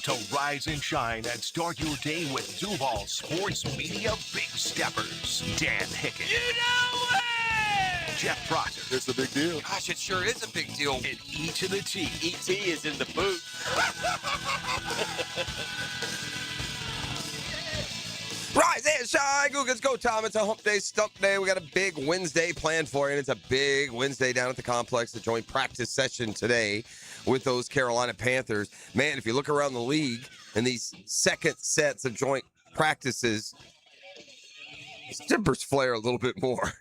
to rise and shine and start your day with Duval Sports Media Big Steppers. Dan Hicken. You know it! Jeff Prosser. It's a big deal. Gosh, it sure is a big deal. And E to the T. E.T. is in the booth. Rise and shine, Googans, go time. It's a hump day, stump day. We got a big Wednesday planned for you, and it's a big Wednesday down at the complex, the joint practice session today with those Carolina Panthers. Man, if you look around the league and these second sets of joint practices, tempers flare a little bit more.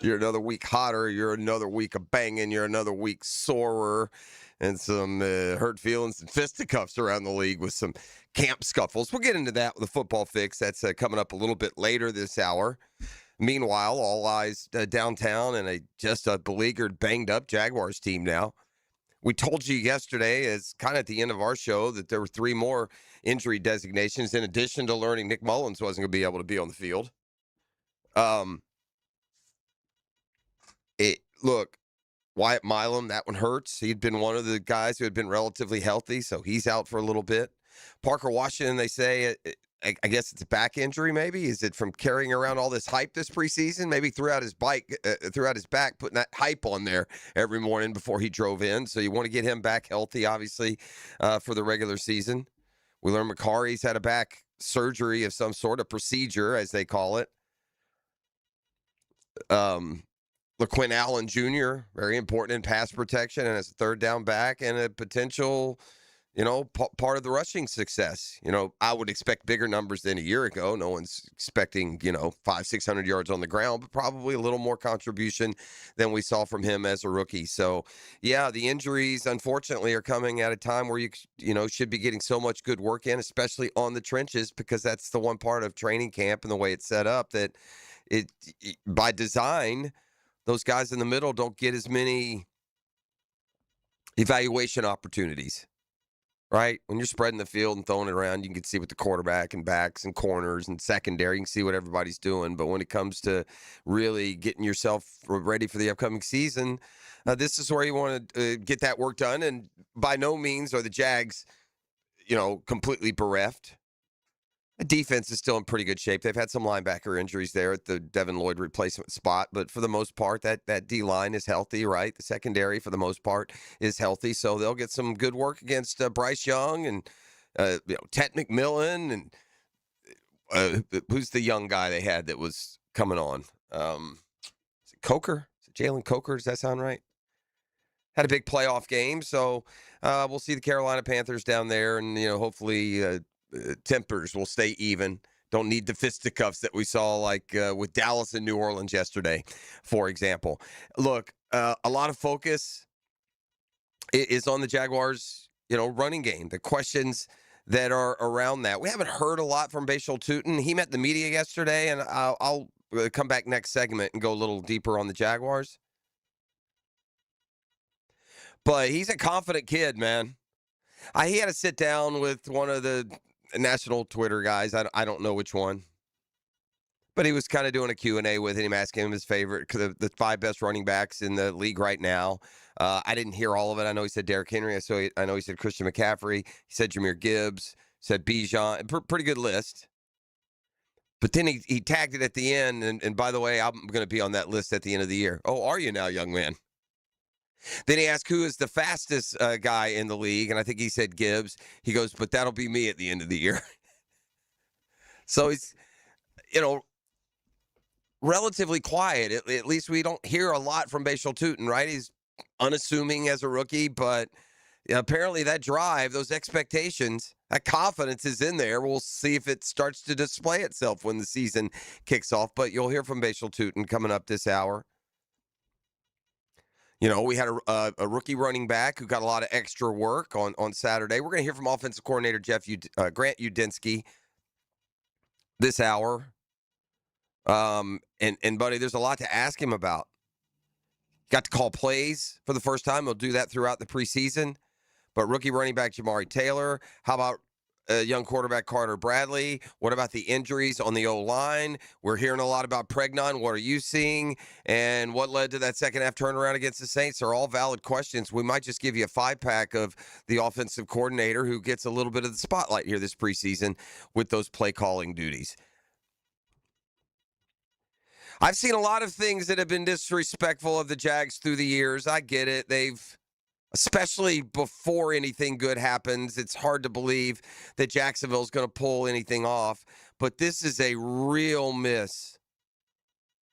You're another week hotter, you're another week of banging, you're another week sorer, and some hurt feelings and fisticuffs around the league with some camp scuffles. We'll get into that with the football fix. That's coming up a little bit later this hour. Meanwhile, all eyes downtown and just a beleaguered, banged-up Jaguars team now. We told you yesterday, as kind of at the end of our show, that there were 3 more injury designations in addition to learning Nick Mullins wasn't going to be able to be on the field. Look, Wyatt Milam, that one hurts. He'd been one of the guys who had been relatively healthy, so he's out for a little bit. Parker Washington, they say, I guess it's a back injury maybe. Is it from carrying around all this hype this preseason? Maybe throughout his back, putting that hype on there every morning before he drove in. So you want to get him back healthy, obviously, for the regular season. We learned McCarry's had a back surgery of some sort, a procedure, as they call it. LaQuinn Allen Jr., very important in pass protection and as a third down back and a potential, part of the rushing success. I would expect bigger numbers than a year ago. No one's expecting, 500-600 yards on the ground, but probably a little more contribution than we saw from him as a rookie. So, yeah, the injuries, unfortunately, are coming at a time where you should be getting so much good work in, especially on the trenches, because that's the one part of training camp and the way it's set up that it by design, those guys in the middle don't get as many evaluation opportunities, right? When you're spreading the field and throwing it around, you can see what the quarterback and backs and corners and secondary, you can see what everybody's doing. But when it comes to really getting yourself ready for the upcoming season, this is where you want to get that work done. And by no means are the Jags, completely bereft. The defense is still in pretty good shape. They've had some linebacker injuries there at the Devin Lloyd replacement spot, but for the most part, that D-line is healthy, right? The secondary, for the most part, is healthy, so they'll get some good work against Bryce Young and Ted McMillan and who's the young guy they had that was coming on? Is it Coker? Is it Jalen Coker? Does that sound right? Had a big playoff game, so we'll see the Carolina Panthers down there, and hopefully tempers will stay even. Don't need the fisticuffs that we saw with Dallas and New Orleans yesterday, for example. Look, a lot of focus is on the Jaguars, running game. The questions that are around that. We haven't heard a lot from Bashal Tutin. He met the media yesterday, and I'll come back next segment and go a little deeper on the Jaguars. But he's a confident kid, man. He had to sit down with one of the national Twitter guys. I don't know which one. But he was kind of doing a Q&A with him, asking him his favorite, the 5 best running backs in the league right now. I didn't hear all of it. I know he said Derrick Henry. I know he said Christian McCaffrey. He said Jahmyr Gibbs. Said Bijan. Pretty good list. But then he tagged it at the end. And by the way, I'm going to be on that list at the end of the year. Oh, are you now, young man? Then he asked who is the fastest guy in the league, and I think he said Gibbs. He goes, but that'll be me at the end of the year. So he's, relatively quiet. At least we don't hear a lot from Bashal Tutin, right? He's unassuming as a rookie, but apparently that drive, those expectations, that confidence is in there. We'll see if it starts to display itself when the season kicks off, but you'll hear from Bashal Tutin coming up this hour. We had a rookie running back who got a lot of extra work on Saturday. We're going to hear from offensive coordinator Grant Udinski this hour. And buddy, there's a lot to ask him about. Got to call plays for the first time. He'll do that throughout the preseason. But rookie running back Jamari Taylor, how about young quarterback Carter Bradley? What about the injuries on the O-line? We're hearing a lot about Pregnon. What are you seeing? And what led to that second half turnaround against the Saints? Are all valid questions. We might just give you a 5-pack of the offensive coordinator who gets a little bit of the spotlight here this preseason with those play calling duties. I've seen a lot of things that have been disrespectful of the Jags through the years. I get it. Especially before anything good happens, it's hard to believe that Jacksonville's going to pull anything off. But this is a real miss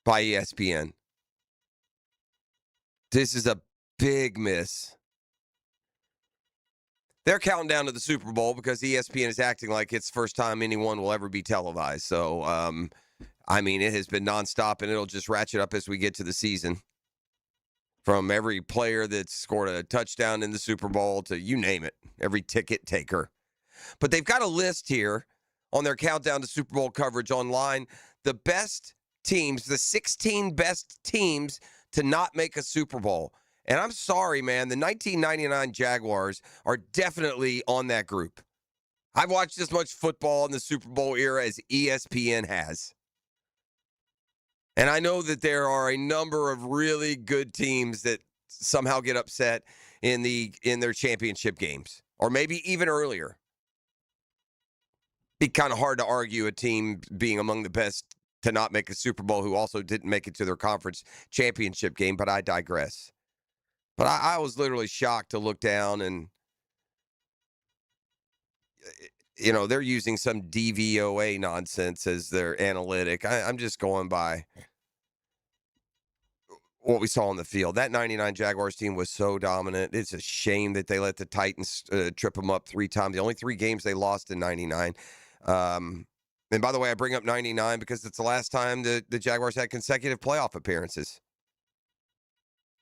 by ESPN. This is a big miss. They're counting down to the Super Bowl because ESPN is acting like it's the first time anyone will ever be televised. So, it has been nonstop, and it'll just ratchet up as we get to the season. From every player that scored a touchdown in the Super Bowl to you name it, every ticket taker. But they've got a list here on their countdown to Super Bowl coverage online. The best teams, the 16 best teams to not make a Super Bowl. And I'm sorry, man, the 1999 Jaguars are definitely on that group. I've watched as much football in the Super Bowl era as ESPN has. And I know that there are a number of really good teams that somehow get upset in their championship games, or maybe even earlier. Be kind of hard to argue a team being among the best to not make a Super Bowl who also didn't make it to their conference championship game, but I digress. But I was literally shocked to look down and, they're using some DVOA nonsense as their analytic. I'm just going by what we saw on the field. That 99 Jaguars team was so dominant. It's a shame that they let the Titans trip them up 3 times. The only 3 games they lost in 99. And by the way, I bring up 99 because it's the last time the Jaguars had consecutive playoff appearances.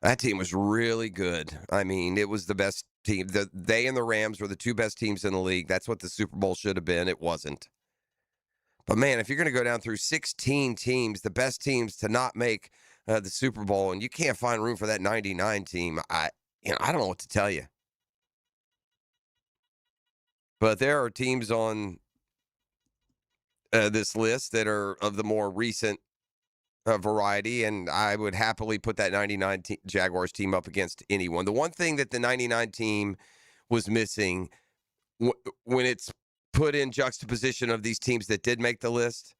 That team was really good. It was the best team. They and the Rams were the 2 best teams in the league. That's what the Super Bowl should have been. It wasn't. But, man, if you're going to go down through 16 teams, the best teams to not make the Super Bowl, and you can't find room for that 99 team, I don't know what to tell you. But there are teams on this list that are of the more recent variety, and I would happily put that 99 Jaguars team up against anyone. The one thing that the 99 team was missing when it's put in juxtaposition of these teams that did make the list,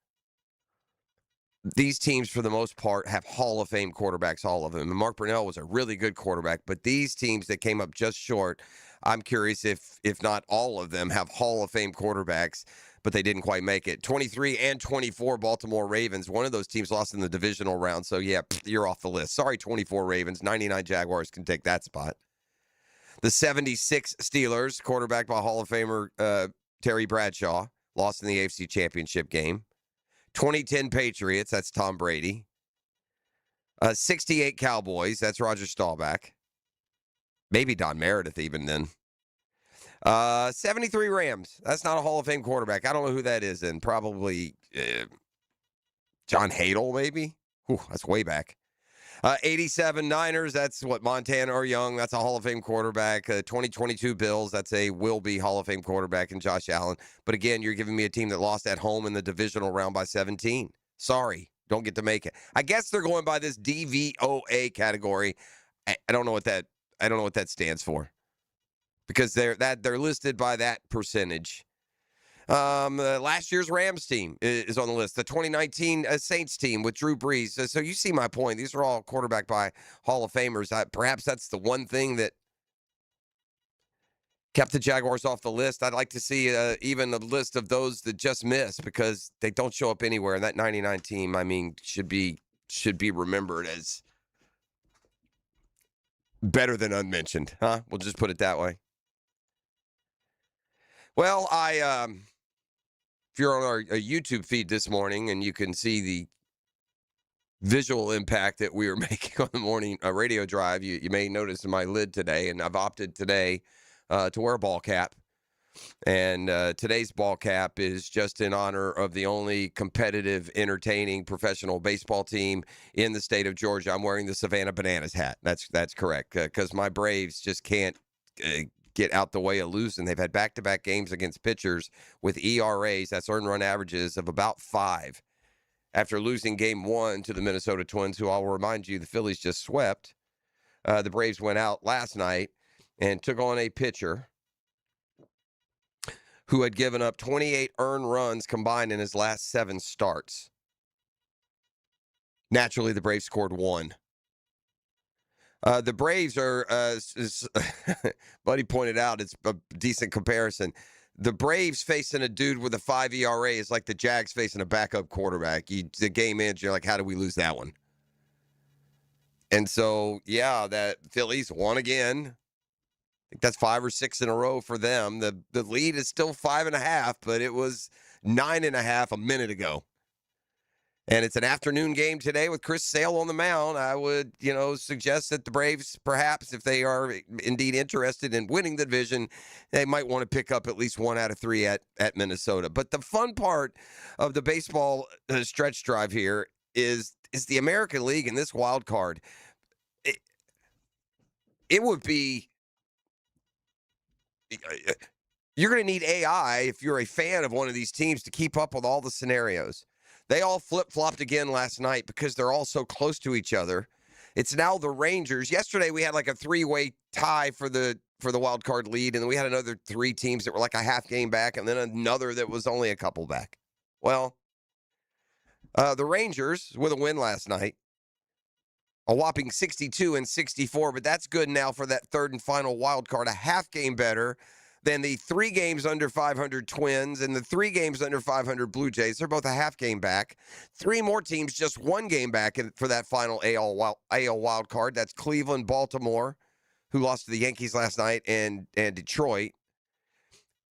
these teams, for the most part, have Hall of Fame quarterbacks, all of them. And Mark Brunell was a really good quarterback, but these teams that came up just short, I'm curious if not all of them have Hall of Fame quarterbacks, but they didn't quite make it. 23 and 24 Baltimore Ravens. One of those teams lost in the divisional round, so yeah, you're off the list. Sorry, 24 Ravens. 99 Jaguars can take that spot. The 76 Steelers, quarterbacked by Hall of Famer Terry Bradshaw, lost in the AFC Championship game. 2010 Patriots, that's Tom Brady. 68 Cowboys, that's Roger Staubach. Maybe Don Meredith even then. 73 Rams, that's not a Hall of Fame quarterback. I don't know who that is then. Probably John Hadle, maybe? Whew, that's way back. 87 Niners, that's what, Montana or Young, that's a Hall of Fame quarterback. 2022 Bills, that's a will-be Hall of Fame quarterback in Josh Allen. But again, you're giving me a team that lost at home in the divisional round by 17. Sorry, don't get to make it. I guess they're going by this DVOA category. I don't know what that stands for, because they're listed by that percentage. Last year's Rams team is on the list. The 2019 Saints team with Drew Brees. So you see my point. These are all quarterbacked by Hall of Famers. Perhaps that's the one thing that kept the Jaguars off the list. I'd like to see even a list of those that just missed because they don't show up anywhere. And that 99 team, should be remembered as better than unmentioned. Huh? We'll just put it that way. Well, if you're on our YouTube feed this morning and you can see the visual impact that we were making on the morning radio drive, you may notice in my lid today, and I've opted today to wear a ball cap. And today's ball cap is just in honor of the only competitive, entertaining professional baseball team in the state of Georgia. I'm wearing the Savannah Bananas hat. That's correct, because my Braves just can't get out the way of losing. They've had back-to-back games against pitchers with ERAs, that's earned run averages, of about 5. After losing game 1 to the Minnesota Twins, who I'll remind you the Phillies just swept, the Braves went out last night and took on a pitcher who had given up 28 earned runs combined in his last 7 starts. Naturally, the Braves scored 1. The Braves are, Buddy pointed out, it's a decent comparison. The Braves facing a dude with a 5 ERA is like the Jags facing a backup quarterback. The game ends, you're like, how do we lose that one? And so, yeah, that Phillies won again. I think that's 5 or 6 in a row for them. The lead is still 5.5, but it was 9.5 a minute ago. And it's an afternoon game today with Chris Sale on the mound. I would, suggest that the Braves, perhaps, if they are indeed interested in winning the division, they might want to pick up at least 1 out of 3 at Minnesota. But the fun part of the baseball stretch drive here is the American League and this wild card. It would be... You're going to need AI if you're a fan of one of these teams to keep up with all the scenarios. They all flip-flopped again last night because they're all so close to each other. It's now the Rangers. Yesterday we had like a 3-way tie for the wild card lead, and then we had another 3 teams that were like a half game back, and then another that was only a couple back. Well, the Rangers with a win last night, a whopping 62-64, but that's good now for that third and final wild card, a half game better than the 3 games under 500 Twins and the 3 games under 500 Blue Jays. They're both a half game back. 3 more teams just 1 game back for that final AL wild card. That's Cleveland, Baltimore, who lost to the Yankees last night, and Detroit.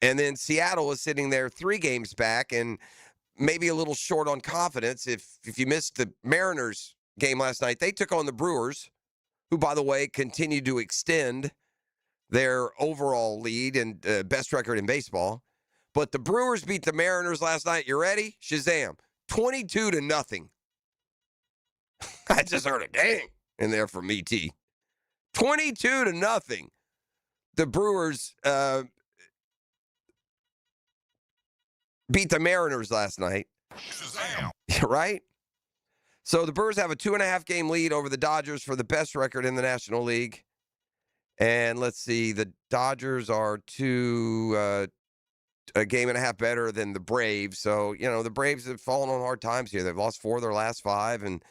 And then Seattle is sitting there 3 games back and maybe a little short on confidence. If you missed the Mariners game last night, they took on the Brewers, who, by the way, continued to extend their overall lead and best record in baseball. But the Brewers beat the Mariners last night. You ready? Shazam. 22-0. I just heard a dang in there from ET. 22-0. The Brewers beat the Mariners last night. Shazam. Right? So the Brewers have a 2.5 game lead over the Dodgers for the best record in the National League. And let's see, the Dodgers are a game and a half better than the Braves. So, the Braves have fallen on hard times here. They've lost 4 of their last 5. And,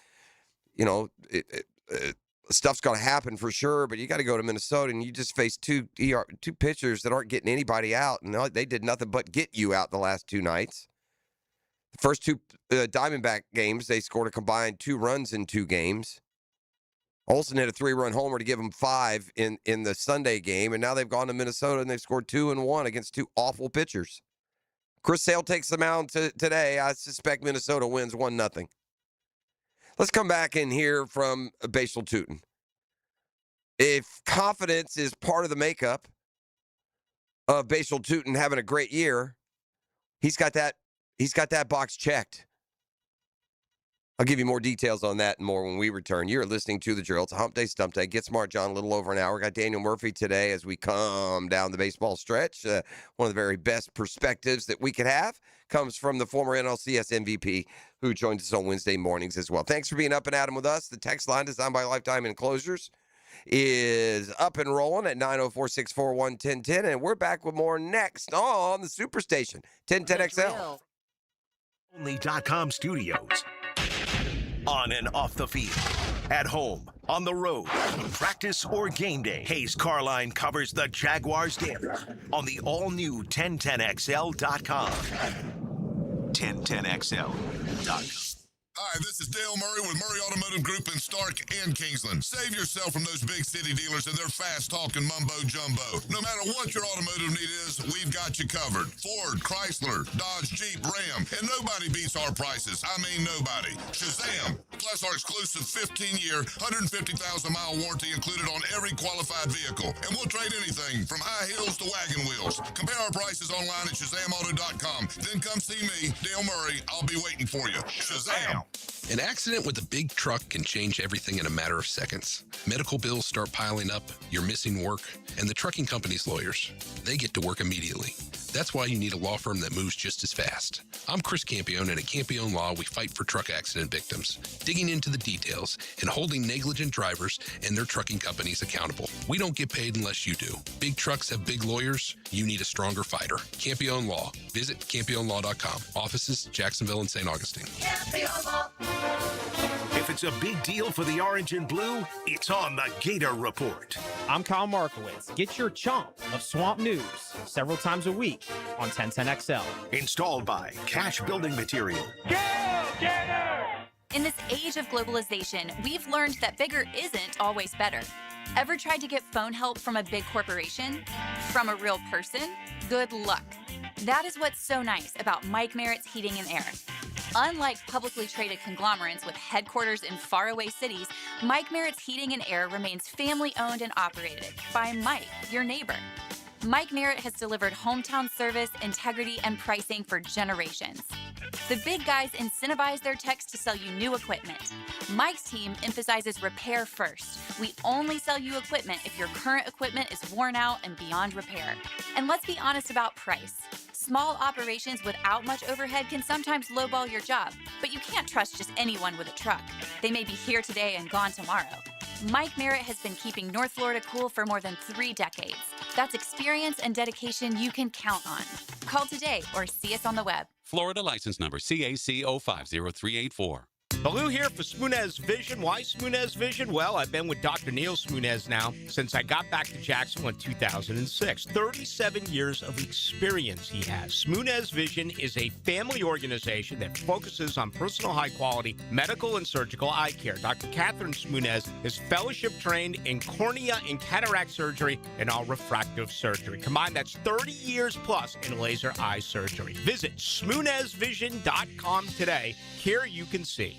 stuff's going to happen for sure. But you got to go to Minnesota, and you just face 2 pitchers that aren't getting anybody out. And they did nothing but get you out the last 2 nights. The first 2 Diamondback games, they scored a combined 2 runs in 2 games. Olsen hit a 3-run homer to give them 5 in the Sunday game, and now they've gone to Minnesota and they've scored 2 and 1 against 2 awful pitchers. Chris Sale takes them out today. I suspect Minnesota wins 1-0. Let's come back and hear from Basil Tootin. If confidence is part of the makeup of Basil Tootin having a great year, he's got that box checked. I'll give you more details on that and more when we return. You're listening to The Drill. It's a Hump Day, Stump Day. Get smart, John, a little over an hour. Got Daniel Murphy today as we come down the baseball stretch. One of the very best perspectives that we could have comes from the former NLCS MVP who joins us on Wednesday mornings as well. Thanks for being up and at 'em with us. The text line designed by Lifetime Enclosures is up and rolling at 904-641-1010, and we're back with more next on the Superstation, 1010XL. Only.com studios. On and off the field, at home, on the road, practice or game day, Hayes Carline covers the Jaguars daily on the all-new 1010XL.com. 1010XL.com. Hi, this is Dale Murray with Murray Automotive Group in Stark and Kingsland. Save yourself from those big city dealers and their fast-talking mumbo-jumbo. No matter what your automotive need is, we've got you covered. Ford, Chrysler, Dodge, Jeep, Ram, and nobody beats our prices. I mean nobody. Shazam! Plus our exclusive 15-year, 150,000-mile warranty included on every qualified vehicle. And we'll trade anything from high heels to wagon wheels. Compare our prices online at ShazamAuto.com. Then come see me, Dale Murray. I'll be waiting for you. Shazam! An accident with a big truck can change everything in a matter of seconds. Medical bills start piling up, you're missing work, and the trucking company's lawyers, they get to work immediately. That's why you need a law firm that moves just as fast. I'm Chris Campione, and at Campione Law, we fight for truck accident victims, digging into the details and holding negligent drivers and their trucking companies accountable. We don't get paid unless you do. Big trucks have big lawyers. You need a stronger fighter. Campione Law. Visit CampioneLaw.com. Offices, Jacksonville and St. Augustine. Campione Law. If it's a big deal for the orange and blue, it's on the Gator Report. I'm Kyle Markowitz. Get your chomp of Swamp News several times a week on 1010XL. Installed by Cash Building Material. Go, Gator! In this age of globalization, we've learned that bigger isn't always better. Ever tried to get phone help from a big corporation? From a real person? Good luck. That is what's so nice about Mike Merritt's Heating and Air. Unlike publicly traded conglomerates with headquarters in faraway cities, Mike Merritt's Heating and Air remains family-owned and operated by Mike, your neighbor. Mike Merritt has delivered hometown service, integrity, and pricing for generations. The big guys incentivize their techs to sell you new equipment. Mike's team emphasizes repair first. We only sell you equipment if your current equipment is worn out and beyond repair. And let's be honest about price. Small operations without much overhead can sometimes lowball your job, but you can't trust just anyone with a truck. They may be here today and gone tomorrow. Mike Merritt has been keeping North Florida cool for more than 3 decades. That's experience and dedication you can count on. Call today or see us on the web. Florida license number CAC 050384. Baloo here for Smunez Vision. Why Smunez Vision? Well, I've been with Dr. Neil Smunez now since I got back to Jacksonville in 2006. 37 years of experience he has. Smunez Vision is a family organization that focuses on personal high-quality medical and surgical eye care. Dr. Catherine Smunez is fellowship trained in cornea and cataract surgery and all refractive surgery. Combined, that's 30 years plus in laser eye surgery. Visit SmunezVision.com today. Care you can see.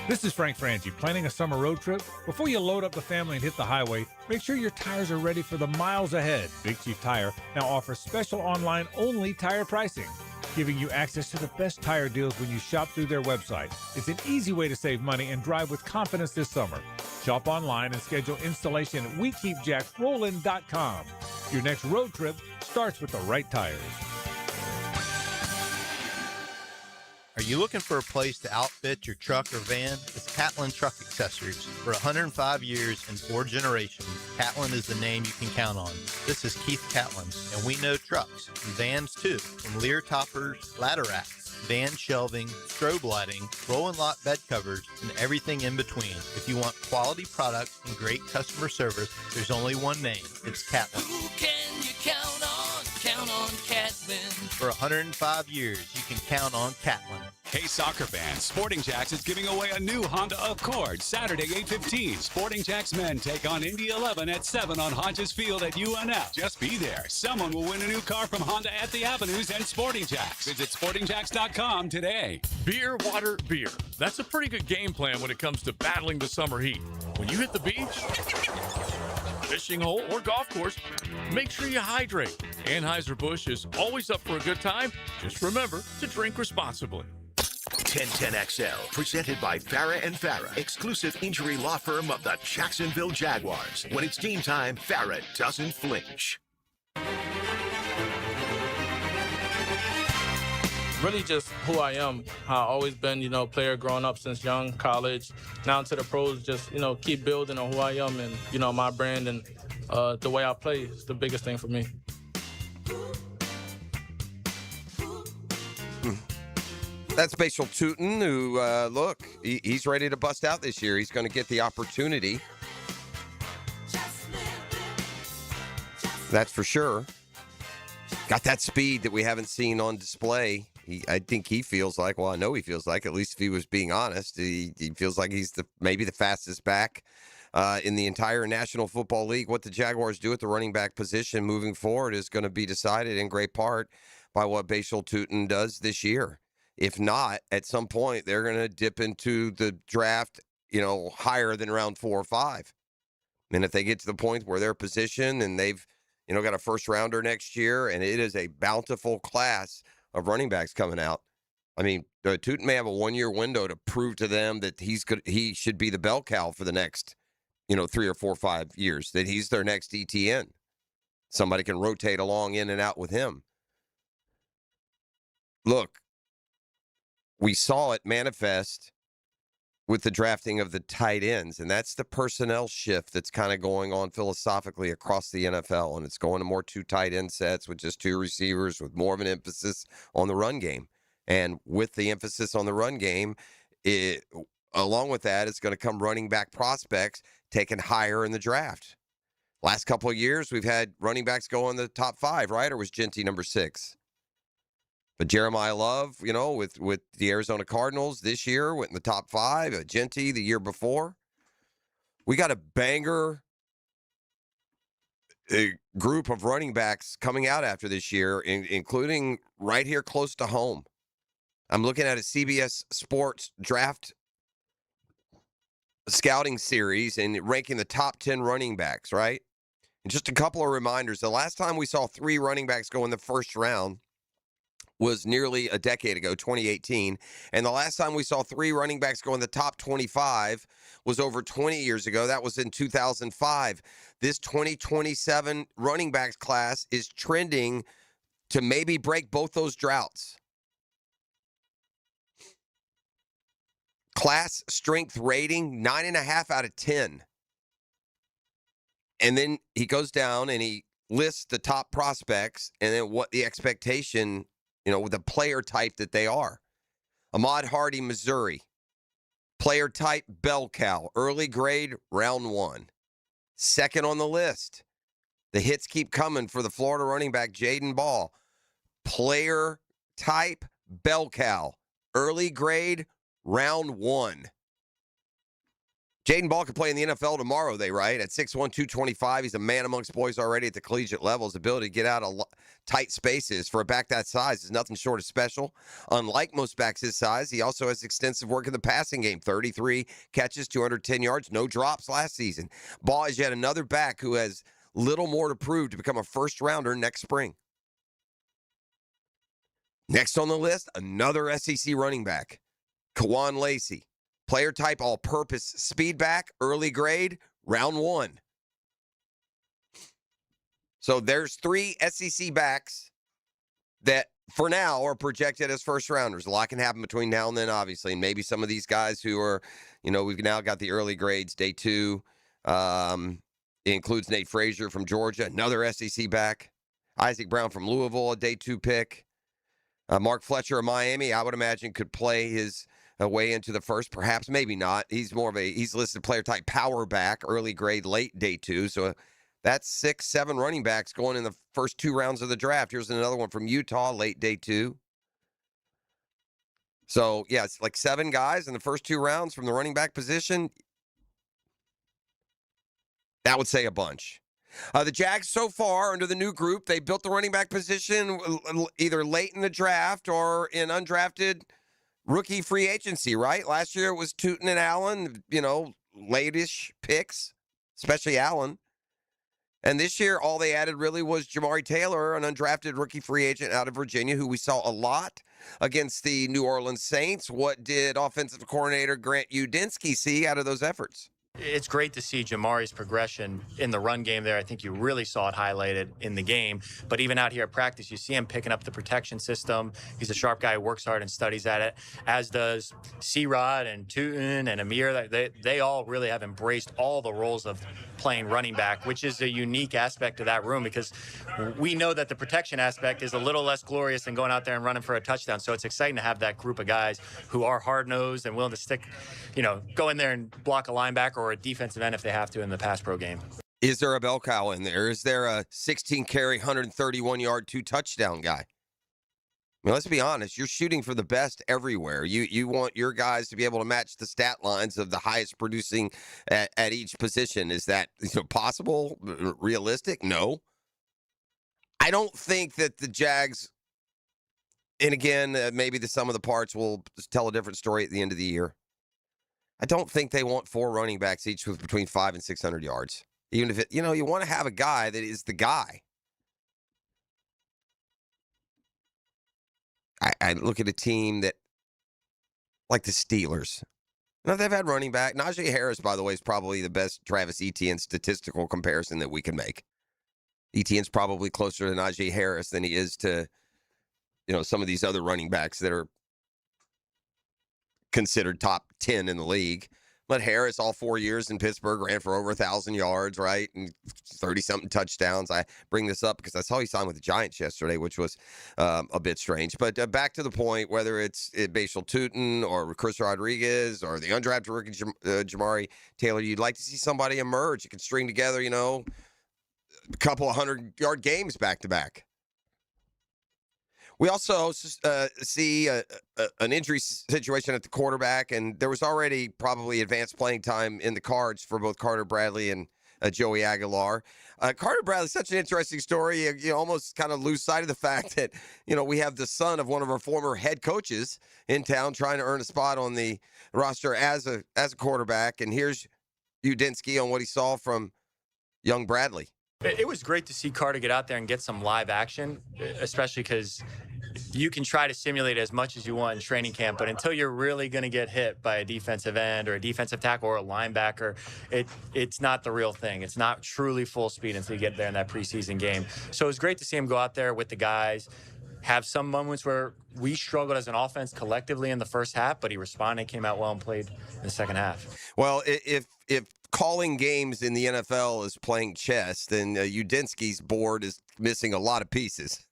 This is Frank Frangie. Planning a summer road trip? Before you load up the family and hit the highway, make sure your tires are ready for the miles ahead. Big Chief Tire now offers special online-only tire pricing, giving you access to the best tire deals when you shop through their website. It's an easy way to save money and drive with confidence this summer. Shop online and schedule installation at WeKeepJacksRollin.com. Your next road trip starts with the right tires. Are you looking for a place to outfit your truck or van? It's Catlin Truck Accessories. For 105 years and 4 generations, Catlin is the name you can count on. This is Keith Catlin, and we know trucks and vans too, from Lear toppers, ladder racks, van shelving, strobe lighting, roll and lock bed covers, and everything in between. If you want quality products and great customer service, there's only one name. It's Catlin. Who can you count on? Count on Catlin. For 105 years, you can count on Catlin. Hey, soccer fans, Sporting Jacks is giving away a new Honda Accord Saturday, 8:15. Sporting Jacks men take on Indy 11 at 7 on Hodges Field at UNF. Just be there. Someone will win a new car from Honda at the Avenues and Sporting Jacks. Visit sportingjacks.com today. Beer, water, beer. That's a pretty good game plan when it comes to battling the summer heat. When you hit the beach, fishing hole, or golf course, make sure you hydrate. Anheuser-Busch is always up for a good time. Just remember to drink responsibly. 1010XL, presented by Farah & Farah, exclusive injury law firm of the Jacksonville Jaguars. When it's game time, Farah doesn't flinch. Really just who I am. I've always been, player growing up since young, college, now to the pros, just, keep building on who I am and, my brand and the way I play is the biggest thing for me. That's Bashal Tootin, who, look, he's ready to bust out this year. He's going to get the opportunity. That's for sure. Got that speed that we haven't seen on display. I think he feels like, well, I know he feels like, at least if he was being honest, he feels like he's maybe the fastest back in the entire National Football League. What the Jaguars do at the running back position moving forward is going to be decided in great part by what Bashal Tootin does this year. If not, at some point, they're going to dip into the draft, higher than round 4 or 5. And if they get to the point where they're positioned and they've, got a first rounder next year and it is a bountiful class of running backs coming out, I mean, Tootin may have a 1-year window to prove to them that he should be the bell cow for the next, 3 or 4 or 5 years, that he's their next ETN. Somebody can rotate along in and out with him. Look, we saw it manifest with the drafting of the tight ends, and that's the personnel shift that's kind of going on philosophically across the NFL, and it's going to more 2 tight end sets with just 2 receivers with more of an emphasis on the run game. And with the emphasis on the run game, along with that, it's going to come running back prospects taken higher in the draft. Last couple of years, we've had running backs go in the top 5, right? Or was Genty number 6? But Jeremiah Love, with the Arizona Cardinals this year, went in the top 5. Genty the year before. We got a banger group of running backs coming out after this year, including right here close to home. I'm looking at a CBS Sports draft scouting series and ranking the top 10 running backs, right? And just a couple of reminders. The last time we saw 3 running backs go in the first round was nearly a decade ago, 2018. And the last time we saw 3 running backs go in the top 25 was over 20 years ago. That was in 2005. This 2027 running backs class is trending to maybe break both those droughts. Class strength rating, 9.5 out of 10. And then he goes down and he lists the top prospects and then what the expectation, with the player type that they are. Ahmad Hardy, Missouri. Player type, bell cow. Early grade, round 1. Second on the list. The hits keep coming for the Florida running back, Jaden Ball. Player type, bell cow. Early grade, round 1. Jaden Ball could play in the NFL tomorrow, right? At 6'1", 225, he's a man amongst boys already at the collegiate level. His ability to get out of tight spaces for a back that size is nothing short of special. Unlike most backs his size, he also has extensive work in the passing game. 33 catches, 210 yards, no drops last season. Ball is yet another back who has little more to prove to become a first-rounder next spring. Next on the list, another SEC running back, Kawan Lacey. Player type, all-purpose speed back, early grade, round 1. So there's 3 SEC backs that, for now, are projected as first-rounders. A lot can happen between now and then, obviously, and maybe some of these guys who are, we've now got the early grades, day 2. It includes Nate Frazier from Georgia, another SEC back. Isaac Brown from Louisville, a day 2 pick. Mark Fletcher of Miami, I would imagine, could play his way into the first, perhaps, maybe not. He's listed player type power back, early grade, late day 2. So that's 6, 7 running backs going in the first 2 rounds of the draft. Here's another one from Utah, late day 2. So, yeah, it's like 7 guys in the first 2 rounds from the running back position. That would say a bunch. The Jags so far under the new group, they built the running back position either late in the draft or in undrafted rookie free agency, right? Last year it was Tootin and Allen, late-ish picks, especially Allen. And this year all they added really was Jamari Taylor, an undrafted rookie free agent out of Virginia, who we saw a lot against the New Orleans Saints. What did offensive coordinator Grant Udinski see out of those efforts? It's great to see Jamari's progression in the run game there. I think you really saw it highlighted in the game. But even out here at practice, you see him picking up the protection system. He's a sharp guy who works hard and studies at it, as does C-Rod and Tootin and Amir. They all really have embraced all the roles of playing running back, which is a unique aspect of that room because we know that the protection aspect is a little less glorious than going out there and running for a touchdown. So it's exciting to have that group of guys who are hard-nosed and willing to stick, go in there and block a linebacker or a defensive end if they have to in the pass pro game. Is there a bell cow in there? Is there a 16-carry, 131-yard, 2-touchdown guy? I mean, let's be honest. You're shooting for the best everywhere. You want your guys to be able to match the stat lines of the highest producing at each position. Is that possible? Realistic? No. I don't think that the Jags, and again, maybe the sum of the parts will tell a different story at the end of the year. I don't think they want 4 running backs each with between 500 and 600 yards. Even if you want to have a guy that is the guy. I look at a team that like the Steelers. Now, they've had running back. Najee Harris, by the way, is probably the best Travis Etienne statistical comparison that we can make. Etienne's probably closer to Najee Harris than he is to, some of these other running backs that are considered top 10 in the league. But Harris, all 4 years in Pittsburgh, ran for over 1,000 yards, right? And 30-something touchdowns. I bring this up because I saw he signed with the Giants yesterday, which was a bit strange. But back to the point, whether it's Bashal Tutin or Chris Rodriguez or the undrafted rookie Jamari Taylor, you'd like to see somebody emerge. You can string together, a couple of 100-yard games back-to-back. We also see an injury situation at the quarterback, and there was already probably advanced playing time in the cards for both Carter Bradley and Joey Aguilar. Carter Bradley, such an interesting story. You almost kind of lose sight of the fact that, we have the son of one of our former head coaches in town trying to earn a spot on the roster as a quarterback. And here's Udinski on what he saw from young Bradley. It was great to see Carter get out there and get some live action, especially because you can try to simulate as much as you want in training camp, but until you're really going to get hit by a defensive end or a defensive tackle or a linebacker, it's not the real thing. It's not truly full speed until you get there in that preseason game. So it was great to see him go out there with the guys, have some moments where we struggled as an offense collectively in the first half, but he responded, came out well, and played in the second half. Well, if calling games in the NFL is playing chess, then Udinski's board is missing a lot of pieces.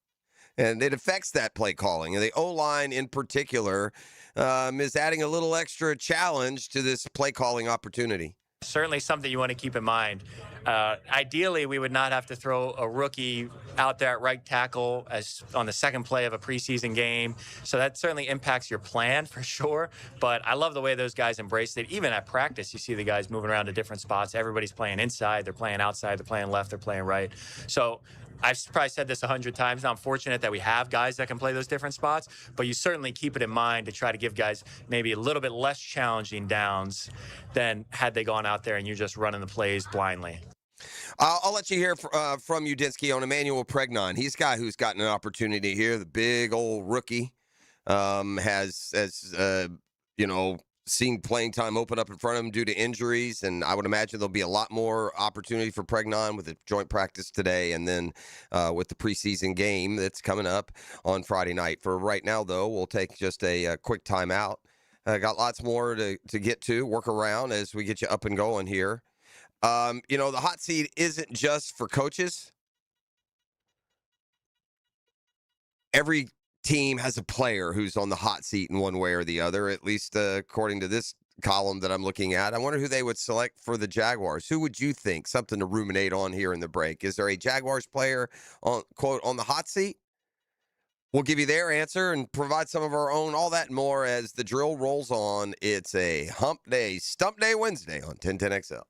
And it affects that play calling. And the O-line in particular is adding a little extra challenge to this play calling opportunity. Certainly something you want to keep in mind. Ideally, we would not have to throw a rookie out there at right tackle as on the second play of a preseason game. So that certainly impacts your plan for sure. But I love the way those guys embraced it. Even at practice, you see the guys moving around to different spots. Everybody's playing inside. They're playing outside. They're playing left. They're playing right. So I've probably said this 100 times. Now, I'm fortunate that we have guys that can play those different spots, but you certainly keep it in mind to try to give guys maybe a little bit less challenging downs than had they gone out there and you're just running the plays blindly. I'll let you hear from Udinski on Emmanuel Pregnon. He's a guy who's gotten an opportunity here. The big old rookie has seen playing time open up in front of him due to injuries, and I would imagine there'll be a lot more opportunity for Pregnon with the joint practice today and then with the preseason game that's coming up on Friday night. For right now, though, we'll take just a quick timeout. Got lots more to get to, work around as we get you up and going here. The hot seat isn't just for coaches. Every team has a player who's on the hot seat in one way or the other, at least according to this column that I'm looking at. I wonder who they would select for the Jaguars. Who would you think? Something to ruminate on here in the break. Is there a Jaguars player on, quote, on the hot seat? We'll give you their answer and provide some of our own, all that and more as the drill rolls on. It's a hump day, stump day Wednesday on 1010XL.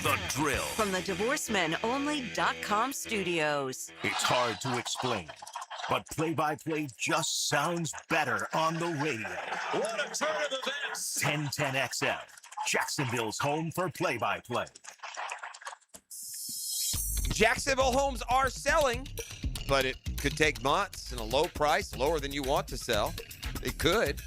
The drill. From the DivorceMenOnly.com studios. It's hard to explain, but play-by-play just sounds better on the radio. What a turn of events! 1010XL, Jacksonville's home for play-by-play. Jacksonville homes are selling, but it could take months and a low price, lower than you want to sell. It could.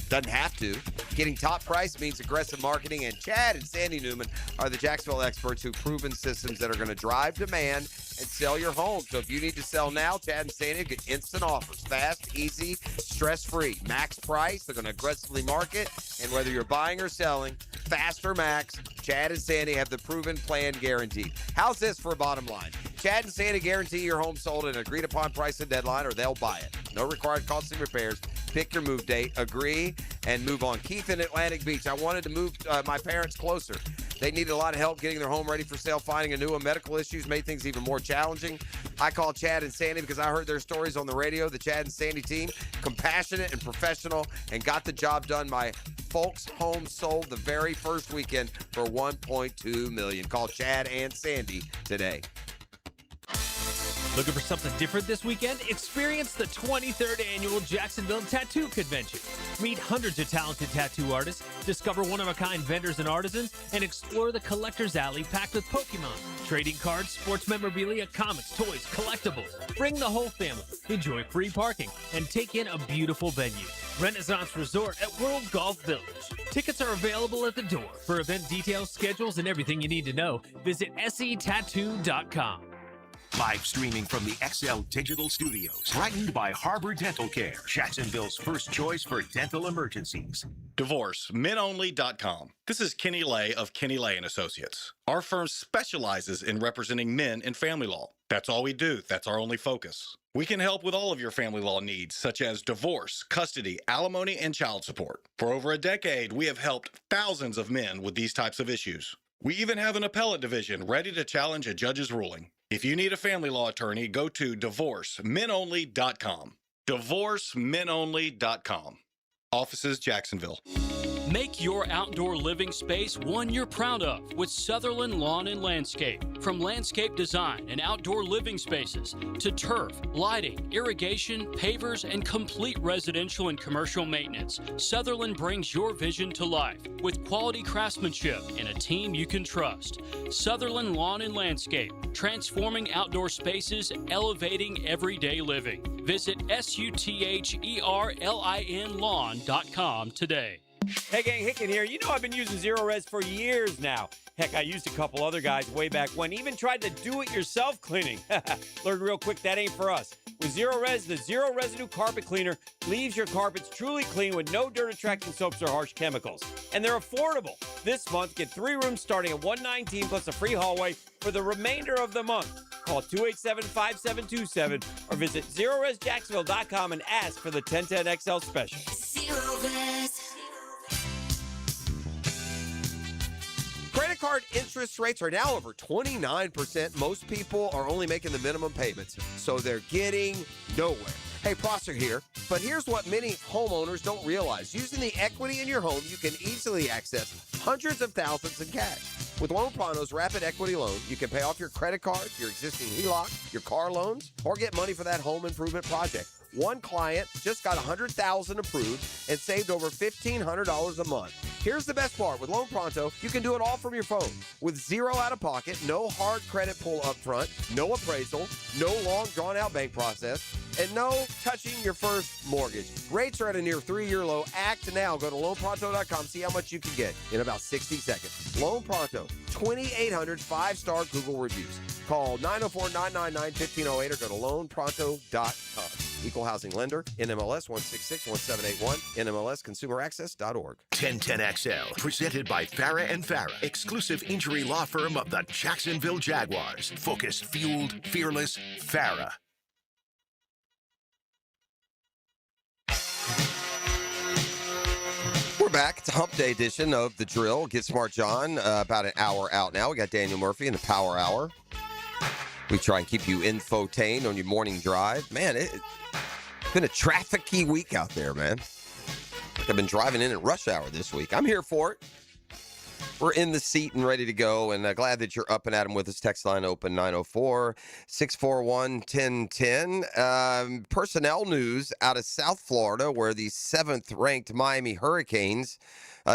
Doesn't have to. Getting top price means aggressive marketing, and Chad and Sandy Newman are the Jacksonville experts who've proven systems that are going to drive demand and sell your home. So if you need to sell now, Chad and Sandy get instant offers. Fast, easy, stress-free. Max price, they're going to aggressively market. And whether you're buying or selling, fast or max, Chad and Sandy have the proven plan guaranteed. How's this for a bottom line? Chad and Sandy guarantee your home sold at an agreed-upon price and deadline, or they'll buy it. No required costly repairs. Pick your move date, agree, and move on. Keith in Atlantic Beach. I wanted to move my parents closer. They needed a lot of help getting their home ready for sale. Finding a new one. Medical issues made things even more challenging. I called Chad and Sandy because I heard their stories on the radio. The Chad and Sandy team, compassionate and professional, and got the job done. My folks' home sold the very first weekend for $1.2 million. Call Chad and Sandy today. Looking for something different this weekend? Experience the 23rd Annual Jacksonville Tattoo Convention. Meet hundreds of talented tattoo artists, discover one-of-a-kind vendors and artisans, and explore the collector's alley packed with Pokemon, trading cards, sports memorabilia, comics, toys, collectibles. Bring the whole family, enjoy free parking, and take in a beautiful venue. Renaissance Resort at World Golf Village. Tickets are available at the door. For event details, schedules, and everything you need to know, visit setattoo.com. Live streaming from the XL Digital Studios. Brightened by Harbor Dental Care, Jacksonville's first choice for dental emergencies. DivorceMenOnly.com. This is Kenny Lay of Kenny Lay & Associates. Our firm specializes in representing men in family law. That's all we do. That's our only focus. We can help with all of your family law needs, such as divorce, custody, alimony, and child support. For over a decade, we have helped thousands of men with these types of issues. We even have an appellate division ready to challenge a judge's ruling. If you need a family law attorney, go to DivorceMenOnly.com. DivorceMenOnly.com. Offices, Jacksonville. Make your outdoor living space one you're proud of with Sutherland Lawn and Landscape. From landscape design and outdoor living spaces to turf, lighting, irrigation, pavers, and complete residential and commercial maintenance, Sutherland brings your vision to life with quality craftsmanship and a team you can trust. Sutherland Lawn and Landscape, transforming outdoor spaces, elevating everyday living. Visit SUTHERLIN lawn.com today. Hey gang, Hicken here. You know I've been using Zero Res for years now. Heck, I used a couple other guys way back when, even tried to do-it-yourself cleaning. Learned real quick that ain't for us. With Zero Res, the zero residue carpet cleaner leaves your carpets truly clean with no dirt-attracting soaps or harsh chemicals. And they're affordable. This month, get 3 rooms starting at $119 plus a free hallway for the remainder of the month. Call 287-5727 or visit ZeroResJacksonville.com and ask for the 1010XL special. Zero Res. Credit card interest rates are now over 29%. Most people are only making the minimum payments, so they're getting nowhere. Hey, Prosser here, but here's what many homeowners don't realize. Using the equity in your home, you can easily access hundreds of thousands in cash. With Loan Pronto's Rapid Equity Loan, you can pay off your credit card, your existing HELOC, your car loans, or get money for that home improvement project. One client just got $100,000 approved and saved over $1,500 a month. Here's the best part. With Loan Pronto, you can do it all from your phone. With zero out-of-pocket, no hard credit pull up front, no appraisal, no long drawn-out bank process, and no touching your first mortgage. Rates are at a near 3-year low. Act now. Go to loanpronto.com. See how much you can get in about 60 seconds. Loan Pronto, 2,800 5-star Google reviews. Call 904-999-1508 or go to loanpronto.com. Equal housing lender, NMLS 1661781, NMLSconsumeraccess.org. 1010XL, presented by Farah and Farah, exclusive injury law firm of the Jacksonville Jaguars. Focused, fueled, fearless, Farah. We're back. It's a hump day edition of The Drill. Get Smart John, about an hour out now. We got Daniel Murphy in the Power Hour. We try and keep you infotained on your morning drive. Man, it's been a traffic-y week out there, man. I've been driving in at rush hour this week. I'm here for it. We're in the seat and ready to go, and glad that you're up and at 'em with us. Text line open 904-641-1010. Personnel news out of South Florida, where the 7th-ranked Miami Hurricanes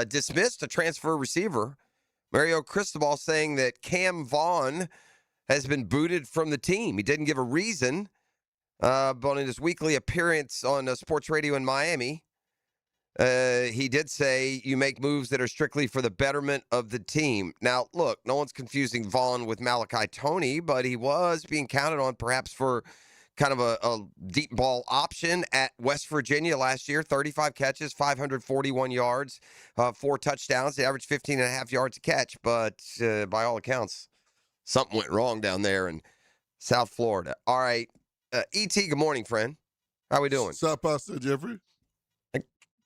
dismissed a transfer receiver. Mario Cristobal saying that Cam Vaughn has been booted from the team. He didn't give a reason, but in his weekly appearance on sports radio in Miami, he did say you make moves that are strictly for the betterment of the team. Now, look, no one's confusing Vaughn with Malachi Toney, but he was being counted on perhaps for kind of a deep ball option at West Virginia last year. 35 catches, 541 yards, 4 touchdowns. They averaged 15.5 yards a catch, but by all accounts, something went wrong down there in South Florida. All right. E.T., good morning, friend. How we doing? What's up, Pastor Jeffrey? I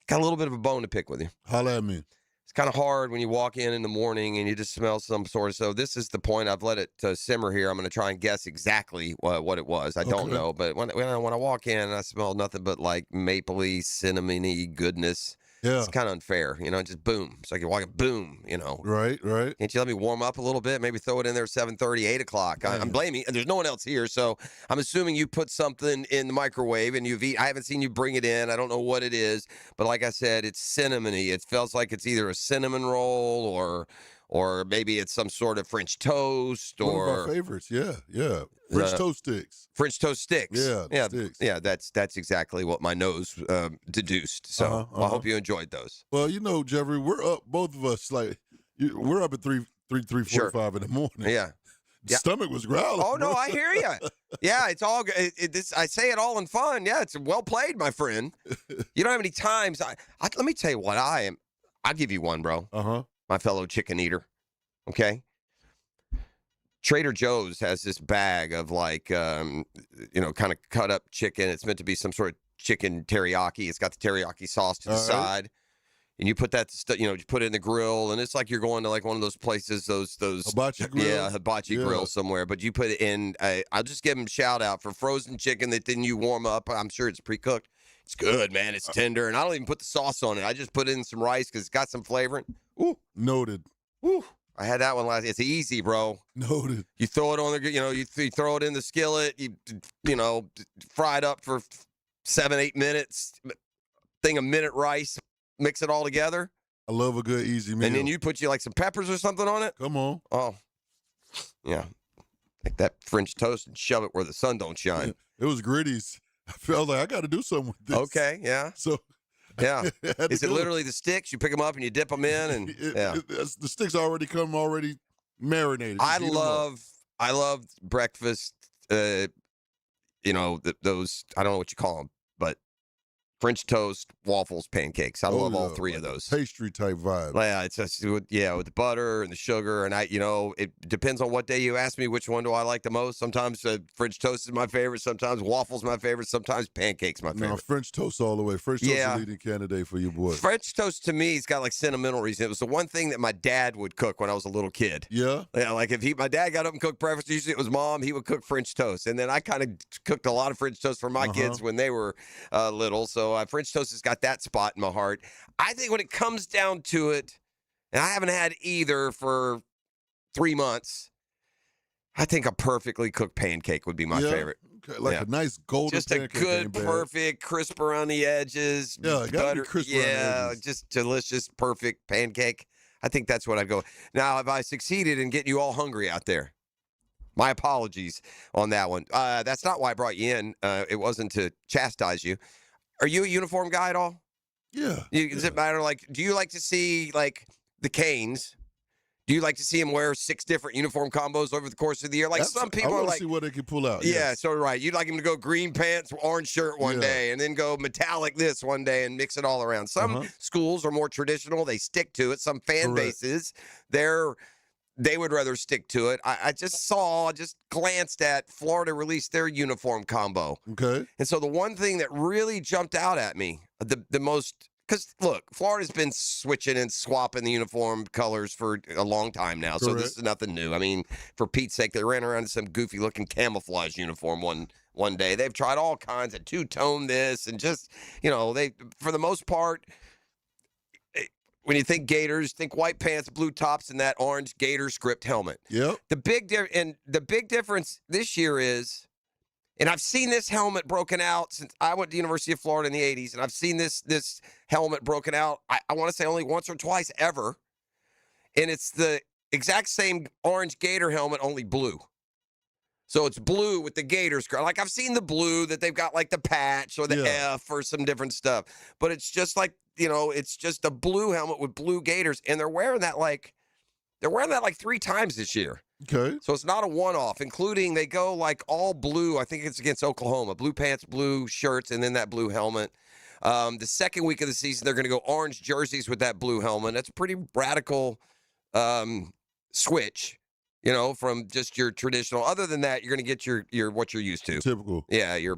got a little bit of a bone to pick with you. Holla at me. It's kind of hard when you walk in the morning and you just smell some sort of, so this is the point. I've let it simmer here. I'm going to try and guess exactly what it was. I don't know, but when I walk in and I smell nothing but like mapley, cinnamony goodness. Yeah. It's kind of unfair, just boom. It's like you're walking, boom, Right. Can't you let me warm up a little bit? Maybe throw it in there 7:30, 8 o'clock. I'm blaming, and there's no one else here, so I'm assuming you put something in the microwave and you've eaten. I haven't seen you bring it in. I don't know what it is, but like I said, it's cinnamony. It feels like it's either a cinnamon roll or maybe it's some sort of French toast, One or of our favorites. Yeah. French toast sticks. French toast sticks. Yeah, sticks. Yeah. That's exactly what my nose deduced. So I hope you enjoyed those. Well, Jeffrey, we're up. Both of us we're up at 3:45 in the morning. Yeah. The stomach was growling. Oh, no, bro. I hear you. Yeah, it's all good. I say it all in fun. Yeah, it's well played, my friend. You don't have any times. Let me tell you what I am. I'll give you one, bro. My fellow chicken eater. Okay? Trader Joe's has this bag of kind of cut up chicken. It's meant to be some sort of chicken teriyaki. It's got the teriyaki sauce to the side. And you put that, you put it in the grill, and it's like you're going to like one of those places, those hibachi grill. Yeah, hibachi grill somewhere. But you put it in. I'll just give them a shout out for frozen chicken that didn't you warm up. I'm sure it's pre-cooked. It's good, man. It's tender, and I don't even put the sauce on it. I just put in some rice because it's got some flavor. Ooh, noted. Ooh, I had that one last. It's easy, bro. Noted. You throw it on the, you throw it in the skillet. You fry it up for 7-8 minutes. Thing of minute rice. Mix it all together. I love a good easy meal. And then you put like some peppers or something on it. Come on. Oh, yeah. Take that French toast and shove it where the sun don't shine. It was Gritty's. I felt like I got to do something with this. Okay, yeah. So, yeah. Is it literally the sticks? You pick them up and you dip them in, and the sticks already marinated. I love breakfast. Those I don't know what you call them, but French toast, waffles, pancakes. I love all three of those. Pastry type vibe. Yeah, it's just with the butter and the sugar, and it depends on what day you ask me which one do I like the most. Sometimes French toast is my favorite. Sometimes waffles my favorite. Sometimes pancakes my favorite. No, French toast all the way. French toast is the leading candidate for you, boy. French toast to me has got like sentimental reason. It was the one thing that my dad would cook when I was a little kid. Yeah. Yeah, like if my dad got up and cooked breakfast, usually it was mom. He would cook French toast, and then I kind of cooked a lot of French toast for my kids when they were little. So French toast has got that spot in my heart. I think when it comes down to it, and I haven't had either for 3 months, I think a perfectly cooked pancake would be my favorite. Okay. Like a nice golden pancake. Just a good, perfect, crisp around the edges. Yeah, it gotta be crisp around the edges. Just delicious, perfect pancake. I think that's what I'd go. Now, if I succeeded in getting you all hungry out there, my apologies on that one. That's not why I brought you in. It wasn't to chastise you. Are you a uniform guy at all? Yeah. Does it matter? Like, do you like to see like the Canes? Do you like to see them wear 6 different uniform combos over the course of the year? Like some people are like, see what they can pull out. Yeah, so right. You'd like them to go green pants, orange shirt one day, and then go metallic this one day, and mix it all around. Some schools are more traditional; they stick to it. Some fan bases, they would rather stick to it. I just glanced at Florida released their uniform combo. Okay. And so the one thing that really jumped out at me, the most, because look, Florida's been switching and swapping the uniform colors for a long time now. So this is nothing new. I mean, for Pete's sake, they ran around in some goofy looking camouflage uniform one day. They've tried all kinds of two-tone this and just, they, for the most part, when you think Gators, think white pants, blue tops, and that orange Gator script helmet. Yep. The big difference this year is, and I've seen this helmet broken out since I went to the University of Florida in the 80s, and I've seen this helmet broken out, I want to say only once or twice ever, and it's the exact same orange Gator helmet, only blue. So it's blue with the Gators. Like I've seen the blue that they've got like the patch or the F or some different stuff. But it's just like, it's just a blue helmet with blue Gators. And they're wearing that like 3 times this year. Okay. So it's not a one-off, including they go like all blue. I think it's against Oklahoma. Blue pants, blue shirts, and then that blue helmet. The second week of the season, they're going to go orange jerseys with that blue helmet. That's a pretty radical switch. From just your traditional. Other than that, you're going to get your what you're used to. Typical. Yeah, Who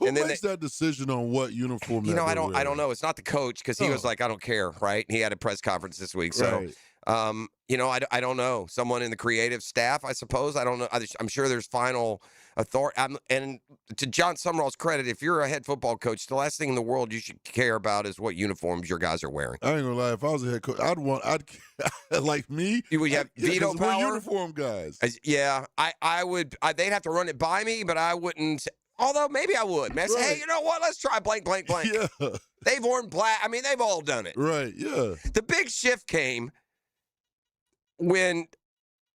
and then makes that decision on what uniform? I don't know. It's not the coach because he was like, I don't care, right? And he had a press conference this week, so. I don't know. Someone in the creative staff, I suppose. I don't know. I'm sure there's final authority. And to John Summerall's credit, if you're a head football coach, the last thing in the world you should care about is what uniforms your guys are wearing. I ain't gonna lie. If I was a head coach, I'd like me. You would have veto power. We're uniform guys. I would. They'd have to run it by me, but I wouldn't. Although maybe I would. Man, say, hey, you know what? Let's try blank, blank, blank. Yeah. They've worn black. I mean, they've all done it. Right. Yeah. The big shift came. when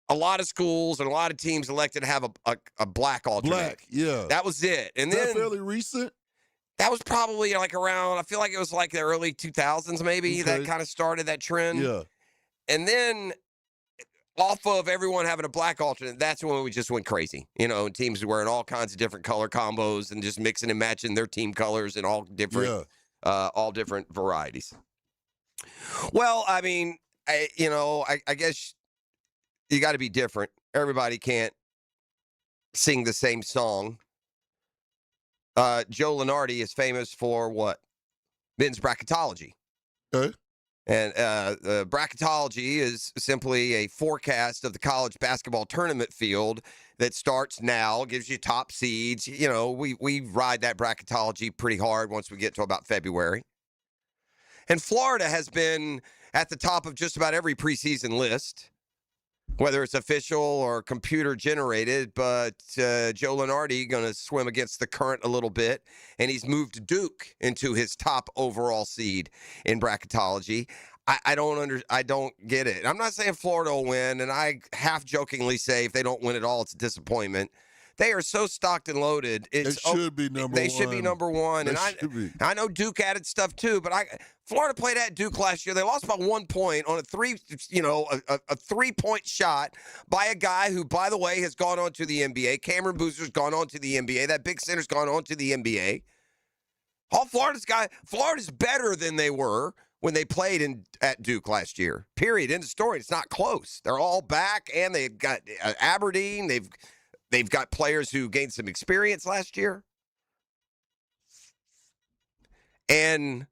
a lot of schools and a lot of teams elected to have a black alternate. Black, yeah. That was it. And Is then that fairly recent? that was probably like around, I feel like it was like the early 2000s maybe that kind of started that trend. Yeah. And then off of everyone having a black alternate, that's when we just went crazy. And teams wearing all kinds of different color combos and just mixing and matching their team colors in all different varieties. Well, I mean, I guess you got to be different. Everybody can't sing the same song. Joe Lunardi is famous for what? Men's bracketology. Okay. And bracketology is simply a forecast of the college basketball tournament field that starts now, gives you top seeds. We ride that bracketology pretty hard once we get to about February. And Florida has been at the top of just about every preseason list, whether it's official or computer generated. But Joe Lunardi going to swim against the current a little bit, and he's moved Duke into his top overall seed in bracketology. I don't get it. I'm not saying Florida will win, and I half jokingly say if they don't win at all, it's a disappointment. They are so stocked and loaded. They should be number one. They should be number one. And I know Duke added stuff too, but Florida played at Duke last year. They lost by 1 point on a 3-point shot by a guy who, by the way, has gone on to the NBA. Cameron Boozer's gone on to the NBA. That big center's gone on to the NBA. Florida's better than they were when they played at Duke last year. Period. End of story. It's not close. They're all back, and they've got Aberdeen. They've got players who gained some experience last year. And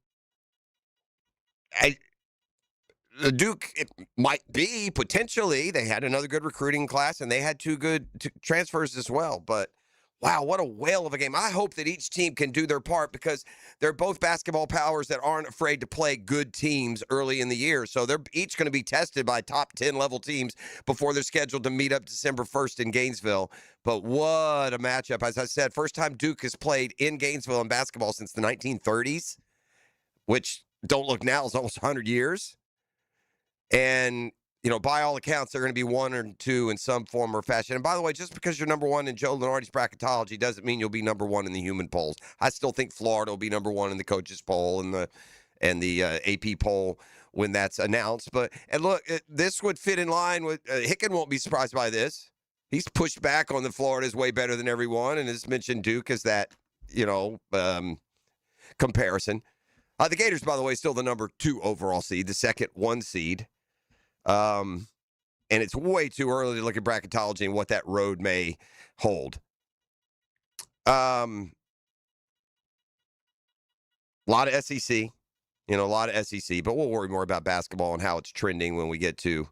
Duke, it might be potentially, they had another good recruiting class, and they had two good transfers as well. But wow, what a whale of a game. I hope that each team can do their part because they're both basketball powers that aren't afraid to play good teams early in the year. So they're each going to be tested by top 10 level teams before they're scheduled to meet up December 1st in Gainesville. But what a matchup. As I said, first time Duke has played in Gainesville in basketball since the 1930s, which don't look now is almost 100 years. And by all accounts, they're going to be 1 or 2 in some form or fashion. And by the way, just because you're number one in Joe Lunardi's bracketology doesn't mean you'll be number one in the human polls. I still think Florida will be number one in the coaches poll and the AP poll when that's announced. And look, this would fit in line with Hicken won't be surprised by this. He's pushed back on the Florida's way better than everyone and has mentioned Duke as that, comparison. The Gators, by the way, still the number 2 overall seed, the second 1 seed. And it's way too early to look at bracketology and what that road may hold. A lot of SEC, but we'll worry more about basketball and how it's trending when we get to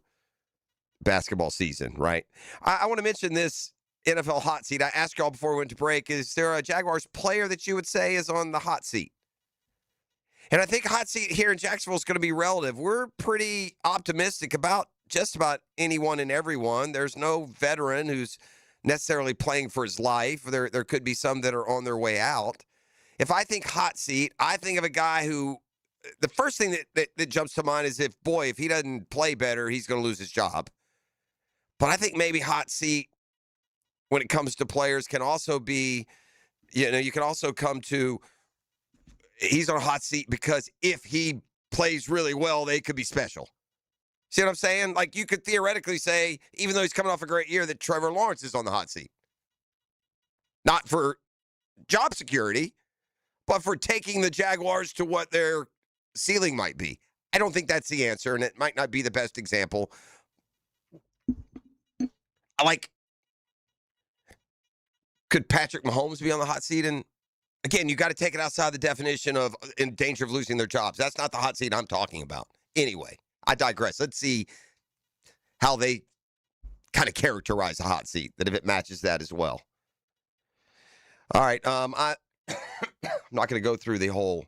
basketball season, right? I want to mention this NFL hot seat. I asked y'all before we went to break, is there a Jaguars player that you would say is on the hot seat? And I think hot seat here in Jacksonville is going to be relative. We're pretty optimistic about just about anyone and everyone. There's no veteran who's necessarily playing for his life. There could be some that are on their way out. If I think hot seat, I think of a guy who the first thing that jumps to mind is if he doesn't play better, he's going to lose his job. But I think maybe hot seat when it comes to players can also be, you can also come to he's on a hot seat because if he plays really well, they could be special. See what I'm saying? Like you could theoretically say, even though he's coming off a great year, that Trevor Lawrence is on the hot seat. Not for job security, but for taking the Jaguars to what their ceiling might be. I don't think that's the answer, and it might not be the best example. Could Patrick Mahomes be on the hot seat? And again, you got to take it outside the definition of in danger of losing their jobs. That's not the hot seat I'm talking about. Anyway, I digress. Let's see how they kind of characterize a hot seat, that if it matches that as well. All right. I'm not going to go through the whole,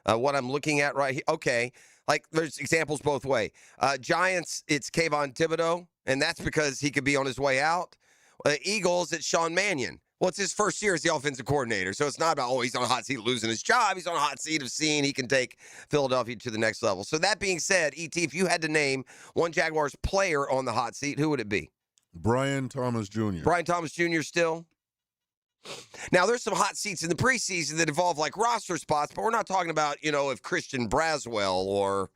what I'm looking at right here. Okay. There's examples both way. Giants, it's Kayvon Thibodeau, and that's because he could be on his way out. Eagles, it's Sean Mannion. Well, it's his first year as the offensive coordinator, so it's not about, he's on a hot seat losing his job. He's on a hot seat of seeing he can take Philadelphia to the next level. So that being said, E.T., if you had to name one Jaguars player on the hot seat, who would it be? Brian Thomas Jr. Brian Thomas Jr. still? Now, there's some hot seats in the preseason that involve, like, roster spots, but we're not talking about, if Christian Braswell or,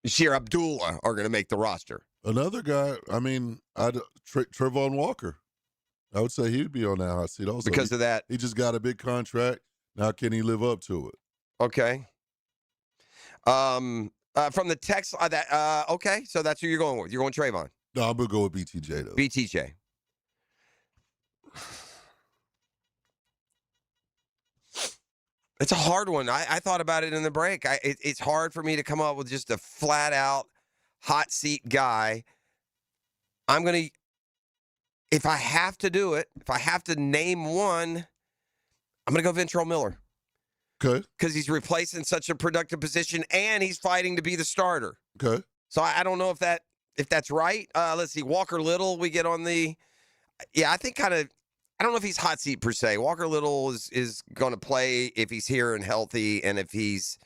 Bashir Abdullah are going to make the roster. Another guy, Trevon Walker. I would say he'd be on that hot seat also. Because of that. He just got a big contract. Now can he live up to it? Okay. From the text, okay, so that's who you're going with. You're going Trayvon. No, I'm going to go with BTJ, though. BTJ. It's a hard one. I thought about it in the break. It's hard for me to come up with just a flat-out hot seat guy. I'm going to, if I have to do it, if I have to name one, I'm going to go Ventrell Miller. Okay. Because he's replacing such a productive position, and he's fighting to be the starter. Okay. So I don't know if that's right. Let's see. Walker Little, we get on the, I think I don't know if he's hot seat per se. Walker Little is going to play if he's here and healthy, and if he's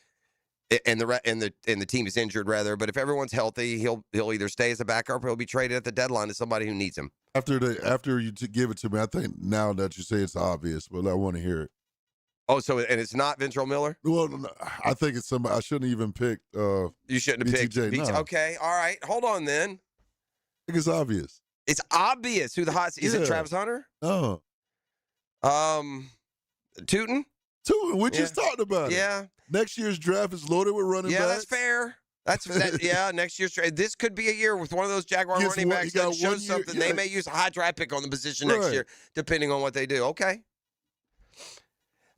and the team is injured rather. But if everyone's healthy, he'll either stay as a backup or he'll be traded at the deadline to somebody who needs him. After you give it to me, I think now that you say it's obvious, but I want to hear it. Oh, so and it's not Ventrell Miller? Well, no, I think it's somebody. I shouldn't even pick. You shouldn't have picked BTJ. No. Okay, all right. Hold on then. I think it's obvious. It's obvious who the hot seat is. It Travis Hunter? No. Tootin? We just talked about it. Yeah. Next year's draft is loaded with running backs. Yeah, that's fair. Next year's draft. This could be a year with one of those Jaguar running backs that shows something. They may use a high draft pick on the position next year, depending on what they do. Okay.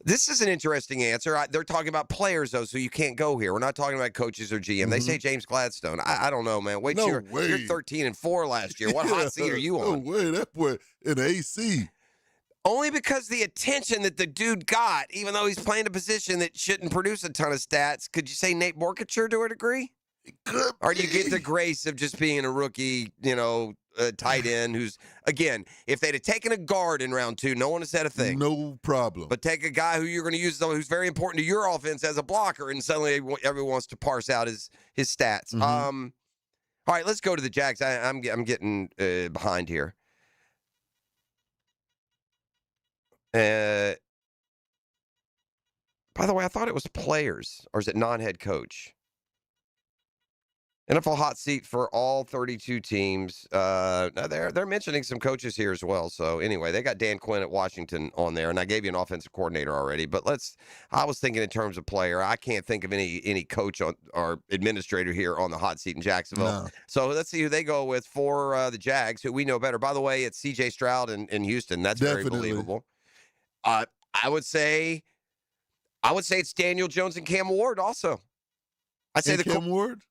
This is an interesting answer. They're talking about players, though, so you can't go here. We're not talking about coaches or GM. Mm-hmm. They say James Gladstone. I don't know, man. Wait, you're 13-4 last year. What hot seat are you on? No way. That boy in AC. Only because the attention that the dude got, even though he's playing a position that shouldn't produce a ton of stats. Could you say Nate Borkature to a degree? It could or do you get the grace of just being a rookie, tight end who's, again, if they'd have taken a guard in round 2, no one has said a thing. No problem. But take a guy who you're going to use, who's very important to your offense as a blocker, and suddenly everyone wants to parse out his stats. Mm-hmm. All right, let's go to the Jags. I'm getting behind here. By the way, I thought it was players, or is it non-head coach? NFL hot seat for all 32 teams. They're mentioning some coaches here as well. So anyway, they got Dan Quinn at Washington on there, and I gave you an offensive coordinator already. But I was thinking in terms of player. I can't think of any coach or administrator here on the hot seat in Jacksonville. No. So let's see who they go with for the Jags, who we know better. By the way, it's C.J. Stroud in Houston. That's very believable. I would say it's Daniel Jones and Cam Ward also. Cam Ward?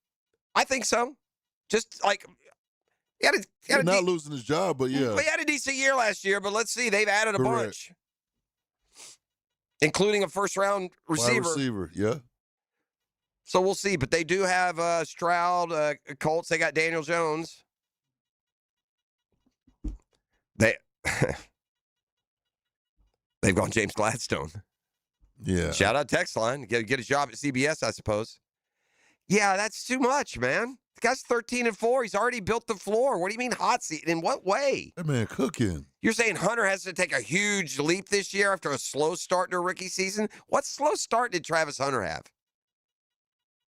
I think so. Just like he had not losing his job, but yeah. He had a decent year last year, but let's see. They've added a bunch. Including a first-round receiver. Wide receiver, yeah. So we'll see. But they do have Stroud, Colts. They got Daniel Jones. They've gone James Gladstone. Yeah. Shout out text line. Get a job at CBS, I suppose. Yeah, that's too much, man. The guy's 13-4. He's already built the floor. What do you mean hot seat? In what way? That man cooking. You're saying Hunter has to take a huge leap this year after a slow start to a rookie season? What slow start did Travis Hunter have?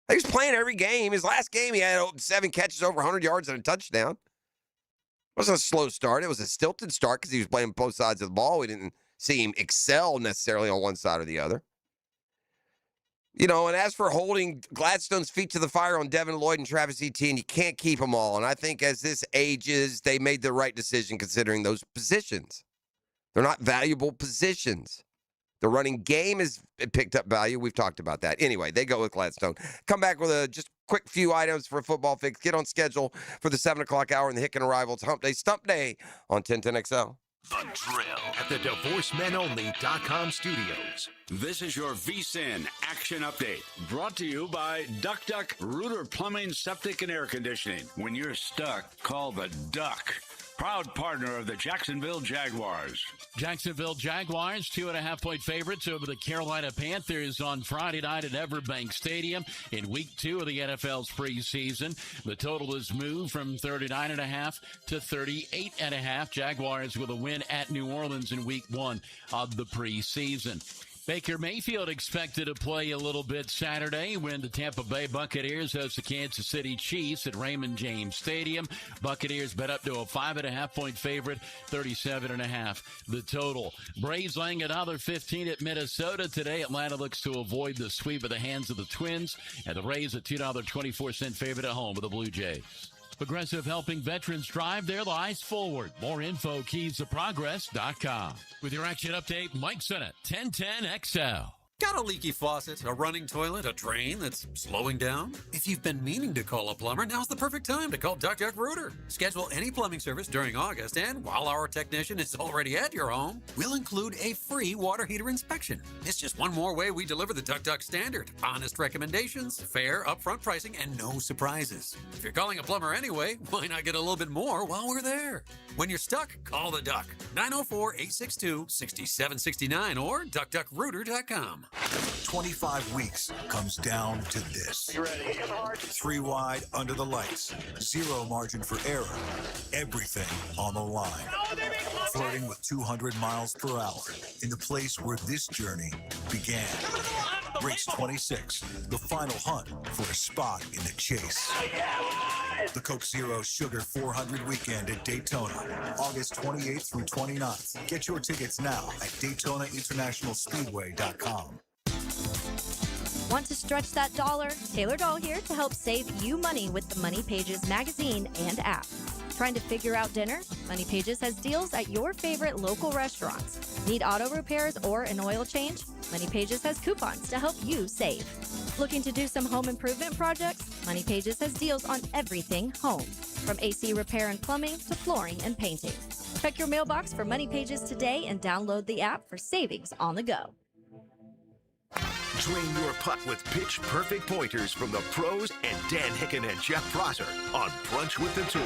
He was playing every game. His last game, he had 7 catches, over 100 yards, and a touchdown. It wasn't a slow start. It was a stilted start because he was playing both sides of the ball. We didn't see him excel necessarily on one side or the other. And as for holding Gladstone's feet to the fire on Devin Lloyd and Travis Etienne, you can't keep them all. And I think as this ages, they made the right decision considering those positions. They're not valuable positions. The running game has picked up value. We've talked about that. Anyway, they go with Gladstone. Come back with a just quick few items for a football fix. Get on schedule for the 7 o'clock hour in the Hicken Arrival. It's Hump Day, Stump Day on 1010XL. The Drill at the DivorceMenOnly.com studios. This is your VSIN Action Update, brought to you by Duck Duck Rooter Plumbing, Septic, and Air Conditioning. When you're stuck, call the Duck. proud partner of the Jacksonville Jaguars. Jacksonville Jaguars, 2.5-point favorites over the Carolina Panthers on Friday night at Everbank Stadium in Week 2 of the NFL's preseason. The total is moved from 39.5 to 38.5. Jaguars with a win at New Orleans in Week 1 of the preseason. Baker Mayfield expected to play a little bit Saturday when the Tampa Bay Buccaneers host the Kansas City Chiefs at Raymond James Stadium. Buccaneers bet up to a 5.5-point favorite, 37.5 the total. Braves laying another 15 at Minnesota today. Atlanta looks to avoid the sweep at the hands of the Twins, and the Rays a $2.24 favorite at home with the Blue Jays. Progressive helping veterans drive their lives forward. More info, keystoprogress.com. With your action update, Mike Sennett, 1010XL. Got a leaky faucet, a running toilet, a drain that's slowing down? If you've been meaning to call a plumber, now's the perfect time to call Duck Duck Rooter. Schedule any plumbing service during August, and while our technician is already at your home, we'll include a free water heater inspection. It's just one more way we deliver the Duck Duck standard. Honest recommendations, fair upfront pricing, and no surprises. If you're calling a plumber anyway, why not get a little bit more while we're there? When you're stuck, call the Duck. 904-862-6769 or duckduckrooter.com. 25 weeks comes down to this. You ready? 3 wide under the lights. 0 margin for error. Everything on the line. Flirting with 200 miles per hour in the place where this journey began. Race 26, the final hunt for a spot in the chase. The Coke Zero Sugar 400 weekend at Daytona, August 28th through 29th. Get your tickets now at DaytonaInternationalSpeedway.com. Want to stretch that dollar? Taylor Doll here to help save you money with the Money Pages magazine and app. Trying to figure out dinner? Money Pages has deals at your favorite local restaurants. Need auto repairs or an oil change? Money Pages has coupons to help you save. Looking to do some home improvement projects? Money Pages has deals on everything home, from AC repair and plumbing to flooring and painting. Check your mailbox for Money Pages today and download the app for savings on the go. Train your putt with pitch-perfect pointers from the pros and Dan Hicken and Jeff Prosser on Brunch with the Tour.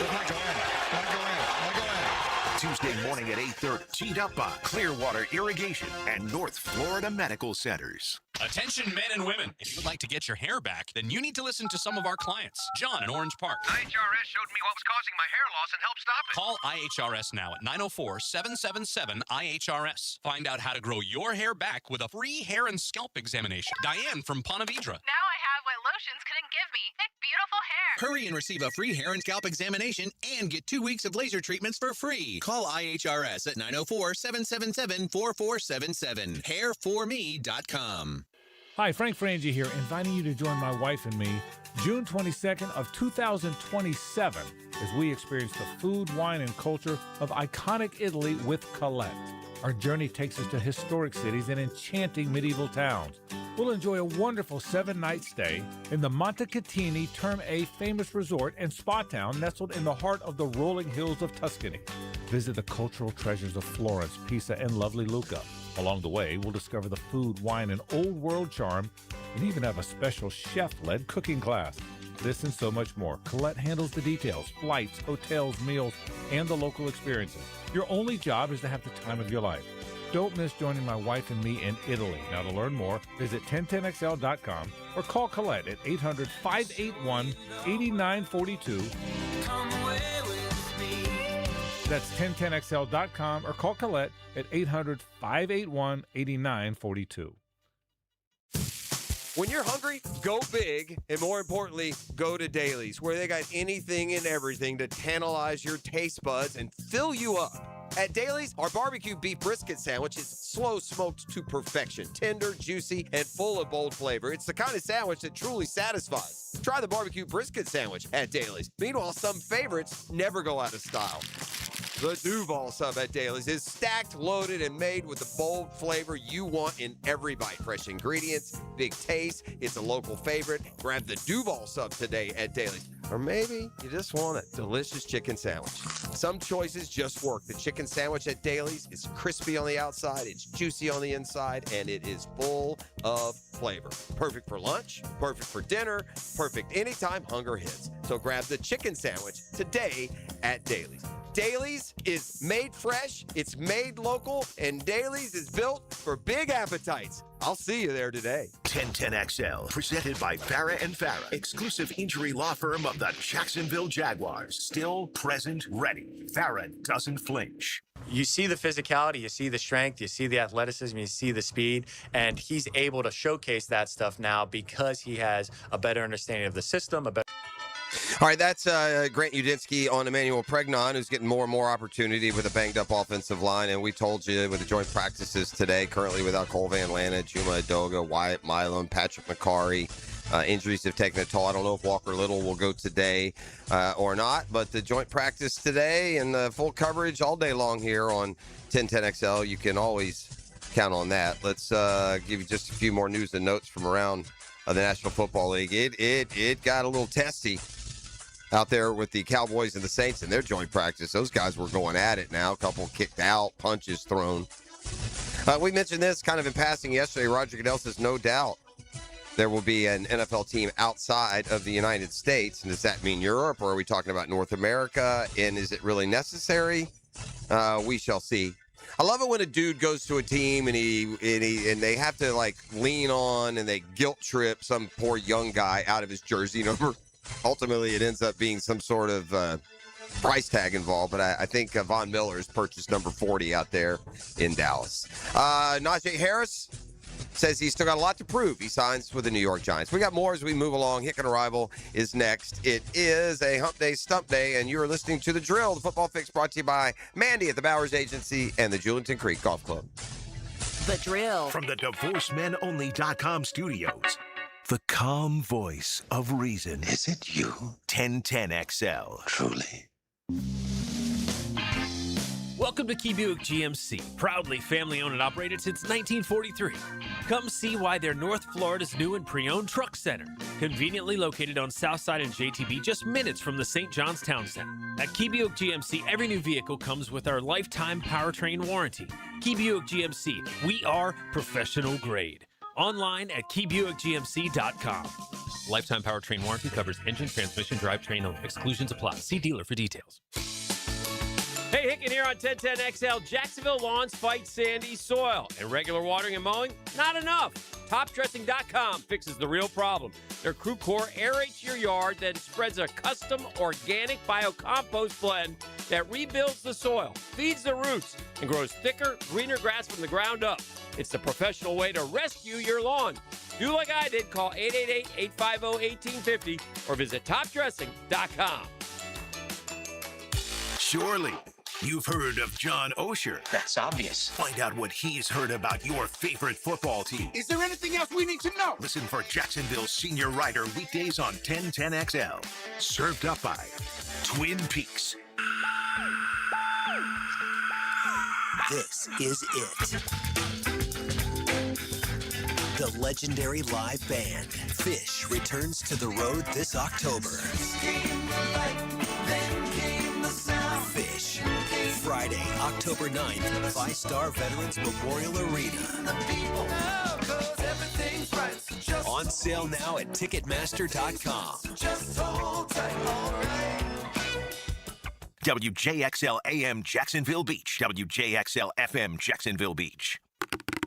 Tuesday morning at 8:30. Teed up by Clearwater Irrigation and North Florida Medical Centers. Attention men and women. If you'd like to get your hair back, then you need to listen to some of our clients. John in Orange Park. IHRS showed me what was causing my hair loss and helped stop it. Call IHRS now at 904-777-IHRS. Find out how to grow your hair back with a free hair and scalp examination. Diane from Ponte Vedra. Now I have what lotions couldn't give me. Thick, beautiful hair. Hurry and receive a free hair and scalp examination and get 2 weeks of laser treatments for free. Call IHRS at 904-777-4477. Hairforme.com. Hi, Frank Frangie here, inviting you to join my wife and me June 22nd of 2027 as we experience the food, wine, and culture of iconic Italy with Colette. Our journey takes us to historic cities and enchanting medieval towns. We'll enjoy a wonderful 7-night stay in the Montecatini Term A famous resort and spa town nestled in the heart of the rolling hills of Tuscany. Visit the cultural treasures of Florence, Pisa, and lovely Lucca. Along the way, we'll discover the food, wine, and old world charm, and even have a special chef-led cooking class. This and so much more. Colette handles the details, flights, hotels, meals, and the local experiences. Your only job is to have the time of your life. Don't miss joining my wife and me in Italy. Now to learn more, visit 1010XL.com or call Colette at 800-581-8942. Come away with me. That's 1010XL.com or call Colette at 800-581-8942. When you're hungry, go big, and more importantly, go to Dailies, where they got anything and everything to tantalize your taste buds and fill you up. At Dailies, our barbecue beef brisket sandwich is slow smoked to perfection, tender, juicy, and full of bold flavor. It's the kind of sandwich that truly satisfies. Try the barbecue brisket sandwich at Dailies. Meanwhile, some favorites never go out of style. The Duval sub at Dailies is stacked, loaded, and made with the bold flavor you want in every bite. Fresh ingredients, big taste. It's a local favorite. Grab the Duval sub today at Dailies. Or maybe you just want a delicious chicken sandwich. Some choices just work. The chicken sandwich at Dailies is crispy on the outside, it's juicy on the inside, and it is full of flavor. Perfect for lunch, perfect for dinner, perfect anytime hunger hits. So grab the chicken sandwich today at Dailies. Dailies is made fresh, it's made local, and Dailies is built for big appetites. I'll see you there today. 1010XL, presented by Farah and Farah, exclusive injury law firm of the Jacksonville Jaguars. Still present, ready. Farah doesn't flinch. You see the physicality, you see the strength, you see the athleticism, you see the speed, and he's able to showcase that stuff now because he has a better understanding of the system, a better... All right, that's Grant Udinski on Emmanuel Pregnon, who's getting more and more opportunity with a banged-up offensive line. And we told you with the joint practices today, currently without Cole Van Lana, Juma Adoga, Wyatt Milam, Patrick McCarry. Injuries have taken a toll. I don't know if Walker Little will go today or not, but the joint practice today and the full coverage all day long here on 1010XL. You can always count on that. Let's give you just a few more news and notes from around the National Football League. It got a little testy out there with the Cowboys and the Saints in their joint practice. Those guys were going at it now. A couple kicked out, punches thrown. We mentioned this kind of in passing yesterday. Roger Goodell says no doubt there will be an NFL team outside of the United States. And does that mean Europe, or are we talking about North America? And is it really necessary? We shall see. I love it when a dude goes to a team and they have to like lean on and they guilt trip some poor young guy out of his jersey number. Ultimately, it ends up being some sort of price tag involved, but I think Von Miller's purchased number 40 out there in Dallas. Najee Harris says he's still got a lot to prove. He signs with the New York Giants. We got more as we move along. Hick and Arrival is next. It is a Hump Day Stump Day, and you are listening to The Drill, the football fix brought to you by Mandy at the Bowers Agency and the Julington Creek Golf Club. The Drill. From the DivorceMenOnly.com studios. The calm voice of reason. Is it you? 1010XL. Truly. Welcome to Key Buick GMC, proudly family-owned and operated since 1943. Come see why they're North Florida's new and pre-owned truck center, conveniently located on Southside and JTB, just minutes from the St. John's Town Center. At Key Buick GMC, every new vehicle comes with our lifetime powertrain warranty. Key Buick GMC, we are professional grade. Online at keybuickgmc.com. Lifetime powertrain warranty covers engine, transmission, drivetrain only. Exclusions apply. See dealer for details. Hey, Hicken here on 1010XL. Jacksonville lawns fight sandy soil. And regular watering and mowing, not enough. TopDressing.com fixes the real problem. Their Crew Core aerates your yard, then spreads a custom organic biocompost blend that rebuilds the soil, feeds the roots, and grows thicker, greener grass from the ground up. It's the professional way to rescue your lawn. Do like I did. Call 888-850-1850 or visit TopDressing.com. Surely, you've heard of John Osher. That's obvious. Find out what he's heard about your favorite football team. Is there anything else we need to know? Listen for Jacksonville's senior writer weekdays on 1010XL. Served up by Twin Peaks. This is it. The legendary live band, Fish, returns to the road this October. Fish, Friday, October 9th, Five-Star Veterans Memorial Arena. On sale now at Ticketmaster.com. WJXL AM Jacksonville Beach. WJXL FM Jacksonville Beach.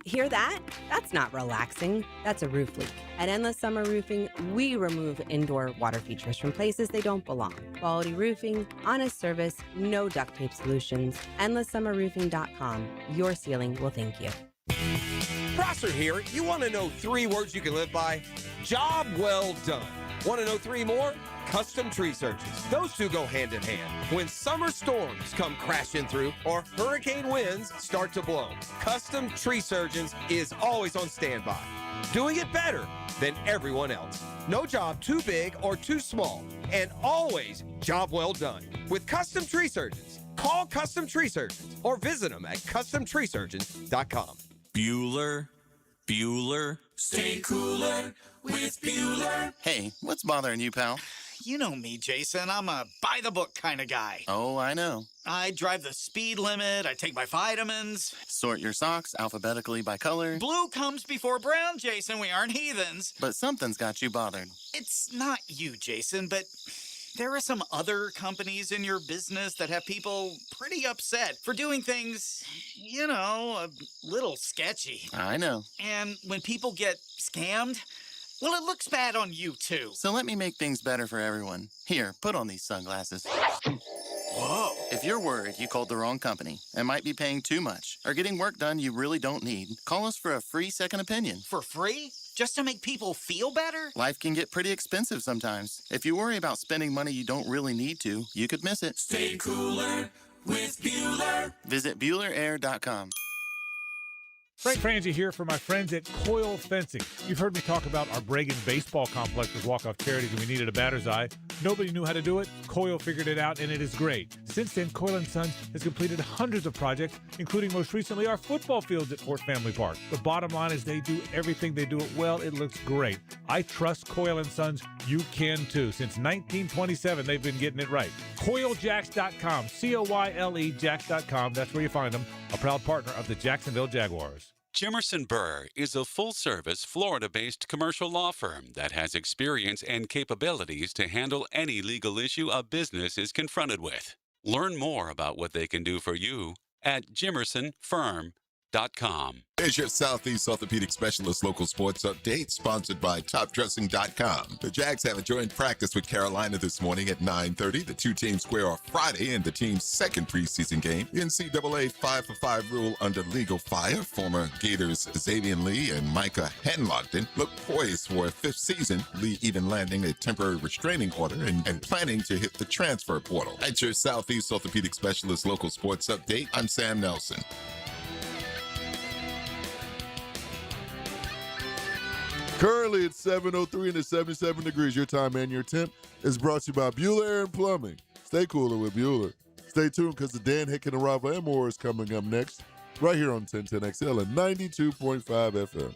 Hear that? That's not relaxing. That's a roof leak. At Endless Summer Roofing, we remove indoor water features from places they don't belong. Quality roofing, honest service, no duct tape solutions. EndlessSummerRoofing.com. Your ceiling will thank you. Prosser here. You want to know 3 words you can live by? Job well done. Want to know 3 more? Custom tree surgeons. Those 2 go hand in hand. When summer storms come crashing through or hurricane winds start to blow, Custom Tree Surgeons is always on standby, doing it better than everyone else. No job too big or too small, and always job well done. With Custom Tree Surgeons, call Custom Tree Surgeons or visit them at CustomTreeSurgeons.com. Bueller, stay cooler with Bueller. Hey, what's bothering you, pal? You know me, Jason. I'm a by-the-book kind of guy. Oh, I know. I drive the speed limit. I take my vitamins. Sort your socks alphabetically by color. Blue comes before brown, Jason. We aren't heathens. But something's got you bothered. It's not you, Jason, but there are some other companies in your business that have people pretty upset for doing things, a little sketchy. I know. And when people get scammed, well, it looks bad on you, too. So let me make things better for everyone. Here, put on these sunglasses. Whoa. If you're worried you called the wrong company and might be paying too much or getting work done you really don't need, call us for a free second opinion. For free? Just to make people feel better? Life can get pretty expensive sometimes. If you worry about spending money you don't really need to, you could miss it. Stay cooler with Bueller. Visit BuellerAir.com. Frank Frangie here for my friends at Coil Fencing. You've heard me talk about our Bregan baseball complex with walk-off charities when we needed a batter's eye. Nobody knew how to do it. Coil figured it out, and it is great. Since then, Coil & Sons has completed hundreds of projects, including most recently our football fields at Fort Family Park. The bottom line is they do everything. They do it well. It looks great. I trust Coil & Sons. You can too. Since 1927, they've been getting it right. CoilJacks.com, C-O-Y-L-E Jacks.com. That's where you find them. A proud partner of the Jacksonville Jaguars. Jimerson Burr is a full-service, Florida-based commercial law firm that has experience and capabilities to handle any legal issue a business is confronted with. Learn more about what they can do for you at jimersonfirm.com. Here's your Southeast Orthopedic Specialist local sports update, sponsored by TopDressing.com. The Jags have a joint practice with Carolina this morning at 9:30. The two teams square off Friday in the team's second preseason game. The NCAA 5-for-5 rule under legal fire. Former Gators Xavier Lee and Micah Henlogden look poised for a fifth season. Lee even landing a temporary restraining order and planning to hit the transfer portal. That's your Southeast Orthopedic Specialist local sports update. I'm Sam Nelson. Currently, it's 7:03 and it's 77 degrees. Your time and your temp is brought to you by Bueller Air and Plumbing. Stay cooler with Bueller. Stay tuned because the Dan Hicken arrival and more is coming up next, right here on 1010XL and 92.5 FM.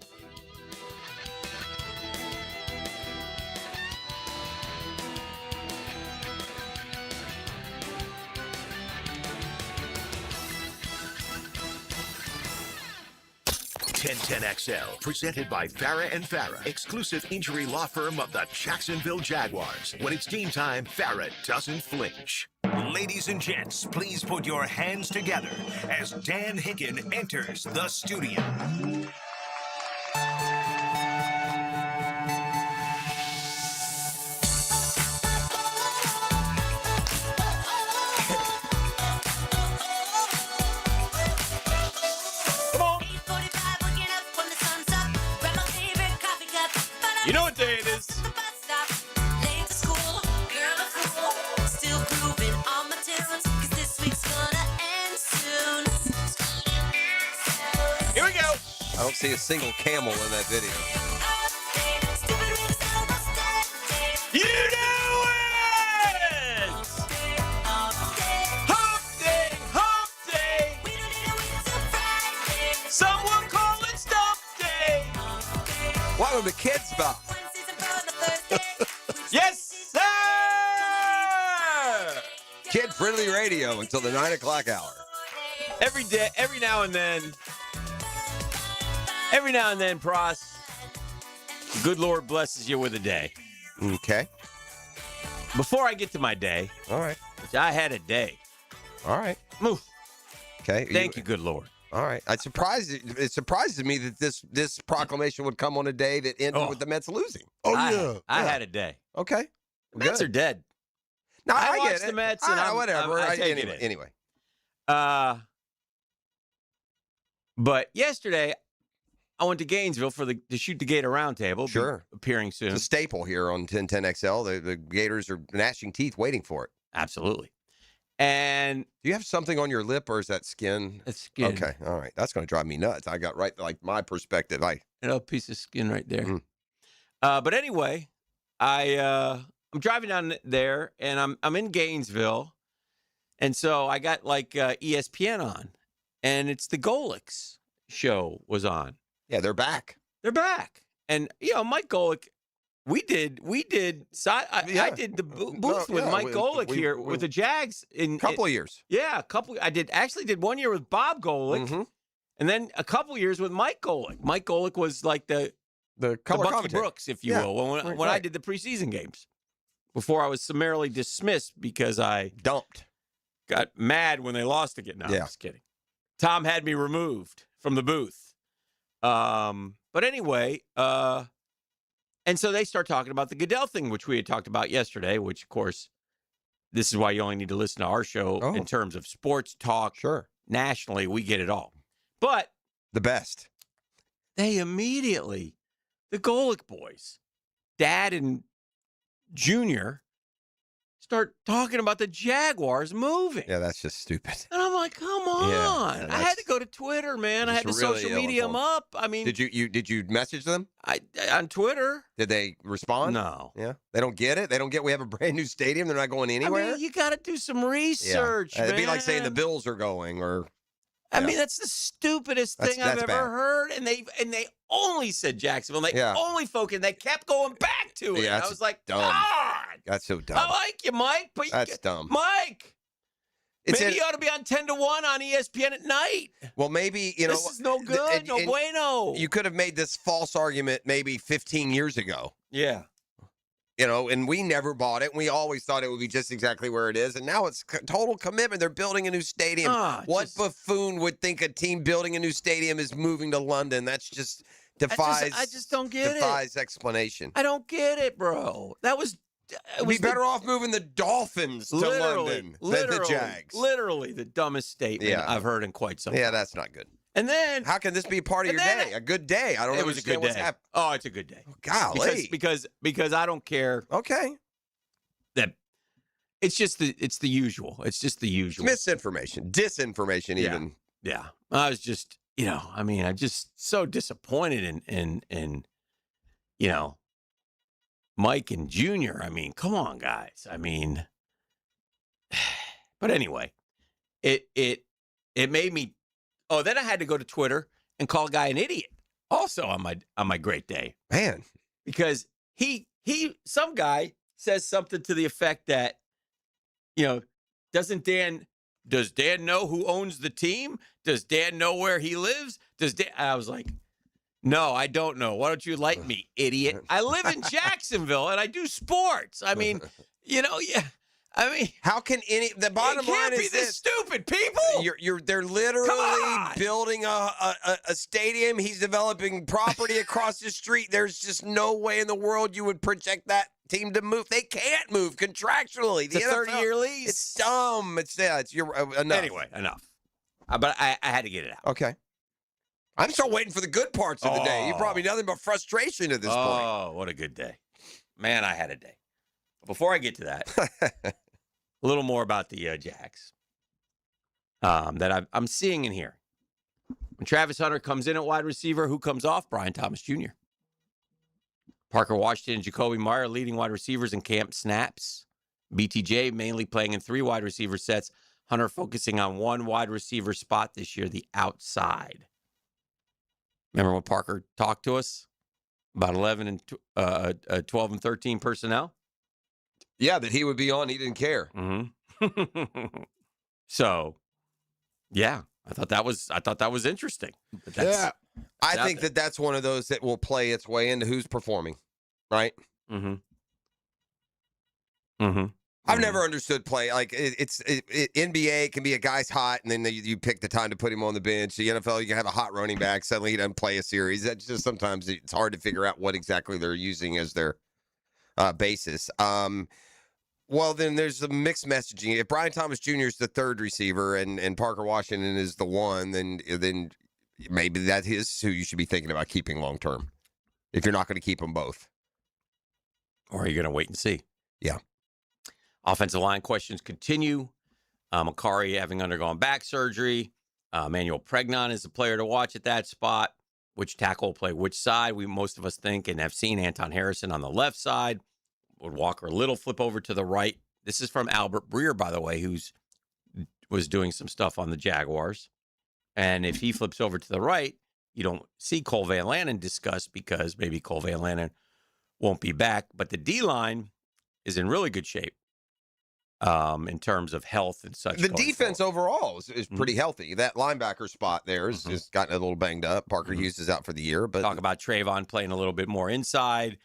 XL, presented by Farah and Farah, exclusive injury law firm of the Jacksonville Jaguars. When it's game time, Farah doesn't flinch. Ladies and gents, please put your hands together as Dan Hicken enters the studio. You know what day it is. Here we go. I don't see a single camel in that video. You know it! Hump day, hump day. Someone call it stump day. Welcome to Kids Bop. Yes, sir! Kid-friendly radio until the 9 o'clock hour. Every day, every now and then, Pross, the good Lord blesses you with a day. Okay. Before I get to my day, all right, which I had a day. All right. Move. Okay. Thank you, good Lord. All right. It surprises me that this proclamation would come on a day that ended with the Mets losing. I had a day. Okay. The Mets are dead. No, I get watched it. the Mets and whatever. I take it in. Anyway. But yesterday, I went to Gainesville to shoot the Gator Roundtable. Sure. Appearing soon. It's a staple here on 1010XL. The Gators are gnashing teeth waiting for it. Absolutely. And do you have something on your lip, or is that skin? It's skin. Okay, all right. That's going to drive me nuts. I got my perspective. A piece of skin right there. But anyway, I'm driving down there, and I'm in Gainesville, and so I got ESPN on, and it's the Golics show was on. Yeah, they're back. They're back, and Mike Golic. I did the booth with Mike Golic here with the Jags in couple of years. Yeah, I did 1 year with Bob Golic, and then a couple years with Mike Golic. Mike Golic was like the color Bucky commentator. Brooks, if you will, when I did the preseason games. before I was summarily dismissed because I got mad when they lost again. No, I'm just kidding. Tom had me removed from the booth. But anyway, and so they start talking about the Goodell thing, which we had talked about yesterday, which, of course, this is why you only need to listen to our show in terms of sports talk. Sure. Nationally, we get it all. But the best. They immediately, the Golick boys, Dad and Junior, start talking about the Jaguars moving. Yeah, that's just stupid. And I'm like, come on. Yeah, I had to go to Twitter, man. I had to really social media them up. I mean, did you message them? On Twitter. Did they respond? No. Yeah. They don't get it? They don't get we have a brand new stadium. They're not going anywhere? I mean, you got to do some research, man. It'd be like saying the Bills are going or... I mean, that's the stupidest thing I've ever heard. And they only said Jacksonville. They only focused. They kept going back to it. Yeah, and I was like, dumb. God. That's so dumb. I like you, Mike. But that's dumb. Mike. Maybe you ought to be on 10 to 1 on ESPN at night. Well, maybe, This is no good. No bueno. You could have made this false argument maybe 15 years ago. Yeah. And we never bought it. We always thought it would be just exactly where it is. And now it's total commitment. They're building a new stadium. What buffoon would think a team building a new stadium is moving to London? That's just defies. I just don't get defies explanation. I don't get it, bro. That was. It'd be better off moving the Dolphins to London than the Jags. Literally the dumbest statement I've heard in quite some time. Yeah, that's not good. And then how can this be part of your day? A good day? I don't know. It was a good day. Oh, it's a good day. Golly. Because I don't care. Okay. That it's the usual. It's just the usual. Misinformation, disinformation, even. Yeah. I was just, I'm just so disappointed in Mike and Junior. I mean, come on, guys. I mean, but anyway, it made me. Oh, then I had to go to Twitter and call a guy an idiot. Also on my great day, man, because some guy says something to the effect that, does Dan know who owns the team? Does Dan know where he lives? I was like, no, I don't know. Why don't you enlighten me, idiot? I live in Jacksonville and I do sports. I mean, I mean, how can the bottom line is this stupid people? They're literally building a stadium. He's developing property across the street. There's just no way in the world you would project that team to move. They can't move contractually. The 30-year lease. It's dumb. It's enough. Anyway, enough. But I had to get it out. Okay. I'm still waiting for the good parts of the day. You brought me nothing but frustration at this point. Oh, what a good day. Man, I had a day. Before I get to that, a little more about the Jags that I'm seeing and hearing. When Travis Hunter comes in at wide receiver, who comes off? Brian Thomas Jr. Parker Washington and Jacoby Meyer leading wide receivers in camp snaps. BTJ mainly playing in 3 wide receiver sets. Hunter focusing on 1 wide receiver spot this year, the outside. Remember when Parker talked to us about 11 and 12 and 13 personnel? Yeah, that he would be on. He didn't care. Mm-hmm. So, yeah, I thought that was interesting. But I think that's one of those that will play its way into who's performing, right? Mm-hmm. Mm-hmm. I've never understood play. Like, NBA can be a guy's hot, and then you pick the time to put him on the bench. The NFL, you can have a hot running back. Suddenly he doesn't play a series. That's just sometimes it's hard to figure out what exactly they're using as their basis. Well, then there's the mixed messaging. If Brian Thomas Jr. is the 3rd receiver and Parker Washington is the 1, then maybe that is who you should be thinking about keeping long term. If you're not going to keep them both, or are you going to wait and see? Yeah. Offensive line questions continue. Makari having undergone back surgery. Emmanuel Pregnon is the player to watch at that spot. Which tackle will play which side? Most of us think and have seen Anton Harrison on the left side. Would Walker Little flip over to the right? This is from Albert Breer, by the way, was doing some stuff on the Jaguars. And if he flips over to the right, you don't see Cole Van Lanen discussed because maybe Cole Van Lanen won't be back. But the D-line is in really good shape in terms of health and such. The defense overall is pretty healthy. That linebacker spot there is gotten a little banged up. Parker Hughes is out for the year. But talk about Trayvon playing a little bit more inside.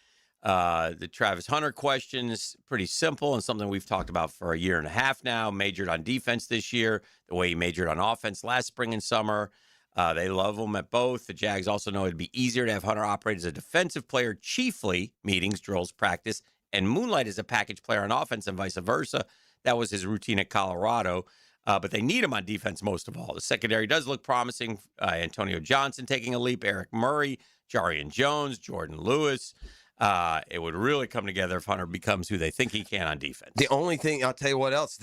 The Travis Hunter question is pretty simple and something we've talked about for a year and a half now. Majored on defense this year, the way he majored on offense last spring and summer. They love him at both. The Jags also know it'd be easier to have Hunter operate as a defensive player, chiefly meetings, drills, practice, and moonlight as a package player on offense and vice versa. That was his routine at Colorado. But they need him on defense most of all. The secondary does look promising. Antonio Johnson taking a leap, Eric Murray, Jarian Jones, Jordan Lewis. It would really come together if Hunter becomes who they think he can on defense. The only thing, I'll tell you what else,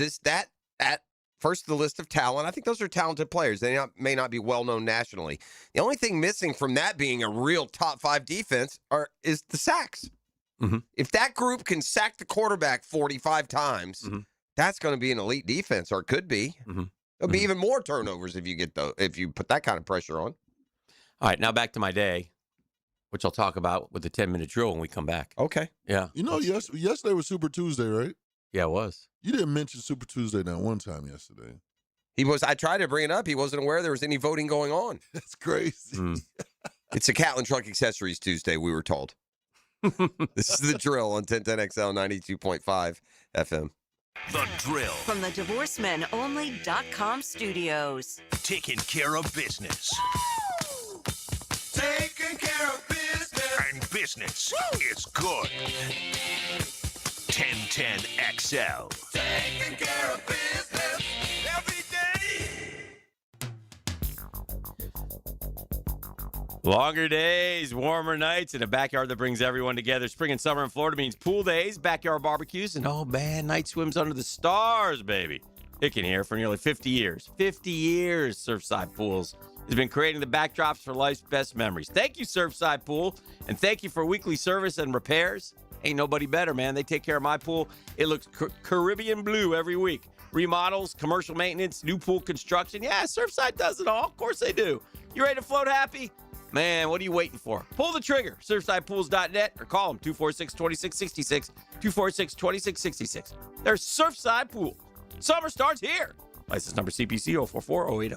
at first the list of talent, I think those are talented players. They may not be well-known nationally. The only thing missing from that being a real top 5 defense is the sacks. Mm-hmm. If that group can sack the quarterback 45 times, that's going to be an elite defense, or it could be. There'll be even more turnovers if you put that kind of pressure on. All right, now back to my day, which I'll talk about with the 10-minute drill when we come back. Okay. Yeah. You know, yesterday was Super Tuesday, right? Yeah, it was. You didn't mention Super Tuesday not one time yesterday. I tried to bring it up. He wasn't aware there was any voting going on. That's crazy. It's a Catlin Truck Accessories Tuesday, we were told. This is the drill on 1010XL 92.5 FM. The drill. From the DivorceMenOnly.com studios. Taking care of business. Taking care of business. And business is good. 1010XL. Taking care of business every day. Longer days, warmer nights, and a backyard that brings everyone together. Spring and summer in Florida means pool days, backyard barbecues, and man, night swims under the stars, baby. Hicken here for nearly 50 years. 50 years, Surfside Pools has been creating the backdrops for life's best memories. Thank you, Surfside Pool, and thank you for weekly service and repairs. Ain't nobody better, man. They take care of my pool. It looks Caribbean blue every week. Remodels, commercial maintenance, new pool construction. Yeah, Surfside does it all. Of course they do. You ready to float happy? Man, what are you waiting for? Pull the trigger. SurfsidePools.net or call them 246-2666, 246-2666. There's Surfside Pool. Summer starts here. License number CPC 044080.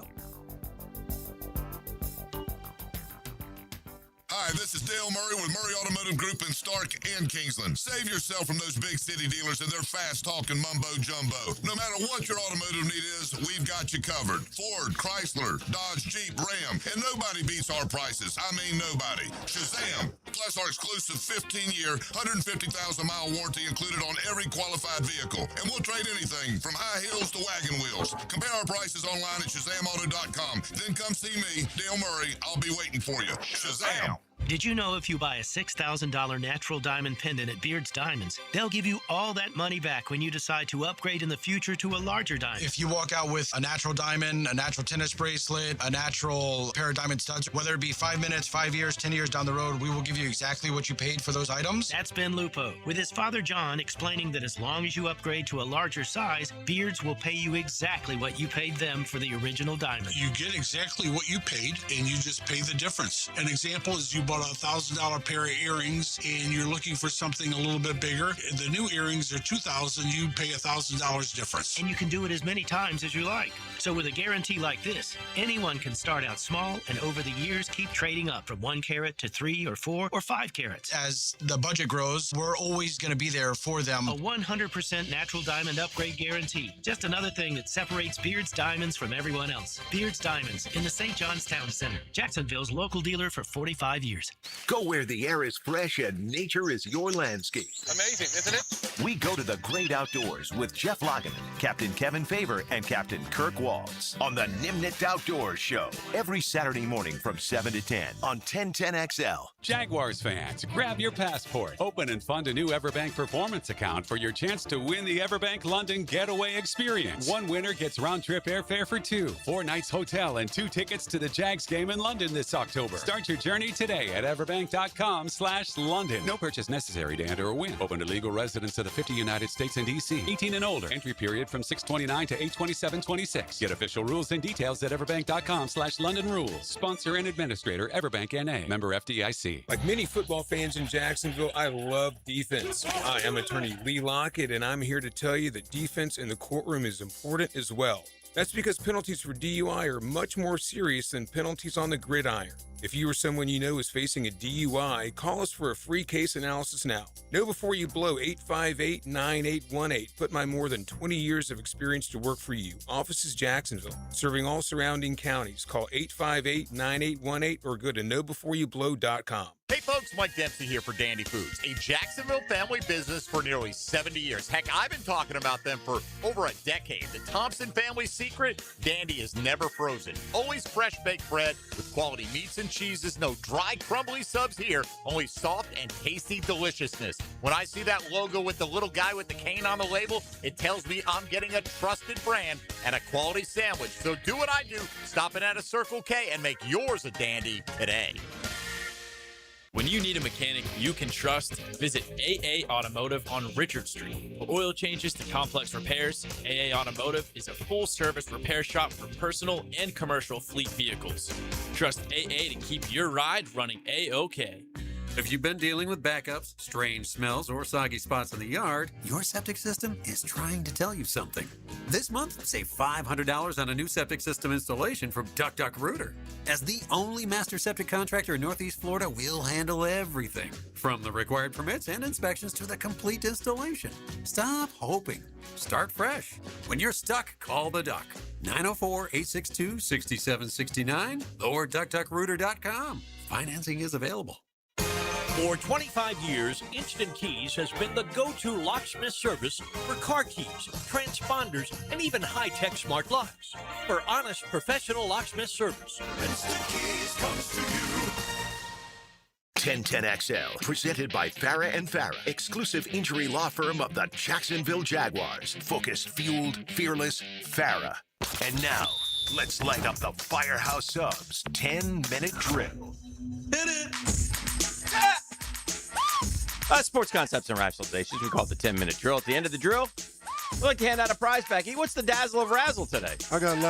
Hi, this is Dale Murray with Murray Automotive Group in Stark and Kingsland. Save yourself from those big city dealers and their fast-talking mumbo-jumbo. No matter what your automotive need is, we've got you covered. Ford, Chrysler, Dodge, Jeep, Ram, and nobody beats our prices. I mean nobody. Shazam! Plus our exclusive 15-year, 150,000-mile warranty included on every qualified vehicle. And we'll trade anything from high heels to wagon wheels. Compare our prices online at ShazamAuto.com. Then come see me, Dale Murray. I'll be waiting for you. Shazam! Did you know if you buy a $6,000 natural diamond pendant at Beard's Diamonds, they'll give you all that money back when you decide to upgrade in the future to a larger diamond? If you walk out with a natural diamond, a natural tennis bracelet, a natural pair of diamond studs, whether it be 5 minutes, 5 years, 10 years down the road, we will give you exactly what you paid for those items. That's Ben Lupo, with his father John explaining that as long as you upgrade to a larger size, Beards will pay you exactly what you paid them for the original diamond. You get exactly what you paid, and you just pay the difference. An example is you bought a $1,000 pair of earrings and you're looking for something a little bit bigger. The new earrings are $2,000. You pay $1,000 difference. And you can do it as many times as you like. So with a guarantee like this, anyone can start out small and over the years keep trading up from 1 carat to 3 or 4 or 5 carats. As the budget grows, we're always going to be there for them. A 100% natural diamond upgrade guarantee. Just another thing that separates Beard's Diamonds from everyone else. Beard's Diamonds in the St. John's Town Center. Jacksonville's local dealer for 45 years. Go where the air is fresh and nature is your landscape. Amazing, isn't it? We go to the great outdoors with Jeff Lageman, Captain Kevin Favor, and Captain Kirk Waltz on the Nimnicht Outdoors Show every Saturday morning from 7 to 10 on 1010XL. Jaguars fans, grab your passport. Open and fund a new Everbank Performance account for your chance to win the Everbank London Getaway Experience. One winner gets round-trip airfare for 2, 4 nights hotel, and 2 tickets to the Jags game in London this October. Start your journey today at everbank.com/London. No purchase necessary to enter or win. Open to legal residents of the 50 United States and D.C. 18 and older. Entry period from 6/29 to 8/27/26. Get official rules and details at everbank.com/London Rules. Sponsor and administrator, Everbank N.A. Member FDIC. Like many football fans in Jacksonville, I love defense. Hi, I'm attorney Lee Lockett, and I'm here to tell you that defense in the courtroom is important as well. That's because penalties for DUI are much more serious than penalties on the gridiron. If you or someone you know is facing a DUI, call us for a free case analysis now. Know before you blow 858-9818. Put my more than 20 years of experience to work for you. Office is Jacksonville, serving all surrounding counties. Call 858-9818 or go to knowbeforeyoublow.com. Hey folks, Mike Dempsey here for Dandy Foods, a Jacksonville family business for nearly 70 years. Heck, I've been talking about them for over a decade. The Thompson family secret, Dandy is never frozen. Always fresh baked bread with quality meats and cheeses. No dry, crumbly subs here, only soft and tasty deliciousness. When I see that logo with the little guy with the cane on the label, it tells me I'm getting a trusted brand and a quality sandwich. So do what I do, stop in at a Circle K and make yours a Dandy today. When you need a mechanic you can trust, visit AA Automotive on Richard Street. For oil changes to complex repairs, AA Automotive is a full-service repair shop for personal and commercial fleet vehicles. Trust AA to keep your ride running A-OK. If you've been dealing with backups, strange smells, or soggy spots in the yard, your septic system is trying to tell you something. This month, save $500 on a new septic system installation from Rooter. As the only master septic contractor in Northeast Florida, we'll handle everything, from the required permits and inspections to the complete installation. Stop hoping. Start fresh. When you're stuck, call the Duck. 904-862-6769 or duckduckrooter.com. Financing is available. For 25 years, Instant Keys has been the go-to locksmith service for car keys, transponders, and even high-tech smart locks. For honest, professional locksmith service, Instant Keys comes to you. 1010XL, presented by Farah and Farah, exclusive injury law firm of the Jacksonville Jaguars. Focused, fueled, fearless, Farah. And now, let's light up the Firehouse Subs 10-minute drill. Hit it! Sports concepts and rationalizations. We call it the 10-minute drill. At the end of the drill, we like to hand out a prize pack. What's the dazzle of razzle today? I got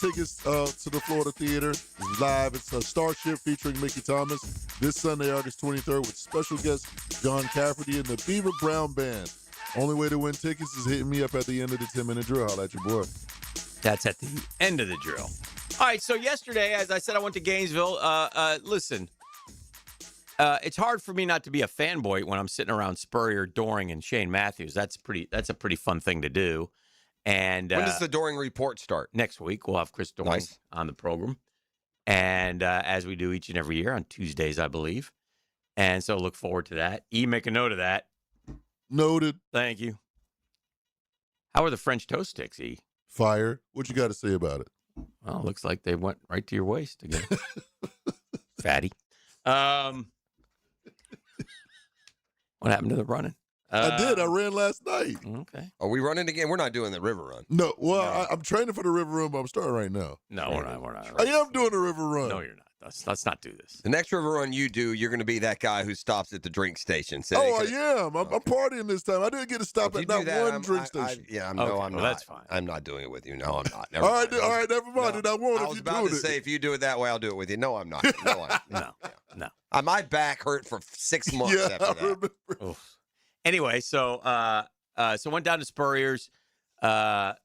tickets to the Florida Theater. It's live. It's a Starship featuring Mickey Thomas this Sunday, August 23rd, with special guest John Cafferty and the Beaver Brown Band. Only way to win tickets is hitting me up at the end of the 10-minute drill. Holla at your boy. That's at the end of the drill. All right, so yesterday, as I said, I went to Gainesville. Listen. It's hard for me not to be a fanboy when I'm sitting around Spurrier, Doring, and Shane Matthews. That's a pretty fun thing to do. And when does the Doring report start? Next week, we'll have Chris Doring on the program, and as we do each and every year on Tuesdays, I believe. And so look forward to that. Make a note of that. Noted. Thank you. How are the French toast sticks, E? Fire. What you got to say about it? Well, it looks like they went right to your waist again. Fatty. What happened to the running? I did. I ran last night. Okay. Are we running again? We're not doing the river run. No. Well, I'm training for the river run, but I'm starting right now. No, we're not. I am doing the river run. No, you're not. Let's not do this. The next river run you do, you're going to be that guy who stops at the drink station. I am. I'm partying this time. I didn't get to stop at not one drink station. I'm not. That's fine. I'm not doing it with you. No, I'm not. All right, never mind. Then I won't. I was about to say, if you do it that way, I'll do it with you. No, I'm not. No. No. My back hurt for 6 months after that. Remember. Anyway, so went down to Spurrier's. I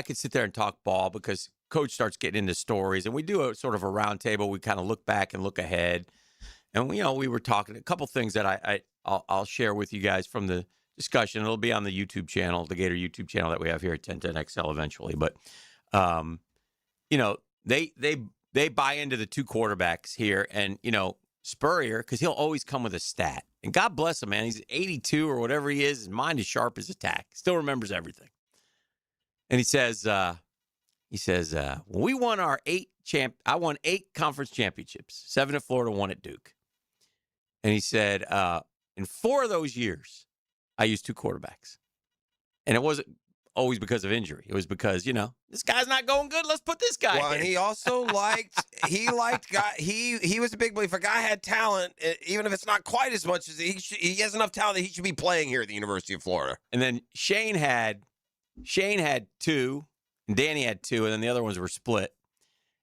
could sit there and talk ball because Coach starts getting into stories, and we do a sort of a round table. We kind of look back and look ahead, and we were talking a couple things that I'll share with you guys from the discussion. It'll be on the YouTube channel, the Gator YouTube channel that we have here at 1010XL eventually. But they buy into the two quarterbacks here, and Spurrier, because he'll always come with a stat. And God bless him, man. He's 82 or whatever he is. His mind is sharp as a tack. Still remembers everything. And he says, when we won our I won 8 conference championships, 7 at Florida, 1 at Duke. And he said, in 4 of those years, I used 2 quarterbacks. And it wasn't always because of injury. It was because, this guy's not going good. Let's put this guy in. Well, and he also he was a big believer. If a guy had talent, even if it's not quite as much as he has enough talent that he should be playing here at the University of Florida. And then Shane had 2, and Danny had 2, and then the other ones were split.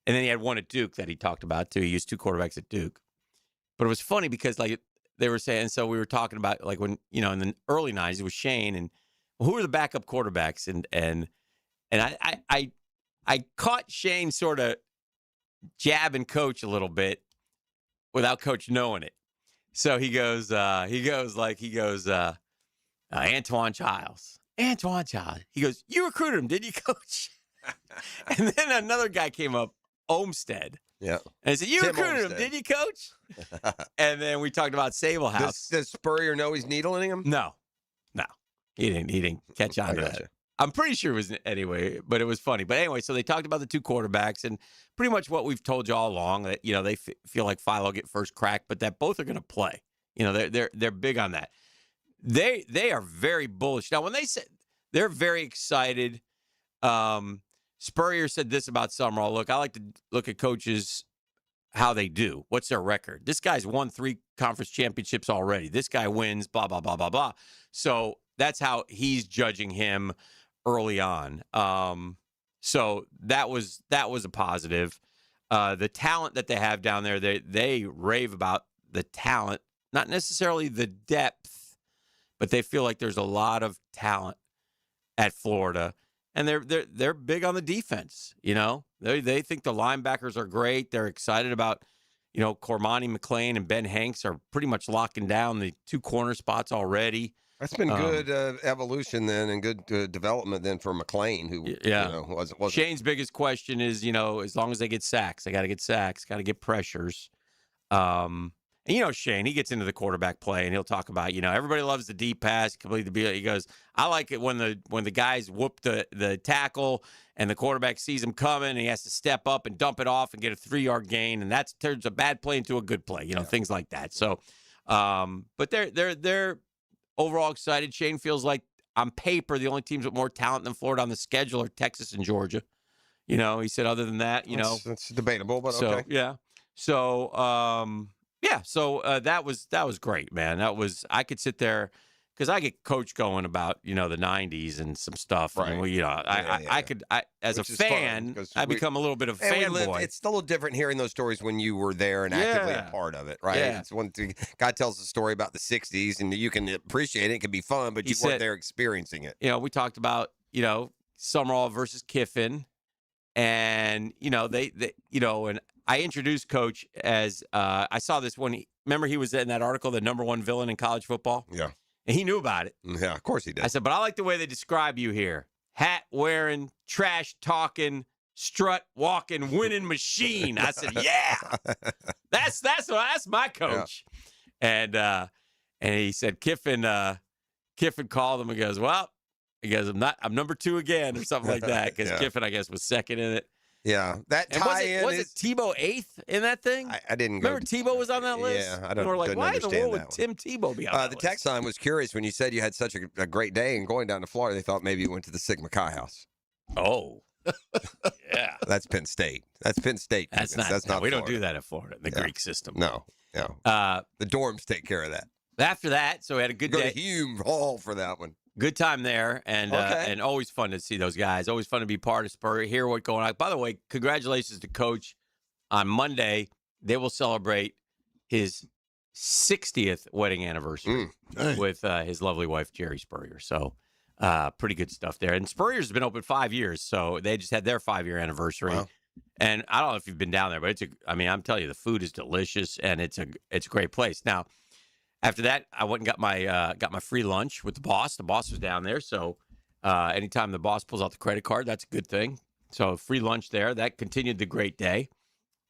And then he had 1 at Duke that he talked about, too. He used 2 quarterbacks at Duke. But it was funny because, they were saying, so we were talking about, when, in the early 90s, it was Shane, and who were the backup quarterbacks? And I caught Shane sort of jabbing Coach a little bit without Coach knowing it. So he goes, Antoine Childs. He goes, you recruited him, didn't you, Coach? And then another guy came up, Olmstead. Yeah. And I said, you Tim recruited Olmstead. him, didn't you, Coach? And then we talked about Sable House. Does Spurrier know he's needling him? No. He didn't catch on to that. I'm pretty sure it was anyway, but it was funny. But anyway, so they talked about the two quarterbacks and pretty much what we've told you all along, that, you know, they feel like Philo get first crack, but that both are going to play. You know, they're big on that. They are very bullish. Now, when they said they're very excited, Spurrier said this about Summerall. Look, I like to look at coaches, how they do. What's their record? This guy's won 3 conference championships already. This guy wins, blah, blah, blah, blah, blah. So that's how he's judging him early on. So that was a positive. The talent that they have down there, they rave about the talent, not necessarily the depth, but they feel like there's a lot of talent at Florida. And they're big on the defense, you know. They think the linebackers are great. They're excited about, you know, Cormani McLean and Ben Hanks are pretty much locking down the 2 corner spots already. That's been good evolution then, and good development then for McLean, who you know, wasn't. Shane's biggest question is, you know, as long as they get sacks, they got to get sacks, got to get pressures. And, you know, Shane, he gets into the quarterback play, and he'll talk about, you know, everybody loves the deep pass, complete the beat. He goes, I like it when the guys whoop the tackle and the quarterback sees him coming, and he has to step up and dump it off and get a 3-yard gain, and that turns a bad play into a good play, you know, things like that. So, but they're overall excited. Shane feels like on paper the only teams with more talent than Florida on the schedule are Texas and Georgia. You know, he said other than that, you know, it's debatable, but so, okay. Yeah. So that was great, man. I could sit there because I get Coach going about, you know, the 90s and some stuff. Right. And we, you know, I could as Which a is fan, fun, I become a little bit of a fanboy. It's a little different hearing those stories when you were there and actively a part of it, right? Yeah. It's one thing. Guy tells a story about the 60s, and you can appreciate it. It can be fun, but you weren't there experiencing it. You know, we talked about, you know, Summerall versus Kiffin. And, you know, they you know, and I introduced Coach as I saw this when remember he was in that article, the #1 villain in college football? Yeah. And he knew about it. Yeah, of course he did. I said, but I like the way they describe you here. Hat wearing, trash talking, strut walking, winning machine. I said, yeah, that's my coach. Yeah. And he said, Kiffin called him and goes, well, I'm number 2 again or something like that. Because Kiffin, I guess, was second in it. Yeah, that tie-in was it Tebow 8th in that thing? I didn't go. Remember Tebow was on that list? Yeah, I don't. And we're like, didn't why in the understand world would Tim Tebow be on that The list? text line was curious when you said you had such a great day and going down to Florida. They thought maybe you went to the Sigma Chi house. Oh, yeah. That's Penn State. That's Penn State. That's not. We don't do that at Florida. The Greek system. No. The dorms take care of that. After that, so we had a good Go day. to Hume Hall for that one. Good time there, and always fun to see those guys. Always fun to be part of Spurrier, hear what's going on. By the way, congratulations to Coach. On Monday, they will celebrate his 60th wedding anniversary with his lovely wife, Jerry Spurrier. So pretty good stuff there. And Spurrier's been open 5 years, so they just had their 5-year anniversary. Wow. And I don't know if you've been down there, but I'm telling you, the food is delicious, and it's a great place. Now, after that, I went and got my free lunch with the boss. The boss was down there, so anytime the boss pulls out the credit card, that's a good thing. So free lunch there. That continued the great day.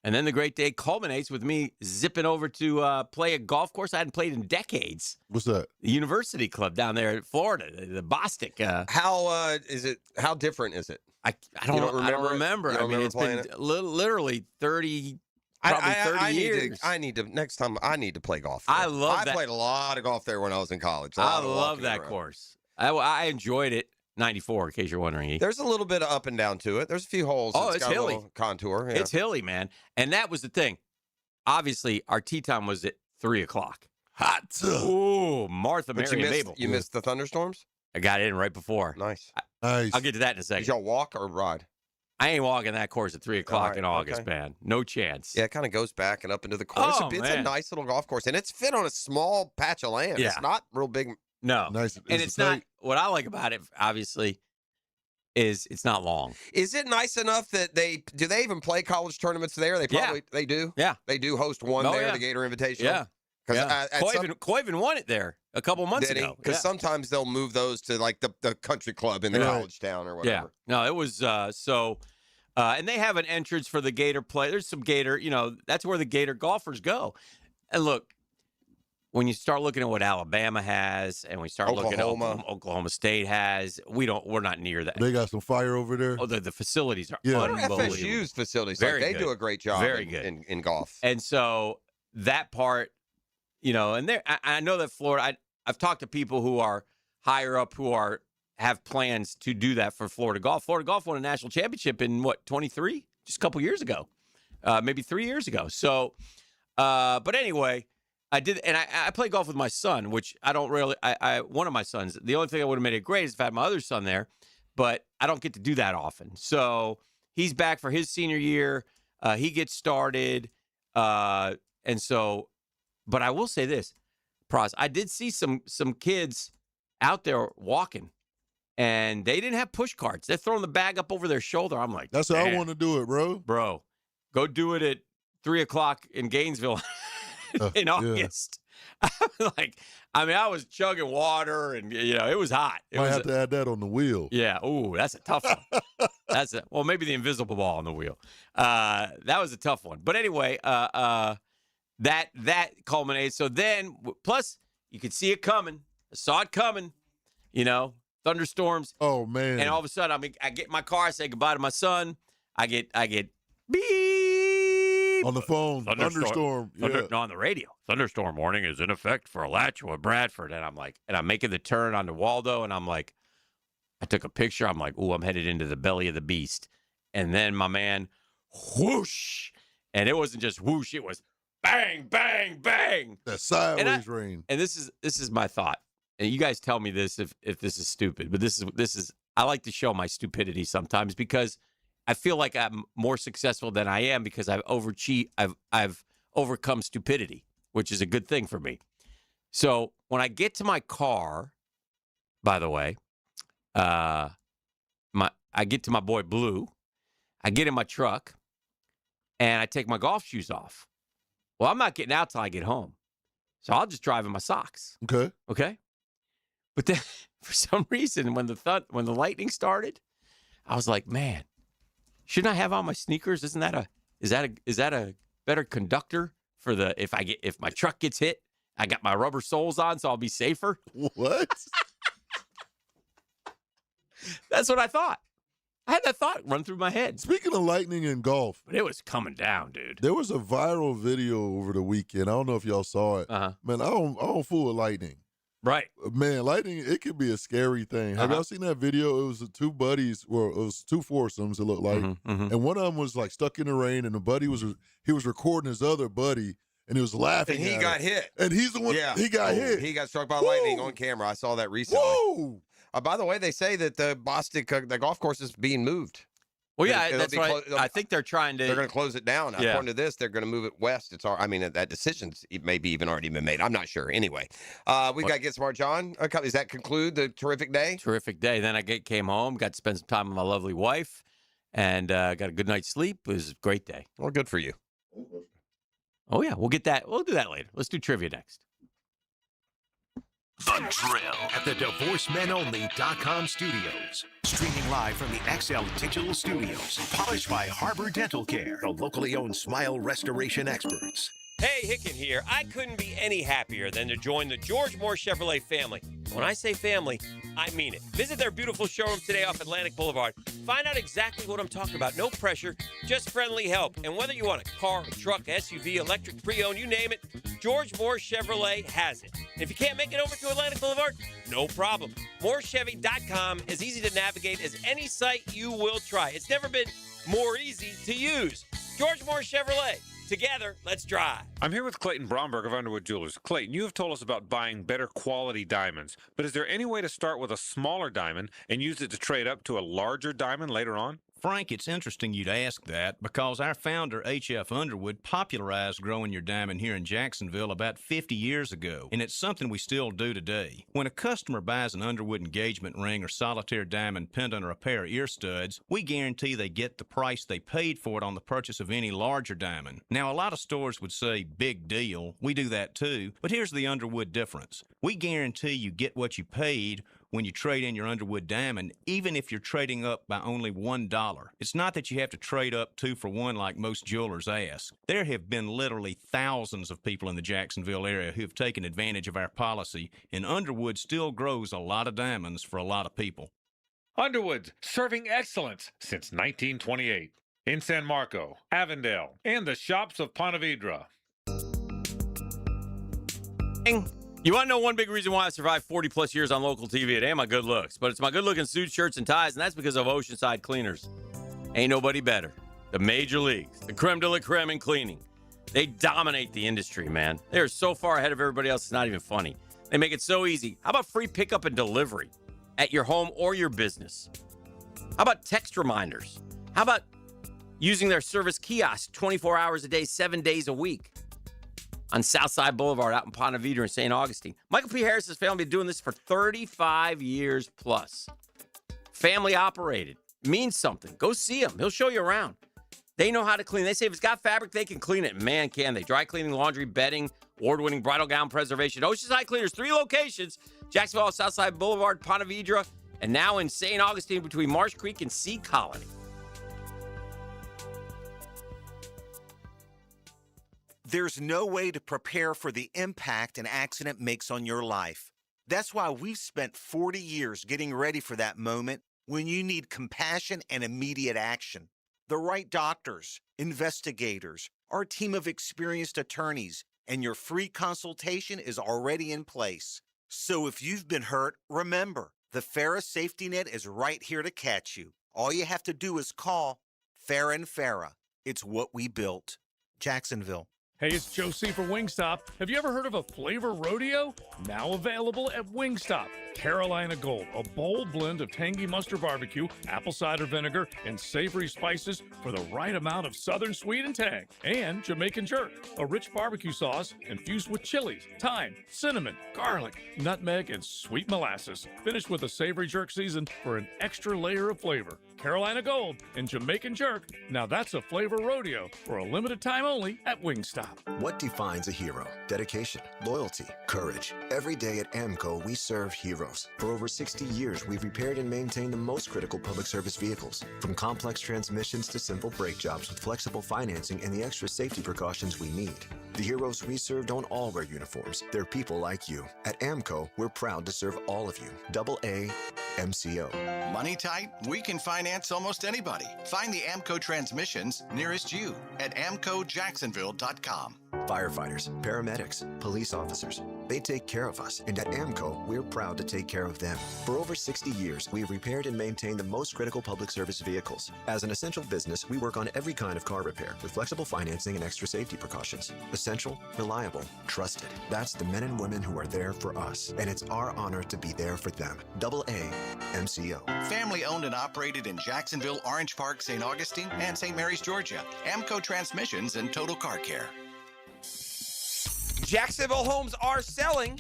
And then the great day culminates with me zipping over to play a golf course I hadn't played in decades. What's that? The University Club down there in Florida, the Bostic. How is it? How different is it? I don't remember. I mean, it's been literally 30 years. I need to next time. I need to play golf. I love that. I played a lot of golf there when I was in college. I love that course. I enjoyed it. 94, in case you're wondering. There's a little bit of up and down to it. There's a few holes. Oh, it's got hilly. a little contour. Yeah. It's hilly, man. And that was the thing. Obviously, our tee time was at 3:00. Hot. Ooh, Martha, Mary, and Mabel. You missed the thunderstorms? I got in right before. Nice. Nice. I'll get to that in a second. Did y'all walk or ride? I ain't walking that course at 3:00 in August, okay. Man. No chance. Yeah, it kind of goes back and up into the course. Oh, it's man. a nice little golf course, and it's fit on a small patch of land. Yeah. It's not real big. No. Nice. And it's not, what I like about it, obviously, it's not long. Is it nice enough that they even play college tournaments there? They do. Yeah, they do host one there, the Gator Invitational. Yeah, because Coyven won it there a couple months ago. Because sometimes they'll move those to like the country club in the college town or whatever. Yeah, no, it was so. And they have an entrance for the Gator play. There's some Gator, that's where the Gator golfers go. And look, when you start looking at what Alabama has, and we start looking at what Oklahoma State has, we're not near that. They got some fire over there. Oh, the facilities are unbelievable. FSU's facilities, Very good. do a great job. Very good in golf. And so that part, and there, I know that Florida. I've talked to people who are higher up who have plans to do that for Florida Golf. Florida Golf won a national championship in 23, just a couple years ago, maybe 3 years ago. So, but anyway. I did, and I play golf with my son, which I don't really. One of my sons. The only thing that would have made it great is if I had my other son there, but I don't get to do that often. So he's back for his senior year. He gets started, and so. But I will say this, Pros. I did see some kids out there walking, and they didn't have push carts. They're throwing the bag up over their shoulder. I'm like, that's how I want to do it, bro. Bro, go do it at 3:00 in Gainesville. In August. I was chugging water and, it was hot. Might have to add that on the wheel. Yeah. Ooh, that's a tough one. Maybe the invisible ball on the wheel. That was a tough one. But anyway, that culminated. So then, plus, you could see it coming. I saw it coming, thunderstorms. Oh, man. And all of a sudden, I get in my car, I say goodbye to my son. I get beep. On the phone, thunderstorm. No, on the radio. Thunderstorm warning is in effect for Alachua, Bradford. And I'm making the turn onto Waldo, and I'm like, I took a picture. I'm like, ooh, I'm headed into the belly of the beast. And then my man, whoosh. And it wasn't just whoosh, it was bang, bang, bang. That sideways rain. And this is my thought. And you guys tell me this if this is stupid, but this is I like to show my stupidity sometimes because I feel like I'm more successful than I am because I've overcome stupidity, which is a good thing for me. So when I get to my car, by the way, I get to my boy Blue, I get in my truck, and I take my golf shoes off. Well, I'm not getting out till I get home, so I'll just drive in my socks. Okay. But then, for some reason, when the lightning started, I was like, man. Shouldn't I have on my sneakers? Is that a better conductor for if my truck gets hit? I got my rubber soles on, so I'll be safer. What? That's what I thought. I had that thought run through my head. Speaking of lightning and golf, but it was coming down, dude. There was a viral video over the weekend. I don't know if y'all saw it. Man, I don't fool with lightning. Right. Man, lightning, it can be a scary thing. Have y'all seen that video? It was two buddies, it was two foursomes, it looked like. And one of them was like stuck in the rain, and the buddy was recording his other buddy, and he was laughing. And he got hit. And he's the one, he got hit. He got struck by lightning on camera. I saw that recently. Whoa! By the way, they say that the Bostic, the golf course is being moved. Well, yeah, that's right. I think they're trying to. They're going to close it down. Yeah. According to this, they're going to move it west. That decision's maybe even already been made. I'm not sure. Anyway, we've got Get Smart John. Does that conclude the terrific day? Terrific day. Then I came home, got to spend some time with my lovely wife, and got a good night's sleep. It was a great day. Well, good for you. Oh, yeah. We'll get that. We'll do that later. Let's do trivia next. The Drill at the DivorceMenOnly.com studios. Streaming live from the XL Digital Studios. Polished by Harbor Dental Care, the locally owned smile restoration experts. Hey, Hicken here. I couldn't be any happier than to join the George Moore Chevrolet family. When I say family, I mean it. Visit their beautiful showroom today off Atlantic Boulevard. Find out exactly what I'm talking about. No pressure, just friendly help. And whether you want a car, a truck, SUV, electric, pre-owned, you name it, George Moore Chevrolet has it. And if you can't make it over to Atlantic Boulevard, no problem. MooreChevy.com is easy to navigate as any site you will try. It's never been more easy to use. George Moore Chevrolet. Together, let's drive. I'm here with Clayton Bromberg of Underwood Jewelers. Clayton, you have told us about buying better quality diamonds, but is there any way to start with a smaller diamond and use it to trade up to a larger diamond later on? Frank, it's interesting you'd ask that because our founder, H.F. Underwood, popularized growing your diamond here in Jacksonville about 50 years ago, and it's something we still do today. When a customer buys an Underwood engagement ring or solitaire diamond pendant or a pair of ear studs, we guarantee they get the price they paid for it on the purchase of any larger diamond. Now, a lot of stores would say, big deal. We do that too, but here's the Underwood difference. We guarantee you get what you paid when you trade in your Underwood diamond, even if you're trading up by only $1. It's not that you have to trade up 2 for 1 like most jewelers ask. There have been literally thousands of people in the Jacksonville area who have taken advantage of our policy, and Underwood still grows a lot of diamonds for a lot of people. Underwood, serving excellence since 1928. In San Marco, Avondale, and the shops of Ponte Vedra. You want to know one big reason why I survived 40-plus years on local TV? It ain't my good looks, but it's my good-looking suits, shirts, and ties, and that's because of Oceanside Cleaners. Ain't nobody better. The major leagues, the creme de la creme in cleaning. They dominate the industry, man. They are so far ahead of everybody else, it's not even funny. They make it so easy. How about free pickup and delivery at your home or your business? How about text reminders? How about using their service kiosk 24 hours a day, 7 days a week? On Southside Boulevard out in Ponte Vedra in St. Augustine. Michael P. Harris's family been doing this for 35 years plus. Family operated. Means something. Go see him. He'll show you around. They know how to clean. They say if it's got fabric, they can clean it. Man, can they. Dry cleaning, laundry, bedding, award-winning bridal gown preservation. Oceanside Cleaners, 3 locations. Jacksonville, Southside Boulevard, Ponte Vedra, and now in St. Augustine between Marsh Creek and Sea Colony. There's no way to prepare for the impact an accident makes on your life. That's why we've spent 40 years getting ready for that moment when you need compassion and immediate action. The right doctors, investigators, our team of experienced attorneys, and your free consultation is already in place. So if you've been hurt, remember, the Farah Safety Net is right here to catch you. All you have to do is call Farah and Farah. It's what we built. Jacksonville. Hey, it's Joe C. for Wingstop. Have you ever heard of a flavor rodeo? Now available at Wingstop. Carolina Gold, a bold blend of tangy mustard barbecue, apple cider vinegar, and savory spices for the right amount of southern sweet and tang. And Jamaican Jerk, a rich barbecue sauce infused with chilies, thyme, cinnamon, garlic, nutmeg, and sweet molasses. Finished with a savory jerk season for an extra layer of flavor. Carolina Gold and Jamaican Jerk. Now that's a flavor rodeo for a limited time only at Wingstop. What defines a hero? Dedication, loyalty, courage. Every day at AMCO, we serve heroes. For over 60 years, we've repaired and maintained the most critical public service vehicles. From complex transmissions to simple brake jobs with flexible financing and the extra safety precautions we need. The heroes we serve don't all wear uniforms. They're people like you. At AMCO, we're proud to serve all of you. AA MCO. Money tight? We can finance almost anybody. Find the AMCO transmissions nearest you at amcojacksonville.com. Firefighters, paramedics, police officers, they take care of us, and at AMCO, we're proud to take care of them. For over 60 years, we've repaired and maintained the most critical public service vehicles. As an essential business, we work on every kind of car repair with flexible financing and extra safety precautions. Essential, reliable, trusted. That's the men and women who are there for us, and it's our honor to be there for them. AA MCO. Family owned and operated in Jacksonville, Orange Park, St. Augustine, and St. Mary's, Georgia. AMCO Transmissions and Total Car Care. Jacksonville homes are selling,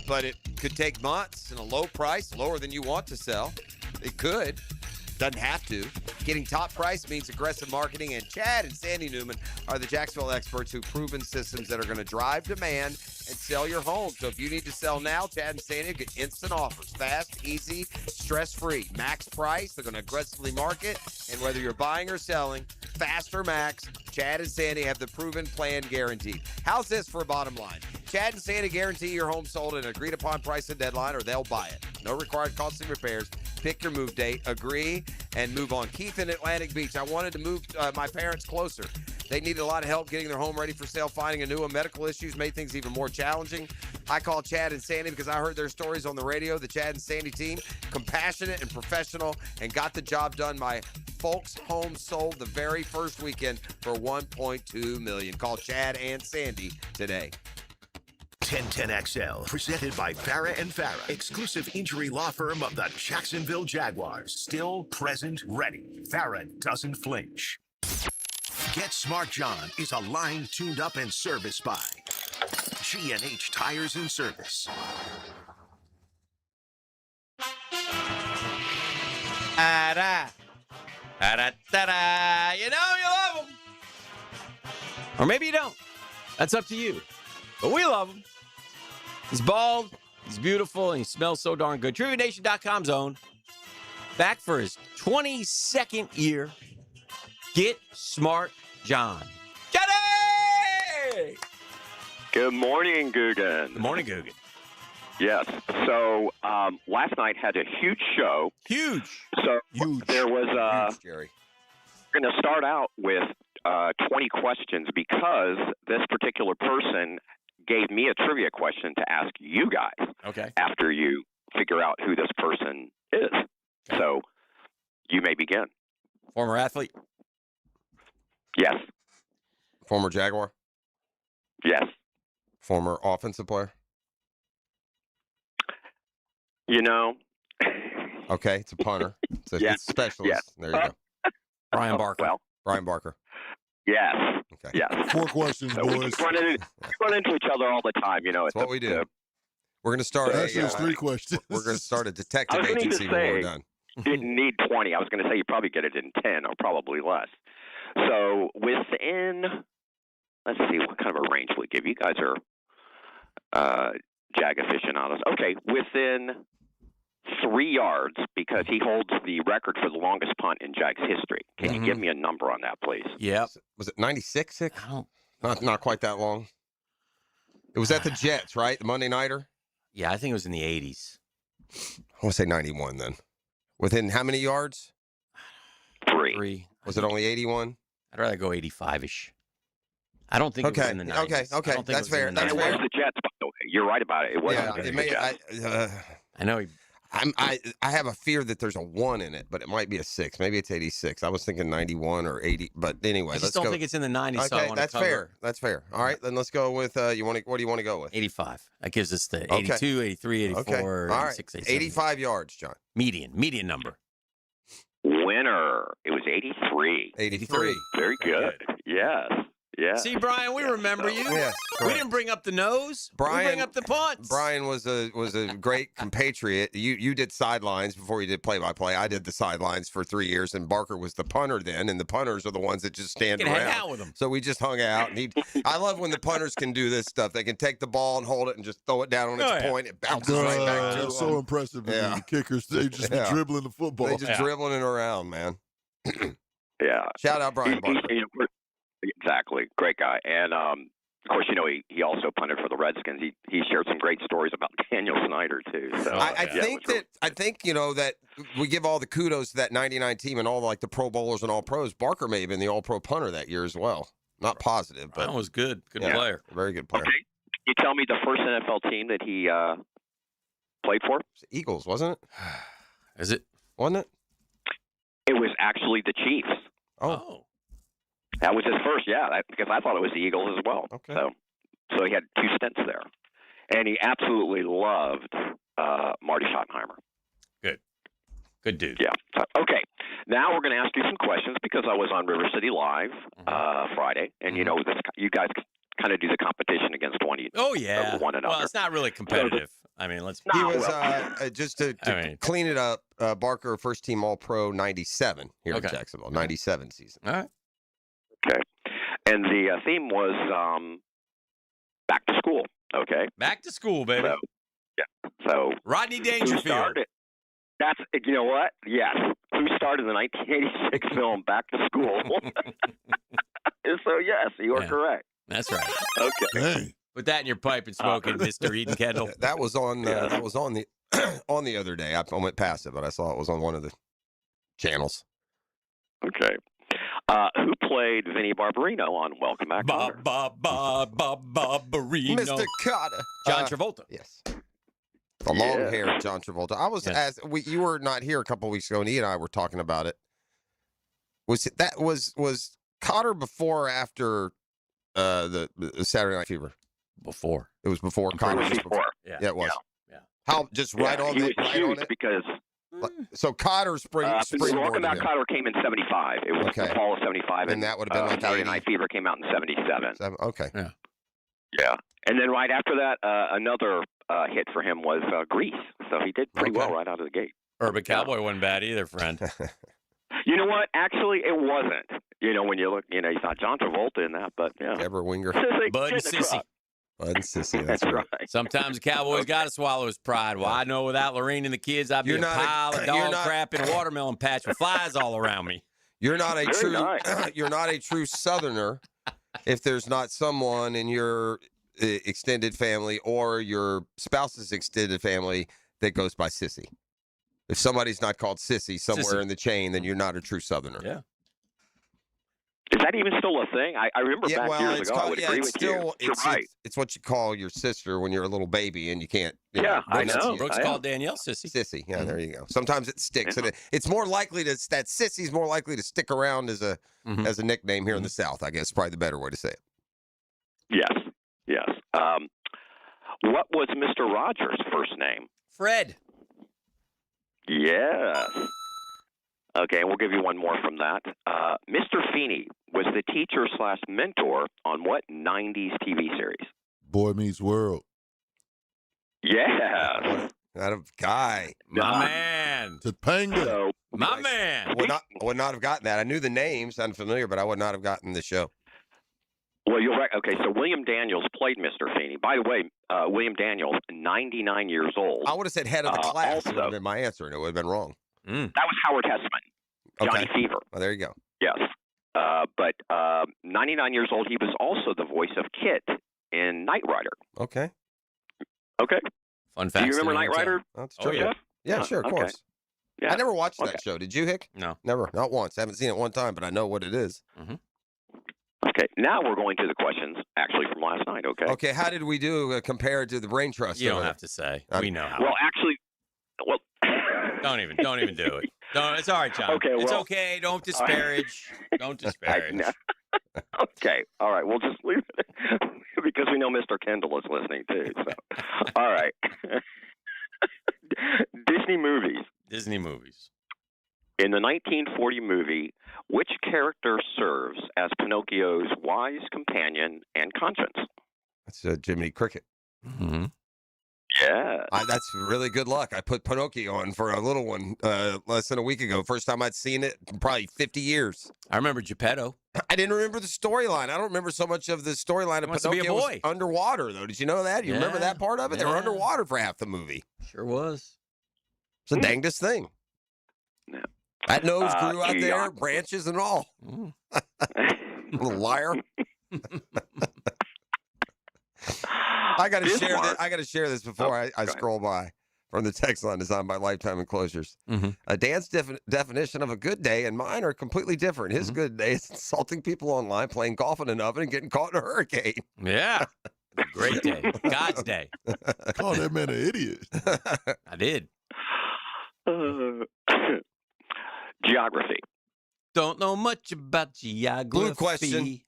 but it could take months and a low price, lower than you want to sell. It could. Doesn't have to. Getting top price means aggressive marketing, and Chad and Sandy Newman are the Jacksonville experts who've proven systems that are going to drive demand and sell your home. So if you need to sell now, Chad and Sandy get instant offers. Fast, easy, stress-free. Max price, they're going to aggressively market. And whether you're buying or selling, fast or max, Chad and Sandy have the proven plan guaranteed. How's this for a bottom line? Chad and Sandy guarantee your home sold at an agreed-upon price and deadline, or they'll buy it. No required costly repairs. Pick your move date, agree, and move on. Keith in Atlantic Beach. I wanted to move my parents closer. They needed a lot of help getting their home ready for sale. Finding a new one. Medical issues made things even more challenging. I called Chad and Sandy because I heard their stories on the radio. The Chad and Sandy team, compassionate and professional, and got the job done. My folks' home sold the very first weekend for $1.2 million. Call Chad and Sandy today. 1010XL, presented by Farah and Farah, exclusive injury law firm of the Jacksonville Jaguars. Still present, ready. Farah doesn't flinch. Get Smart John is a line tuned up and serviced by G&H Tires and Service. You know you love them. Or maybe you don't. That's up to you. But we love him. He's bald, he's beautiful, and he smells so darn good. TriviaNation.com's own. Back for his 22nd year. Get Smart John. Johnny! Good morning, Guggen. Good morning, Guggen. Yes. So last night had a huge show. Huge. So Huge. there was Huge, Jerry. we're going to start out with 20 questions because this particular person gave me a trivia question to ask you guys. Okay. After you figure out who this person is. Okay. So you may begin. Former athlete? Yes. Former Jaguar? Yes. Former offensive player? You know. Okay, it's a punter. It's a Yes. it's a specialist. Yes. There you go. Brian Barker. Well, Brian Barker. yes. Okay. Yes. 4 questions, So we boys. run into each other all the time, you know. That's what we do. We're going to start Actually, it's 3 questions. We're going to start a detective I was going to agency when we're say, done. didn't need 20. I was going to say you probably get it in 10 or probably less. So within, let's see, what kind of a range will we give? You guys are Jag aficionados. Okay, within 3 yards, because he holds the record for the longest punt in Jags history. Can you give me a number on that, please? Yep. Was it 96? Not quite that long. It was at the Jets, right? The Monday Nighter? Yeah, I think it was in the 80s. I want to say 91 then. Within how many yards? 3. Was it only 81? I'd rather go 85-ish. I don't think it was in the 90s. Okay. That's fair. And it was the Jets, by the way. You're right about it. It wasn't the Jets. I know. I have a fear that there's a 1 in it, but it might be a 6. Maybe it's 86. I was thinking 91 or 80. But anyway, I just let's don't go. think it's in the 90s. Okay, so I want that's to cover. fair. That's fair. All right, then let's go with. What do you want to go with? 85. That gives us the 82, 83, 84, Okay. All right. 86, 87. 85 yards, John. Median number. Winner. It was 83. 83. Very good. Yes. Yeah. See, Brian, we remember you. Yes, we correct. didn't bring up the nose. Brian, we bring up the punts. Brian was a great compatriot. You did sidelines before you did play-by-play. I did the sidelines for 3 years, and Barker was the punter then, and the punters are the ones that just stand You can around. hang out with them. So we just hung out. And I love when the punters can do this stuff. They can take the ball and hold it and just throw it down on its point. It bounces right back to them. That's so impressive. Yeah. The kickers, they just be dribbling the football. They just dribbling it around, man. Yeah. Shout out Brian Barker. Exactly. Great guy. And, of course, you know, he also punted for the Redskins. He shared some great stories about Daniel Snyder, too. So I think, you know, that we give all the kudos to that 99 team and all like the Pro Bowlers and All Pros. Barker may have been the All Pro punter that year as well. Not positive, but that was good. Good player. Very good player. Okay. Can you tell me the first NFL team that he played for? Eagles, wasn't it? Is it? Wasn't it? It was actually the Chiefs. Oh. That was his first, because I thought it was the Eagles as well. Okay. So he had 2 stints there. And he absolutely loved Marty Schottenheimer. Good dude. Yeah. Okay. Now we're going to ask you some questions because I was on River City Live Friday. And, you know, you guys kind of do the competition against one another. Well, it's not really competitive. I mean, He was just to clean it up. Barker, first team All Pro 97 here in Jacksonville, 97 season. All right. Okay. And the theme was back to school. Okay. Back to school, baby. So Rodney who Dangerfield. started? That's, you know what? Yes. Who started the 1986 film Back to School? So yes, you are correct. That's right. Okay. Put that in your pipe and smoke it, Mr. Eden Kendall. That was on. That was on the on the other day. I went past it, but I saw it was on one of the channels. Okay. Who played Vinny Barbarino on Welcome Back? Barbarino. Mr. Carter. John Travolta. Yes. The long-haired John Travolta. I was you were not here a couple of weeks ago, and he and I were talking about it. Was Cotter before or after the Saturday Night Fever? Before. It was before It Cotter. was before. Yeah. Yeah, it was. Yeah. How just right Yeah, on he it, was right huge on it. because So Cotter Walking springboarded Back him. Cotter came in 75. It was Okay. the fall of 75. And that would have been like Saturday 80. Night Fever came out in 77. Okay. Yeah. Yeah. And then right after that, another hit for him was Grease. So he did pretty well right out of the gate. Urban Cowboy wasn't bad either, friend. You know what? Actually, it wasn't. You know, when you look, you saw John Travolta in that, but yeah. Deborah Winger. Bud and Sissy. Bud and Sissy. That's That's right. right. Sometimes the Cowboy's got to swallow his pride. Well, I know without Lorene and the kids, I'd be You're a not a- pile of you're dog not- crap in a watermelon patch with flies all around me. You're not a Very true. nice. You're not a true Southerner if there's not someone in your extended family or your spouse's extended family that goes by Sissy. If somebody's not called Sissy somewhere in the chain, then you're not a true Southerner. Yeah. Is that even still a thing? I remember back years ago. I would agree with you. You're right. It's what you call your sister when you're a little baby and you can't. You Yeah, I that's- know. Brooks I called Danielle Sissy. Sissy. Yeah, there you go. Sometimes it sticks, and it's more likely that Sissy's more likely to stick around as a nickname here in the South. I guess is probably the better way to say it. Yes. Yes. What was Mr. Rogers' first name? Fred. Yes. Okay, we'll give you one more from that. Mr. Feeney was the teacher/mentor on what 90s TV series? Boy Meets World. Yes. Not a guy. My man. Topanga. So, My man. I would not have gotten that. I knew the name, sounded familiar, but I would not have gotten the show. well, you're right. Okay, so William Daniels played Mr. Feeney. By the way, William Daniels, 99 years old. I would have said head of the class. Also, It would have been my answer, and it would have been wrong. that was Howard Hessman, Johnny Fever. Well, there you go. Yes. But 99 years old, he was also the voice of Kit in Knight Rider. Okay. Okay. Fun Do fact. you remember Knight Rider? That's Oh, true. yeah. Yeah, sure, of Okay. course. Yeah. I never watched Okay. that show. Did you, Hick? No. Never. Not once. Haven't seen it one time, but I know what it is. Okay. Now we're going to the questions actually from last night. Okay. Okay, how did we do compared to the Brain Trust? You don't have to say. We know how. Well, actually, well. Don't even do it. Don't. It's all right, John. Okay, it's well- okay. Don't disparage. Don't disparage. Okay. All right. We'll just leave it because we know Mr. Kendall is listening too. So, all right. Disney movies. Disney movies. In the 1940 movie, which character serves as Pinocchio's wise companion and conscience? That's Jiminy Cricket. Mm-hmm. Yeah. That's really good luck. I put Pinocchio on for a little one less than a week ago. First time I'd seen it in probably 50 years. I remember Geppetto. I didn't remember the storyline. I don't remember so much of the storyline of Wants to be a Pinocchio was boy. underwater, though. Did you know that? You remember Yeah. that part of it? They were Yeah. underwater for half the movie. Sure was. It's the dangest thing. Yeah. That nose grew out there, Gianni. branches and all. Little liar. I got to share Bismarck. this. I got to share this before I go ahead. scroll by from the text line designed by Lifetime Enclosures. Dan's definition of a good day and mine are completely different. His good day is insulting people online, playing golf in an oven, and getting caught in a hurricane. Yeah. Great day. God's day. Call that man an idiot. I did. Geography. Don't know much about geography. Blue question.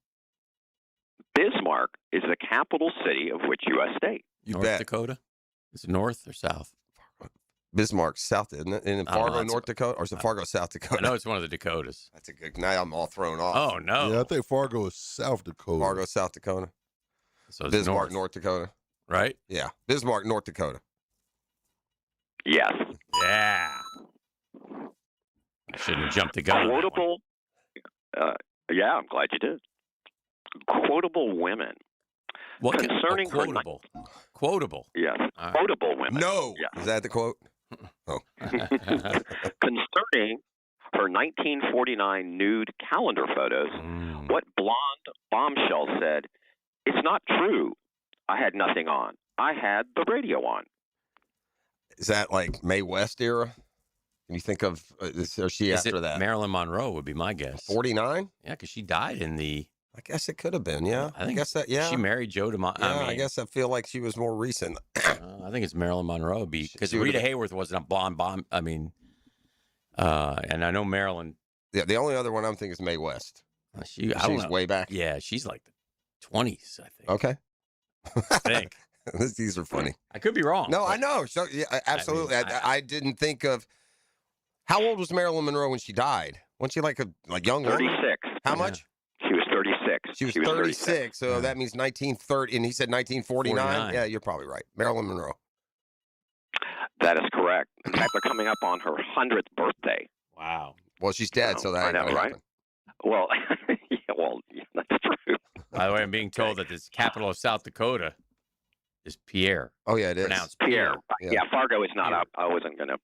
Bismarck is the capital city of which U.S. state? You North bet. Dakota. Is it north or south? Bismarck, South, isn't it? In I don't know, Fargo, that's- North Dakota, or is it Fargo, South I Dakota? know it's one of the Dakotas. That's a good. Now I'm all thrown off. Oh no. Yeah, I think Fargo is South Dakota. Fargo, South Dakota. So it's Bismarck, north, North Dakota. right? Yeah, Bismarck, North Dakota. Yes. Yeah. I shouldn't jump the gun. on that one. Quotable. Yeah, I'm glad you did. Quotable women. What can- Concerning her quotable? Quotable. Yes. All right. Quotable women. No. Yeah. Is that the quote? Oh. Concerning her 1949 nude calendar photos, what blonde bombshell said, "It's not true. I had nothing on. I had the radio on." Is that like Mae West era? Can you think of, or she Is after it that? Marilyn Monroe would be my guess. 49? Yeah, because she died in the. I guess it could have been, yeah. I think guess that, yeah. She married Joe DeMont. Yeah, I mean, guess I feel like she was more recent. I think it's Marilyn Monroe because she would've Rita been- Hayworth wasn't a blonde bomb. I mean, and I know Marilyn. Yeah, the only other one I'm thinking is Mae West. I don't She's know. way back. Yeah, she's like the 20s, I think. Okay. I think. These are funny. I could be wrong. No, I know. So, yeah, absolutely. I didn't think of how old was Marilyn Monroe when she died? Wasn't she like a young woman? 36. How much? She was 36. She was 36. So that means 1930, and he said 1949. 49. Yeah, you're probably right. Marilyn Monroe. That is correct. In fact, they're coming up on her 100th birthday. Wow. Well, she's dead, so that I ain't know, gonna right? happen. Well, yeah, that's true. By the way, I'm being told that the capital of South Dakota is Pierre. Oh, yeah, it is. Pronounced Pierre. Pierre. Yeah, Fargo is not up. I wasn't going to.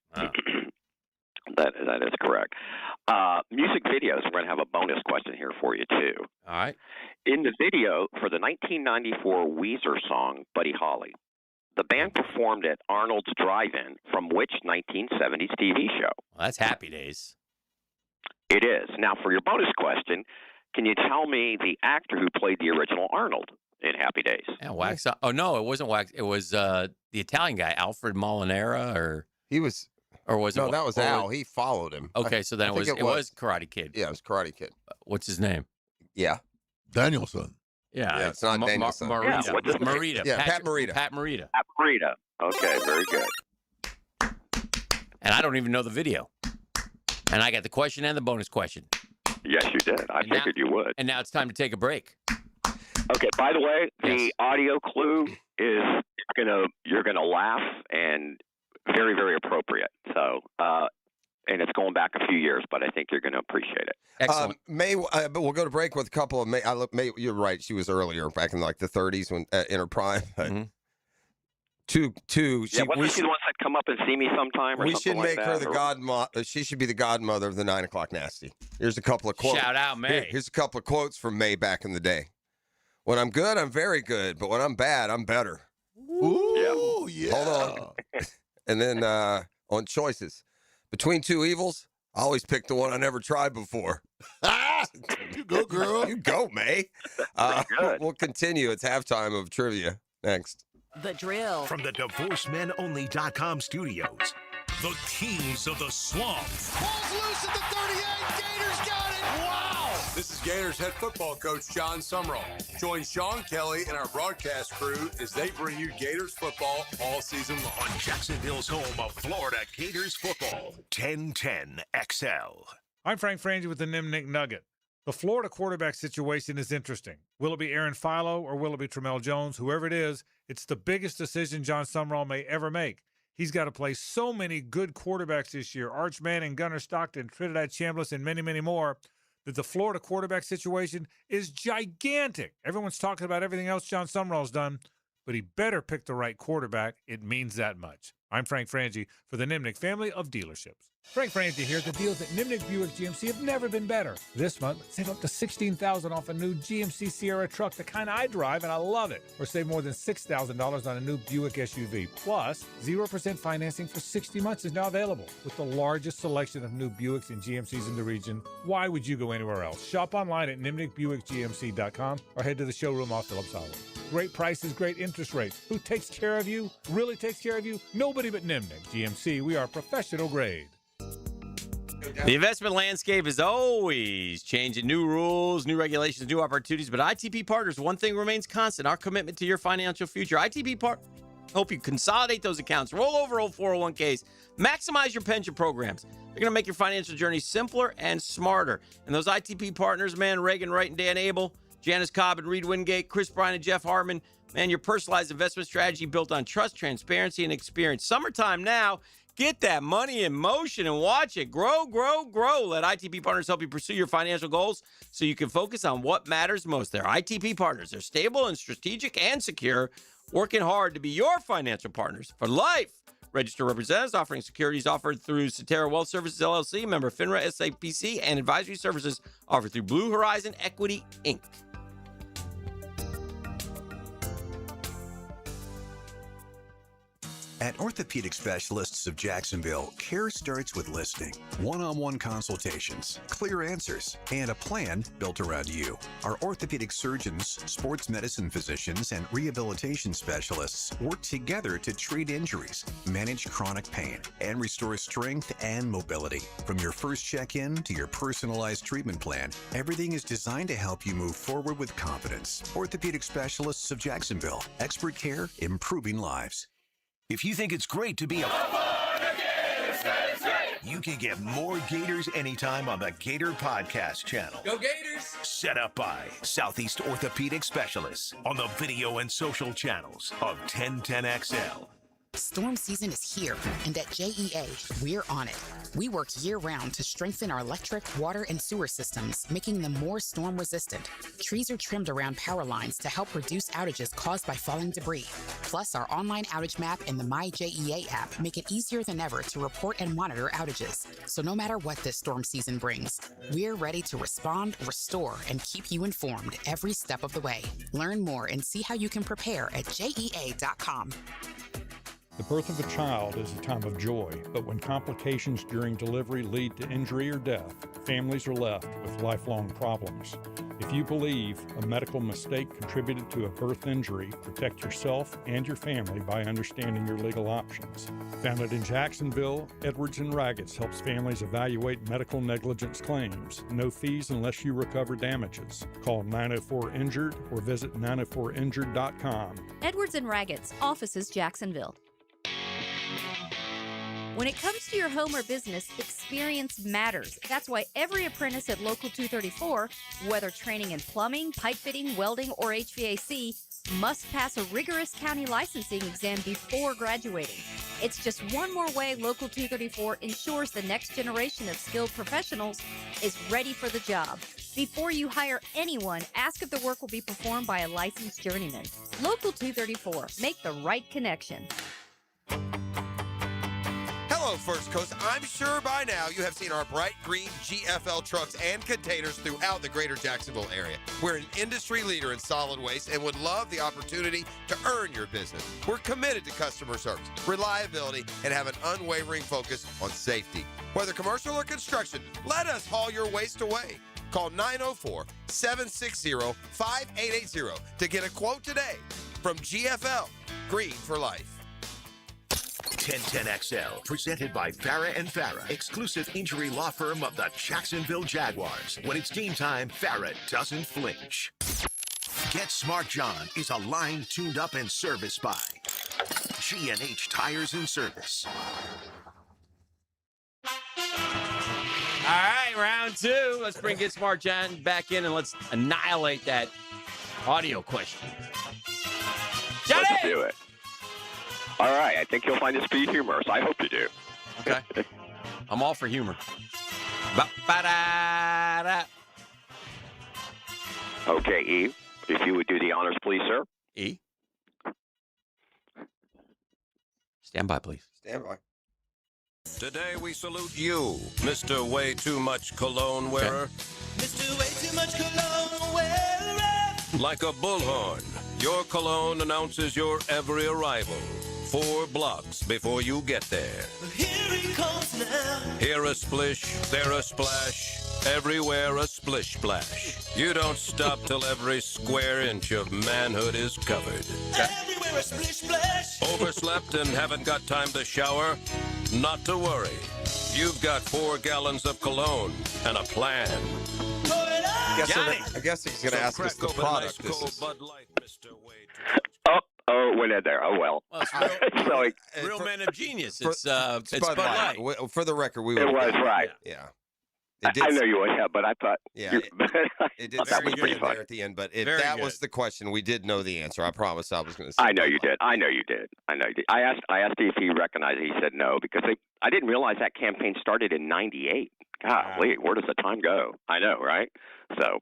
That is correct. Music videos. We're going to have a bonus question here for you, too. All right. In the video for the 1994 Weezer song, Buddy Holly, the band performed at Arnold's Drive-In from which 1970s TV show? Well, that's Happy Days. It is. Now, for your bonus question, can you tell me the actor who played the original Arnold in Happy Days? Yeah, Wax. Oh, no, it wasn't Wax. It was the Italian guy, Alfred Molinera, or he was. Or was it? No, that was Al. He followed him. Okay, so then it was Karate Kid. Yeah, it was Karate Kid. What's his name? Yeah. Danielson. Yeah, it's not Danielson. Marita. Yeah, Marita. Yeah, Pat Morita. Pat Morita. Pat Morita. Okay, very good. And I don't even know the video. And I got the question and the bonus question. Yes, you did. I figured you would. And now it's time to take a break. Okay. By the way, the audio clue is you're gonna laugh and very, very appropriate. So, and it's going back a few years, but I think you're going to appreciate it. Excellent. But we'll go to break with a couple of May. You're right. She was earlier, back in like the 30s when in her prime. Mm-hmm. Two. Yeah, wasn't she the one that come up and see me sometime? Or we something should like make her that, the godmother. She should be the godmother of the 9 o'clock nasty. Here's a couple of quotes. Shout out, May. Here's a couple of quotes from May back in the day. When I'm good, I'm very good, but when I'm bad, I'm better. Ooh, yeah. Hold on. And then on choices, between two evils, I always pick the one I never tried before. You go, girl. You go, May. We'll continue. It's halftime of trivia next. The Drill. From the DivorceMenOnly.com studios, the kings of the swamp. Ball's loose at the 38. Gators got it. Wow. This is Gators head football coach John Sumrall. Join Sean Kelly and our broadcast crew as they bring you Gators football all season long. On Jacksonville's home of Florida Gators football, 1010 XL. I'm Frank Frangie with the Nimnik Nugget. The Florida quarterback situation is interesting. Will it be Aaron Philo or will it be Tramel Jones? Whoever it is, it's the biggest decision John Sumrall may ever make. He's got to play so many good quarterbacks this year, Arch Manning, Gunnar Stockton, Trinidad Chambliss, and many, many more, that the Florida quarterback situation is gigantic. Everyone's talking about everything else John Sumrall's done, but he better pick the right quarterback. It means that much. I'm Frank Frangie for the Nimnik family of dealerships. Frank Frangie here. The deals at Nimnik Buick GMC have never been better. This month, save up to $16,000 off a new GMC Sierra truck, the kind I drive, and I love it. Or save more than $6,000 on a new Buick SUV. Plus, 0% financing for 60 months is now available. With the largest selection of new Buicks and GMCs in the region, why would you go anywhere else? Shop online at NimnikBuickGMC.com or head to the showroom off Phillips Highway. Great prices, great interest rates. Who takes care of you? Really takes care of you? Nobody but Nimnik. GMC, we are professional grade. The investment landscape is always changing. New rules, new regulations, new opportunities. But ITP Partners, one thing remains constant, our commitment to your financial future. ITP Partners help you consolidate those accounts, roll over old 401ks, maximize your pension programs. They're going to make your financial journey simpler and smarter. And those ITP Partners, man, Reagan Wright and Dan Abel, Janice Cobb and Reed Wingate, Chris Bryan and Jeff Hartman, man, your personalized investment strategy built on trust, transparency, and experience. Summertime now. Get that money in motion and watch it grow, grow, grow. Let ITP Partners help you pursue your financial goals so you can focus on what matters most. They're ITP Partners. They're stable and strategic and secure, working hard to be your financial partners for life. Registered representatives offering securities offered through Cetera Wealth Services, LLC, member FINRA, SIPC, and advisory services offered through Blue Horizon Equity, Inc. At Orthopedic Specialists of Jacksonville, care starts with listening, one-on-one consultations, clear answers, and a plan built around you. Our orthopedic surgeons, sports medicine physicians, and rehabilitation specialists work together to treat injuries, manage chronic pain, and restore strength and mobility. From your first check-in to your personalized treatment plan, everything is designed to help you move forward with confidence. Orthopedic Specialists of Jacksonville. Expert care, improving lives. If you think it's great to be a... You can get more Gators anytime on the Gator Podcast channel. Go Gators! Set up by Southeast Orthopedic Specialists on the video and social channels of 1010XL. Storm season is here, and at JEA, we're on it. We work year-round to strengthen our electric, water, and sewer systems, making them more storm-resistant. Trees are trimmed around power lines to help reduce outages caused by falling debris. Plus, our online outage map and the MyJEA app make it easier than ever to report and monitor outages. So no matter what this storm season brings, we're ready to respond, restore, and keep you informed every step of the way. Learn more and see how you can prepare at JEA.com. The birth of a child is a time of joy, but when complications during delivery lead to injury or death, families are left with lifelong problems. If you believe a medical mistake contributed to a birth injury, protect yourself and your family by understanding your legal options. Founded in Jacksonville, Edwards & Ragatz helps families evaluate medical negligence claims. No fees unless you recover damages. Call 904-INJURED or visit 904injured.com. Edwards & Ragatz, offices Jacksonville. When it comes to your home or business, experience matters. That's why every apprentice at Local 234, whether training in plumbing, pipe fitting, welding, or HVAC, must pass a rigorous county licensing exam before graduating. It's just one more way Local 234 ensures the next generation of skilled professionals is ready for the job. Before you hire anyone, ask if the work will be performed by a licensed journeyman. Local 234, make the right connection. Hello, First Coast. I'm sure by now you have seen our bright green GFL trucks and containers throughout the greater Jacksonville area. We're an industry leader in solid waste and would love the opportunity to earn your business. We're committed to customer service, reliability, and have an unwavering focus on safety. Whether commercial or construction, let us haul your waste away. Call 904-760-5880 to get a quote today from GFL, Green for Life. 1010XL, presented by Farah & Farah, exclusive injury law firm of the Jacksonville Jaguars. When it's game time, Farah doesn't flinch. Get Smart John is a line tuned up and serviced by G&H Tires and Service. All right, round two. Let's bring Get Smart John back in and let's annihilate that audio question. Johnny! Let's do it. All right, I think you'll find this pretty humorous. I hope you do. Okay. I'm all for humor. Ba-ba-da-da. Okay, E, if you would do the honors, please, sir. E. Stand by, please. Stand by. Today we salute you, Mr. Way Too Much Cologne Wearer. Mr. Way Too Much Cologne Wearer. Like a bullhorn, your cologne announces your every arrival. 4 blocks before you get there. Here he comes now. Here a splish, there a splash, everywhere a splish splash. You don't stop till every square inch of manhood is covered. Everywhere a splish splash. Overslept and haven't got time to shower? Not to worry. You've got 4 gallons of cologne and a plan. I guess he's going to ask us the product. Oh, went in there. Oh, well. Real man of genius. It's Bud Light. For the record, we It was, right. Yeah. I know you would have, but I thought... Yeah, it did that was pretty in fun. there at the end, but if that was the question, we did know the answer. I promise I was going to say I know you did. I know you did. I asked if he recognized it. He said no, because I didn't realize that campaign started in 98. Golly, where does the time go? I know, right? So,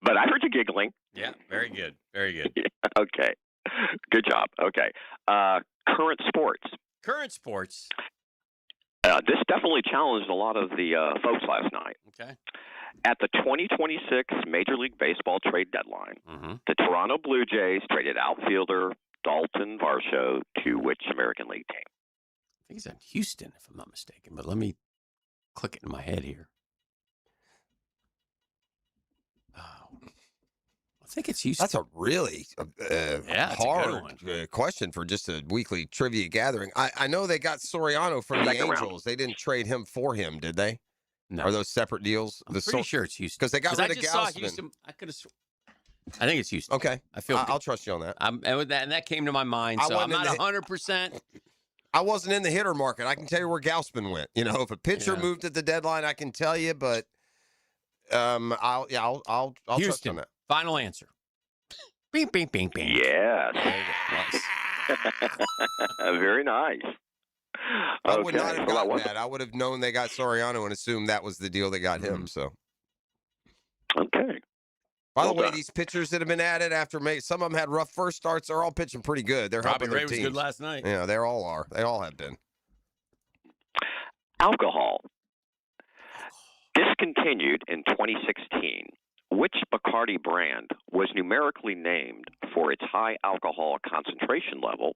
but I heard you giggling. Yeah, very good. Very good. Yeah, okay. Good job. Okay. Current sports. Current sports. This definitely challenged a lot of the folks last night. Okay. At the 2026 Major League Baseball trade deadline, the Toronto Blue Jays traded outfielder Dalton Varsho to which American League team? I think he's in Houston, if I'm not mistaken. But let me click it in my head here. I think it's Houston. That's a really it's hard question for just a weekly trivia gathering. I know they got Soriano from the Angels. They didn't trade him for him, did they? No. Are those separate deals? I'm pretty sure it's Houston. Because they got rid of I just saw Gausman. Houston. I think it's Houston. Okay. I'll trust you on that. And that came to my mind, so I'm not 100%. I wasn't in the hitter market. I can tell you where Gausman went. You know, if a pitcher moved at the deadline, I can tell you, but I'll trust on that. Final answer. Bing, bing, bing, bing. Yes. Very nice. I would not have gotten that. I would have known they got Soriano and assumed that was the deal that got him. So. Okay. By the way, these pitchers that have been added after some of them had rough first starts. They're all pitching pretty good. They're Robbie helping their Ray was teams. good last night. Yeah, they all are. They all have been. Alcohol. Discontinued in 2016. Which Bacardi brand was numerically named for its high alcohol concentration level,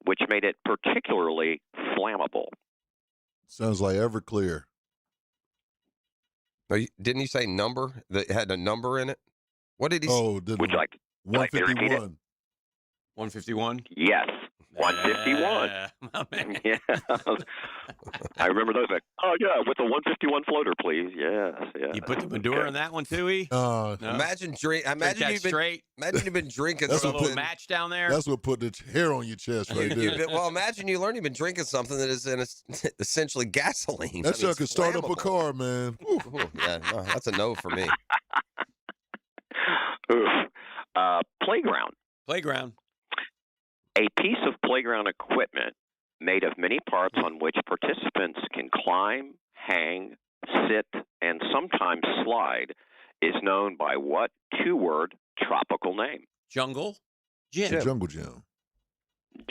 which made it particularly flammable? Sounds like Everclear. Didn't you say number that had a number in it? What did he say? Would you like 151. 151? Yes. 151. Yeah. I remember those. Like, oh, yeah, with a 151 floater, please. Yes. Yeah. You put the Maduro in that one, too, E? No? Imagine you've been drinking That's a something. little match down there. That's what put the hair on your chest right there. Well, imagine you learn you've been drinking something that is essentially gasoline. That shit could start up a car, man. Yeah, no, that's a no for me. Playground. Playground. A piece of playground equipment made of many parts on which participants can climb, hang, sit, and sometimes slide is known by what two-word tropical name? Jungle Gym. Jungle Gym.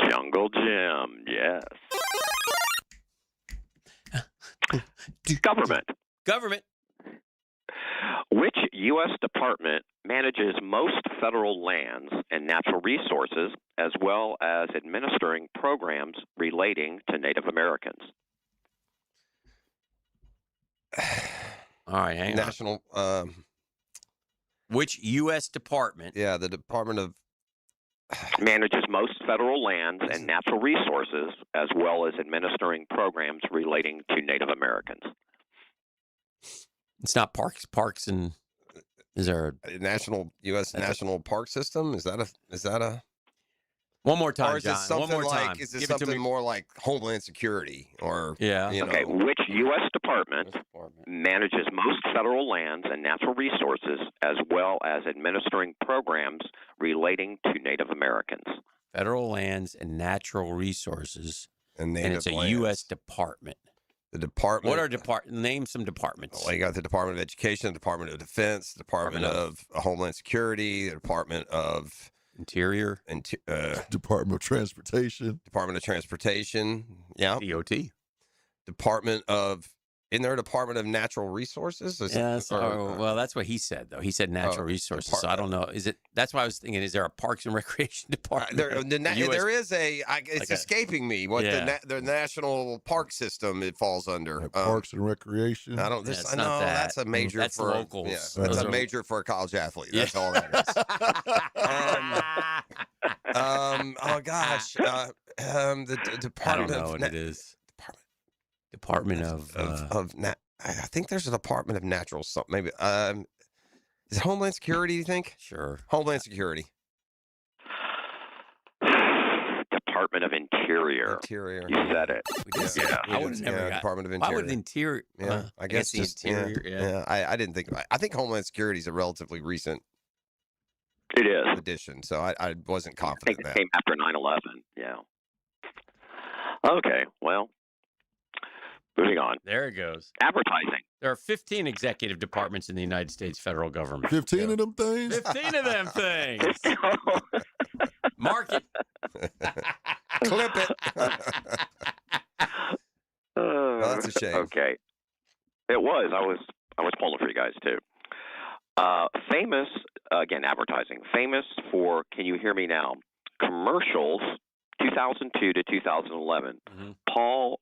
Jungle Gym, yes. Government. Which U.S. department manages most federal lands and natural resources, as well as administering programs relating to Native Americans? All right, hang National. Which U.S. department? Yeah, the Department of manages most federal lands and natural resources, as well as administering programs relating to Native Americans. It's not parks, and is there a national U.S. national park system? Is that a? One more time, or is John. it something One more time. Is it Give it to something me. more like Homeland Security or? Yeah. Okay. Which U.S. department manages most federal lands and natural resources, as well as administering programs relating to Native Americans? Federal lands and natural resources, and it's a U.S. department. The department. What are name some departments? Well, you got the Department of Education, the Department of Defense, the Department of Homeland Security, the Department of Interior, Department of Transportation. Yeah. DOT. Department of. Isn't there a Department of Natural Resources? Well, that's what he said, though. He said natural resources. So I don't know. Is it? That's why I was thinking. Is there a Parks and Recreation Department? There is a. It's like escaping me what the national park system it falls under. Parks and Recreation. I don't. It's I not know that. that's a major That's for locals. Yeah, that's a major for a college athlete. That's all that is. Oh gosh. The Department I don't know what it is. Department of I think there's a Department of Natural something. Maybe is it Homeland Security? Do you think? Sure. Homeland Security. Department of Interior. You said it. I would have never got Department of Interior. Why would the Interior? Yeah, I guess the just, Interior. Yeah. I didn't think. I think Homeland Security is a relatively recent. It is addition, so I wasn't I confident think in it that. came after 9/11. Yeah. Okay. Well, moving on. There it goes. Advertising. There are 15 executive departments in the United States federal government. 15 of them things? 15 of them things. Mark it. Clip it. That's a shame. Okay. It was. I was pulling for you guys too. Famous again, advertising. Famous for. Can you hear me now? Commercials 2002 to 2011, Paul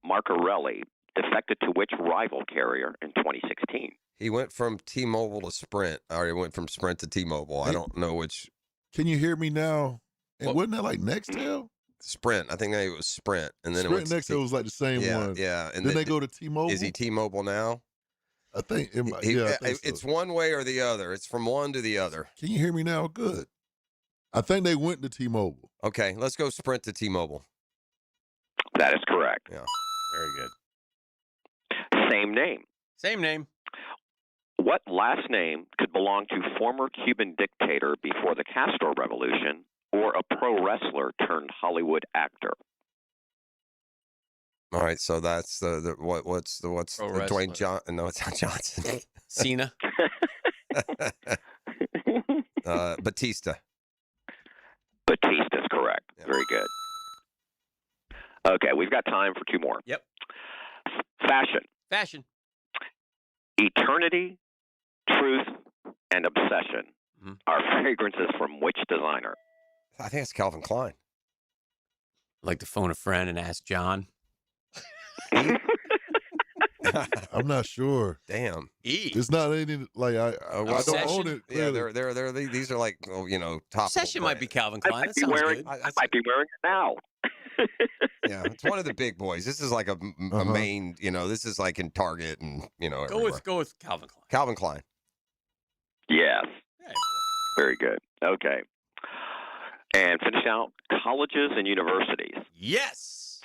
Marcarelli defected to which rival carrier in 2016? He went from T-Mobile to Sprint. Or he went from Sprint to T-Mobile. I don't know which. Can you hear me now? And wasn't that like Nextel? Sprint. I think it was Sprint. And then Sprint it went Nextel was like the same one. Yeah. And then they go to T-Mobile? Is he T-Mobile now? I think, I think it's one way or the other. It's from one to the other. Can you hear me now? Good. I think they went to T-Mobile. Okay, let's go Sprint to T-Mobile. That is correct. Yeah. Very good. Same name. Same name. What last name could belong to former Cuban dictator before the Castro Revolution or a pro wrestler turned Hollywood actor? All right, so that's what's the Dwayne Johnson? No, it's not Johnson. Cena. Batista. Batista's correct. Yeah. Very good. Okay, we've got time for two more. Yep. Fashion. Eternity, Truth, and Obsession are fragrances from which designer? I think it's Calvin Klein. I'd like to phone a friend and ask John. I'm not sure. Damn. It's not anything like I don't own it. Clearly. Yeah, they're these are like top. Obsession might be Calvin Klein. I might be wearing it now. Yeah, it's one of the big boys. This is like a main. This is like in Target and everywhere. Go with Calvin Klein. Calvin Klein. Yes. Very good. Okay. And finish out colleges and universities. Yes.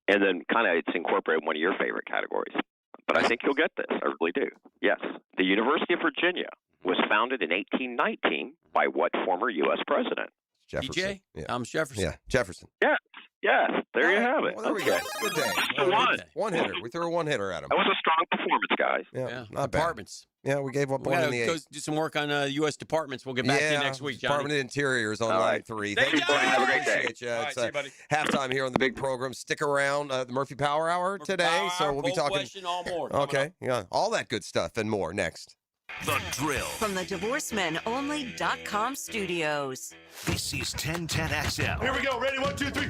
And then kind of it's incorporated one of your favorite categories. But I think you'll get this. I really do. Yes. The University of Virginia was founded in 1819 by what former U.S. president? Jefferson. DJ? Yeah. Jefferson. Yeah, Jefferson. Yes. There you have it. Well, there we go. Good day. One hitter. We threw a one-hitter at him. That was a strong performance, guys. Yeah, not bad. Departments. Yeah, we gave up We one got in the to go eighth. do some work on U.S. departments. We'll get back to you next week, Johnny. Department of Interior is on line 3. Thank you, buddy. Have a great day. Appreciate you. All right, It's see you, buddy. halftime here on the big program. Stick around. The Murphy Power Hour today. So we'll be Poll talking. question, all more. Okay, yeah, all that good stuff and more next. The Drill. From the DivorceMenOnly.com studios. This is 1010XL. Here we go. Ready? 1, 2, 3.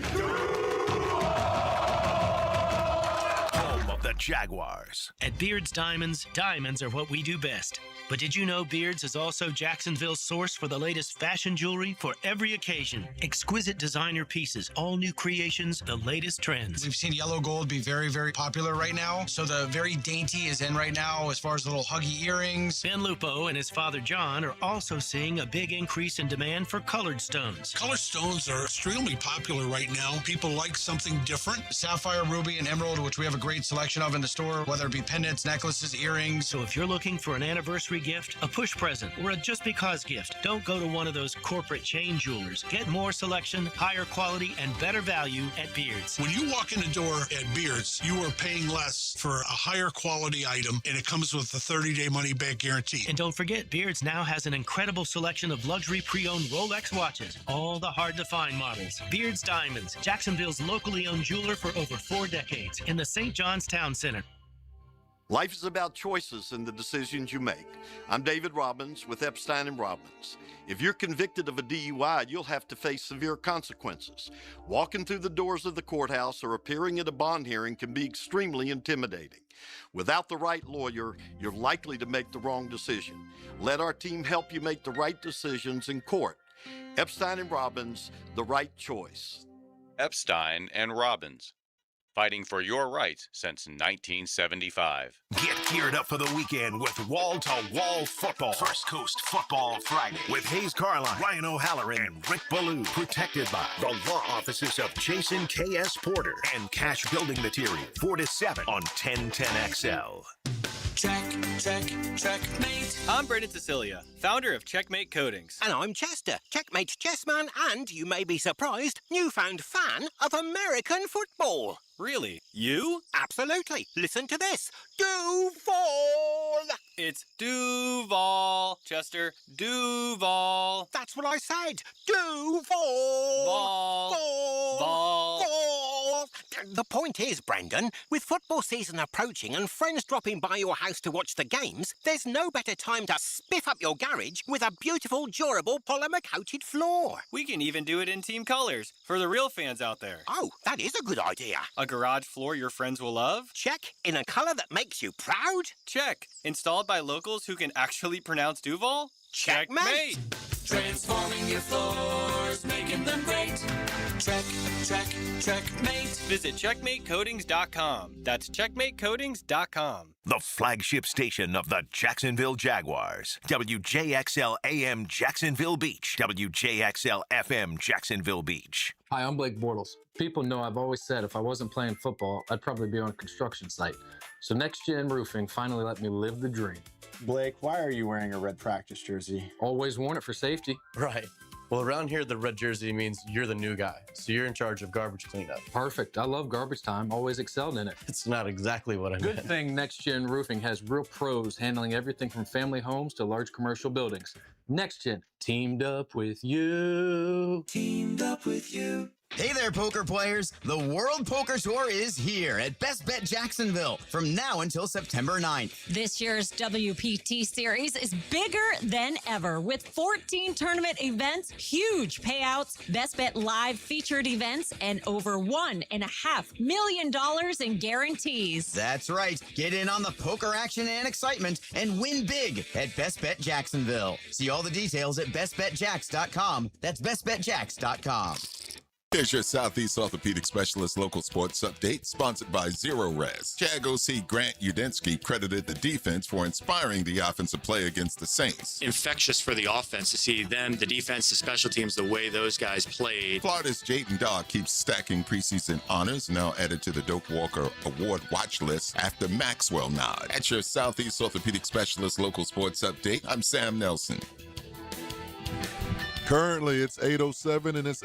Home of the Jaguars. At Beard's Diamonds, diamonds are what we do best. But did you know Beard's is also Jacksonville's source for the latest fashion jewelry for every occasion? Exquisite designer pieces, all new creations, the latest trends. We've seen yellow gold be very, very popular right now. So the very dainty is in right now as far as the little huggy earrings. Ben Lupo and his father John are also seeing a big increase in demand for colored stones. Colored stones are extremely popular right now. People like something different. Sapphire, ruby, and emerald, which we have a great selection of in the store, whether it be pendants, necklaces, earrings. So if you're looking for an anniversary gift, a push present, or a just because gift, don't go to one of those corporate chain jewelers. Get more selection, higher quality, and better value at Beard's. When you walk in the door at Beard's, you are paying less for a higher quality item, and it comes with a 30-day money-back guarantee. And don't forget, Beard's now has an incredible selection of luxury pre-owned Rolex watches, all the hard-to-find models. Beard's Diamonds, Jacksonville's locally owned jeweler for over 4 decades, in the St. John's Town Center. Life is about choices and the decisions you make. I'm David Robbins with Epstein & Robbins. If you're convicted of a DUI, you'll have to face severe consequences. Walking through the doors of the courthouse or appearing at a bond hearing can be extremely intimidating. Without the right lawyer, you're likely to make the wrong decision. Let our team help you make the right decisions in court. Epstein & Robbins, the right choice. Epstein & Robbins. Fighting for your rights since 1975. Get geared up for the weekend with wall-to-wall football. First Coast Football Friday with Hayes Carline, Ryan O'Halloran, and Rick Ballou. Protected by the law offices of Jason K.S. Porter and Cash Building Material. 4 to 7 on 1010XL. Checkmate. I'm Brendan Cecilia, founder of Checkmate Coatings. And I'm Chester, Checkmate chessman and, you may be surprised, newfound fan of American football. Really? You? Absolutely. Listen to this. Duval! It's Duval, Chester. Duval. That's what I said. Duval! Vol. Vol. The point is, Brendan, with football season approaching and friends dropping by your house to watch the games, there's no better time to spiff up your garage with a beautiful, durable, polymer-coated floor. We can even do it in team colors for the real fans out there. Oh, that is a good idea. A garage floor your friends will love? Check. In a color that makes you proud? Check. Installed by locals who can actually pronounce Duval? Checkmate! Transforming your floors, making them great. Checkmate. Visit checkmatecoatings.com. That's checkmatecoatings.com. The flagship station of the Jacksonville Jaguars. WJXL AM Jacksonville Beach. WJXL FM Jacksonville Beach. Hi, I'm Blake Bortles. People know I've always said if I wasn't playing football, I'd probably be on a construction site. So Next Gen Roofing finally let me live the dream. Blake, why are you wearing a red practice jersey? Always worn it for safety. Right. Well, around here, the red jersey means you're the new guy, so you're in charge of garbage cleanup. Perfect. I love garbage time. Always excelled in it. It's not exactly what I meant. Good thing Next Gen Roofing has real pros handling everything from family homes to large commercial buildings. Next Gen, teamed up with you. Teamed up with you. Hey there, poker players. The World Poker Tour is here at Best Bet Jacksonville from now until September 9th. This year's WPT series is bigger than ever with 14 tournament events, huge payouts, Best Bet live featured events, and over $1.5 million in guarantees. That's right. Get in on the poker action and excitement and win big at Best Bet Jacksonville. See all the details at bestbetjacks.com. That's bestbetjacks.com. Here's your Southeast Orthopedic Specialist local sports update, sponsored by Zero Res. Jag OC Grant Udinski credited the defense for inspiring the offensive play against the Saints. Infectious for the offense to see them, the defense, the special teams, the way those guys played. Florida's Jaden Dawg keeps stacking preseason honors, now added to the Doak Walker Award watch list after Maxwell nod. At your Southeast Orthopedic Specialist local sports update, I'm Sam Nelson. Currently, it's 8:07 and it's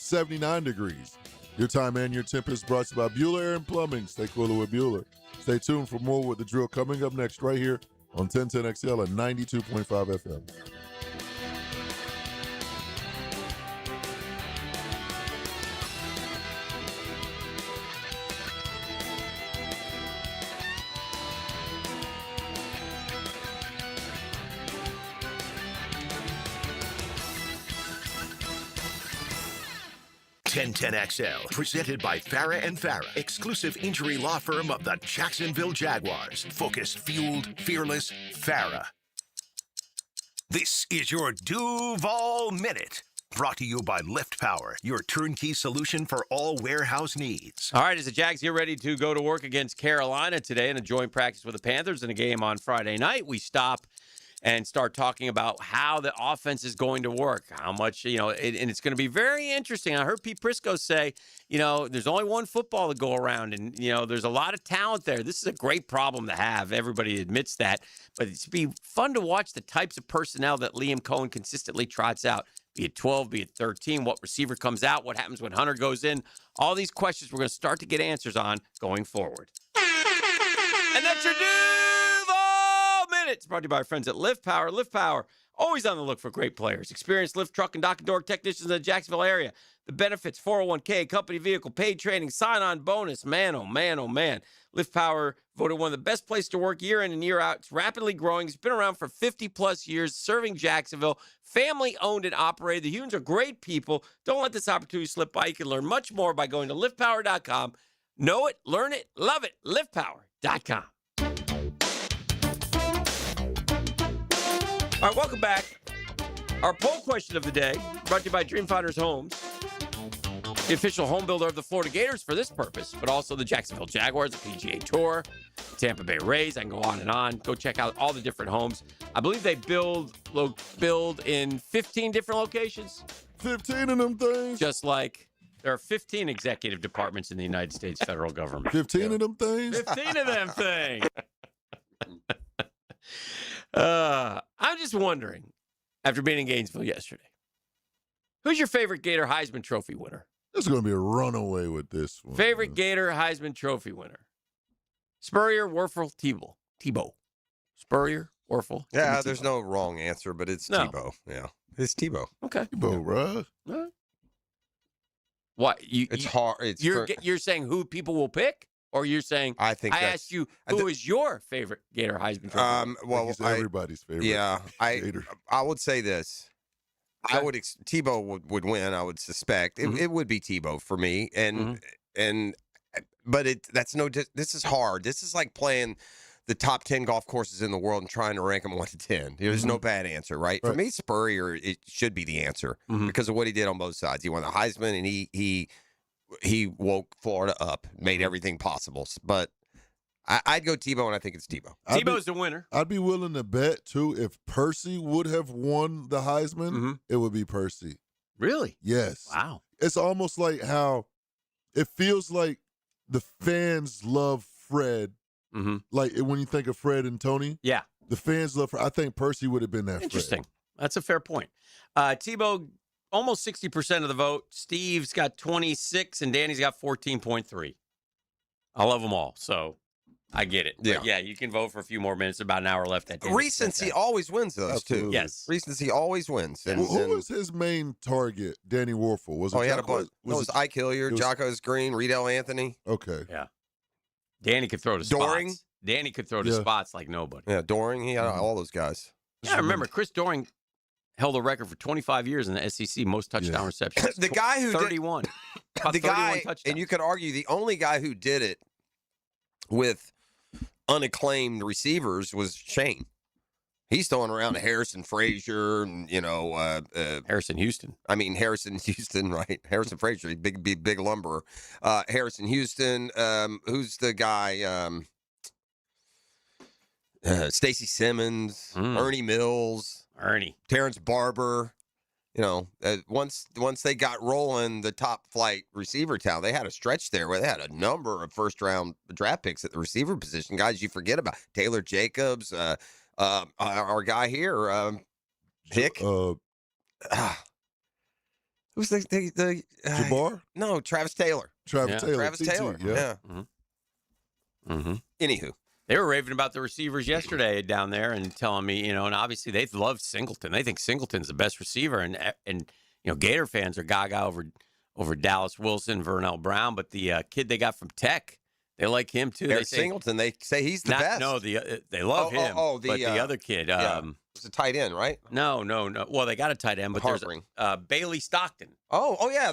79 degrees. Your time and your temp is brought to you by Bueller Air and Plumbing. Stay cooler with Bueller. Stay tuned for more with the drill coming up next right here on 1010XL at 92.5 FM. XL, presented by Farah and Farah, exclusive injury law firm of the Jacksonville Jaguars. Focused, fueled, fearless, Farah. This is your Duval Minute, brought to you by Lift Power, your turnkey solution for all warehouse needs. All right, as the Jags get ready to go to work against Carolina today in a joint practice with the Panthers in a game on Friday night, we stop and start talking about how the offense is going to work, how much, and it's going to be very interesting. I heard Pete Prisco say, there's only one football to go around, and, there's a lot of talent there. This is a great problem to have. Everybody admits that. But it's be fun to watch the types of personnel that Liam Cohen consistently trots out, be it 12, be it 13, what receiver comes out, what happens when Hunter goes in. All these questions we're going to start to get answers on going forward. And that's your It's brought to you by our friends at Lift Power. Lift Power, always on the look for great players. Experienced lift truck and dock and door technicians in the Jacksonville area. The benefits, 401k, company vehicle, paid training, sign-on bonus. Man, oh man, oh man. Lift Power voted one of the best places to work year in and year out. It's rapidly growing. It's been around for 50-plus years, serving Jacksonville. Family-owned and operated. The Hunes are great people. Don't let this opportunity slip by. You can learn much more by going to liftpower.com. Know it, learn it, love it. liftpower.com. All right, welcome back. Our poll question of the day, brought to you by Dreamfinders Homes, the official home builder of the Florida Gators for this purpose, but also the Jacksonville Jaguars, the PGA Tour, Tampa Bay Rays. I can go on and on. Go check out all the different homes. I believe they build in 15 different locations. 15 of them things? Just like there are 15 executive departments in the United States federal government. 15 of them things? 15 of them things. I'm just wondering, after being in Gainesville yesterday, who's your favorite Gator Heisman Trophy winner? This is going to be a runaway with this one. Favorite Gator Heisman Trophy winner? Spurrier, Werfel, Tebow. Spurrier, Werfel. Yeah, Tebow. There's no wrong answer, but it's No. Tebow. Yeah, it's Tebow. Okay. Tebow, bro. All right. What? It's hard. You're saying who people will pick? Or you're saying, I asked you, who is your favorite Gator Heisman Trophy? Well, he's everybody's favorite. Yeah, Gator. I would say this. Okay. Tebow would win. I would suspect it would be Tebow for me, but this is hard. This is like playing the top 10 golf courses in the world and trying to rank them 1 to 10. There's no bad answer, right? For me, Spurrier it should be the answer because of what he did on both sides. He won the Heisman and he woke Florida up, made everything possible. But I'd go Tebow, and I think it's Tebow. Tebow's the winner. I'd be willing to bet, too, if Percy would have won the Heisman, it would be Percy. Really? Yes. Wow. It's almost like how it feels like the fans love Fred. Like when you think of Fred and Tony. Yeah. The fans love Fred. I think Percy would have been that Interesting. Fred. That's a fair point. Tebow, almost 60% of the vote. Steve's got 26, and Danny's got 14.3. I love them all, so I get it. Yeah. But yeah, you can vote for a few more minutes. About an hour left. At Recency always wins those, too. Yes. Recency always wins. And, who was his main target? Danny Warfel. Was it he had a Jocko? bunch. It was Ike Hilliard, Jocko's Green, Riedel Anthony. Okay. Yeah. Danny could throw to Doring. spots. Danny could throw to spots like nobody. Yeah, Doring. He had all those guys. Yeah, remember, Chris Doring held a record for 25 years in the SEC most touchdown receptions. The guy who 31. the guy, and you could argue the only guy who did it with unacclaimed receivers was Shane. He's throwing around Harrison Frazier and, Harrison Houston. I mean, Harrison Houston, right? Harrison Frazier, big lumberer. Harrison Houston, who's the guy? Stacy Simmons, Ernie Mills, Terrence Barber. Once they got rolling the top flight receiver talent, they had a stretch there where they had a number of first round draft picks at the receiver position. Guys you forget about. Taylor Jacobs, our guy here, Hick. Who's the Jabbar? No, Travis Taylor. Travis Taylor. Yeah. Anywho. They were raving about the receivers yesterday down there and telling me, and obviously they love Singleton. They think Singleton's the best receiver, and Gator fans are gaga over Dallas Wilson, Vernell Brown, but the kid they got from Tech, they like him too. Eric Singleton, they say he's the best. No, they love him. But the other kid, it's a tight end, right? No. Well, they got a tight end, but there's Bailey Stockton. Oh yeah,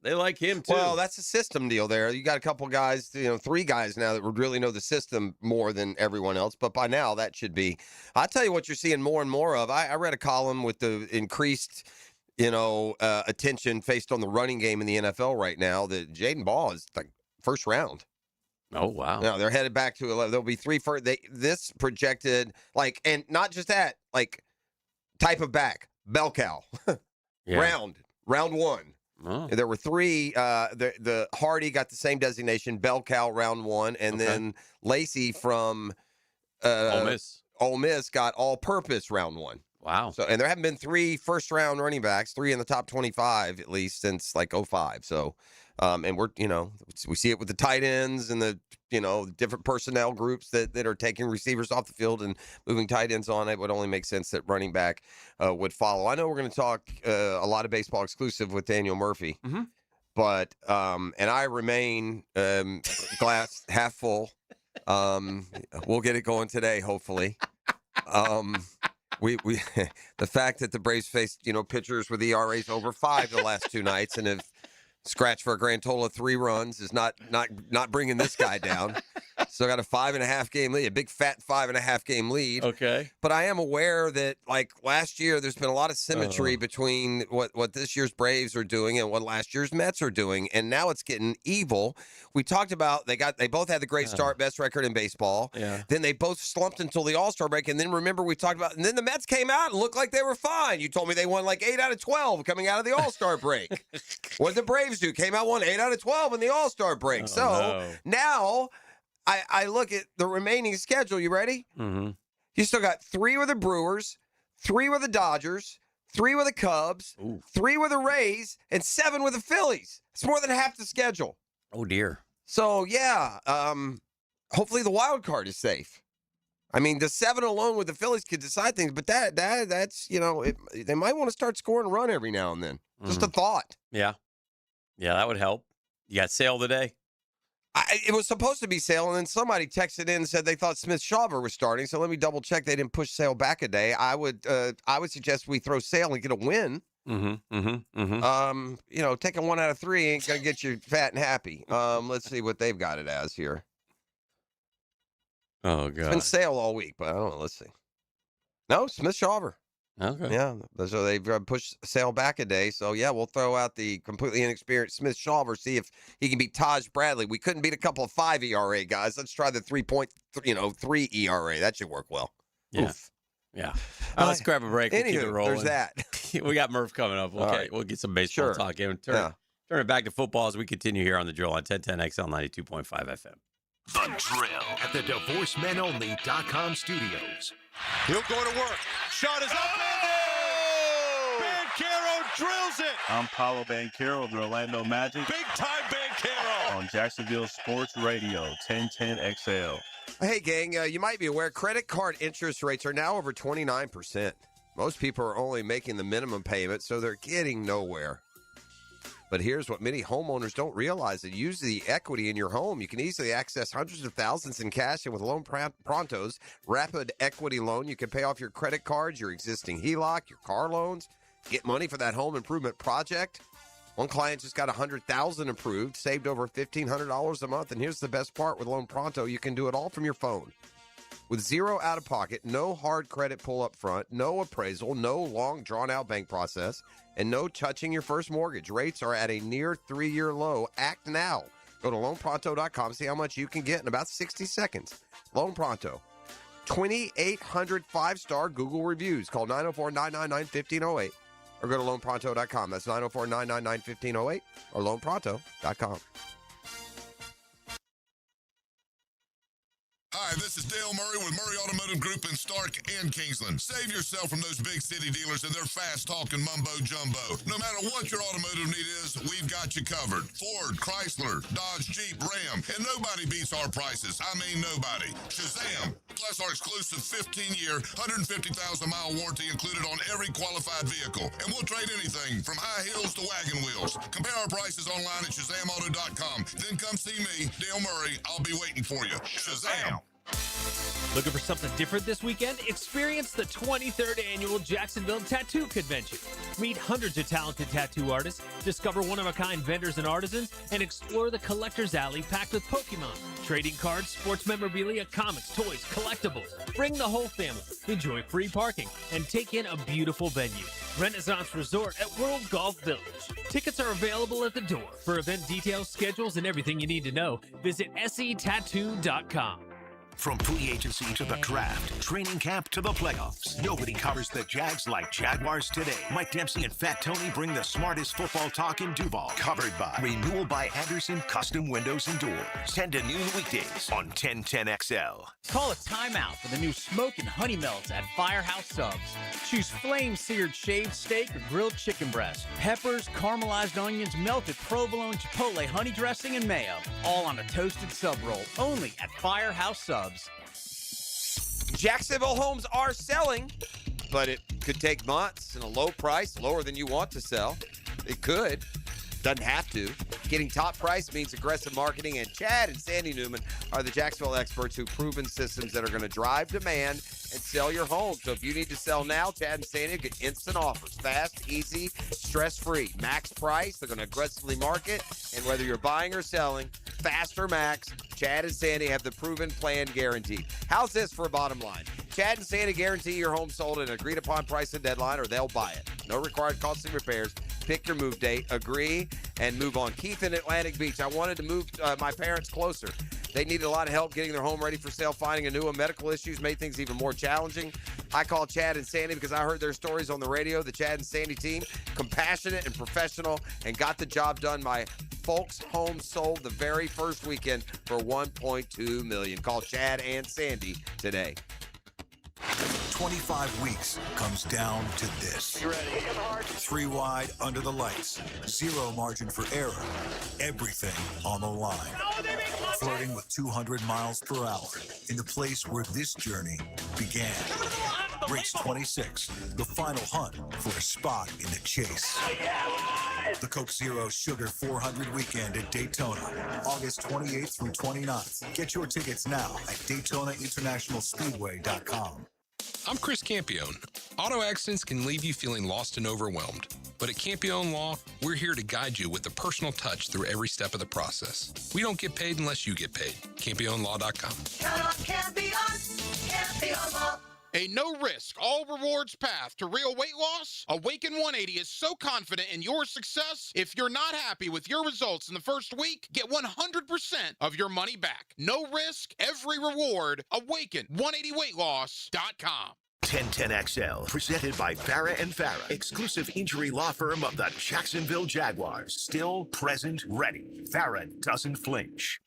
They like him too. Well, that's a system deal there. You got a couple guys, 3 guys now that would really know the system more than everyone else. But by now, that should be. I'll tell you what you're seeing more and more of. I read a column with the increased, attention faced on the running game in the NFL right now. That Jaden Ball is like first round. Oh, wow. No, they're headed back to 11. There'll be 3 first. This projected, and not just that, type of back, bell cow, round 1. Oh. There were 3. The Hardy got the same designation, bell cow, round 1, and then Lacey from Ole Miss got all-purpose round 1. Wow. So, and there haven't been 3 first-round running backs, 3 in the top 25 at least since 05. So. And we're, we see it with the tight ends and the, different personnel groups that are taking receivers off the field and moving tight ends on. It would only make sense that running back would follow. I know we're going to talk a lot of baseball exclusive with Daniel Murphy, but and I remain glass half full. We'll get it going today, hopefully. We the fact that the Braves faced pitchers with ERAs over 5 the last 2 nights and have scratched for a grand total of 3 runs is not bringing this guy down. Still got a 5.5 game lead, a big fat 5.5 game lead. Okay. But I am aware that last year, there's been a lot of symmetry between what this year's Braves are doing and what last year's Mets are doing, and now it's getting evil. We talked about they both had the great start, best record in baseball. Yeah. Then they both slumped until the All-Star break, and then remember we talked about, and then the Mets came out and looked like they were fine. You told me they won 8 out of 12 coming out of the All-Star break. What did the Braves do? Came out, won 8 out of 12 in the All-Star break. Now I look at the remaining schedule. You ready? Mm-hmm. You still got 3 with the Brewers, 3 with the Dodgers, 3 with the Cubs, 3 with the Rays, and 7 with the Phillies. It's more than half the schedule. Oh, dear. So, yeah, hopefully the wild card is safe. I mean, the 7 alone with the Phillies could decide things, but that's, they might want to start scoring a run every now and then. Just a thought. Yeah. Yeah, that would help. You got sale today? It was supposed to be sale, and then somebody texted in and said they thought Smith Shawver was starting. So let me double check. They didn't push sale back a day. I would suggest we throw sale and get a win. Taking 1 out of 3 ain't gonna get you fat and happy. Let's see what they've got it as here. Oh It's God, been sale all week, but I don't know. Let's see. No, Smith Shawver. okay. Yeah, so they've pushed sale back a day. So yeah, we'll throw out the completely inexperienced Smith Shawver, see if he can beat Taj Bradley. We couldn't beat a couple of 5 ERA guys. Let's try the 3.3 ERA. That should work well. Yeah. Oof. Yeah. Let's grab a break. We'll keep it Anywho, rolling. there's that. We got Murph coming up. Okay, right. we'll get some baseball Sure. talk in. Turn it back to football as we continue here on the Drill on 1010XL 92.5 FM. The Drill at the DivorceMenOnly.com studios. He'll go to work. Shot is up and in. Banchero drills it. I'm Paulo Banchero of the Orlando Magic. Big time Banchero. On Jacksonville Sports Radio, 1010XL. Hey, gang, you might be aware credit card interest rates are now over 29%. Most people are only making the minimum payment, so they're getting nowhere. But here's what many homeowners don't realize. That use the equity in your home. You can easily access hundreds of thousands in cash, and with Loan Pronto's rapid equity loan, you can pay off your credit cards, your existing HELOC, your car loans, get money for that home improvement project. One client just got $100,000 approved, saved over $1,500 a month. And here's the best part with Loan Pronto. You can do it all from your phone. With zero out-of-pocket, no hard credit pull up front, no appraisal, no long, drawn-out bank process, and no touching your first mortgage. Rates are at a near 3-year low. Act now. Go to loanpronto.com, see how much you can get in about 60 seconds. Loan Pronto. 2,800 5-star Google reviews. Call 904-999-1508 or go to loanpronto.com. That's 904-999-1508 or loanpronto.com. Hi, this is Dale Murray with Murray Automotive Group in Stark and Kingsland. Save yourself from those big city dealers and their fast-talking mumbo-jumbo. No matter what your automotive need is, we've got you covered. Ford, Chrysler, Dodge, Jeep, Ram, and nobody beats our prices. I mean nobody. Shazam! Plus our exclusive 15-year, 150,000-mile warranty included on every qualified vehicle. And we'll trade anything from high heels to wagon wheels. Compare our prices online at ShazamAuto.com. Then come see me, Dale Murray. I'll be waiting for you. Shazam! Looking for something different this weekend? Experience the 23rd Annual Jacksonville Tattoo Convention. Meet hundreds of talented tattoo artists, discover one-of-a-kind vendors and artisans, and explore the collector's alley packed with Pokemon, trading cards, sports memorabilia, comics, toys, collectibles. Bring the whole family, enjoy free parking, and take in a beautiful venue. Renaissance Resort at World Golf Village. Tickets are available at the door. For event details, schedules, and everything you need to know, visit setattoo.com. From free agency to the draft, training camp to the playoffs, nobody covers the Jags like Jaguars today. Mike Dempsey and Fat Tony bring the smartest football talk in Duval. Covered by Renewal by Anderson Custom Windows and Doors. 10 to noon weekdays on 1010XL. Call a timeout for the new Smoke and Honey Melts at Firehouse Subs. Choose flame-seared shaved steak or grilled chicken breast. Peppers, caramelized onions, melted provolone, chipotle, honey dressing, and mayo. All on a toasted sub roll. Only at Firehouse Subs. Jacksonville homes are selling, but it could take months and a low price, lower than you want to sell. It could. Doesn't have to. Getting top price means aggressive marketing, and Chad and Sandy Newman are the Jacksonville experts who've proven systems that are going to drive demand and sell your home. So if you need to sell now, Chad and Sandy get instant offers. Fast, easy, stress-free. Max price. They're going to aggressively market. And whether you're buying or selling, fast or max, Chad and Sandy have the proven plan guaranteed. How's this for a bottom line? Chad and Sandy guarantee your home sold at an agreed-upon price and deadline, or they'll buy it. No required costly repairs. Pick your move date, agree, and move on. Keith in Atlantic Beach. I wanted to move my parents closer. They needed a lot of help getting their home ready for sale. Finding a new one. Medical issues made things even more challenging. I called Chad and Sandy because I heard their stories on the radio. The Chad and Sandy team, compassionate and professional, and got the job done. My folks' home sold the very first weekend for $1.2 million. Call Chad and Sandy today. 25 weeks comes down to this. You ready? 3 wide under the lights. Zero margin for error. Everything on the line. Flirting with 200 miles per hour in the place where this journey began. Race 26, the final hunt for a spot in the chase. The Coke Zero Sugar 400 weekend at Daytona, August 28th through 29th. Get your tickets now at DaytonaInternationalSpeedway.com. I'm Chris Campione. Auto accidents can leave you feeling lost and overwhelmed. But at Campione Law, we're here to guide you with a personal touch through every step of the process. We don't get paid unless you get paid. CampioneLaw.com. Count on Campione, Campione Law. A no-risk, all-rewards path to real weight loss? Awaken 180 is so confident in your success, if you're not happy with your results in the first week, get 100% of your money back. No risk, every reward. Awaken180weightloss.com. 1010XL, presented by Farah & Farah, exclusive injury law firm of the Jacksonville Jaguars. Still, present, ready. Farah doesn't flinch.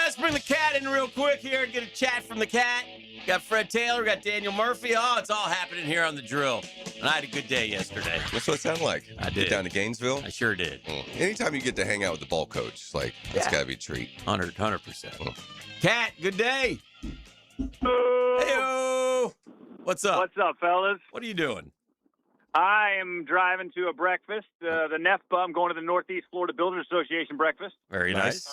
Let's bring the cat in real quick here and get a chat from the cat. Got Fred Taylor, got Daniel Murphy. Oh, it's all happening here on the drill. And I had a good day yesterday. That's what it sounded like. I did. Get down to Gainesville? I sure did. Anytime you get to hang out with the ball coach, that's got to be a treat. 100%. Cat, good day. Hey-o. What's up? What's up, fellas? What are you doing? I am driving to a breakfast, the NEFBA. I'm going to the Northeast Florida Builders Association breakfast. Very nice.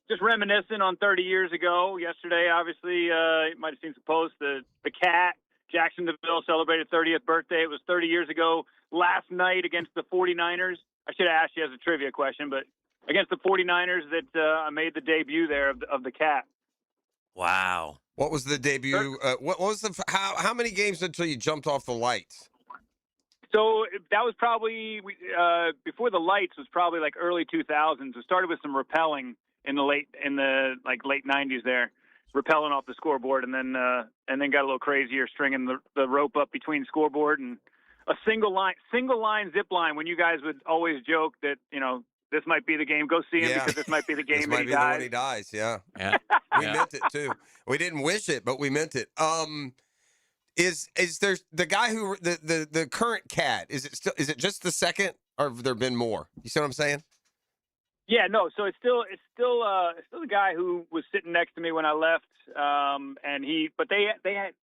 Just reminiscing on 30 years ago. Yesterday, obviously, you might have seen some posts. The Cat, Jacksonville, celebrated 30th birthday. It was 30 years ago last night against the 49ers. I should have asked you as a trivia question, but against the 49ers that I made the debut there of the Cat. Wow. What was the debut? What was how many games until you jumped off the lights? So that was probably before the lights was probably like early 2000s. We started with some rappelling in the late 90s there, rappelling off the scoreboard, and then got a little crazier, stringing the rope up between scoreboard and a single line zip line. When you guys would always joke that this might be the game, go see him because this might be the game this that might he be dies. the one he dies. Yeah. We meant it too. We didn't wish it, but we meant it. Is there the guy who the current Cat? Is it just the second, or have there been more? You see what I'm saying? Yeah, no. So it's still the guy who was sitting next to me when I left, but they had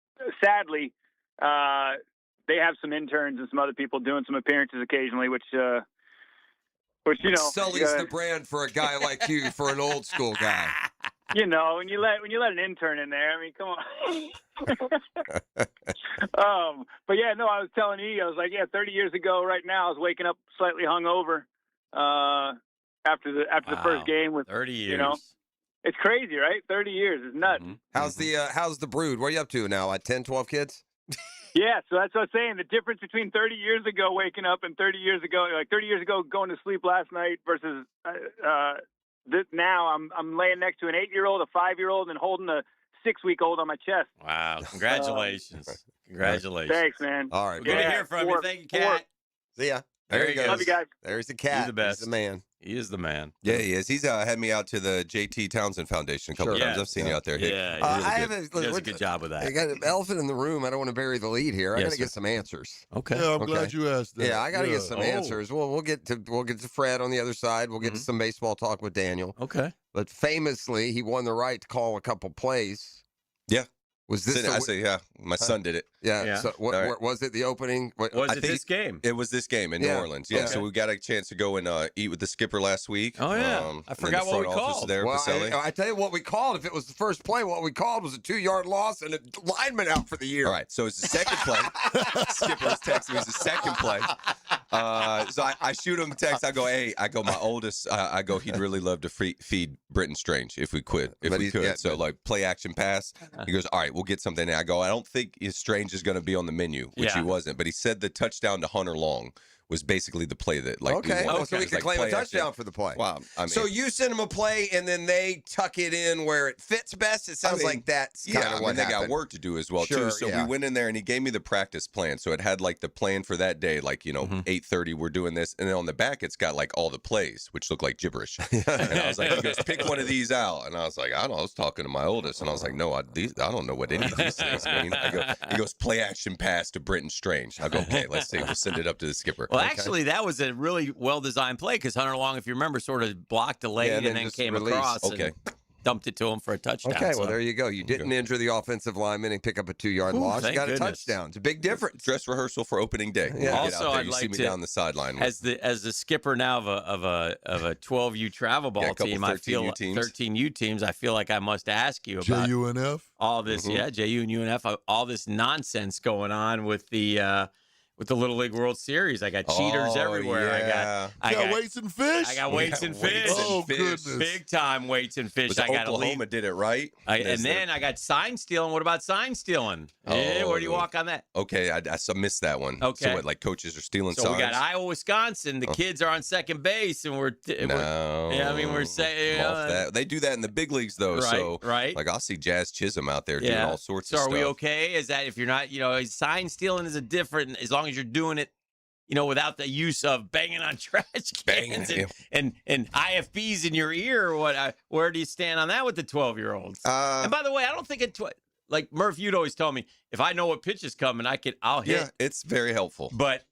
sadly they have some interns and some other people doing some appearances occasionally, which sullies the brand for a guy like you, for an old school guy. When you let an intern in there, I mean, come on. But yeah, no, I was telling you, I was like, 30 years ago, right now, I was waking up slightly hungover after the first game with 30 years. It's crazy, right? 30 years is nuts. Mm-hmm. How's the brood? What are you up to now? Like 10, 12 kids? Yeah, so that's what I was saying. The difference between 30 years ago waking up and 30 years ago going to sleep last night versus now I'm laying next to an 8-year-old, a 5-year-old, and holding a 6-week-old on my chest. Wow! Congratulations! Congratulations! Thanks, man. All right, good to hear from you. Thank you, Cat. See ya. There he goes. Love you guys. There's the Cat. He's the best. He's the man. He is the man. Yeah, he is. He's had me out to the JT Townsend Foundation a couple times. I've seen you out there. Yeah, he does a good job with that. I got an elephant in the room. I don't want to bury the lead here. I got to get some answers. Okay. Yeah, I'm glad you asked that. Yeah, I got to get some answers. Well, we'll get to Fred on the other side. We'll get to some baseball talk with Daniel. Okay. But famously, he won the right to call a couple plays. Yeah. Was this? I say, yeah. My son did it. Yeah. So what was it? The opening? Was it this game? It was this game in New Orleans. Yeah. Okay. So we got a chance to go and eat with the skipper last week. Oh yeah. I forgot what we called. There, I tell you what we called. If it was the first play, what we called was a 2-yard loss and a lineman out for the year. All right. So it's the second play. Skipper was texting me. It was the second play. So I shoot him a text. I go, my oldest. I go, he'd really love to feed Britton Strange if we could. Yeah, so play action pass. He goes, all right, we'll get something. And I go, I don't think Strange is going to be on the menu, which he wasn't. But he said the touchdown to Hunter Long was basically the play that like. Okay, so we can claim a touchdown for the play. Wow, I mean, so you send them a play, and then they tuck it in where it fits best. It sounds like that's kind of what they happened. got work to do as well too. So we went in there, and he gave me the practice plan. So it had like the plan for that day, like 8:30 we're doing this, and then on the back it's got like all the plays, which look like gibberish. And I was like, he goes, pick one of these out, and I was like, I don't know. I was talking to my oldest, and I was like, no, I don't know what any of these things mean. He goes, play action pass to Britton Strange. I go, okay, let's see. We'll send it up to the skipper. Well, actually, that was a really well-designed play because Hunter Long, if you remember, sort of blocked delayed and then came across and dumped it to him for a touchdown. Okay, well, there you go. You didn't injure the offensive lineman and pick up a 2-yard loss. You got a touchdown. It's a big difference. Dress rehearsal for opening day. Yeah. Also, I'd you like see me to, down the sideline. As the skipper now of a 12U travel ball team, I feel 13U teams. I feel like I must ask you about JUNF? All this, JU and UNF, all this nonsense going on with the Little League World Series. I got cheaters everywhere. Yeah. I got weights and fish. I got weights and fish. Oh, goodness. Big time weights and fish. I got Oklahoma did it right. And then I got sign stealing. What about sign stealing? Where do you walk on that? Okay, I missed that one. Okay. So what, like coaches are stealing signs? So we got Iowa, Wisconsin. The kids are on second base, and we're saying they do that in the big leagues though. Right, so right. Like I'll see Jazz Chisholm out there doing all sorts of stuff. So are we okay? Is that if you're not, sign stealing is a different as long as you're doing it, without the use of banging on trash cans and IFBs in your ear or what? Where do you stand on that with the 12-year-olds? And by the way, I don't think like Murph, you'd always tell me if I know what pitch is coming, I'll hit. Yeah, it's very helpful. But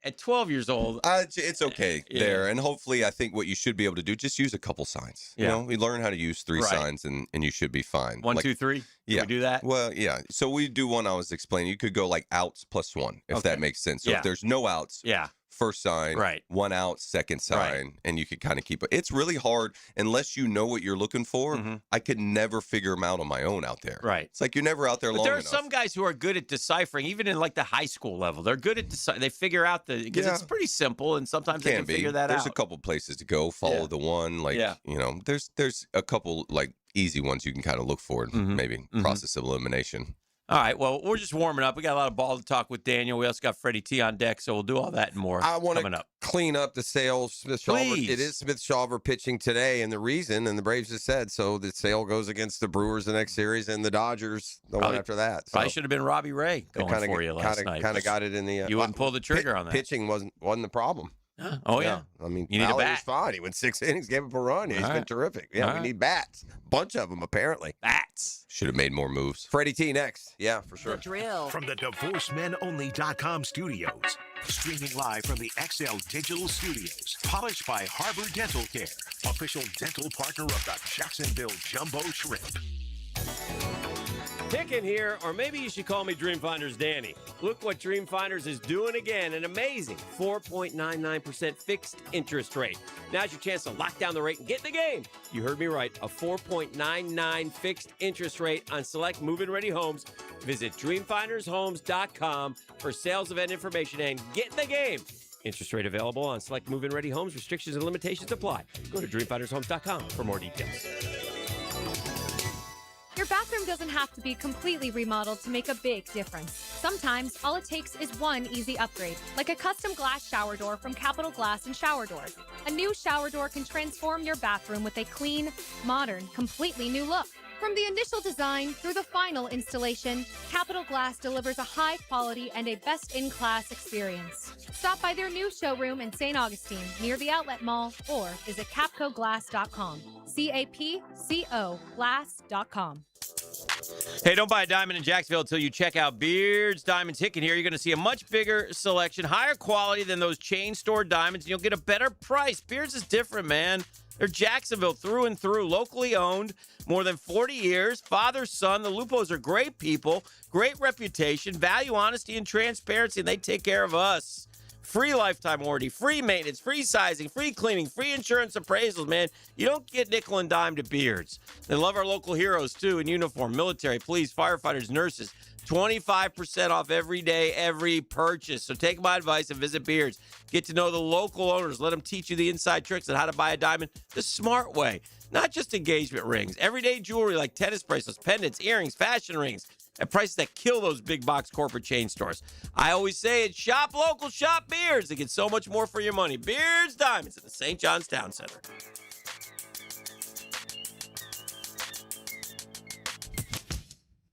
at 12 years old, it's okay there. And hopefully, I think what you should be able to do, just use a couple signs. Yeah. We learn how to use 3 signs, and you should be fine. 1, 2, 3. Can we do that? Well, yeah. So we do one I was explaining. You could go like outs plus 1 if that makes sense. So if there's no outs, first sign, 1 out, second sign, and you could kind of keep it. It's really hard unless you know what you're looking for. I could never figure them out on my own out there. Right. It's like you're never out there long enough. There are some guys who are good at deciphering, even in like the high school level. They're good at they figure out because it's pretty simple, and sometimes they can figure that out. There's a couple places to go. Follow the one, there's a couple like easy ones you can kind of look for, maybe process of elimination. All right, well, we're just warming up. We got a lot of ball to talk with Daniel. We also got Freddie T on deck, so we'll do all that and more coming up. Clean up the sale. Smith-Shawver. It is Smith-Shawver pitching today, and the reason, and the Braves just said, so the sale goes against the Brewers the next series and the Dodgers the one after that. So probably should have been Robbie Ray going for you last night. Kind of got it in the... you wouldn't pull the trigger on that. Pitching wasn't the problem. Oh, yeah. I mean, you need a bat. was fine. He went 6 innings, gave up a run. He's been terrific. Yeah, we need bats. Bunch of them, apparently. Bats. Should have made more moves. Freddie T next. Yeah, for sure. The Drill. From the DivorceMenOnly.com studios. Streaming live from the XL Digital Studios. Polished by Harbor Dental Care. Official dental partner of the Jacksonville Jumbo Shrimp. Picking here, or maybe you should call me Dreamfinders Danny. Look what Dreamfinders is doing again, an amazing 4.99% fixed interest rate. Now's your chance to lock down the rate and get in the game. You heard me right, a 4.99 fixed interest rate on select move-in ready homes. Visit dreamfindershomes.com for sales event information and get in the game. Interest rate available on select move-in ready homes. Restrictions and limitations apply. Go to dreamfindershomes.com for more details. Your bathroom doesn't have to be completely remodeled to make a big difference. Sometimes, all it takes is one easy upgrade, like a custom glass shower door from Capital Glass and Shower Doors. A new shower door can transform your bathroom with a clean, modern, completely new look. From the initial design through the final installation, Capital Glass delivers a high quality and a best-in-class experience. Stop by their new showroom in St. Augustine near the Outlet Mall or visit capcoglass.com. CAPCO glass.com. Hey, don't buy a diamond in Jacksonville until you check out Beard's Diamonds Hicken here. You're going to see a much bigger selection, higher quality than those chain store diamonds, and you'll get a better price. Beard's is different, man. They're Jacksonville through and through, locally owned, more than 40 years, father, son. The Lupos are great people, great reputation, value, honesty, and transparency, and they take care of us. Free lifetime warranty, free maintenance, free sizing, free cleaning, free insurance appraisals, man. You don't get nickel and dime to Beards. They love our local heroes, too, in uniform, military, police, firefighters, nurses. 25% off every day, every purchase. So take my advice and visit Beards. Get to know the local owners. Let them teach you the inside tricks on how to buy a diamond the smart way. Not just engagement rings. Everyday jewelry like tennis bracelets, pendants, earrings, fashion rings. at prices that kill those big box corporate chain stores. I always say it, shop local, shop Beards. They get so much more for your money. Beards Diamonds at the St. John's Town Center.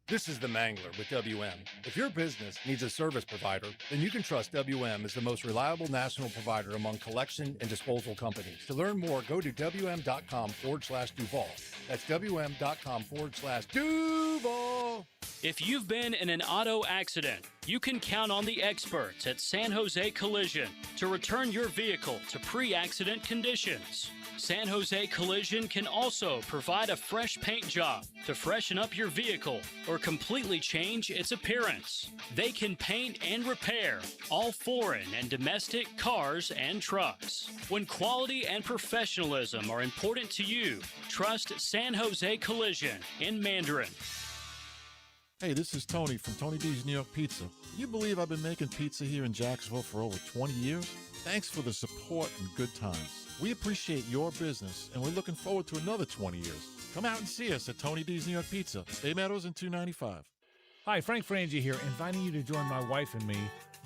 This is the Mangler with WM. If your business needs a service provider, then you can trust WM as the most reliable national provider among collection and disposal companies. To learn more, go to WM.com/Duval. That's WM.com/Duval. If you've been in an auto accident, you can count on the experts at San Jose Collision to return your vehicle to pre-accident conditions. San Jose Collision can also provide a fresh paint job to freshen up your vehicle or completely change its appearance. They can paint and repair all foreign and domestic cars and trucks. When quality and professionalism are important to you, trust San Jose Collision in Mandarin. Hey, this is Tony from Tony D's New York Pizza. Can you believe I've been making pizza here in Jacksonville for over 20 years? Thanks for the support and good times. We appreciate your business, and we're looking forward to another 20 years. Come out and see us at Tony D's New York Pizza, Bay Meadows and 295. Hi, Frank Frangie here, inviting you to join my wife and me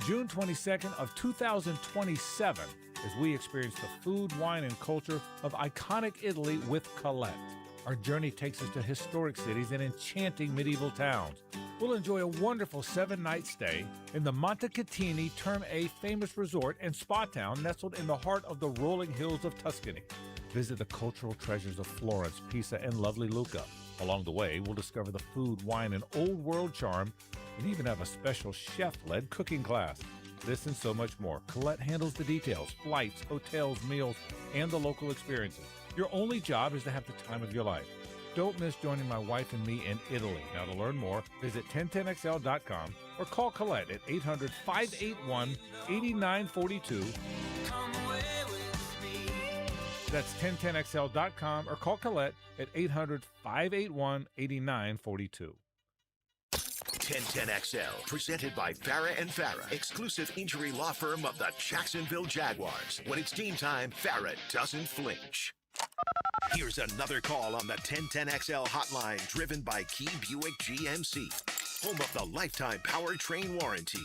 June 22nd of 2027 as we experience the food, wine, and culture of iconic Italy with Colette. Our journey takes us to historic cities and enchanting medieval towns. We'll enjoy a wonderful 7-night stay in the Montecatini Term A famous resort and spa town nestled in the heart of the rolling hills of Tuscany. Visit the cultural treasures of Florence, Pisa, and lovely Lucca. Along the way, we'll discover the food, wine, and old world charm, and even have a special chef-led cooking class. This and so much more. Colette handles the details, flights, hotels, meals, and the local experiences. Your only job is to have the time of your life. Don't miss joining my wife and me in Italy. Now, to learn more, visit 1010XL.com or call Colette at 800-581-8942. That's 1010XL.com or call Colette at 800-581-8942. 1010XL, presented by Farah and Farah, exclusive injury law firm of the Jacksonville Jaguars. When it's game time, Farah doesn't flinch. Here's another call on the 1010XL hotline, driven by Key Buick GMC, home of the lifetime powertrain warranty.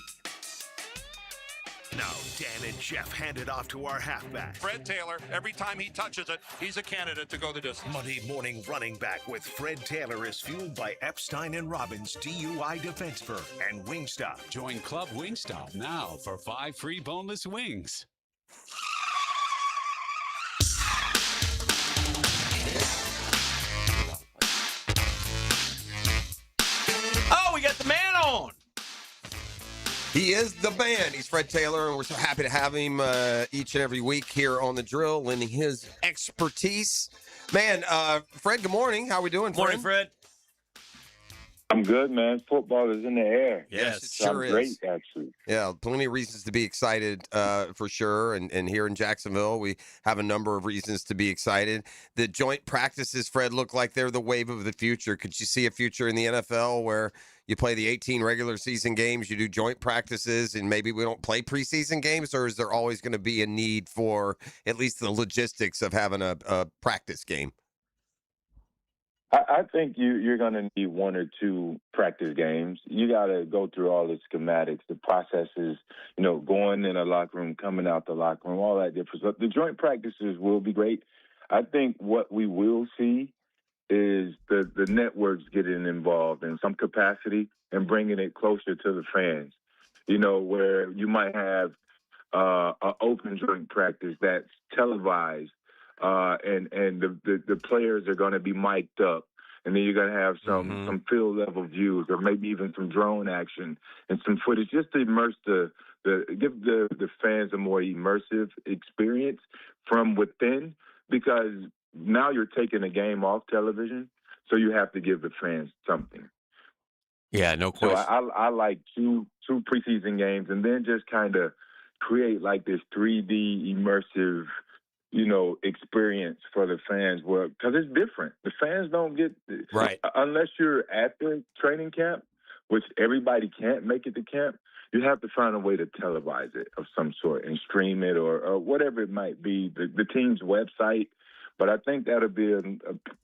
Now, Dan and Jeff hand it off to our halfback. Fred Taylor, every time he touches it, he's a candidate to go the distance. Monday morning running back with Fred Taylor is fueled by Epstein and Robbins DUI defense firm and Wingstop. Join Club Wingstop now for 5 free boneless wings. Oh, we got the man on. He is the man. He's Fred Taylor, and we're so happy to have him each and every week here on The Drill, lending his expertise. Man, Fred, good morning. How we doing, Morning, Fred. I'm good, man. Football is in the air. Yes, it sure is. Great, actually. Yeah, plenty of reasons to be excited for sure. And here in Jacksonville, we have a number of reasons to be excited. The joint practices, Fred, look like they're the wave of the future. Could you see a future in the NFL where you play the 18 regular season games, you do joint practices, and maybe we don't play preseason games? Or is there always going to be a need for at least the logistics of having a practice game? I think you're going to need 1 or 2 practice games. You got to go through all the schematics, the processes, going in a locker room, coming out the locker room, all that different stuff. The joint practices will be great. I think what we will see is the networks getting involved in some capacity and bringing it closer to the fans, where you might have an open joint practice that's televised. And the players are going to be mic'd up, and then you're going to have some field level views, or maybe even some drone action and some footage, just to immerse give the fans a more immersive experience from within, because now you're taking a game off television, so you have to give the fans something. Yeah, no question. So I like two preseason games, and then just kind of create like this 3D immersive experience for the fans, because it's different. The fans don't get right unless you're at the training camp, which everybody can't make it to camp. You have to find a way to televise it of some sort and stream it, or whatever it might be, the team's website. But I think that'll be a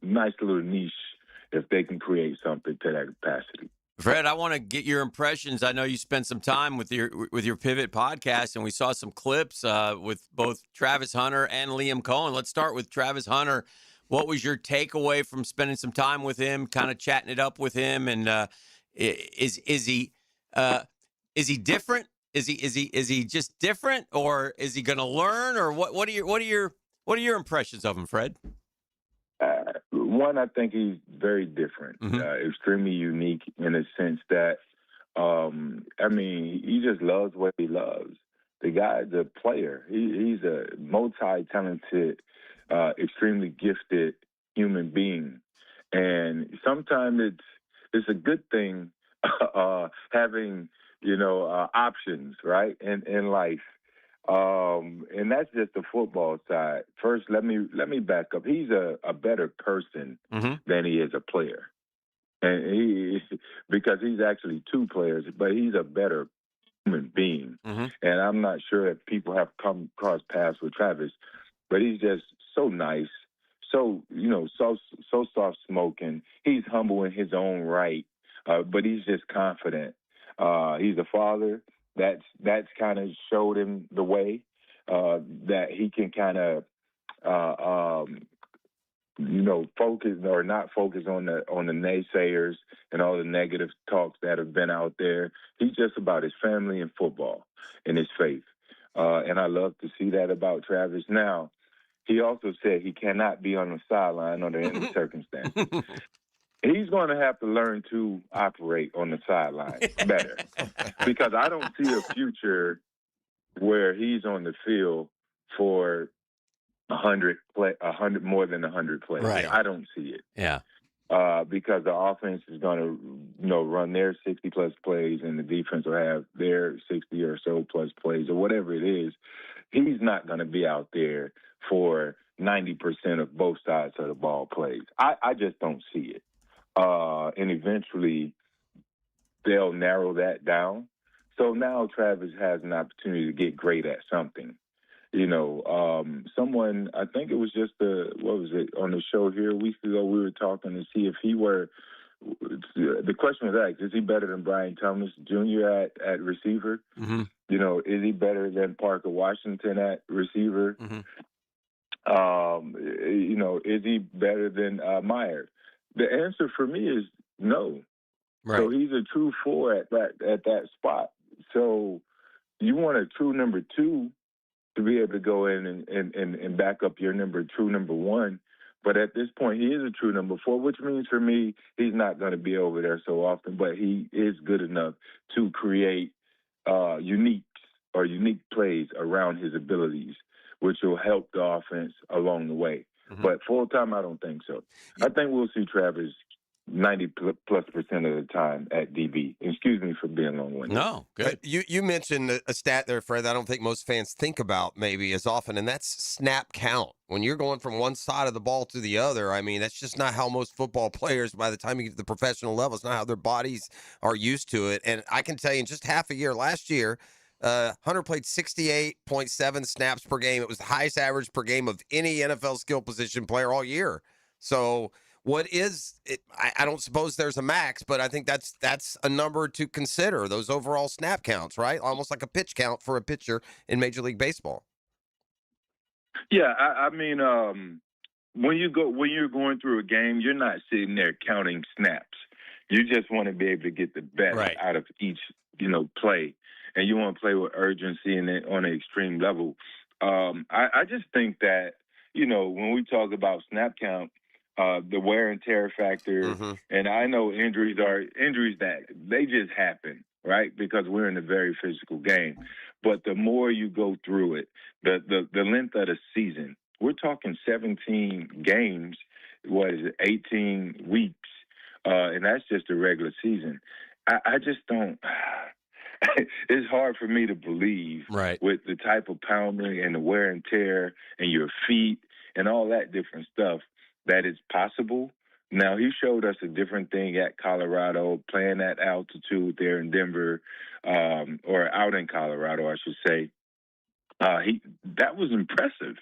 nice little niche if they can create something to that capacity. Fred, I want to get your impressions. I know you spent some time with your Pivot podcast, and we saw some clips with both Travis Hunter and Liam Cohen. Let's start with Travis Hunter. What was your takeaway from spending some time with him, kind of chatting it up with him? And is he different? Is he just different, or is he going to learn, or what are your impressions of him, Fred? One, I think he's very different, extremely unique in a sense that, he just loves what he loves. The guy's a player. He's a multi-talented, extremely gifted human being. And sometimes it's a good thing having, options, right, in life. And that's just the football side. First, let me back up. He's a better person than he is a player, and because he's actually two players, but he's a better human being. And I'm not sure if people have come across paths with Travis, but he's just so nice, so so soft spoken. He's humble in his own right, but he's just confident. He's a father. That's kind of showed him the way that he can kind of focus or not focus on the naysayers and all the negative talks that have been out there. He's just about his family and football and his faith, and I love to see that about Travis. Now, he also said he cannot be on the sideline under any circumstance. He's going to have to learn to operate on the sideline better, because I don't see a future where he's on the field for 100 more than 100 plays. Right. I don't see it. Yeah. Because the offense is going to, run their 60 plus plays, and the defense will have their 60 or so plus plays, or whatever it is. He's not going to be out there for 90% of both sides of the ball plays. I just don't see it. And eventually they'll narrow that down. So now Travis has an opportunity to get great at something. Someone, I think it was just on the show here weeks ago, we were talking to see if the question was asked, is he better than Brian Thomas Jr. at receiver? Is he better than Parker Washington at receiver? Is he better than Myers? The answer for me is no. Right. So he's a true four at that spot. So you want a true number two to be able to go in and back up your true number one. But at this point, he is a true number four, which means for me, he's not going to be over there so often, but he is good enough to create unique plays around his abilities, which will help the offense along the way. But full-time, I don't think so. I think we'll see Travis 90+% of the time at DB. Excuse me for being long-winded. No, good. You mentioned a stat there, Fred, that I don't think most fans think about maybe as often, and that's snap count. When you're going from one side of the ball to the other, that's just not how most football players, by the time you get to the professional level, it's not how their bodies are used to it. And I can tell you, in just half a year last year, Hunter played 68.7 snaps per game. It was the highest average per game of any NFL skill position player all year. So what is it? I don't suppose there's a max, but I think that's a number to consider, those overall snap counts, right? Almost like a pitch count for a pitcher in Major League Baseball. Yeah, when you're going through a game, you're not sitting there counting snaps. You just want to be able to get the best out of each, play. And you want to play with urgency and on an extreme level. I just think that, when we talk about snap count, the wear and tear factor, and I know injuries that they just happen, right? Because we're in a very physical game. But the more you go through it, the length of the season, we're talking 17 games, 18 weeks, and that's just a regular season. I just don't. It's hard for me to believe with the type of pounding and the wear and tear and your feet and all that different stuff that it's possible. Now, he showed us a different thing at Colorado, playing at altitude there in Denver, or out in Colorado, I should say. That was impressive.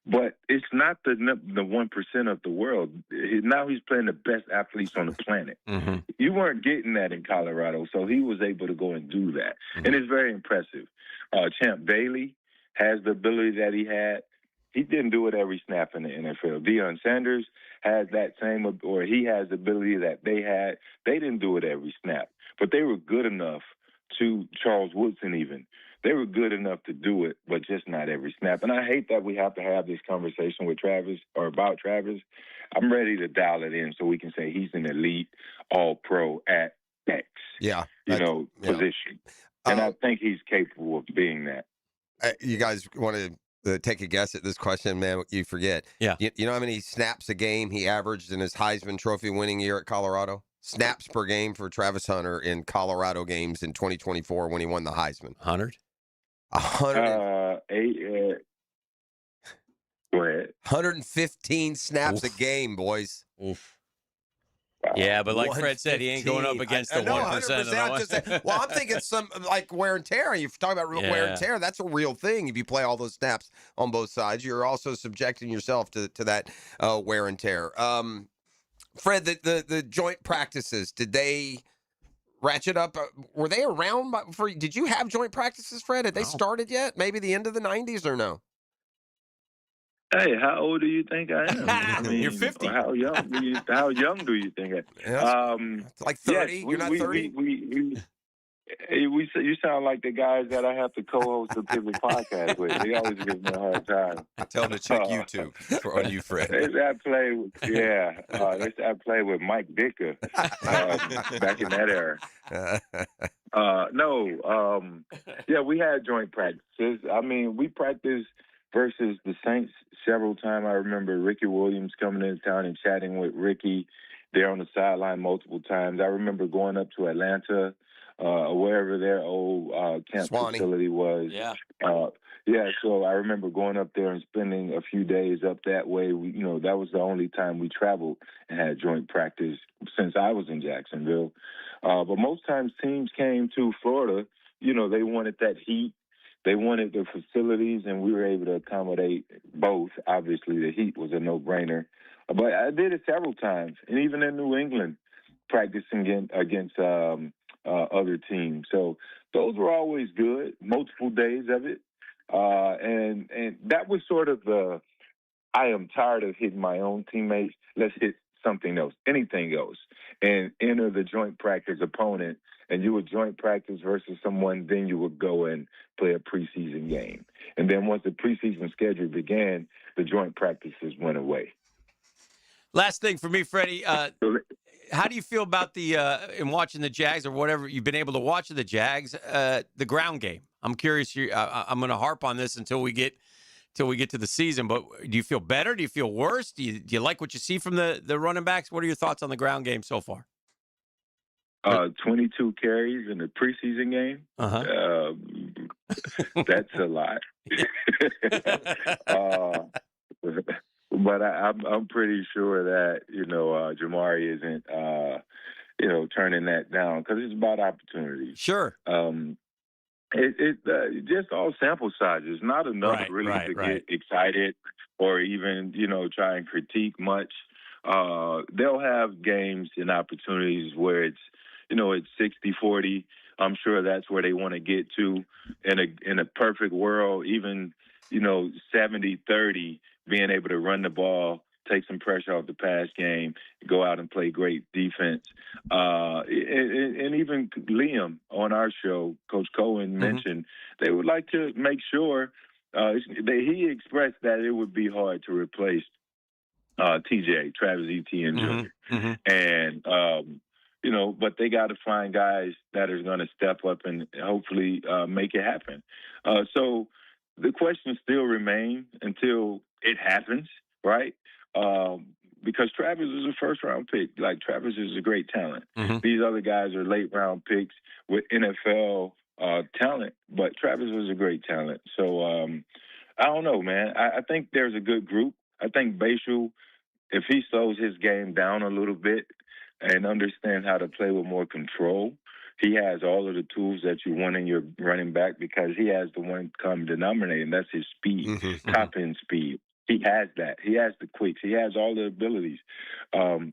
But it's not the 1% of the world. Now he's playing the best athletes on the planet. Mm-hmm. You weren't getting that in Colorado, so he was able to go and do that. Mm-hmm. And it's very impressive. Champ Bailey has the ability that he had. He didn't do it every snap in the NFL. Deion Sanders has that same, or he has the ability that they had. They didn't do it every snap, but they were good enough to Charles Woodson even. They were good enough to do it, but just not every snap. And I hate that we have to have this conversation with Travis or about Travis. I'm ready to dial it in so we can say he's an elite all-pro at X, position. And I think he's capable of being that. You guys want to take a guess at this question, man? You forget. Yeah. You know how many snaps a game he averaged in his Heisman Trophy winning year at Colorado? Snaps per game for Travis Hunter in Colorado games in 2024 when he won the Heisman. 100? 100. Go ahead. 115 snaps a game, boys. Oof. Yeah, but like Fred said, he ain't going up against the 1%. Well, I'm thinking some like wear and tear. You're talking about wear and tear. That's a real thing. If you play all those snaps on both sides, you're also subjecting yourself to that wear and tear. Fred, the joint practices, did they ratchet up? Were they around for? Did you have joint practices, Fred? Had they started yet? Maybe the end of the 90s or no? Hey, how old do you think I am? I mean, you're 50. How young do you think I am? It's like 30. Yes, you're not 30. You sound like the guys that I have to co-host the Pivot podcast with. They always give me a hard time. Tell them to check YouTube on you, Fred. I played with Mike Dicker back in that era. We had joint practices. I mean, we practiced versus the Saints several times. I remember Ricky Williams coming into town and chatting with Ricky there on the sideline multiple times. I remember going up to Atlanta, wherever their old camp facility was. Yeah. So I remember going up there and spending a few days up that way. That was the only time we traveled and had joint practice since I was in Jacksonville. But most times teams came to Florida, they wanted that heat. They wanted the facilities, and we were able to accommodate both. Obviously, the heat was a no-brainer. But I did it several times, and even in New England, practicing against other teams. So those were always good, multiple days of it. And that was sort of I am tired of hitting my own teammates. Let's hit something else. Anything goes. And enter the joint practice opponent, and you would joint practice versus someone, then you would go and play a preseason game. And then once the preseason schedule began, the joint practices went away. Last thing for me, Freddie, how do you feel about in watching the Jags or whatever you've been able to watch of the Jags, the ground game? I'm curious. I'm going to harp on this until we get to the season. But do you feel better? Do you feel worse? Do you like what you see from the running backs? What are your thoughts on the ground game so far? 22 carries in the preseason game. That's a lot. But I'm pretty sure that Jamari isn't turning that down because it's about opportunity. Sure. It just all sample sizes, not enough to get excited or even try and critique much. They'll have games and opportunities where it's 60-40. I'm sure that's where they want to get to. In a perfect world, even 70-30, being able to run the ball, take some pressure off the pass game, go out and play great defense. And even Liam on our show, Coach Cohen mentioned they would like to make sure he expressed that it would be hard to replace TJ, Travis Etienne Jr. And but they got to find guys that are going to step up and hopefully make it happen. So the question still remains until it happens, right? Because Travis is a first-round pick. Like, Travis is a great talent. These other guys are late-round picks with NFL talent, but Travis is a great talent. So I don't know, man. I think there's a good group. I think Bashul, if he slows his game down a little bit and understands how to play with more control, he has all of the tools that you want in your running back because he has the one common denominator, and that's his speed, top-end speed. He has that. He has the quicks. He has all the abilities. And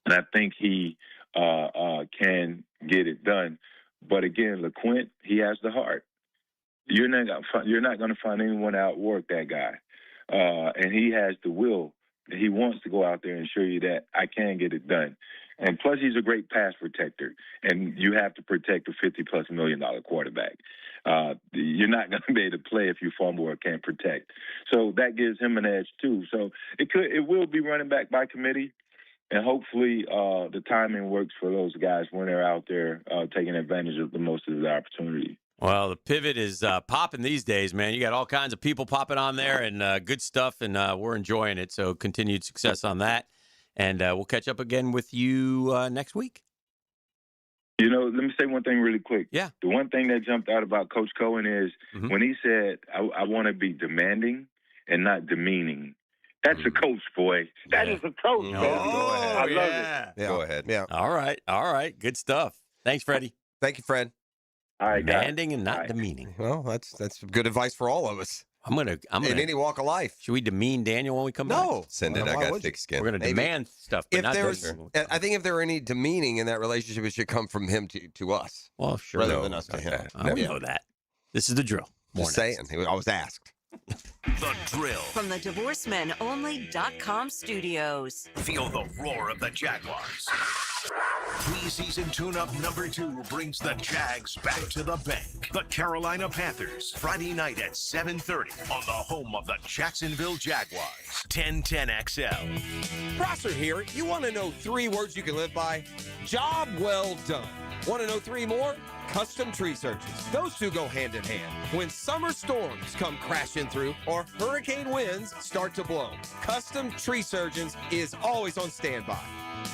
I think he can get it done. But again, LeQuint, he has the heart. You're not going to find anyone outwork that guy. And he has the will. He wants to go out there and show you that I can get it done. And plus, he's a great pass protector. And you have to protect a $50+ million quarterback. You're not going to be able to play if you fumble or can't protect. So that gives him an edge too. So it will be running back by committee. And hopefully the timing works for those guys when they're out there taking advantage of the most of the opportunity. Well, the pivot is popping these days, man. You got all kinds of people popping on there and good stuff, and we're enjoying it. So continued success on that. And we'll catch up again with you next week. You know, let me say one thing really quick. Yeah. The one thing that jumped out about Coach Cohen is when he said, I want to be demanding and not demeaning. That's a coach, boy. That is a coach, man. I love it. Yeah. Go ahead. Yeah. All right. Good stuff. Thanks, Freddie. Thank you, Fred. All right, guys. Demanding and not demeaning. Well, that's good advice for all of us. I'm gonna in any walk of life. Should we demean Daniel when we come back? No. Send it. I got thick skin. We're gonna demand stuff. But I think if there are any demeaning in that relationship, it should come from him to us. Well, sure. Rather than us to him. I know that. This is the drill. Just saying. I was asked. The Drill. From the DivorceMenOnly.com studios. Feel the roar of the Jaguars. Preseason tune-up number 2 brings the Jags back to the bank. The Carolina Panthers, Friday night at 7:30 on the home of the Jacksonville Jaguars. 1010XL. Prosser here. You want to know 3 words you can live by? Job well done. Want to know 3 more? Custom tree searches. Those 2 go hand in hand. When summer storms come crashing through or hurricane winds start to blow, Custom Tree Surgeons is always on standby,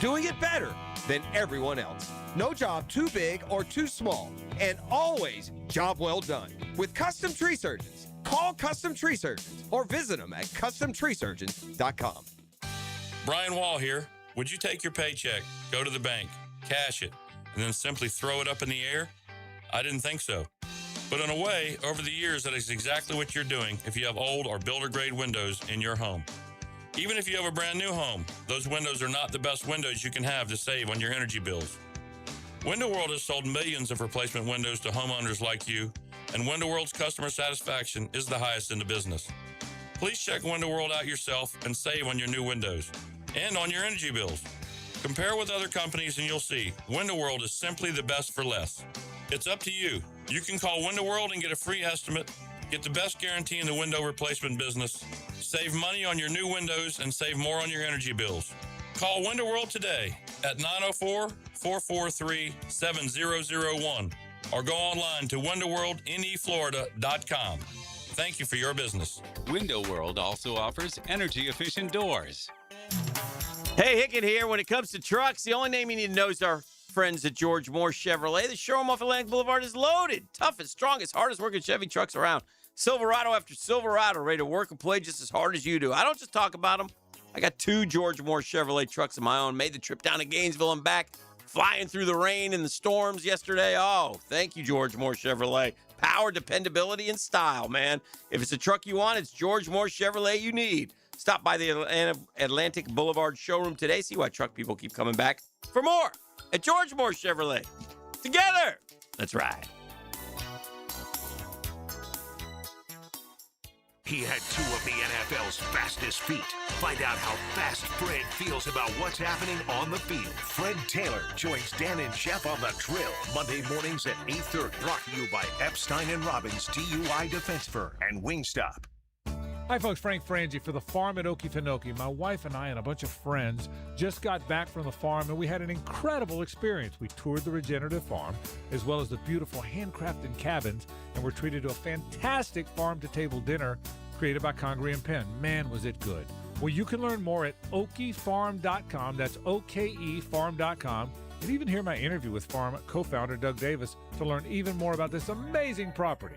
doing it better than everyone else. No job too big or too small, and always job well done. With Custom Tree Surgeons, call Custom Tree Surgeons or visit them at CustomTreeSurgeons.com. Brian Wall here. Would you take your paycheck, go to the bank, cash it, and then simply throw it up in the air? I didn't think so. But in a way, over the years, that is exactly what you're doing if you have old or builder-grade windows in your home. Even if you have a brand new home, those windows are not the best windows you can have to save on your energy bills. Window World has sold millions of replacement windows to homeowners like you, and Window World's customer satisfaction is the highest in the business. Please check Window World out yourself and save on your new windows and on your energy bills. Compare with other companies and you'll see Window World is simply the best for less. It's up to you. You can call Window World and get a free estimate, get the best guarantee in the window replacement business, save money on your new windows, and save more on your energy bills. Call Window World today at 904-443-7001 or go online to windowworldneflorida.com. Thank you for your business. Window World also offers energy-efficient doors. Hey, Hickett here. When it comes to trucks, the only name you need to know is our friends at George Moore Chevrolet. The showroom off Atlantic Boulevard is loaded. Toughest, strongest, hardest working Chevy trucks around. Silverado after Silverado, ready to work and play just as hard as you do. I don't just talk about them. I got 2 George Moore Chevrolet trucks of my own. Made the trip down to Gainesville and back, flying through the rain and the storms yesterday. Oh, thank you, George Moore Chevrolet. Power, dependability, and style, man. If it's a truck you want, it's George Moore Chevrolet you need. Stop by the Atlantic Boulevard showroom today. See why truck people keep coming back for more at George Moore Chevrolet. Together. That's right. He had 2 of the NFL's fastest feet. Find out how fast Fred feels about what's happening on the field. Fred Taylor joins Dan and Jeff on The Drill, Monday mornings at 8:30. Brought to you by Epstein & Robbins DUI Defense Firm and Wingstop. Hi, folks. Frank Frangie for the farm at Okefenokee. My wife and I and a bunch of friends just got back from the farm, and we had an incredible experience. We toured the regenerative farm, as well as the beautiful handcrafted cabins, and were treated to a fantastic farm-to-table dinner created by Congreve and Penn. Man, was it good. Well, you can learn more at okefarm.com. That's okefarm.com. And even hear my interview with farm co-founder Doug Davis to learn even more about this amazing property.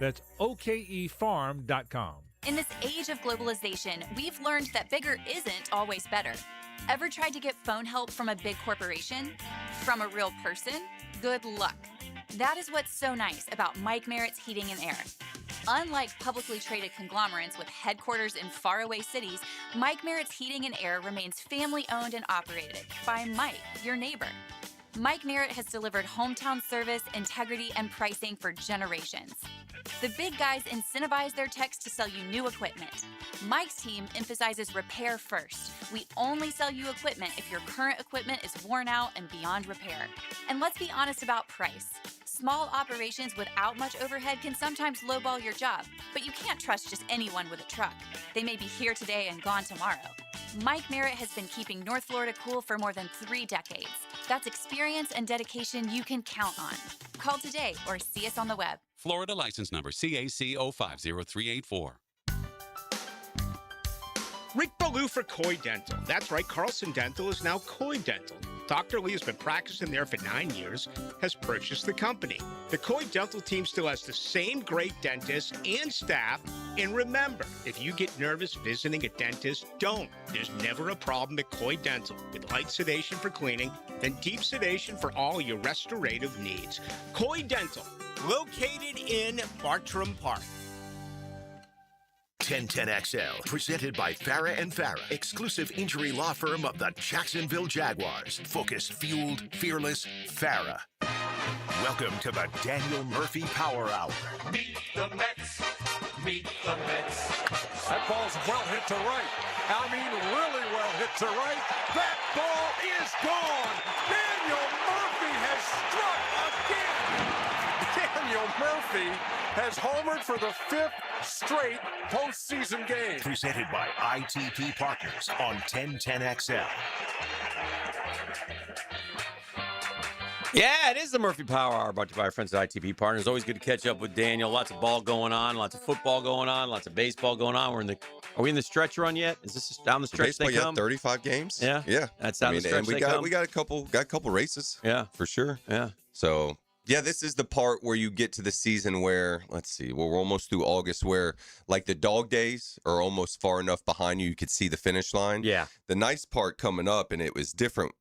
That's okefarm.com. In this age of globalization, we've learned that bigger isn't always better. Ever tried to get phone help from a big corporation? From a real person? Good luck. That is what's so nice about Mike Merritt's Heating and Air. Unlike publicly traded conglomerates with headquarters in faraway cities, Mike Merritt's Heating and Air remains family-owned and operated by Mike, your neighbor. Mike Merritt has delivered hometown service, integrity, and pricing for generations. The big guys incentivize their techs to sell you new equipment. Mike's team emphasizes repair first. We only sell you equipment if your current equipment is worn out and beyond repair. And let's be honest about price. Small operations without much overhead can sometimes lowball your job, but you can't trust just anyone with a truck. They may be here today and gone tomorrow. Mike Merritt has been keeping North Florida cool for more than 3 decades. That's experience and dedication you can count on. Call today or see us on the web. Florida license number CAC 050384. Rick Ballou for Coy Dental. That's right, Carlson Dental is now Coy Dental. Dr. Lee has been practicing there for 9 years, has purchased the company. The Coy Dental team still has the same great dentists and staff. And remember, if you get nervous visiting a dentist, don't. There's never a problem at Coy Dental. With light sedation for cleaning, then deep sedation for all your restorative needs. Coy Dental, located in Bartram Park. 1010XL, presented by Farah and Farah, exclusive injury law firm of the Jacksonville Jaguars. Focused, fueled, fearless, Farah. Welcome to the Daniel Murphy Power Hour. Meet the Mets. Meet the Mets. That ball's well hit to right. I mean, really well hit to right. That ball is gone. Daniel Murphy has struck again. Daniel Murphy has homered for the 5th straight postseason game. Presented by ITP Partners on 1010XL. Yeah, it is the Murphy Power Hour brought to you by our friends at ITP Partners. Always good to catch up with Daniel. Lots of ball going on, lots of football going on, lots of baseball going on. Are we in the stretch run yet? Is this down the stretch baseball, they come? 35 games. Yeah. That's down the stretch and we got a couple races. Yeah, for sure. Yeah. So yeah, this is the part where you get to the season where, we're almost through August, where like the dog days are almost far enough behind you could see the finish line. Yeah. The nice part coming up, and it was different,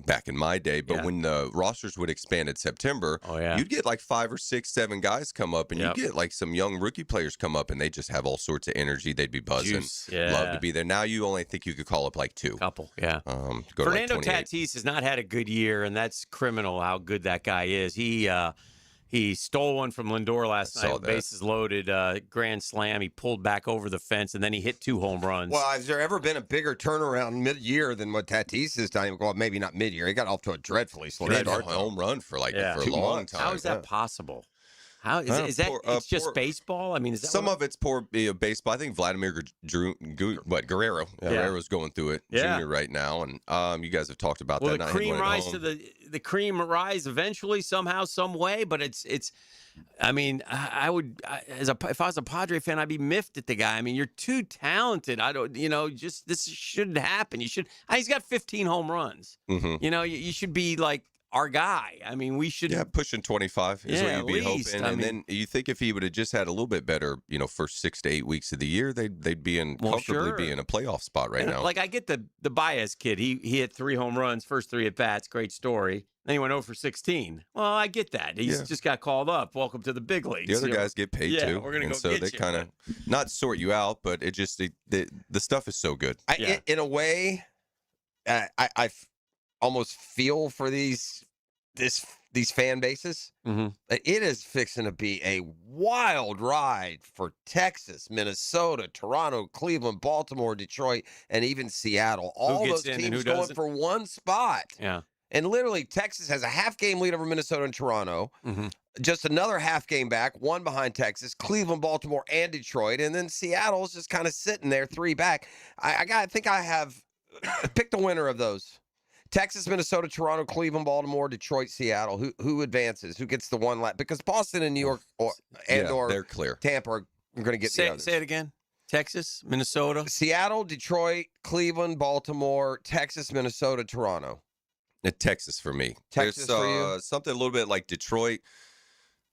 back in my day, but when the rosters would expand in September, you'd get like 5 or 6, 7 guys come up, and you'd get like some young rookie players come up, and they just have all sorts of energy. They'd be buzzing. Love to be there. Now you only think you could call up like 2. Couple, yeah. Fernando Tatis has not had a good year, and that's criminal how good that guy is. He stole one from Lindor last night. Bases loaded, grand slam. He pulled back over the fence, and then he hit 2 home runs. Well, has there ever been a bigger turnaround mid-year than what Tatis has done? Well, maybe not mid-year. He got off to a dreadfully slow start. Home run for a long time. How is that possible? How is that? It's just baseball. I mean, is that some of it's poor baseball. I think Vladimir Guerrero. Guerrero's going through it, junior right now, and you guys have talked about that. The cream rise to the cream rise eventually, somehow, some way. But it's. I mean, if I was a Padre fan, I'd be miffed at the guy. I mean, you're too talented. This shouldn't happen. He's got 15 home runs. Mm-hmm. You should be like our guy. I mean, we should. Yeah, pushing 25 is what you'd be hoping. And then you think if he would have just had a little bit better, first 6 to 8 weeks of the year, they'd be comfortably be in a playoff spot right now. Like I get the Baez kid. He hit 3 home runs, first 3 at bats. Great story. Then he went 0 for 16. Well, I get that. He's just got called up. Welcome to the big leagues. The other guys get paid too. We're gonna go so get they kind of not sort you out, but it just the stuff is so good. In a way, I almost feel for these fan bases. Mm-hmm. It is fixing to be a wild ride for Texas, Minnesota, Toronto, Cleveland, Baltimore, Detroit, and even Seattle. All those teams going for one spot. Yeah. And literally, Texas has a half-game lead over Minnesota and Toronto. Mm-hmm. Just another half game back, 1 behind Texas, Cleveland, Baltimore, and Detroit. And then Seattle's just kind of sitting there, 3 back. I think I have picked the winner of those. Texas, Minnesota, Toronto, Cleveland, Baltimore, Detroit, Seattle. Who advances? Who gets the one lap? Because Boston and New York or they're clear. Tampa are going to get the others. Say it again. Texas, Minnesota, Seattle, Detroit, Cleveland, Baltimore, Texas, Minnesota, Toronto. Texas for me. Texas There's for you? something a little bit like Detroit.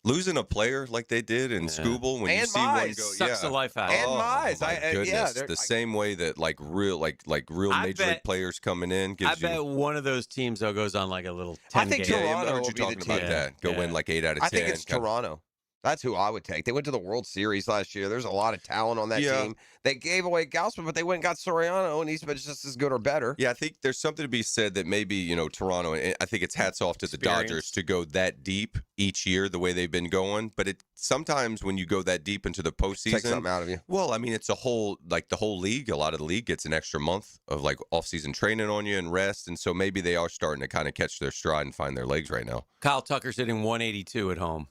Losing a player like they did in Scooble when you see one go, sucks the life out. And Mize, goodness, the same way that like real major league players coming in gives bet one of those teams though goes on like a little 10 I think game. Toronto I heard will you be the talking about team. that. Go win like 8 out of 10. I think it's Toronto. That's who I would take. They went to the World Series last year. There's a lot of talent on that team. They gave away Gausman, but they went and got Soriano, and he's been just as good or better. Yeah, I think there's something to be said that maybe, Toronto, and I think it's hats off to the Dodgers to go that deep each year the way they've been going. But sometimes when you go that deep into the postseason, take something out of you. Well, I mean, it's the whole league. A lot of the league gets an extra month of off-season training on you and rest. And so maybe they are starting to kind of catch their stride and find their legs right now. Kyle Tucker's hitting 182 at home.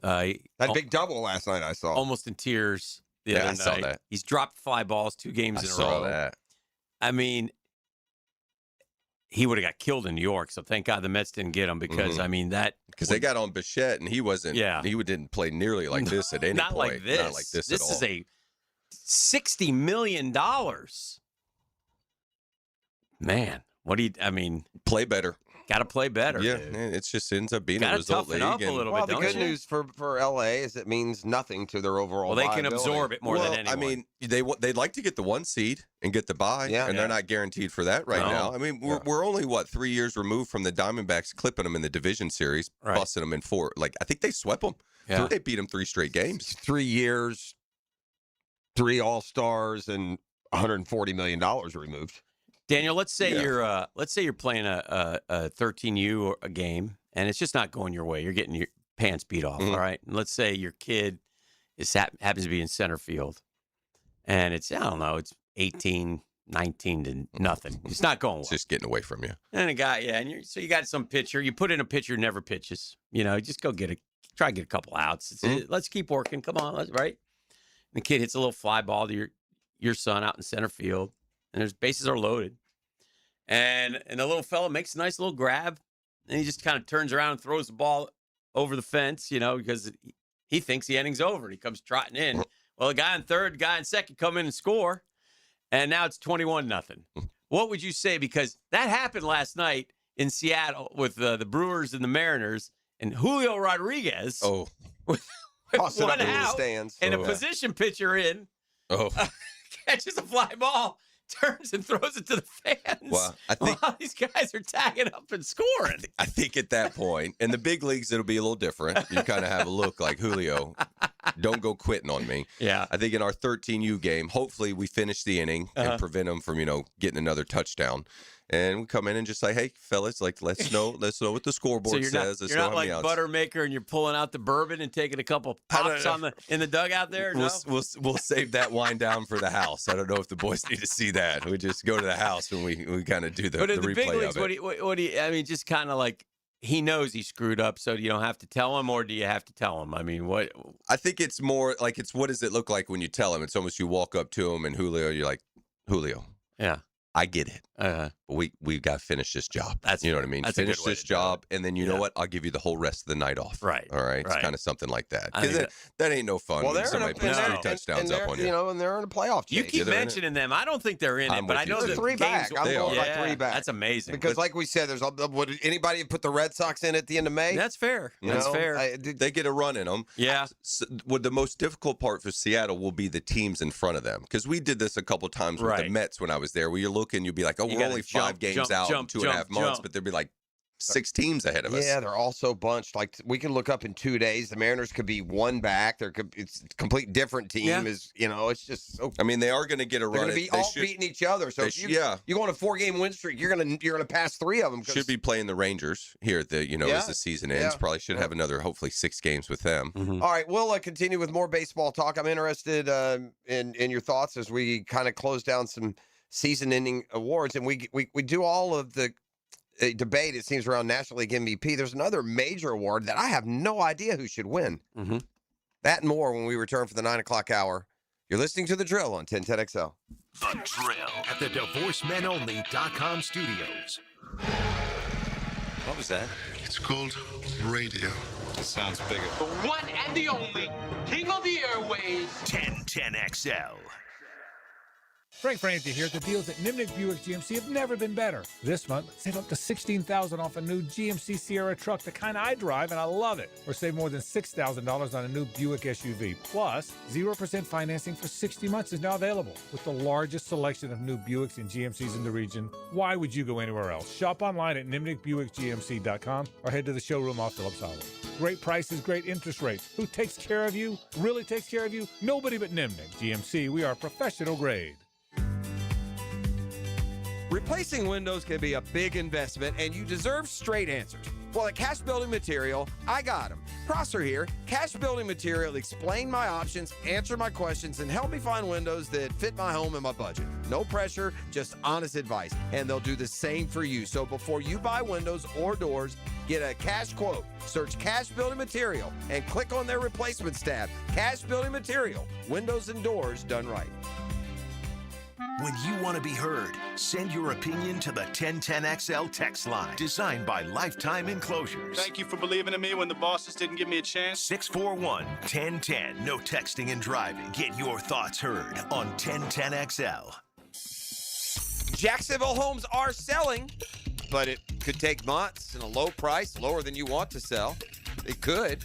That big double last night I saw. Almost in tears the other night. I saw that. He's dropped fly balls 2 games in a row. I saw that. I mean, he would have got killed in New York, so thank God the Mets didn't get him because, I mean, that... Because they got on Bichette, and he wasn't... Yeah. He didn't play nearly like this at any Not point. like this. Not like this at all. This is a $60 million. Man, what do you... I mean... Play better. Got to play better. Yeah, dude. it just ends up being a Gotta result toughen league. up a little Well, bit, the don't good you? news for LA is it means nothing to their overall Well, they can viability. absorb it more than anyone. I mean, they'd like to get the 1 seed and get the bye, and they're not guaranteed for that right now. I mean, we're only, 3 years removed from the Diamondbacks clipping them in the division series, busting them in 4. I think they swept them. Yeah. They beat them 3 straight games. 3 years, 3 All-Stars, and $140 million removed. Daniel, let's say you're playing a 13U or a game, and it's just not going your way. You're getting your pants beat off. All right. And let's say your kid happens to be in center field, and it's 18, 19 to nothing. It's not going well. It's just getting away from you. And a guy, so you got some pitcher. You put in a pitcher who never pitches. Just go try to get a couple outs. Let's keep working. Come on, right? And the kid hits a little fly ball to your son out in center field, and there's bases are loaded. And the little fella makes a nice little grab, and he just kind of turns around and throws the ball over the fence, because he thinks the inning's over. He comes trotting in. Well, the guy in third, guy in second come in and score, and now it's 21-0. What would you say? Because that happened last night in Seattle with the Brewers and the Mariners, and Julio Rodriguez with one out stands. and a position pitcher in catches a fly ball, turns and throws it to the fans. Well, I think while these guys are tagging up and scoring. I think at that point, in the big leagues, it'll be a little different. You kind of have a look like, Julio, don't go quitting on me. Yeah. I think in our 13U game, hopefully we finish the inning and prevent them from, getting another touchdown. And we come in and just say, hey, fellas, let's know what the scoreboard says. You're not like Buttermaker and you're pulling out the bourbon and taking a couple pops in the dugout there? No? We'll save that wine down for the house. I don't know if the boys need to see that. We just go to the house when we kind of do the But in the replay big leagues, of it. what do you, just kind of like, he knows he screwed up, so you don't have to tell him, or do you have to tell him? I mean, what? I think it's more like what does it look like when you tell him? It's almost you walk up to him and you're like, Julio. Yeah. I get it. But we've got to finish this job. You know what I mean? That's finish this job, and then you know what? I'll give you the whole rest of the night off. Right. All right. It's kind of something like that. Because that ain't no fun. Well, when they're somebody puts 3 touchdowns up on you. And they're in a playoff chase. You keep mentioning them. I don't think they're in it, but I know they're 3 back. I'm going like 3 back. That's amazing. Because, like we said, would anybody put the Red Sox in at the end of May? That's fair. That's fair. They get a run in them. Yeah. So, the most difficult part for Seattle will be the teams in front of them. Because we did this a couple times with the Mets when I was there, where you're looking, you'd be like, we're only 5 games out in 2.5 months, but there'd be like 6 teams ahead of us. Yeah, they're all so bunched. Like, we can look up in 2 days. The Mariners could be 1 back. It's a complete different team. Yeah. It's just so. I mean, they are going to get a run. They're going to be all beating each other. So if you go on a 4-game win streak, you're gonna pass 3 of them. Should be playing the Rangers here at the as the season ends. Probably should have another hopefully 6 games with them. All right, we'll continue with more baseball talk. I'm interested in your thoughts as we kind of close down some season-ending awards, and we do all of the debate, it seems, around National League MVP. There's another major award that I have no idea who should win. That and more when we return for the 9 o'clock hour. You're listening to The Drill on 1010XL. The Drill at the DivorceMenOnly.com studios. What was that? It's called radio. It sounds bigger. The one and the only king of the airways. 1010XL. Frank Frangie here. The deals at Nimnik Buick GMC have never been better. This month, save up to $16,000 off a new GMC Sierra truck, the kind I drive, and I love it. Or save more than $6,000 on a new Buick SUV. Plus, 0% financing for 60 months is now available. With the largest selection of new Buicks and GMCs in the region, why would you go anywhere else? Shop online at NimnikBuickGMC.com or head to the showroom off Phillips Highway. Great prices, great interest rates. Who takes care of you? Really takes care of you? Nobody but Nimnik. GMC, we are professional grade. Replacing windows can be a big investment, and you deserve straight answers. Well, at Cash Building Material, I got them. Prosser here. Cash Building Material explain my options, answer my questions, and help me find windows that fit my home and my budget. No pressure, just honest advice. And they'll do the same for you. So before you buy windows or doors, get a cash quote. Search Cash Building Material and click on their replacements tab. Cash Building Material. Windows and doors done right. When you want to be heard, send your opinion to the 1010XL text line, designed by Lifetime Enclosures. Thank you for believing in me when the bosses didn't give me a chance. 641-1010. No texting and driving. Get your thoughts heard on 1010XL. Jacksonville homes are selling, but it could take months and a low price, lower than you want to sell. It could.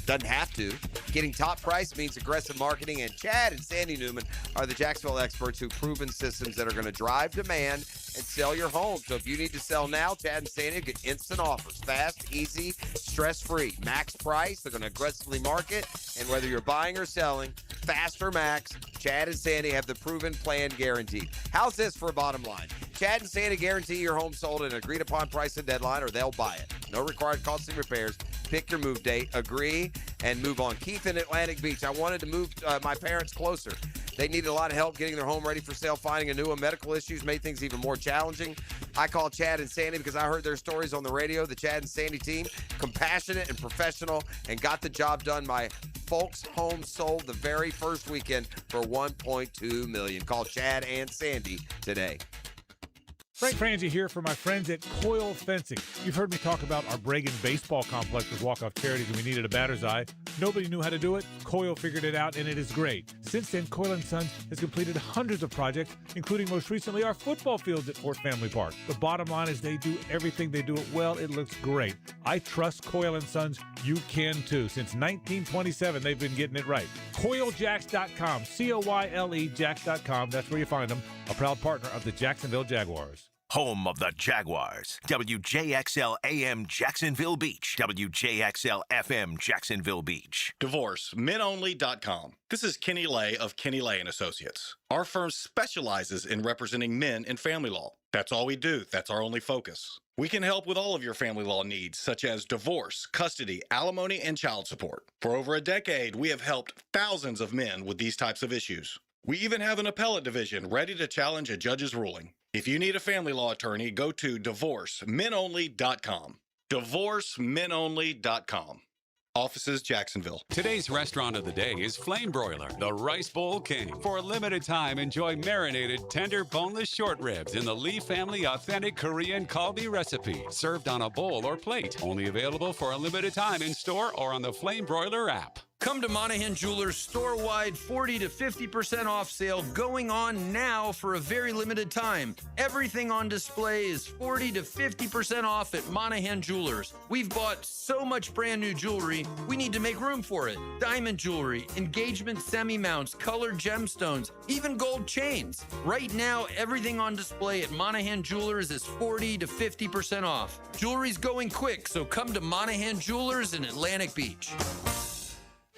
Doesn't have to. Getting top price means aggressive marketing, and Chad and Sandy Newman are the Jacksonville experts who've proven systems that are going to drive demand and sell your home. So if you need to sell now, Chad and Sandy get instant offers. Fast, easy, stress-free. Max price, they're going to aggressively market. And whether you're buying or selling, fast or max, Chad and Sandy have the proven plan guarantee. How's this for a bottom line? Chad and Sandy guarantee your home sold at an agreed-upon price and deadline, or they'll buy it. No required costly repairs. Pick your move date, agree, and move on. Keith in Atlantic Beach. I wanted to move my parents closer. They needed a lot of help getting their home ready for sale. Finding a new one. Medical issues made things even more challenging. I called Chad and Sandy because I heard their stories on the radio. The Chad and Sandy team, compassionate and professional, and got the job done. My folks' home sold the very first weekend for $1.2 million. Call Chad and Sandy today. Frank Frangie here for my friends at Coil Fencing. You've heard me talk about our Bragan baseball complex with walk-off charities, and we needed a batter's eye. Nobody knew how to do it. Coil figured it out, and it is great. Since then, Coil & Sons has completed hundreds of projects, including most recently our football fields at Fort Family Park. The bottom line is they do everything. They do it well. It looks great. I trust Coil & Sons. You can too. Since 1927, they've been getting it right. CoilJacks.com, COYLE Jacks.com. That's where you find them. A proud partner of the Jacksonville Jaguars. Home of the Jaguars. WJXL AM Jacksonville Beach. WJXL FM Jacksonville Beach. DivorceMenOnly.com. This is Kenny Lay of Kenny Lay & Associates. Our firm specializes in representing men in family law. That's all we do. That's our only focus. We can help with all of your family law needs, such as divorce, custody, alimony, and child support. For over a decade, we have helped thousands of men with these types of issues. We even have an appellate division ready to challenge a judge's ruling. If you need a family law attorney, go to DivorceMenOnly.com. DivorceMenOnly.com. Offices, Jacksonville. Today's restaurant of the day is Flame Broiler, the Rice Bowl King. For a limited time, enjoy marinated, tender, boneless short ribs in the Lee family authentic Korean kalbi recipe, served on a bowl or plate. Only available for a limited time in store or on the Flame Broiler app. Come to Monahan Jewelers store-wide 40 to 50% off sale going on now for a very limited time. Everything on display is 40 to 50% off at Monahan Jewelers. We've bought so much brand new jewelry, we need to make room for it. Diamond jewelry, engagement semi-mounts, colored gemstones, even gold chains. Right now, everything on display at Monahan Jewelers is 40 to 50% off. Jewelry's going quick, so come to Monahan Jewelers in Atlantic Beach.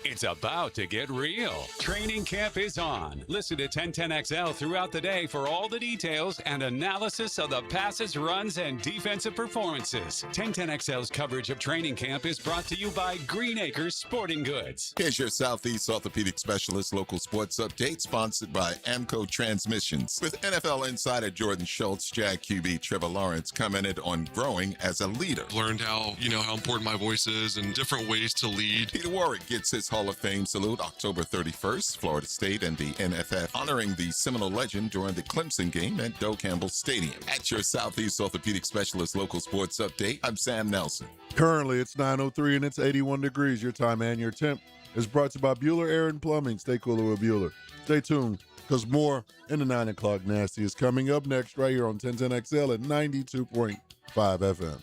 It's about to get real. Training camp is on. Listen to 1010XL throughout the day for all the details and analysis of the passes, runs, and defensive performances. 1010XL's coverage of training camp is brought to you by Green Acres Sporting Goods. Here's your Southeast Orthopedic Specialist local sports update, sponsored by Amco Transmissions. With NFL insider Jordan Schultz, Jag QB Trevor Lawrence commented on growing as a leader. Learned how important my voice is and different ways to lead. Peter Warwick gets his Hall of Fame salute October 31st. Florida State and the NFF honoring the Seminole legend during the Clemson game at Doak Campbell Stadium. At your Southeast Orthopedic Specialist local sports update, I'm Sam Nelson. Currently, it's 9:03 and it's 81 degrees. Your time and your temp is brought to you by Bueller Air and Plumbing. Stay cooler with Bueller. Stay tuned, because more in the 9 o'clock Nasty is coming up next right here on 1010XL at 92.5 FM.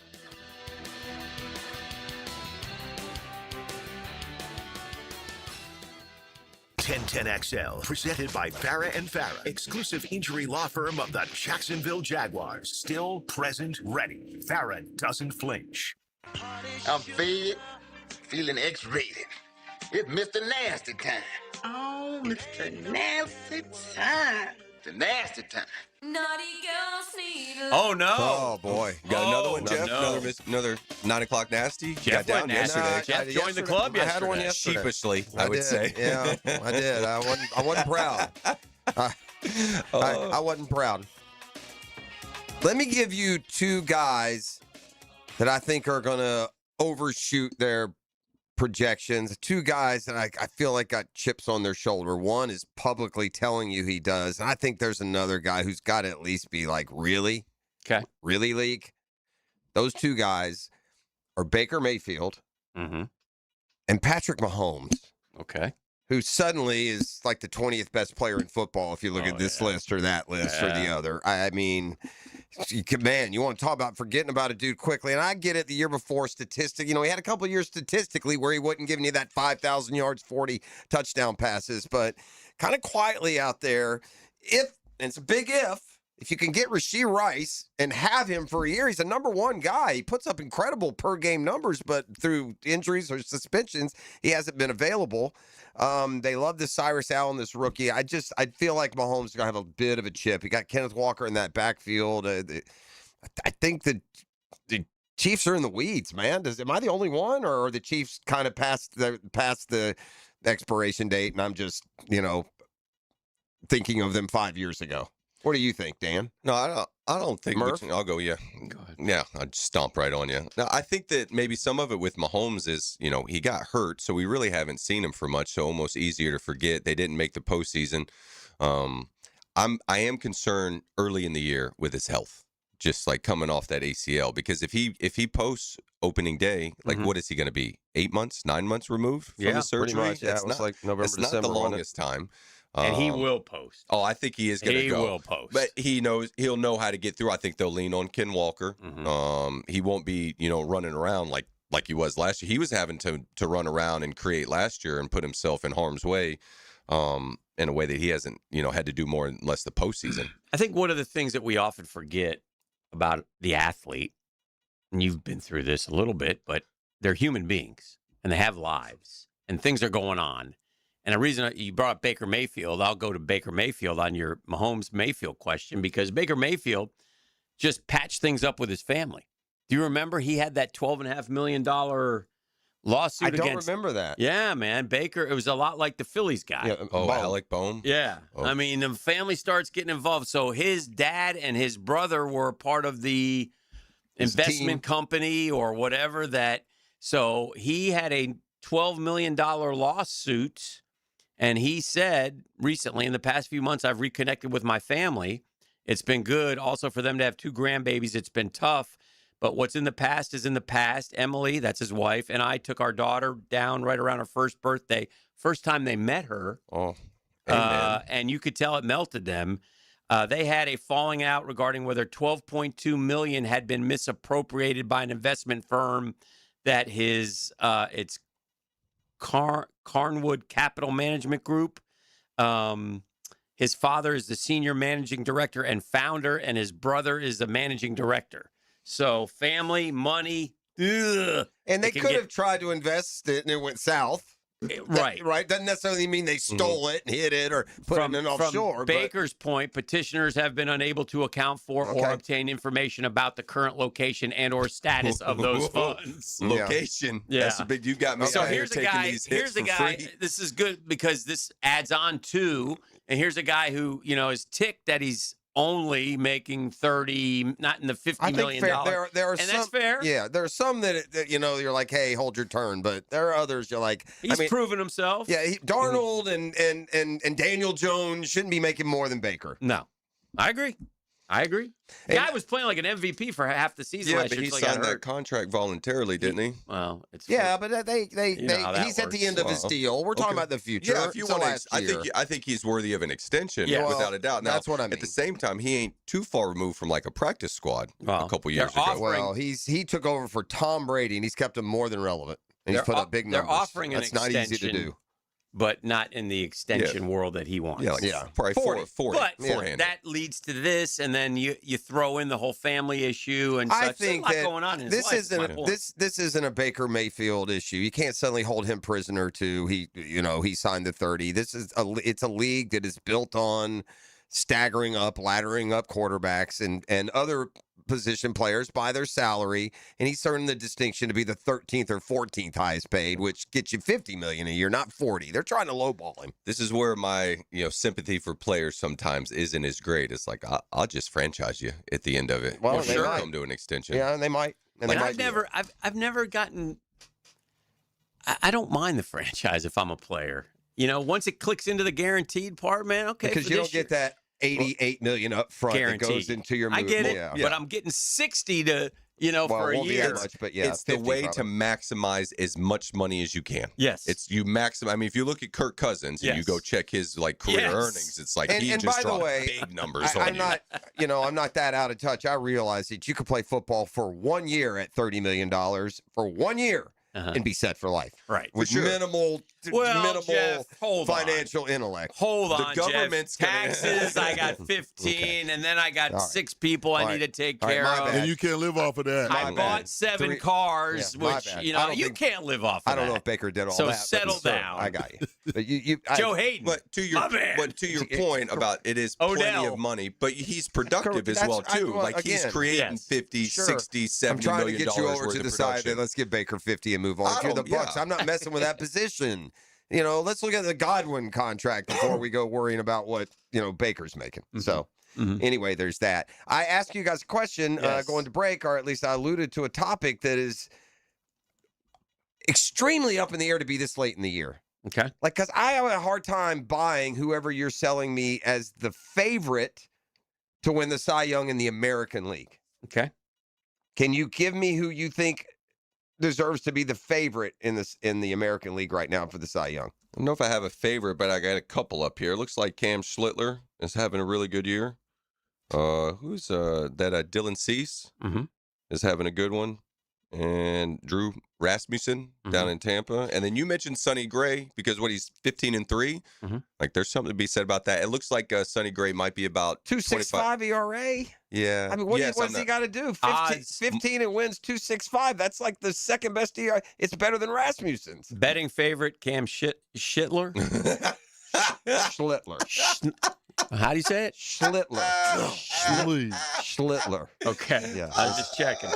1010XL, presented by Farah & Farah, exclusive injury law firm of the Jacksonville Jaguars. Still present, ready. Farah doesn't flinch. I'm fed, feeling X-rated. It's Mr. Nasty time. Oh, Mr. Nasty time. The nasty time. Naughty girls need love. Oh no! Oh boy, Got another one, Jeff. No. Another 9 o'clock nasty. Jeff got down went nasty. yesterday. Jeff joined the club I had one yesterday. yesterday. Sheepishly, I would did. say. Yeah, I did. I wasn't proud. I wasn't proud. Let me give you two guys that I think are going to overshoot their projections. Two guys that I feel like got chips on their shoulder. One is publicly telling you he does. And I think there's another guy who's got to at least be like, really? Okay. Really, League? Those two guys are Baker Mayfield and Patrick Mahomes. Okay. Who suddenly is like the 20th best player in football if you look at this list or that list or the other. I mean, man, you want to talk about forgetting about a dude quickly. And I get it the year before statistic. He had a couple of years statistically where he wasn't giving you that 5,000 yards, 40 touchdown passes. But kind of quietly out there, and it's a big if you can get Rashee Rice and have him for a year, he's a number one guy. He puts up incredible per game numbers, but through injuries or suspensions, he hasn't been available. They love this Cyrus Allen, this rookie. I feel like Mahomes is going to have a bit of a chip. He got Kenneth Walker in that backfield. I think the Chiefs are in the weeds, man. Am I the only one, or are the Chiefs kind of past the expiration date, and I'm just, thinking of them 5 years ago? What do you think, Dan? No, I don't think. Murph? I'll go. Yeah. Go ahead. Yeah, I'd stomp right on you. Now, I think that maybe some of it with Mahomes is, he got hurt, so we really haven't seen him for much. So almost easier to forget. They didn't make the postseason. I am concerned early in the year with his health, just like coming off that ACL. Because if he posts opening day, like what is he going to be? 8 months, 9 months removed from the surgery? Pretty much. Yeah, it was like November, it's December. Not the longest time. And he will post. Oh, I think he is going to go. He will post. But he'll know how to get through. I think they'll lean on Ken Walker. He won't be, running around like he was last year. He was having to run around and create last year and put himself in harm's way in a way that he hasn't, had to do more unless the postseason. I think one of the things that we often forget about the athlete, and you've been through this a little bit, but they're human beings and they have lives and things are going on. And the reason you brought up Baker Mayfield, I'll go to Baker Mayfield on your Mahomes-Mayfield question, because Baker Mayfield just patched things up with his family. Do you remember he had that $12.5 million lawsuit against? I don't remember that. Yeah, man. Baker, it was a lot like the Phillies guy. Yeah, Alec Boehm? Yeah. Oh. I mean, the family starts getting involved. So his dad and his brother were part of the investment company or whatever that. So he had a $12 million lawsuit. And he said recently, in the past few months, I've reconnected with my family. It's been good. Also, for them to have 2 grandbabies, it's been tough. But what's in the past is in the past. Emily, that's his wife, and I took our daughter down right around her first birthday. First time they met her. Oh, and you could tell it melted them. They had a falling out regarding whether $12.2 million had been misappropriated by an investment firm that it's Carnwood Capital Management Group. His father is the senior managing director and founder, and his brother is the managing director. So family, money, ugh, and they could have tried to invest it and it went south. Right. Right. Doesn't necessarily mean they stole it and hid it or put it in offshore. From Baker's point, petitioners have been unable to account for or obtain information about the current location and or status of those funds. Location. Yeah. That's a big, you got me. So out here's here a taking guy. these hits Here's a for guy. free. This is good because this adds on to, and here's a guy who, is ticked that he's only making 30, not in the $50 million. There are and some, that's fair. Yeah, there are some that you're like, hey, hold your turn, but there are others you're like, he's proven himself. Yeah, Darnold and Daniel Jones shouldn't be making more than Baker. No, I agree. The guy was playing like an MVP for half the season last but year. he signed that contract voluntarily, didn't he? Well, it's but he's at the end of his deal. We're talking about the future. Yeah, if you want, I think he's worthy of an extension, without a doubt. Now, that's what I mean. At the same time, he ain't too far removed from like a practice squad a couple years ago. Well, he took over for Tom Brady, and he's kept him more than relevant. And he's put up big numbers. They're offering an That's extension. not easy to do. but not in the extension world that he wants. Probably 40. But forehand. that leads to this, and then you throw in the whole family issue and such. I think There's a that lot going on in his this life, isn't is my point. this isn't a Baker Mayfield issue. You can't suddenly hold him prisoner to he signed the 30. It's a league that is built on staggering up, laddering up quarterbacks and other position players by their salary, and he's earned the distinction to be the 13th or 14th highest paid, which gets you $50 million a year, not 40. They're trying to lowball him. This is where my sympathy for players sometimes isn't as great. It's like I'll just franchise you at the end of it. Well, they might come to an extension. Yeah, they might. And But I've never gotten. I don't mind the franchise if I'm a player. Once it clicks into the guaranteed part, man, okay. Because you don't get that $88 million up front that goes into your move. I get it, Yeah. but I'm getting 60 to for a won't be year. that much, but yeah, It's the 50 way probably. to maximize as much money as you can. Yes. It's you maximize. I mean, if you look at Kirk Cousins and you Yes. go check his career earnings, it's like he and just by the dropped way, big numbers on I'm you. not, I'm not that out of touch. I realize that you could play football for 1 year at $30 million for 1 year and be set for life. Right. With For sure. minimal Jeff, hold on. financial intellect. Hold The on, government's Jeff. gonna- Taxes, I got 15, and then I got All right. 6 people I All need to right. take All right, care my of. bad. And you can't live off of that. I My bought bad. 7 cars, my which, bad. you I don't you think- can't live off of I don't know that. if Baker did all So that. but settle sir, down. I got you. But you Joe Hayden. But to your My man. point about it is plenty Odell. of money, but he's productive as well too. Like he's creating 50, Sure. 60, I'm 70 trying to million get you dollars over worth to of the side production. that let's give Baker 50 and move on. If you're the Bucks, Yeah. I'm not messing with that position. Let's look at the Godwin contract before we go worrying about what Baker's making. So anyway, there's that. I asked you guys a question going to break, or at least I alluded to a topic that is extremely up in the air to be this late in the year. Okay. Because I have a hard time buying whoever you're selling me as the favorite to win the Cy Young in the American League. Okay. Can you give me who you think deserves to be the favorite in the American League right now for the Cy Young? I don't know if I have a favorite, but I got a couple up here. It looks like Cam Schlittler is having a really good year. Who's that? Dylan Cease is having a good one, and Drew Rasmussen down in Tampa. And then you mentioned Sonny Gray because he's 15-3. Like there's something to be said about that. It looks like Sonny Gray might be about 2.65 ERA. Yeah. I mean, what's he got to do? 15 and wins 2.65. That's like the second best ERA. It's better than Rasmussen's. Betting favorite, Cam Schlittler. Schlittler. How do you say it? Schlittler. Schlittler. Okay. Yeah. I was just checking.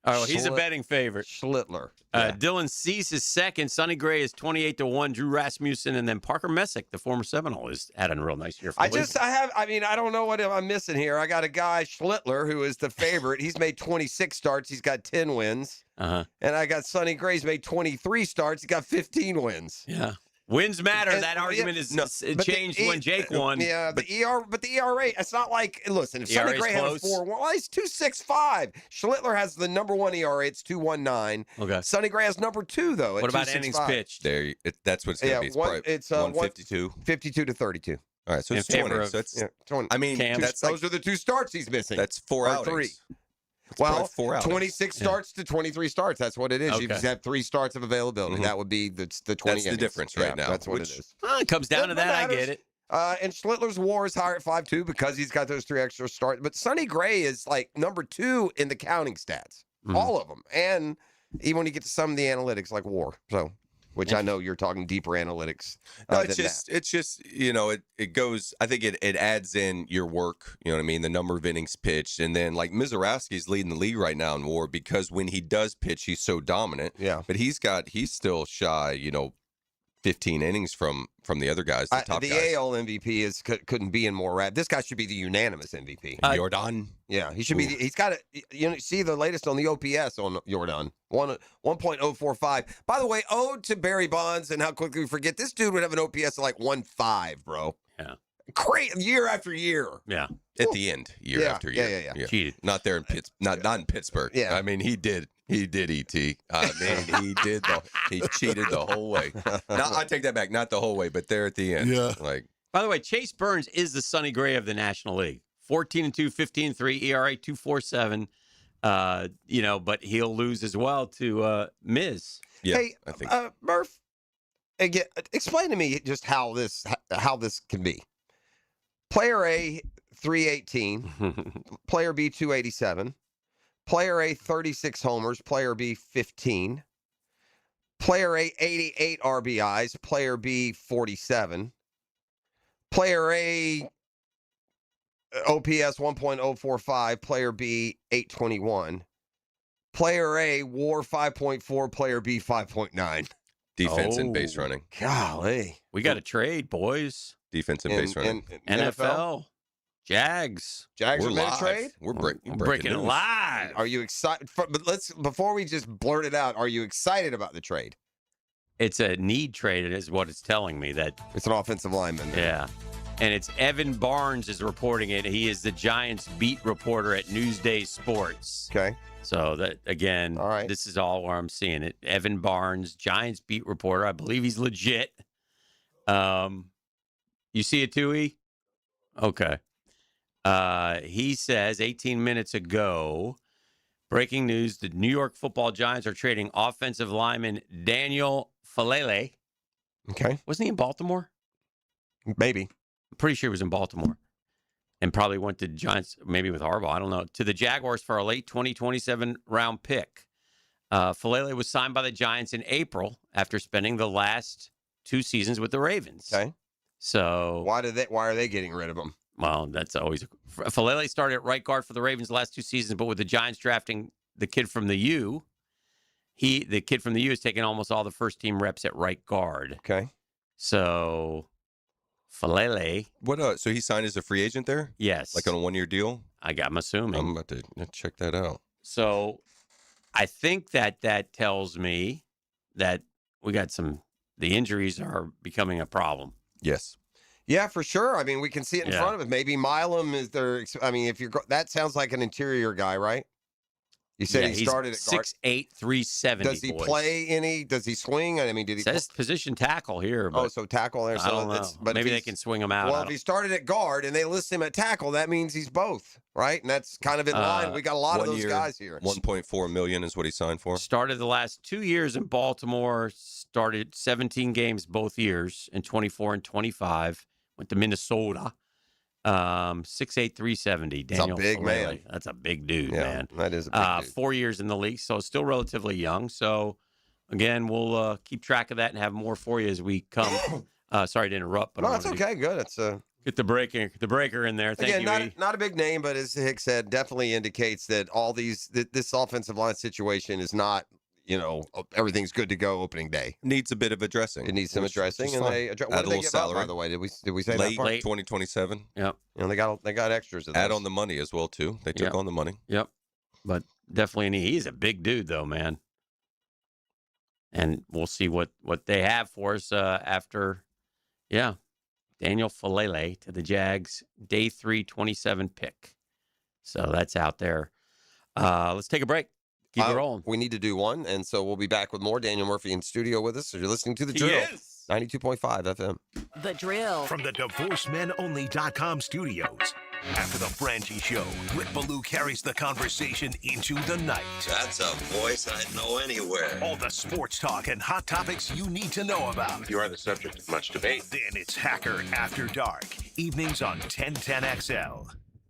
Oh, he's a betting favorite. Schlittler. Dylan Cease is second. Sonny Gray is 28-1. Drew Rasmussen, and then Parker Messick, the former Seminole, is had a real nice year. For I don't know what I'm missing here. I got a guy, Schlittler, who is the favorite. He's made 26 starts. He's got 10 wins. And I got Sonny Gray's made 23 starts. He's got 15 wins. Yeah. Wins matter. That argument is changed when Jake won. Yeah, but the ERA, it's not like, listen, if Sonny Gray had a 4.1, well, he's 2.65. Schlittler has the number 1 ERA. It's 2.19. Okay. Sonny Gray has number 2, though. At What about 2.65. innings pitched? That's what it's going to be. It's probably it's 152. 52 to 32. All right, so it's In favor 20. of- So it's, 20. I mean, those are the 2 starts he's missing. That's 4 Or outings. 3. It's Well, probably 4 outings. 26 starts to 23 starts. That's what it is. You Okay. just have 3 starts of availability. That would be the 20 That's the innings. difference right now, That's what which- it is. It comes down to that. I get it. And Schlittler's WAR is higher at 5.2 because he's got those 3 extra starts. But Sonny Gray is like number 2 in the counting stats, all of them, and even when you get to some of the analytics like WAR. So, which I know you're talking deeper analytics. No, than it's just it goes. I think it adds in your work. You know what I mean? The number of innings pitched, and then like Mizorowski's leading the league right now in WAR because when he does pitch, he's so dominant. Yeah, but he's still shy. 15 innings from the other guys, the top guys. The AL MVP couldn't be in more rap. This guy should be the unanimous MVP. Jordan. Yeah, he should be. He's got it. See the latest on the OPS on Jordan, 1.045. By the way, ode to Barry Bonds and how quickly we forget this dude would have an OPS of like 1.5, bro. Yeah, great year after year. Yeah, at the end, year after year. Yeah. Cheated. Not there in not in Pittsburgh. Yeah, I mean he did. He did, E.T. I mean, he cheated the whole way. Now, I take that back. Not the whole way, but there at the end. Yeah. Like, by the way, Chase Burns is the Sonny Gray of the National League. 14-2, 15-3, ERA 2.47. But he'll lose as well to Miz. Yeah, hey, I think. Murph, again, explain to me just how this can be. Player A, 318. Player B, 287. Player A, 36 homers. Player B, 15. Player A, 88 RBIs. Player B, 47. Player A, OPS 1.045. Player B, 821. Player A, WAR 5.4. Player B, 5.9. Defense and base running. Golly. We got to trade, boys. Defense and base running. NFL. Jags. Jags We're are made a live. trade? We're breaking Breaking it news. live. Are you excited? But before we just blurt it out, are you excited about the trade? It's a need trade, is what it's telling me. That it's an offensive lineman. Yeah. And it's Evan Barnes is reporting it. He is the Giants beat reporter at Newsday Sports. Okay. So that again, all right. This is all where I'm seeing it. Evan Barnes, Giants beat reporter. I believe he's legit. You see it too, E? Okay. He says 18 minutes ago, breaking news, the New York Football Giants are trading offensive lineman Daniel Falele. Okay. Wasn't he in Baltimore? Maybe. I'm pretty sure he was in Baltimore. And probably went to Giants, maybe with Harbaugh. I don't know. To the Jaguars for a late 2027 round pick. Falele was signed by the Giants in April after spending the last 2 seasons with the Ravens. Okay. So why are they getting rid of him? Well, that's always Falele started at right guard for the Ravens the last 2 seasons, but with the Giants drafting the kid from the U, the kid from the U has taken almost all the first team reps at right guard. Okay. So Falele. So he signed as a free agent there? Yes. Like on a 1-year deal? I'm assuming. I'm about to check that out. So I think that tells me that we got the injuries are becoming a problem. Yes. Yeah, for sure. I mean, we can see it in front of us. Maybe Milam is there. I mean, that sounds like an interior guy, right? You said he started at guard. 6'8", 370. Does he play any? Does he swing? I mean, did he? Says position tackle here. But so tackle there. I don't know. But maybe they can swing him out. Well, if he started at guard and they list him at tackle, that means he's both, right? And that's kind of in line. We got a lot of those guys here. $1.4 million is what he signed for. Started the last 2 years in Baltimore. Started 17 games both years in 24 and 25. Went to Minnesota. 6'8", 370. Daniel That's a big Falele. man. That's a big dude, Yeah, man. that is a big dude. 4 years in the league, so still relatively young. So, again, we'll keep track of that and have more for you as we come. Sorry to interrupt, but no, it's okay. Good. It's get the breaker in there. Thank again, you. not a big name, but as Hick said, definitely indicates that all this offensive line situation is not. Everything's good to go opening day. Needs a bit of addressing. It needs some addressing, and they add a little salary. By the way, did we say late that part? 2027? Yep. They got extras. Add on the money as well too. They took on the money. Yep. But definitely, he's a big dude though, man. And we'll see what they have for us after. Yeah, Daniel Falele to the Jags, day 3, 27 pick. So that's out there. Let's take a break. Keep it rolling. We need to do one, and so we'll be back with more. Daniel Murphy in studio with us. So you're listening to The Drill. Yes. 92.5 FM. The Drill. From the DivorceMenOnly.com studios. After the Frangie Show, Rick Ballou carries the conversation into the night. That's a voice I'd know anywhere. All the sports talk and hot topics you need to know about. You are the subject of much debate. Then it's Hacker After Dark. Evenings on 1010XL.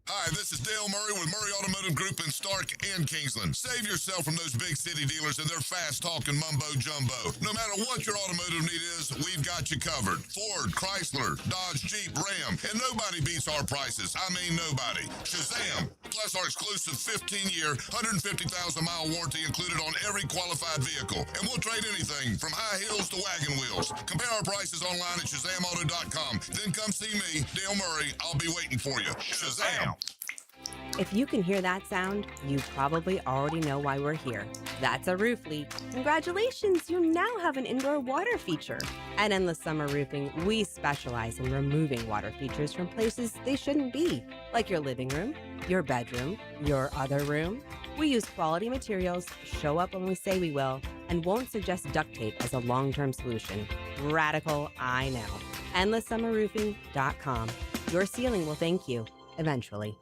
Hi, this is Dale Murray with Murray Automotive Group in Stark and Kingsland. Save yourself from those big city dealers and their fast-talking mumbo-jumbo. No matter what your automotive need is, we've got you covered. Ford, Chrysler, Dodge, Jeep, Ram, and nobody beats our prices. I mean nobody. Shazam! Plus our exclusive 15-year, 150,000-mile warranty included on every qualified vehicle. And we'll trade anything from high heels to wagon wheels. Compare our prices online at ShazamAuto.com. Then come see me, Dale Murray. I'll be waiting for you. Shazam! If you can hear that sound, you probably already know why we're here. That's a roof leak. Congratulations, you now have an indoor water feature. At Endless Summer Roofing, we specialize in removing water features from places they shouldn't be, like your living room, your bedroom, your other room. We use quality materials, show up when we say we will, and won't suggest duct tape as a long-term solution. Radical, I know. EndlessSummerRoofing.com. Your ceiling will thank you. Eventually.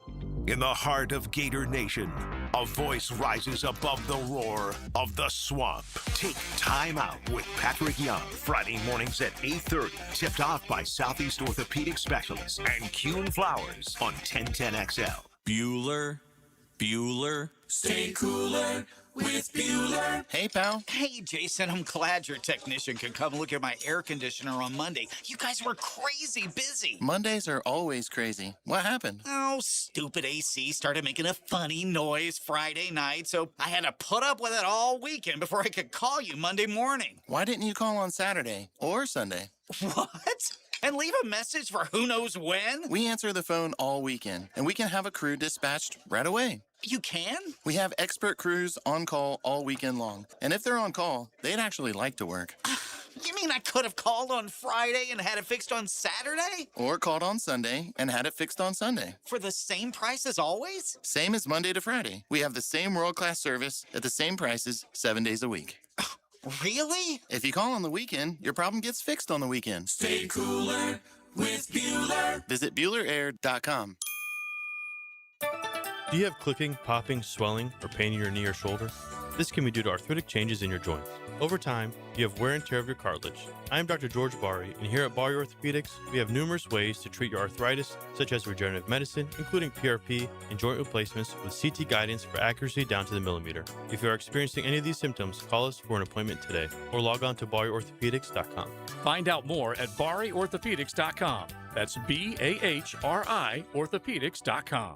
In the heart of Gator Nation, A voice rises above the roar of the swamp. Take time out with Patrick Young. Friday mornings at 8:30. Tipped off by Southeast Orthopedic Specialists and Kuhn Flowers on 1010XL. Bueller, stay cooler with Bueller. Hey, pal. Hey, Jason, I'm glad your technician could come look at my air conditioner on Monday. You guys were crazy busy. Mondays are always crazy. What happened? Oh, stupid AC started making a funny noise Friday night, so I had to put up with it all weekend before I could call you Monday morning. Why didn't you call on Saturday or Sunday? What? And leave a message for who knows when? We answer the phone all weekend, and we can have a crew dispatched right away. You can? We have expert crews on call all weekend long. And if they're on call, they'd actually like to work. You mean I could have called on Friday and had it fixed on Saturday? Or called on Sunday and had it fixed on Sunday. For the same price as always? Same as Monday to Friday. We have the same world-class service at the same prices 7 days a week. Really? If you call on the weekend, your problem gets fixed on the weekend. Stay cooler with Bueller. Visit BuellerAir.com. Do you have clicking, popping, swelling, or pain in your knee or shoulder? This can be due to arthritic changes in your joints. Over time, you have wear and tear of your cartilage. I am Dr. George Bari, and here at Bari Orthopedics, we have numerous ways to treat your arthritis, such as regenerative medicine, including PRP and joint replacements with CT guidance for accuracy down to the millimeter. If you are experiencing any of these symptoms, call us for an appointment today, or log on to BariOrthopedics.com. Find out more at BariOrthopedics.com. That's BAHRI Orthopedics.com.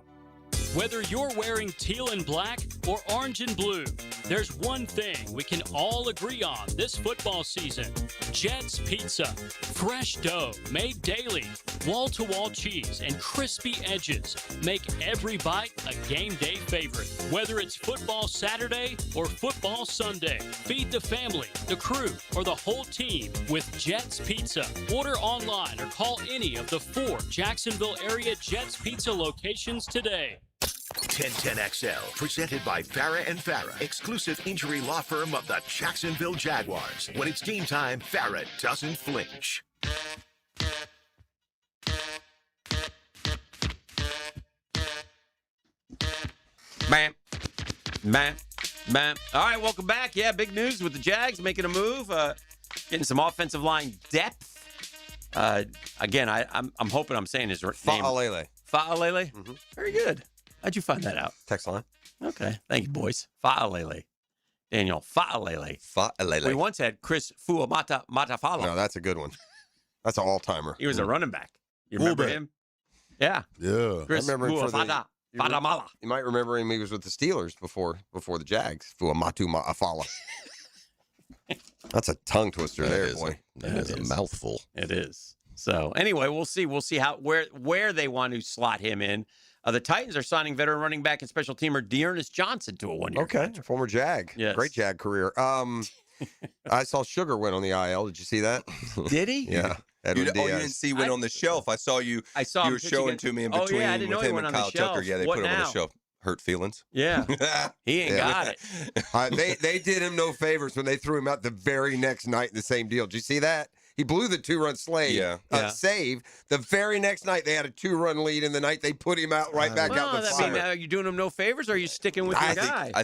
Whether you're wearing teal and black or orange and blue, there's one thing we can all agree on this football season. Jets Pizza. Fresh dough made daily, wall-to-wall cheese, and crispy edges make every bite a game day favorite. Whether it's football Saturday or football Sunday, feed the family, the crew, or the whole team with Jets Pizza. Order online or call any of the 4 Jacksonville area Jets Pizza locations today. 1010XL, presented by Farrah and Farrah, exclusive injury law firm of the Jacksonville Jaguars. When it's game time, Farrah doesn't flinch. Bam. Bam. Bam. All right, welcome back. Yeah, big news with the Jags making a move, getting some offensive line depth. Again, I'm hoping I'm saying his name. Fa'alele. Fa'alele? Mm-hmm. Very good. How'd you find that out? Text line. Okay. Thank you, boys. Fa'alele. Daniel, Fa'alele. Fa'alele. We once had Chris Matafala. No, that's a good one. That's an all-timer. He was a running back. You remember him? Yeah. Yeah. Chris I remember him for the... Fadamala. You might remember him. He was with the Steelers before the Jags. Fuamatu Ma'afala. That's a tongue twister there, boy. That is a mouthful. It is. So anyway, we'll see. We'll see how where they want to slot him in. The Titans are signing veteran running back and special teamer Dearness Johnson to a one-year contract. Former Jag. Yes. Great Jag career. I saw Sugar went on the IL. Did you see that? Did he? Yeah. You didn't see he went on the shelf. I saw you. I saw you were showing to me in between I didn't know with he him went and on Kyle the shelf. Tucker. Yeah, they What put him on now? the shelf. Hurt feelings. Yeah. He ain't got it. They did him no favors when they threw him out the very next night in the same deal. Did you see that? He blew the 2-run save. The very next night, they had a 2-run lead, and the night they put him out right back out the fire. Are you doing him no favors, or are you sticking with your guy? I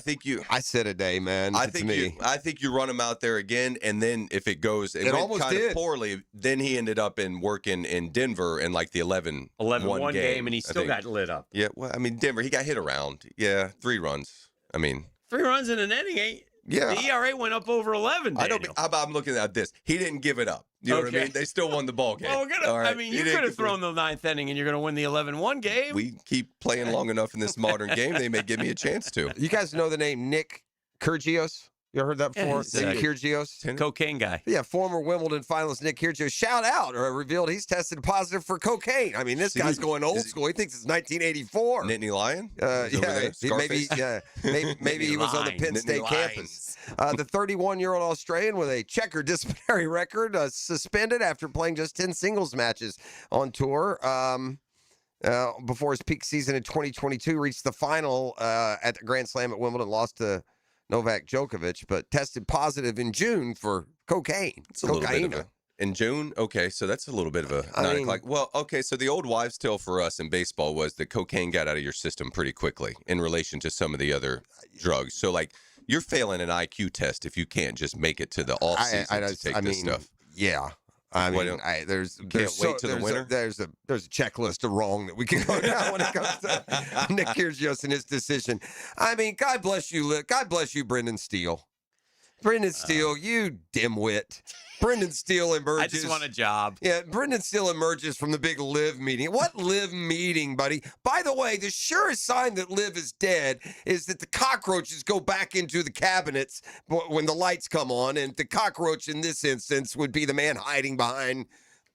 said a day, man. I think you run him out there again, and then if it goes, it went almost kind did. of poorly. Then he ended up working in Denver in like the 11-1 game, and he still got lit up. Yeah, well, I mean Denver, he got hit around. Yeah, 3 runs. I mean, 3 runs in an inning ain't. Yeah, the ERA went up over 11. Daniel. I'm looking at this. He didn't give it up. You know what I mean? They still won the ball game. Well, I mean, you could have thrown the 9th inning, and you're going to win the 11-1 game. We keep playing long enough in this modern game; they may give me a chance to. You guys know the name Nick Kyrgios? You ever heard that before? Nick Kyrgios? Cocaine guy. Yeah, former Wimbledon finalist Nick Kyrgios. Shout out, revealed he's tested positive for cocaine. I mean, this guy's going old school. He thinks it's 1984. Nittany Lion? Maybe he was on the Penn State campus. The 31-year-old Australian with a checkered disciplinary record suspended after playing just 10 singles matches on tour. Before his peak season in 2022, reached the final at the Grand Slam at Wimbledon, lost to Novak Djokovic, but tested positive in June for cocaine. It's a little bit of in June? Okay, so that's a little bit of a 9 o'clock. Well, okay, so the old wives' tale for us in baseball was that cocaine got out of your system pretty quickly in relation to some of the other drugs. So, like, you're failing an IQ test if you can't just make it to the off season to take this stuff. Yeah. I mean, there's wait till the winter? There's a checklist of wrong that we can go down when it comes to Nick Kyrgios and his decision. I mean, God bless you, Brendan Steele. Brendan Steele, you dimwit. Brendan Steele emerges. I just want a job. Yeah, Brendan Steele emerges from the big Liv meeting. What Liv meeting, buddy? By the way, the surest sign that Liv is dead is that the cockroaches go back into the cabinets when the lights come on, and the cockroach in this instance would be the man hiding behind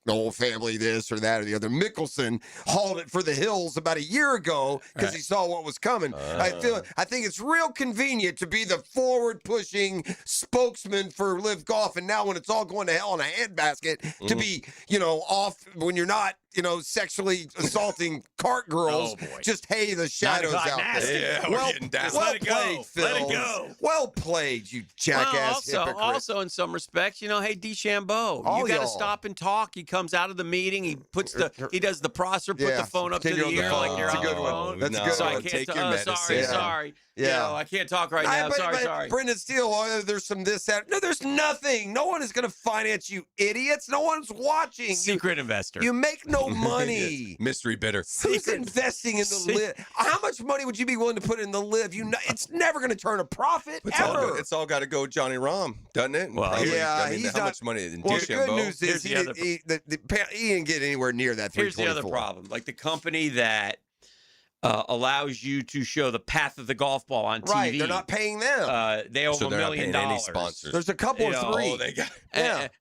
the whole family, this or that or the other. Mickelson hauled it for the hills about a year ago because he saw what was coming. I think it's real convenient to be the forward-pushing spokesman for Live Golf, and now when it's all going to hell in a handbasket, to be, off when you're not, sexually assaulting cart girls. Just the shadows out there. Yeah, well played, Phil. Let it go. Well played, you jackass hypocrite. Also, in some respects, hey, DeChambeau, you got to stop and talk. He comes out of the meeting. He does the Prosser, put the phone up to the ear like you're on the phone. That's a good so one. I can't Take your medicine. Sorry. Yeah. I can't talk right now. Sorry. Brendan Steele, there's some this, that. No, there's nothing. No one is going to finance you idiots. No one's watching. Secret investor. You make no money. Mystery bidder. Who's investing in the Liv? How much money would you be willing to put in the Liv? It's never going to turn a profit, ever. It's all got to go Johnny Rahm, doesn't it? Well, Probably, how much money? Well, the good news is he didn't get anywhere near that 324. Here's the other problem. Like the company that allows you to show the path of the golf ball on TV. Right, they're not paying them. They owe $1 million. Any sponsors. There's a couple or three.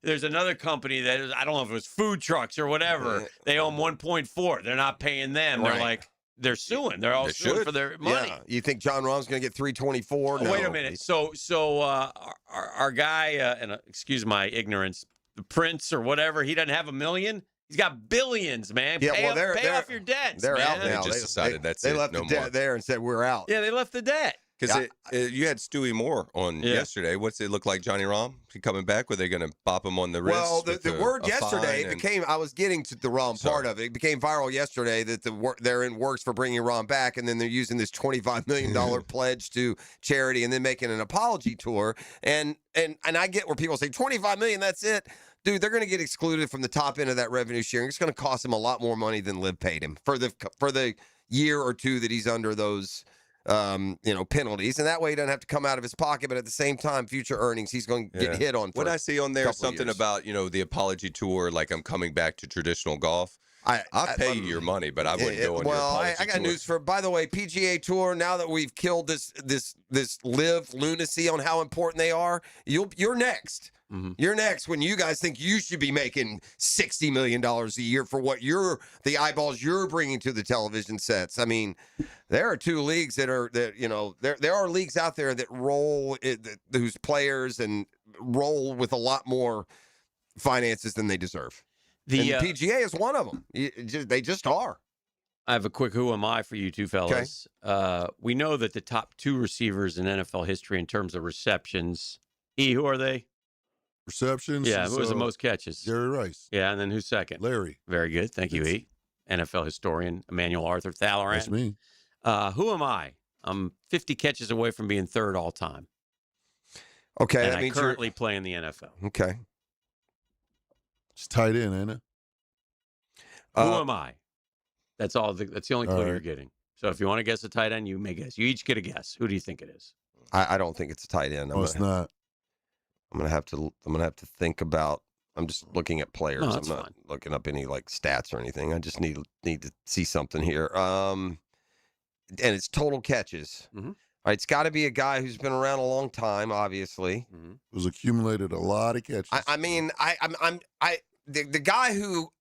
There's another company that is, I don't know if it was food trucks or whatever. They owe them 1.4. They're not paying them. They're like, they're suing. They're all suing for their money. Yeah. You think John Rahm's going to get 324? No. Wait a minute. So our guy, and excuse my ignorance, the Prince or whatever, he doesn't have $1 million. He's got billions, man. Yeah, pay off your debts. They're man. out now. They just decided that's it. They left the debt there and said, we're out. Yeah, they left the debt. Because you had Stewie Moore on yesterday. What's it look like, Johnny Rahm? He coming back? Were they going to bop him on the wrist? Well, the word yesterday became, I was getting to the Rahm part of it. It became viral yesterday that they're in works for bringing Rahm back, and then they're using this $25 million pledge to charity and then making an apology tour. And I get where people say, $25 million, that's it. Dude, they're going to get excluded from the top end of that revenue sharing. It's going to cost him a lot more money than Liv paid him for the year or two that he's under those penalties, and that way he doesn't have to come out of his pocket. But at the same time, future earnings he's going to get hit on. What I see on there something about the apology tour, like I'm coming back to traditional golf. I'll pay you your money, but I wouldn't go on your apology I got tour. news for. By the way, PGA Tour. Now that we've killed this Liv lunacy on how important they are, you're next. Mm-hmm. You're next when you guys think you should be making $60 million a year for what the eyeballs you're bringing to the television sets. I mean, there are two leagues there are leagues out there that roll whose players and roll with a lot more finances than they deserve. And the PGA is one of them. They just are. I have a quick who am I for you two fellas. Okay. We know that the top two receivers in NFL history in terms of receptions. Who are they? Receptions. Yeah, who was the most catches? Jerry Rice. Yeah, and then who's second? Larry. Very good. Thank you, E. NFL historian Emmanuel Arthur Thalloran. That's me. Who am I? I'm 50 catches away from being third all time. Okay, and I currently play in the NFL. Okay. It's tight end, ain't it? Who am I? That's all. That's the only clue you're getting. So if you want to guess a tight end, you may guess. You each get a guess. Who do you think it is? I don't think it's a tight end. It's not. I'm gonna have to think about. I'm just looking at players. No, I'm not looking up any stats or anything. I just need to see something here. And it's total catches. Mm-hmm. All right, it's got to be a guy who's been around a long time, obviously. Mm-hmm. Who's accumulated a lot of catches. The guy who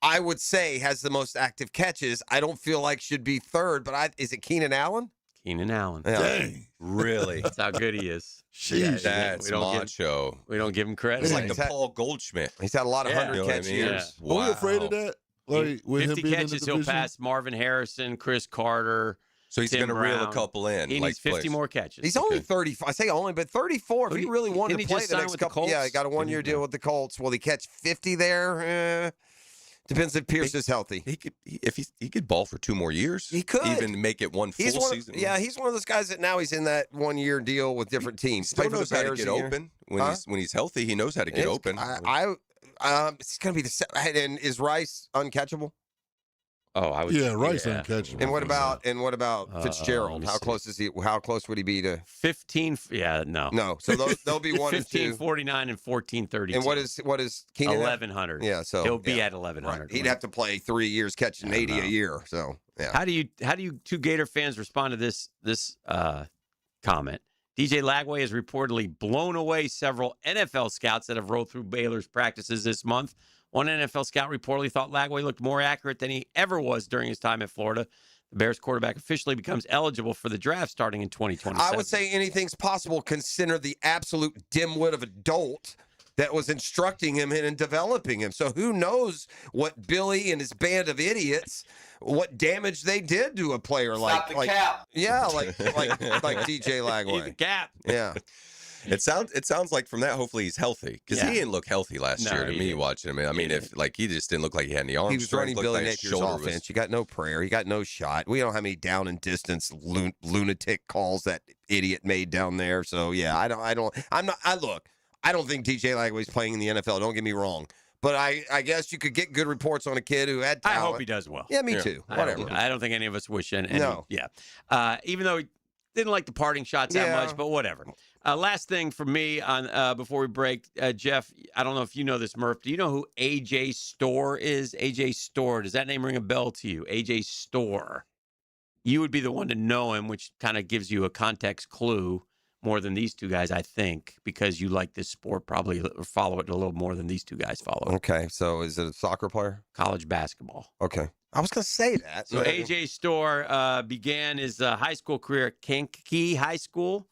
I would say has the most active catches. I don't feel like should be third, but is it Keenan Allen? Keenan Allen. Yeah. Dang. Really? That's how good he is. Sheesh. That's macho. We don't give him credit. It's like the Paul Goldschmidt. He's had a lot of 100 catch years. Wow. Are we afraid of that? Like, with 50 him being catches, in the he'll division? pass Marvin Harrison, Chris Carter, So he's going to reel a couple in. He needs 50 more catches. He's only 35. I say only, but 34. If he really wanted to play the next couple, he got a 1-year deal with the Colts. Will he catch 50 there? Depends if Pierce is healthy. He could ball for 2 more years. He could even make it one full season. Yeah, he's one of those guys that now he's in that 1-year deal with different teams. Still knows how to get open when he's healthy. He knows how to get open. It's going to be the and is Rice uncatchable? Oh, I would. Yeah, Rice uncatchable. And what about Fitzgerald? How close is he? How close would he be to 15? Yeah, no. No. So they'll be 1 and 2. 1549 and 1432. And what is Keenan? 1100. Yeah, so he'll be at 1100. Right. He'd have to play 3 years catching 80 a year. So yeah. How do you two Gator fans respond to this comment? DJ Lagway has reportedly blown away several NFL scouts that have rolled through Baylor's practices this month. One NFL scout reportedly thought Lagway looked more accurate than he ever was during his time at Florida. The Bears quarterback officially becomes eligible for the draft starting in 2027. I would say anything's possible. Consider the absolute dimwit of adult that was instructing him and developing him. So who knows what Billy and his band of idiots, what damage they did to a player like cap. Yeah, like DJ Lagway. The cap. Yeah. It sounds like from that, hopefully he's healthy because he didn't look healthy last year to me watching him. I mean, if he just didn't look like he had any arms. He was running Billy Napier's offense. You got no prayer. You got no shot. We don't have any down and distance lunatic calls that idiot made down there. So yeah, I don't think DJ Lagway's playing in the NFL. Don't get me wrong. But I guess you could get good reports on a kid who had talent. I hope he does well. Yeah, me too. Whatever. I don't think any of us wish it. No. Yeah. Even though he didn't like the parting shots that much, but whatever. Last thing for me on before we break, Jeff, I don't know if you know this, Murph. Do you know who AJ Storr is? AJ Storr. Does that name ring a bell to you? AJ Storr. You would be the one to know him, which kind of gives you a context clue more than these two guys, I think, because you like this sport, probably follow it a little more than these two guys follow it. Okay, so is it a soccer player? College basketball. Okay. I was going to say that. So AJ Storr began his high school career at Kankakee High School,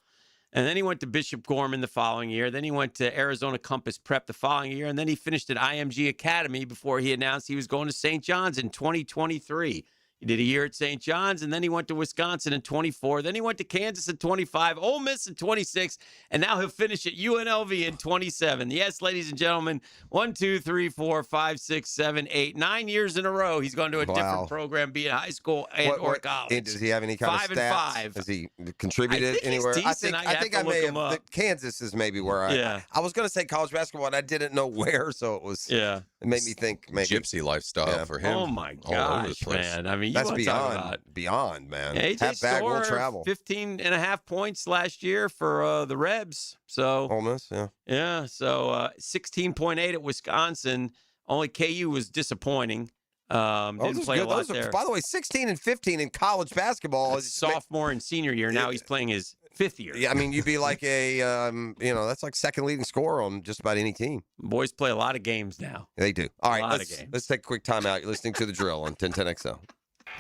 and then he went to Bishop Gorman the following year. Then he went to Arizona Compass Prep the following year, and then he finished at IMG Academy before he announced he was going to St. John's in 2023. He did a year at St. John's, and then he went to Wisconsin in 24. Then he went to Kansas in 25, Ole Miss in 26, and now he'll finish at UNLV in 27. Yes, ladies and gentlemen, 1, 2, 3, 4, 5, 6, 7, 8, 9 years in a row he's going to a different program, be it high school or college. Does he have any kind 5 of stats? and 5. Has he contributed anywhere? I think I may have. Kansas is maybe where I was going to say college basketball, and I didn't know where, so it was. Yeah. It made me think maybe gypsy lifestyle for him. Oh my gosh, man! I mean, that's beyond, man. AJ Have bag will travel. 15.5 points last year for the Rebs. So almost, yeah. So 16.8 at Wisconsin. Only KU was disappointing. Didn't play a lot there. By the way, 16 and 15 in college basketball is sophomore and senior year. Now he's playing his 5th year. Yeah, I mean, you'd be like that's like second leading scorer on just about any team. Boys play a lot of games now. They do. All right, let's take a quick timeout. You're listening to The Drill on 1010XL.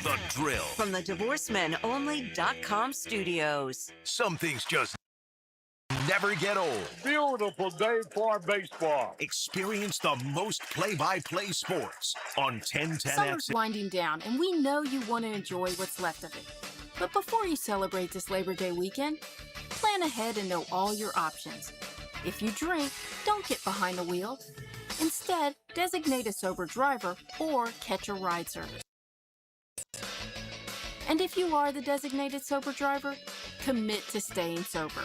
The Drill. From the DivorceMenOnly.com studios. Some things just never get old. Beautiful day for baseball. Experience the most play-by-play sports on 1010XL. Summer's winding down, and we know you want to enjoy what's left of it. But before you celebrate this Labor Day weekend, plan ahead and know all your options. If you drink, don't get behind the wheel. Instead, designate a sober driver or catch a ride service. And if you are the designated sober driver, commit to staying sober.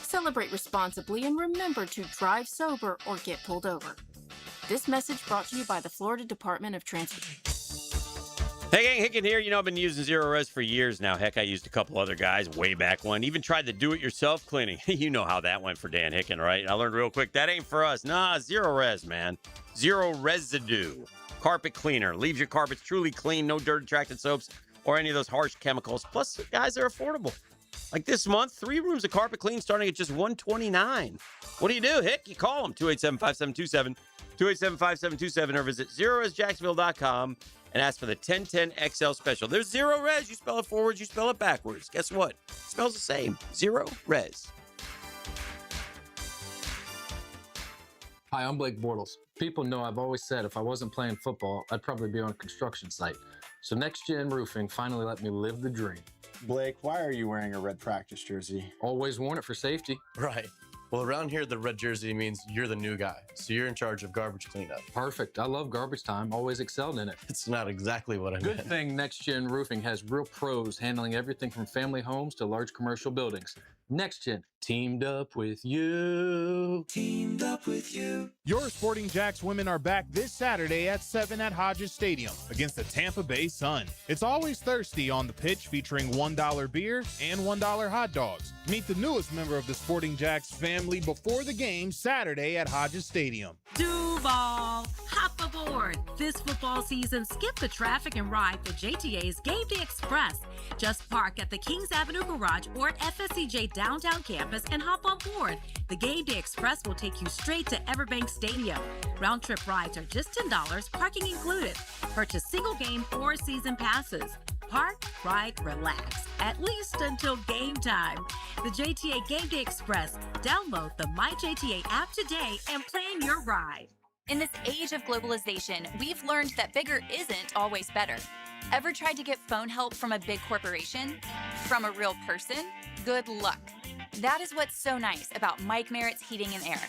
Celebrate responsibly and remember to drive sober or get pulled over. This message brought to you by the Florida Department of Transportation. Hey, gang, Hicken here. You know, I've been using Zero Res for years now. Heck, I used a couple other guys way back when. Even tried the do-it-yourself cleaning. You know how that went for Dan Hicken, right? I learned real quick, that ain't for us. Nah, Zero Res, man. Zero residue. Carpet cleaner. Leaves your carpets truly clean. No dirt-attracted soaps or any of those harsh chemicals. Plus, guys, they're affordable. Like this month, 3 rooms of carpet clean starting at just $129. What do you do, Hick? You call them, 287-5727, 287-5727, or visit ZeroResJacksonville.com and ask for the 1010XL special. There's Zero Res. You spell it forwards, you spell it backwards. Guess what? It smells the same. Zero Res. Hi, I'm Blake Bortles. People know I've always said if I wasn't playing football, I'd probably be on a construction site. So Next Gen Roofing finally let me live the dream. Blake, why are you wearing a red practice jersey? Always worn it for safety. Right. Well, around here, the red jersey means you're the new guy, so you're in charge of garbage cleanup. Perfect. I love garbage time. Always excelled in it. It's not exactly what I meant. Good thing Next Gen Roofing has real pros handling everything from family homes to large commercial buildings. Next Gen, teamed up with you. Teamed up with you. Your Sporting Jacks women are back this Saturday at 7 at Hodges Stadium against the Tampa Bay Sun. It's always thirsty on the pitch, featuring $1 beer and $1 hot dogs. Meet the newest member of the Sporting Jacks family before the game Saturday at Hodges Stadium. Duval, hop aboard. This football season, skip the traffic and ride the JTA's Game Day Express. Just park at the Kings Avenue Garage or at FSCJ downtown campus and hop on board. The Game Day Express will take you straight to Everbank Stadium. Round trip rides are just $10, parking included. Purchase single game or season passes. Park, ride, relax, at least until game time. The JTA Game Day Express. Download the MyJTA app today and plan your ride. In this age of globalization, we've learned that bigger isn't always better. Ever tried to get phone help from a big corporation? From a real person? Good luck. That is what's so nice about Mike Merritt's Heating and Air.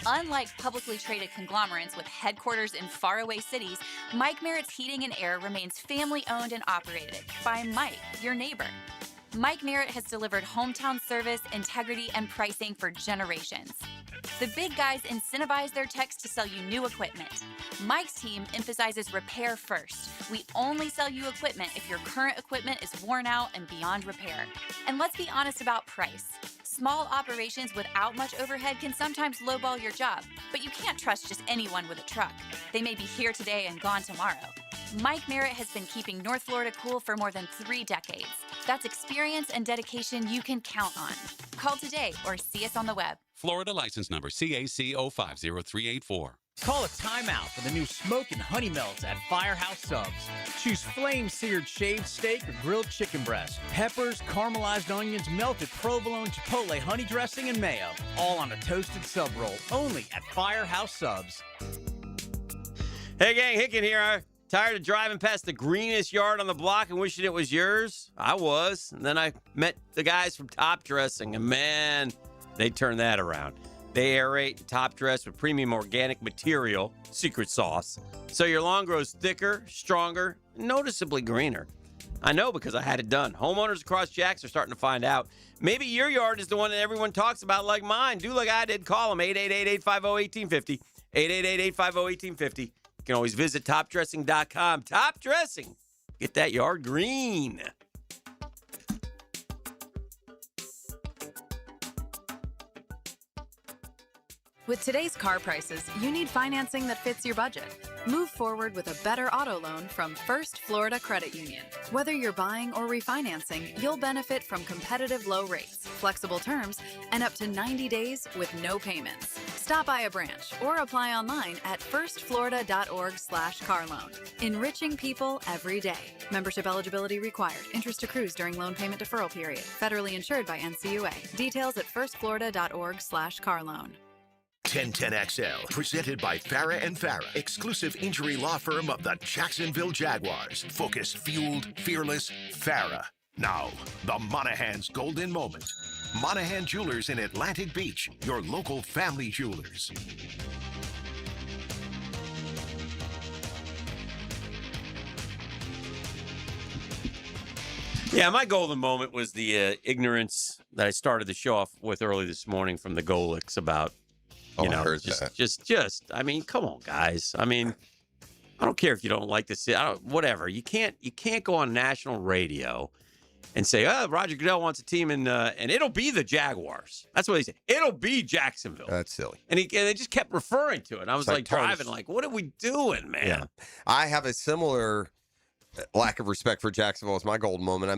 Unlike publicly traded conglomerates with headquarters in faraway cities, Mike Merritt's Heating and Air remains family-owned and operated by Mike, your neighbor. Mike Merritt has delivered hometown service, integrity, and pricing for generations. The big guys incentivize their techs to sell you new equipment. Mike's team emphasizes repair first. We only sell you equipment if your current equipment is worn out and beyond repair. And let's be honest about price. Small operations without much overhead can sometimes lowball your job, but you can't trust just anyone with a truck. They may be here today and gone tomorrow. Mike Merritt has been keeping North Florida cool for more than 3 decades. That's experience and dedication you can count on. Call today or see us on the web. Florida license number CAC 050384. Call a timeout for the new Smoke and Honey Melts at Firehouse Subs. Choose flame-seared shaved steak or grilled chicken breast, peppers, caramelized onions, melted provolone, chipotle honey dressing, and mayo. All on a toasted sub roll, only at Firehouse Subs. Hey, gang, Hicken here. Tired of driving past the greenest yard on the block and wishing it was yours? I was. And then I met the guys from Top Dressing, and man, they turned that around. They aerate and top dress with premium organic material, secret sauce, so your lawn grows thicker, stronger, and noticeably greener. I know because I had it done. Homeowners across Jacks are starting to find out. Maybe your yard is the one that everyone talks about like mine. Do like I did. Call them, 888-850-1850, 888-850-1850. You can always visit topdressing.com. Top Dressing. Get that yard green. With today's car prices, you need financing that fits your budget. Move forward with a better auto loan from First Florida Credit Union. Whether you're buying or refinancing, you'll benefit from competitive low rates, flexible terms, and up to 90 days with no payments. Stop by a branch or apply online at firstflorida.org/car loan. Enriching people every day. Membership eligibility required. Interest accrues during loan payment deferral period. Federally insured by NCUA. Details at firstflorida.org/car loan. 1010XL, presented by Farah & Farah, exclusive injury law firm of the Jacksonville Jaguars. Focused, fueled, fearless, Farah. Now, the Monahan's golden moment. Monahan Jewelers in Atlantic Beach, your local family jewelers. Yeah, my golden moment was the ignorance that I started the show off with early this morning from the Golics about, I heard that. Just, I mean, come on, guys. I mean, I don't care if you don't like this. Whatever. You can't go on national radio and say, "Oh, Roger Goodell wants a team," and it'll be the Jaguars. That's what he said. It'll be Jacksonville. That's silly. And they just kept referring to it. And I was like driving, like, what are we doing, man? Yeah. I have a similar lack of respect for Jacksonville as my golden moment. I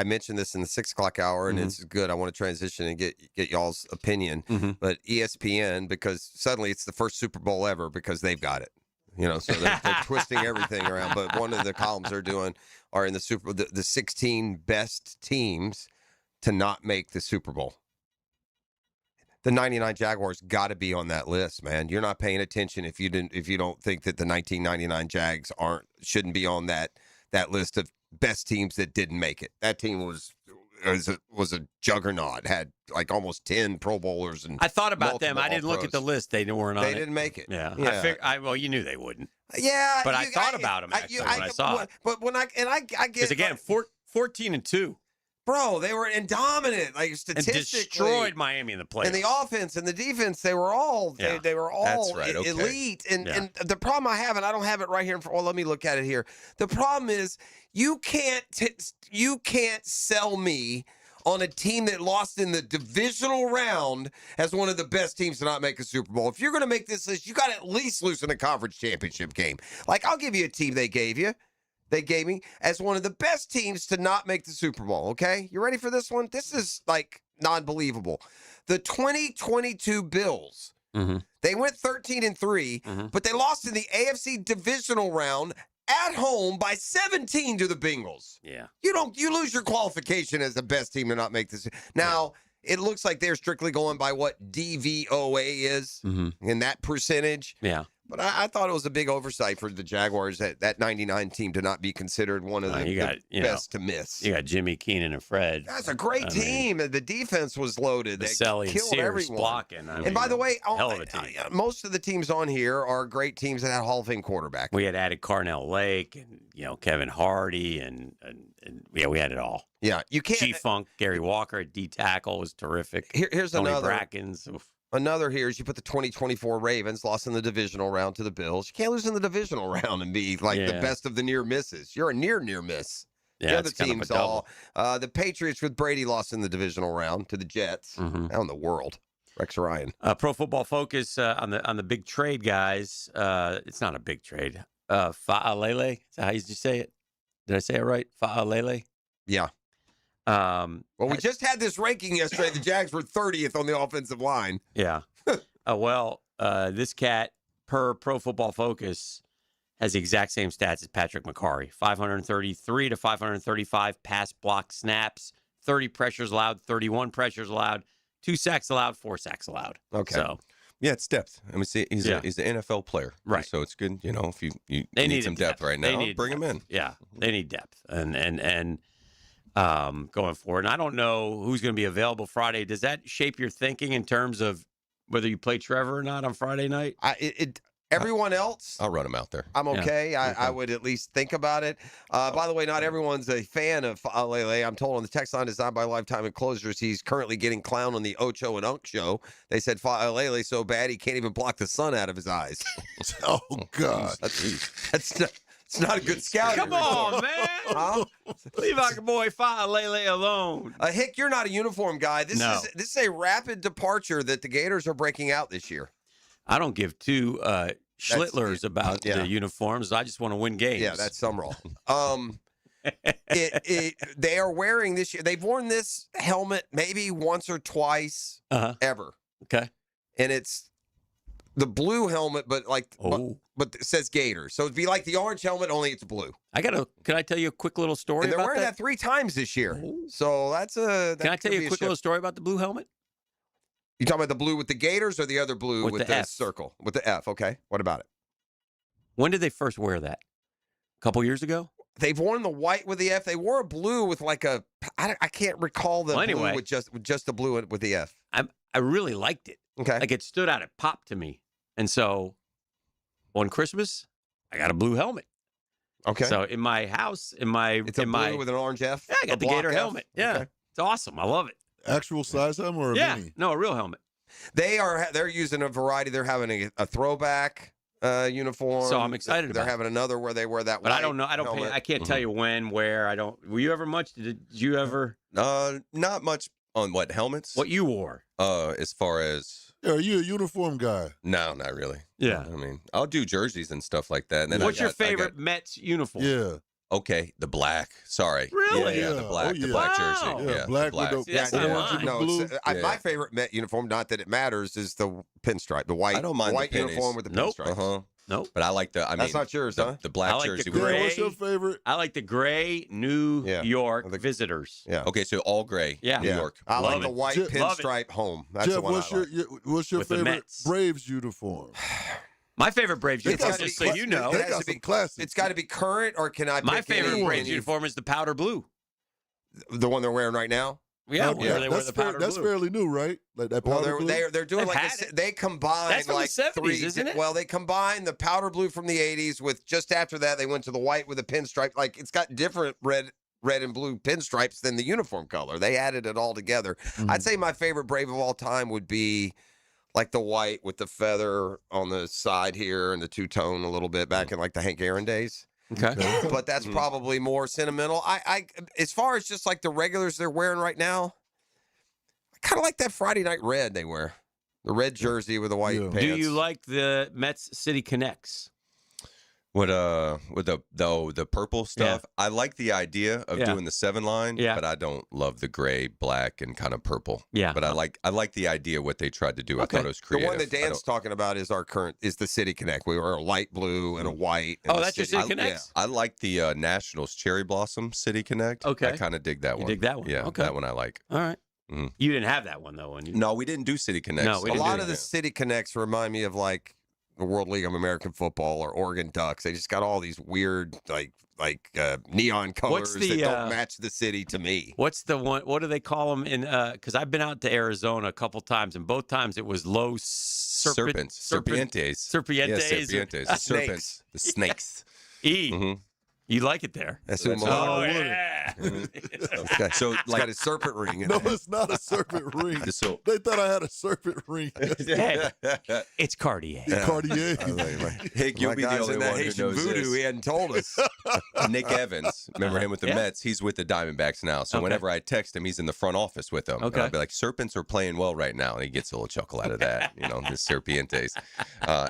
mentioned this in the 6 o'clock hour, and it's good. I want to transition and get y'all's opinion. But ESPN, because suddenly it's the first Super Bowl ever because they've got it. So they're twisting everything around. But one of the columns they're doing are in the 16 best teams to not make the Super Bowl. The 99 Jaguars got to be on that list, man. You're not paying attention if you don't think that the 1999 Jags shouldn't be on that list of best teams that didn't make it. That team was a juggernaut. Had like almost 10 Pro Bowlers and I thought about them. I multiple didn't look at the list. They weren't on it. They didn't make it. Yeah. Well, you knew they wouldn't. Yeah, but I thought about them actually when I saw it. But when I get because again, 14-2. Bro, they were indominant, like statistically, and destroyed Miami in the playoffs. And the offense and the defense, they were all they were all That's right, okay. elite. And the problem I have, and I don't have it right here. Well, let me look at it here. The problem is you can't sell me on a team that lost in the divisional round as one of the best teams to not make a Super Bowl. If you're going to make this list, you got to at least lose in a conference championship game. Like, I'll give you a team they gave me as one of the best teams to not make the Super Bowl, okay? You ready for this one? This is, like, non-believable. The 2022 Bills, they went 13-3, but they lost in the AFC divisional round at home by 17 to the Bengals. Yeah. You lose your qualification as the best team to not make this. Now, it looks like they're strictly going by what DVOA is in that percentage. Yeah. But I thought it was a big oversight for the Jaguars that 99 team to not be considered one of the best to miss. You got Jimmy, Keenan, and Fred. That's a great team. The defense was loaded. They killed Sears everyone. Blocking. And by the way, hell of a team. Most of the teams on here are great teams that had Hall of Fame quarterback. We had added Carnell Lake and Kevin Hardy and we had it all. Yeah, you can't. G-Funk, Gary Walker at D tackle was terrific. Here's Tony another. Brackens. Oof. Another here is you put the 2024 Ravens lost in the divisional round to the Bills. You can't lose in the divisional round and be like the best of the near misses. You're a near miss. Yeah, the other teams all. The Patriots with Brady lost in the divisional round to the Jets. How in the world? Rex Ryan. Pro Football Focus on the big trade, guys. It's not a big trade. Fa'alele. Is that how you say it? Did I say it right? Fa'alele. Yeah. Well, we just had this ranking yesterday. The Jags were 30th on the offensive line. Yeah. This cat, per Pro Football Focus, has the exact same stats as Patrick McCarry. 533 to 535 pass block snaps, 30 pressures allowed, 31 pressures allowed, 2 sacks allowed, 4 sacks allowed. Okay. So, yeah, it's depth. I mean, see, he's an NFL player. Right. So it's good, if you need some depth right now, bring him in. Yeah, they need depth. And going forward. And I don't know who's going to be available Friday. Does that shape your thinking in terms of whether you play Trevor or not on Friday night? Everyone else, I'll run him out there. I'm okay. Yeah. I would at least think about it. By the way, not everyone's a fan of Fa'alele. I'm told on the text line designed by Lifetime Enclosures, he's currently getting clowned on the Ocho and Unk show. They said Fa'alele so bad he can't even block the sun out of his eyes. Oh, God. It's not a good scout. Come on, man. Huh? Leave our boy Fa'alele alone. Hick, you're not a uniform guy. This is a rapid departure that the Gators are breaking out this year. I don't give two schlittlers about the uniforms. I just want to win games. Yeah, that's Summerall. They are wearing this year. They've worn this helmet maybe once or twice ever. Okay. And it's the blue helmet, but but it says Gators. So it'd be like the orange helmet, only it's blue. Can I tell you a quick little story and they're about wearing that 3 times this year. So can I tell you a quick little story about the blue helmet? You talking about the blue with the Gators or the other blue with the F. circle? With the F, okay. What about it? When did they first wear that? A couple years ago? They've worn the white with the F. They wore a blue with like I can't recall the blue with just the blue with the F. I really liked it. Okay. Like it stood out. It popped to me. And so on Christmas, I got a blue helmet. Okay. So in my house, it's a blue with an orange F? Yeah, I got the Gator helmet. Yeah. Okay. It's awesome. I love it. Actual size helmet or a mini? No, a real helmet. They're using a variety. They're having a throwback uniform. So I'm excited They're about having another where they wear that But white I don't know. I can't tell you when, where. Were you ever much? Did you ever? Not much on what helmets. What you wore? As far as. Yeah, are you a uniform guy? No, not really. Yeah. I mean, I'll do jerseys and stuff like that. And then what's your favorite Mets uniform? Yeah. Okay, the black. Sorry. Really? Yeah, the black. The black jersey. Yeah, black the black. with the orange and the blue. My favorite Met uniform, not that it matters, is the pinstripe, the white. I don't mind white the uniform with the pinstripes. Nope. But I like the. That's not yours, huh? The black like jersey. The gray. What's your favorite? I like the gray New York Visitors. Yeah. Okay, so all gray. Yeah. New York. I like Love the it. white pinstripe home. That's Jeff, the one what's I like. what's your With the favorite Mets. Braves uniform? My favorite Braves uniform, just so you know. They got some classics. It's got to be current, or can I pick My favorite any Braves uniform is the powder blue. The one they're wearing right now? Yeah, where they wear the powder blue. That's fairly new, right? Like that powder blue? They're doing they combine That's from like the 70s, three. isn't it? Well, they combine the powder blue from the 80s with just after that they went to the white with a pinstripe. Like it's got different red and blue pinstripes than the uniform color. They added it all together. Mm-hmm. I'd say my favorite Brave of all time would be like the white with the feather on the side here and the two-tone a little bit back in like the Hank Aaron days. Okay. But that's probably more sentimental. I as far as just like the regulars they're wearing right now, I kind of like that Friday Night Red they wear. The red jersey with the white pants. Do you like the Mets City Connects? With the purple stuff, I like the idea of doing the 7 line, but I don't love the gray, black, and kind of purple. Yeah, but I like the idea of what they tried to do. I thought it was creative. The one that Dan's talking about is the City Connect. We were a light blue and a white. Oh, that's your City Connect? I like the Nationals Cherry Blossom City Connect. Okay, I kind of dig that one. You dig that one? Yeah, okay. That one I like. All right. Mm-hmm. You didn't have that one though, when you... No, we didn't do City Connects. No, we didn't. A lot of the City Connects remind me of like the World League of American Football or Oregon Ducks. They just got all these weird neon colors that don't match the city to me. What's the one? What do they call them? In because I've been out to Arizona a couple times, and both times it was low serpientes. Serpientes. Yeah, serpientes. The serpents. The snakes. Mm-hmm. You like it there? That's oh, yeah. Okay. So it's got a serpent ring in No, it. it's not a serpent ring. So, they thought I had a serpent ring. Hey, it's Cartier. Yeah. Cartier. Hick, you'll be the only one who knows voodoo. this. He hadn't told us. Nick Evans, remember him with the Mets? He's with the Diamondbacks now. So whenever I text him, he's in the front office with them. Okay. And I'll be like, Serpents are playing well right now. And he gets a little chuckle out of that, the Serpientes.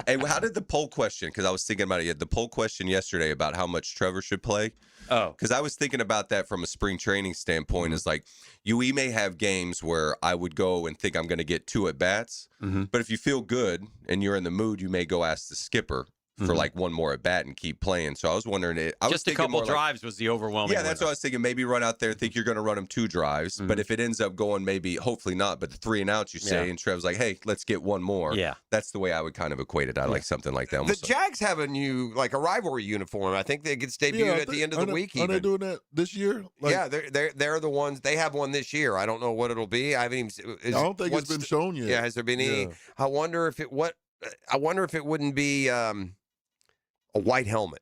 Hey, how did the poll question, because I was thinking about it, the poll question yesterday about how much Trevor should play. Oh, because I was thinking about that from a spring training standpoint. Is like we may have games where I would go and think I'm going to get 2 at bats, but if you feel good and you're in the mood, you may go ask the skipper for like one more at bat and keep playing. So I was wondering, just a couple drives was the overwhelming. Yeah, that's what I was thinking. Maybe run out there, think you're going to run him 2 drives, but if it ends up going maybe, hopefully not, but the 3 and outs you say, and Trev's like, hey, let's get one more. Yeah, that's the way I would kind of equate it. I like something like that. The Jags have a new a rivalry uniform. I think it gets debuted at the end of the week. Are they doing that this year? Yeah, they're the ones. They have one this year. I don't know what it'll be. I haven't even. I don't think it's been shown yet. Yeah, has there been any? I wonder if it wouldn't be a white helmet.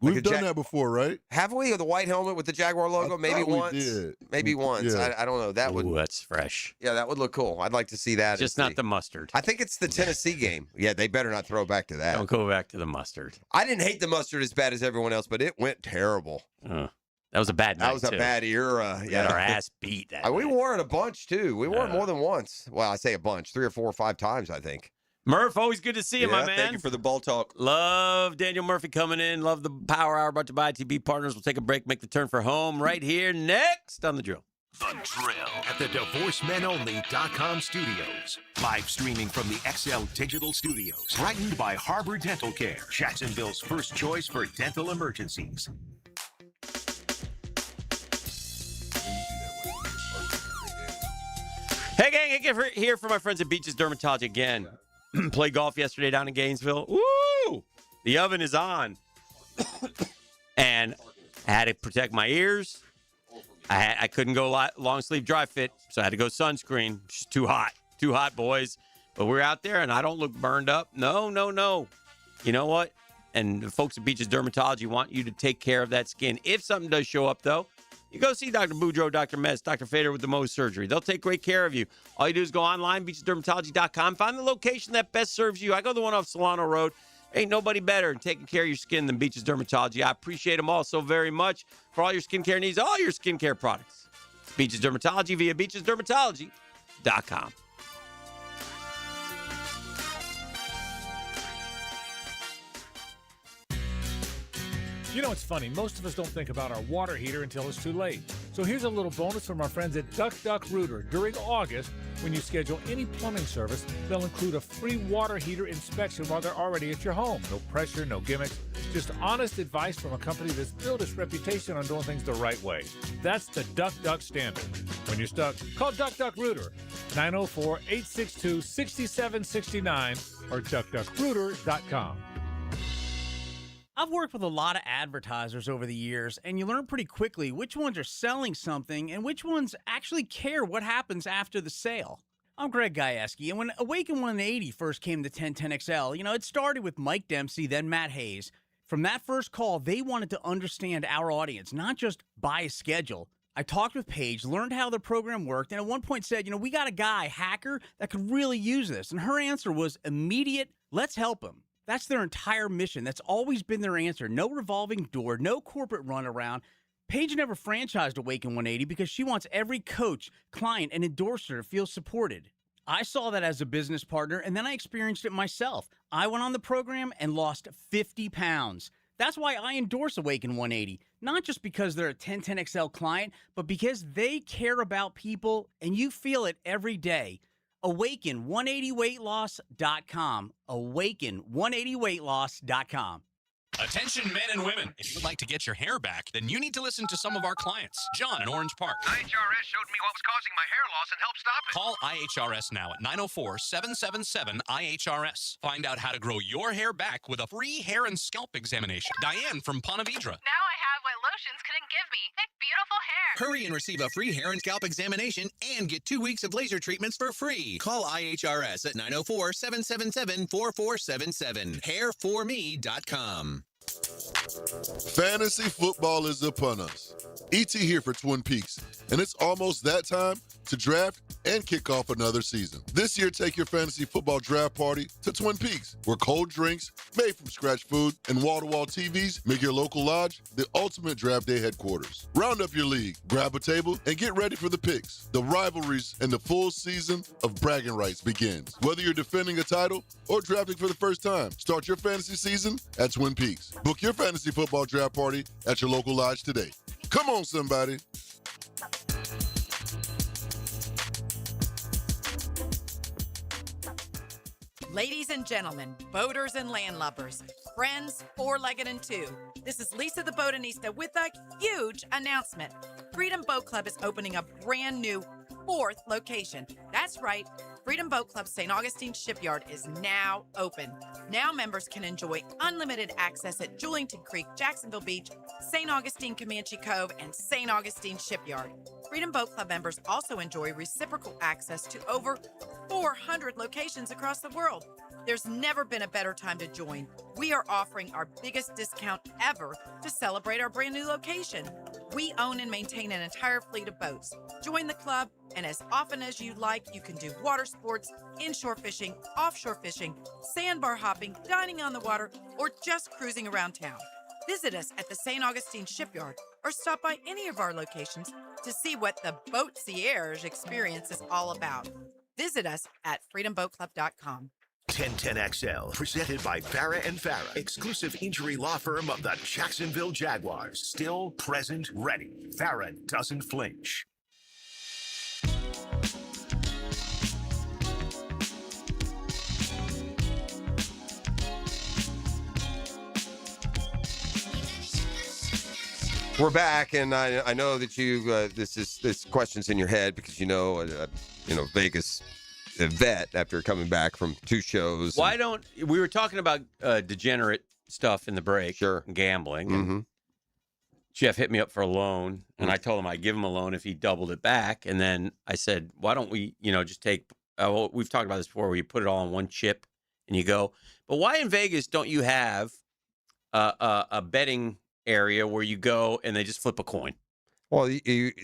We've done that before, right? Have we? The white helmet with the Jaguar logo? Maybe once. We did. Maybe once. Yeah. I don't know. That would. Ooh, that's fresh. Yeah, that would look cool. I'd like to see that. Just not the mustard. I think it's the Tennessee game. Yeah, they better not throw back to that. Don't go back to the mustard. I didn't hate the mustard as bad as everyone else, but it went terrible. That was a bad night. That was a bad era. We got our ass beat that We night. wore it a bunch, too. We wore it more than once. Well, I say a bunch. 3 or 4 or 5 times, I think. Murph, always good to see you, my man. Thank you for the ball talk. Love Daniel Murphy coming in. Love the Power Hour brought to you by ITB Partners. We'll take a break, make the turn for home right here next on The Drill. The Drill at the DivorceMenOnly.com studios. Live streaming from the XL Digital Studios. Brightened by Harbor Dental Care, Jacksonville's first choice for dental emergencies. Hey, gang, here for my friends at Beaches Dermatology again. Played golf yesterday down in Gainesville. Woo! The oven is on. And I had to protect my ears. I couldn't go long sleeve dry fit, so I had to go sunscreen. It's too hot. Too hot, boys. But we're out there, and I don't look burned up. No. You know what? And the folks at Beaches Dermatology want you to take care of that skin. If something does show up, though, you go see Dr. Boudreaux, Dr. Metz, Dr. Fader with the Mohs Surgery. They'll take great care of you. All you do is go online, beachesdermatology.com, find the location that best serves you. I go the one off Solano Road. Ain't nobody better at taking care of your skin than Beaches Dermatology. I appreciate them all so very much for all your skincare needs, all your skincare products. It's Beaches Dermatology via beachesdermatology.com. You know, it's funny. Most of us don't think about our water heater until it's too late. So here's a little bonus from our friends at Duck Duck Rooter. During August, when you schedule any plumbing service, they'll include a free water heater inspection while they're already at your home. No pressure, no gimmicks. Just honest advice from a company that's built its reputation on doing things the right way. That's the Duck Duck standard. When you're stuck, call Duck Duck Rooter, 904-862-6769 or duckduckrooter.com. I've worked with a lot of advertisers over the years, and you learn pretty quickly which ones are selling something and which ones actually care what happens after the sale. I'm Greg Gajewski, and when Awaken 180 first came to 1010XL, it started with Mike Dempsey, then Matt Hayes. From that first call, they wanted to understand our audience, not just buy a schedule. I talked with Paige, learned how the program worked, and at one point said, we got a guy, hacker, that could really use this. And her answer was immediate, let's help him. That's their entire mission. That's always been their answer. No revolving door, no corporate runaround. Paige never franchised Awaken 180 because she wants every coach, client, and endorser to feel supported. I saw that as a business partner, and then I experienced it myself. I went on the program and lost 50 pounds. That's why I endorse Awaken 180, not just because they're a 1010XL client, but because they care about people, and you feel it every day. Awaken180weightloss.com. Awaken180weightloss.com. Attention men and women, if you would like to get your hair back, then you need to listen to some of our clients. John in Orange Park. IHRS showed me what was causing my hair loss and helped stop it. Call IHRS now at 904-777-IHRS. Find out how to grow your hair back with a free hair and scalp examination. Diane from Ponte Vedra. Now I have what lotions couldn't give me. Thick, beautiful hair. Hurry and receive a free hair and scalp examination and get 2 weeks of laser treatments for free. Call IHRS at 904-777-4477. Hairforme.com. Fantasy football is upon us. ET here for Twin Peaks, and it's almost that time to draft and kick off another season. This year, take your fantasy football draft party to Twin Peaks, where cold drinks, made from scratch food, and wall-to-wall TVs make your local lodge the ultimate draft day headquarters. Round up your league, grab a table, and get ready for the picks. The rivalries and the full season of bragging rights begins. Whether you're defending a title or drafting for the first time, start your fantasy season at Twin Peaks. Book your fantasy football draft party at your local lodge today. Come on, somebody. Ladies and gentlemen, boaters and landlubbers, friends, four-legged and two, this is Lisa the Botanista with a huge announcement. Freedom Boat Club is opening a brand new 4th location. That's right, Freedom Boat Club St. Augustine Shipyard is now open. Now members can enjoy unlimited access at Julington Creek, Jacksonville Beach, St. Augustine Comanche Cove, and St. Augustine Shipyard. Freedom Boat Club members also enjoy reciprocal access to over 400 locations across the world. There's never been a better time to join. We are offering our biggest discount ever to celebrate our brand new location. We own and maintain an entire fleet of boats. Join the club, and as often as you like, you can do water sports, inshore fishing, offshore fishing, sandbar hopping, dining on the water, or just cruising around town. Visit us at the St. Augustine Shipyard or stop by any of our locations to see what the Boatcierge experience is all about. Visit us at freedomboatclub.com. 1010XL, presented by Farah and Farah, exclusive injury law firm of the Jacksonville Jaguars. Still, present, ready. Farah doesn't flinch. We're back, and I know that you this question's in your head because Vegas vet after coming back from 2 shows. Why don't we were talking about degenerate stuff in the break? Sure, gambling. Mm-hmm. Jeff hit me up for a loan, and I told him I'd give him a loan if he doubled it back. And then I said, why don't we, just take? We've talked about this before, where you put it all on one chip and you go. But why in Vegas don't you have a betting area where you go and they just flip a coin? Well,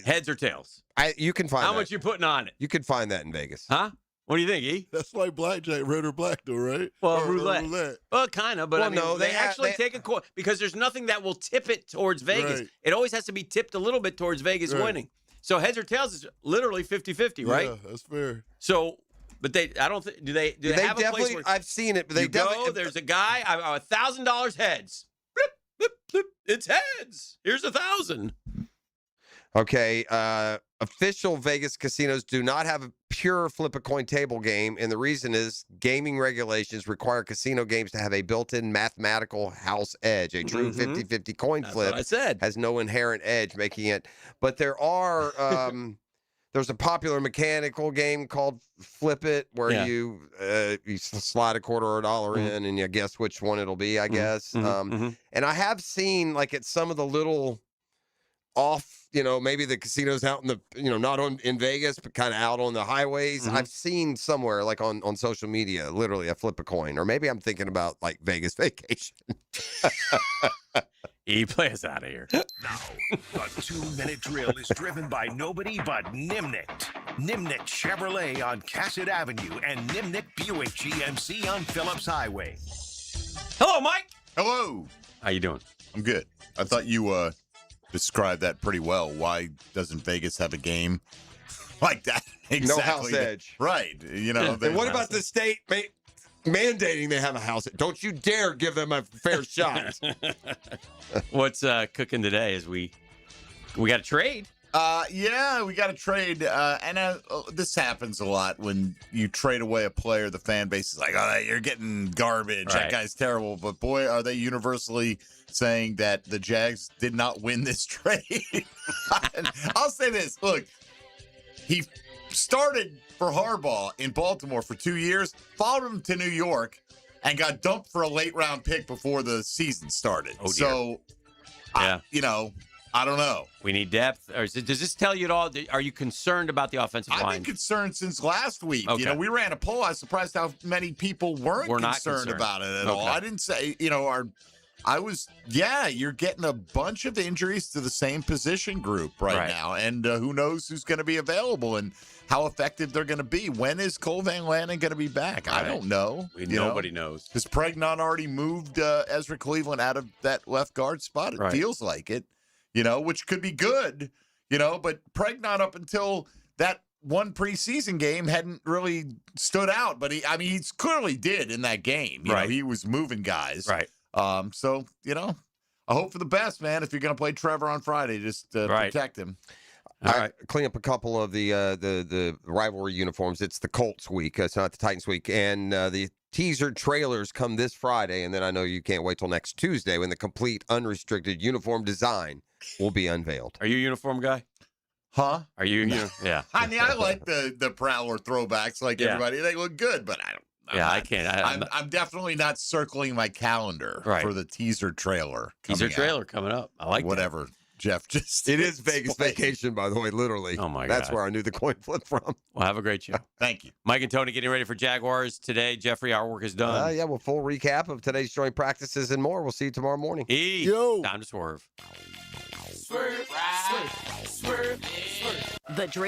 heads or tails? You can find how that. much you putting on it. You can find that in Vegas, huh? What do you think, E? That's like blackjack, red or black, though, right? Well, or roulette. Well, kind of, but no, they actually take a coin because there's nothing that will tip it towards Vegas. Right. It always has to be tipped a little bit towards Vegas winning. So heads or tails is literally 50-50, right? Yeah, that's fair. So, but I don't think, do they have a place where I've seen it, but they go, there's a guy, $1,000 heads. Blip, blip, blip. It's heads. Here's 1,000. Okay, official Vegas casinos do not have a pure flip-a-coin table game, and the reason is gaming regulations require casino games to have a built-in mathematical house edge. A true 50-50 coin flip what I said. has no inherent edge, making it. But there are There's a popular mechanical game called Flip It, where you slide a quarter or $1 in, and you guess which one it'll be, I guess. And I have seen, like, at some of the little off, maybe the casinos out in the, not in Vegas, but kind of out on the highways. I've seen somewhere, like on social media, literally a flip a coin. Or maybe I'm thinking about, like, Vegas Vacation. Play us out of here. Now, the 2-minute drill is driven by nobody but Nimnik. Nimnik Chevrolet on Cassett Avenue and Nimnik Buick GMC on Phillips Highway. Hello, Mike. Hello. How you doing? I'm good. I thought you described that pretty well. Why doesn't Vegas have a game like that? Exactly. No house edge. Right. And what about the state mandating they have a house? Don't you dare give them a fair shot. What's cooking today is we got a trade. Yeah, we got a trade. And this happens a lot when you trade away a player. The fan base is like, oh, you're getting garbage. Right. That guy's terrible. But boy, are they universally saying that the Jags did not win this trade. I'll say this. Look, he started for Harbaugh in Baltimore for 2 years, followed him to New York, and got dumped for a late-round pick before the season started. Oh, dear. So, yeah. I don't know. We need depth. Or does this tell you at all? Are you concerned about the offensive line? I've been concerned since last week. Okay. We ran a poll. I was surprised how many people weren't concerned about it at all. I didn't say, you're getting a bunch of injuries to the same position group right now. And who knows who's going to be available and how effective they're going to be. When is Cole Van Lannon going to be back? I don't know. Nobody knows. Has Pregnon already moved Ezra Cleveland out of that left guard spot? It feels like it, which could be good, but Pregnon up until that one preseason game hadn't really stood out. But he clearly did in that game. You know, he was moving guys. Right. So, I hope for the best, man. If you're going to play Trevor on Friday, just protect him. All right, clean up a couple of the rivalry uniforms. It's the Colts week. It's not the Titans week. And the teaser trailers come this Friday. And then I know you can't wait till next Tuesday when the complete unrestricted uniform design will be unveiled. Are you a uniform guy? Huh? Are you? Yeah. I mean, I like the Prowler throwbacks like everybody. They look good, but I don't. I can't. I'm definitely not circling my calendar for the teaser trailer. Coming up. I like whatever. That. Jeff just it is Vegas Vacation, by the way, literally. Oh my God. That's where I knew the coin flip from. Well, have a great show. Thank you. Mike and Tony getting ready for Jaguars today. Jeffrey, our work is done. Well, full recap of today's joint practices and more. We'll see you tomorrow morning. Time to swerve. Swerve, swerve, swerve, swerve. The drill.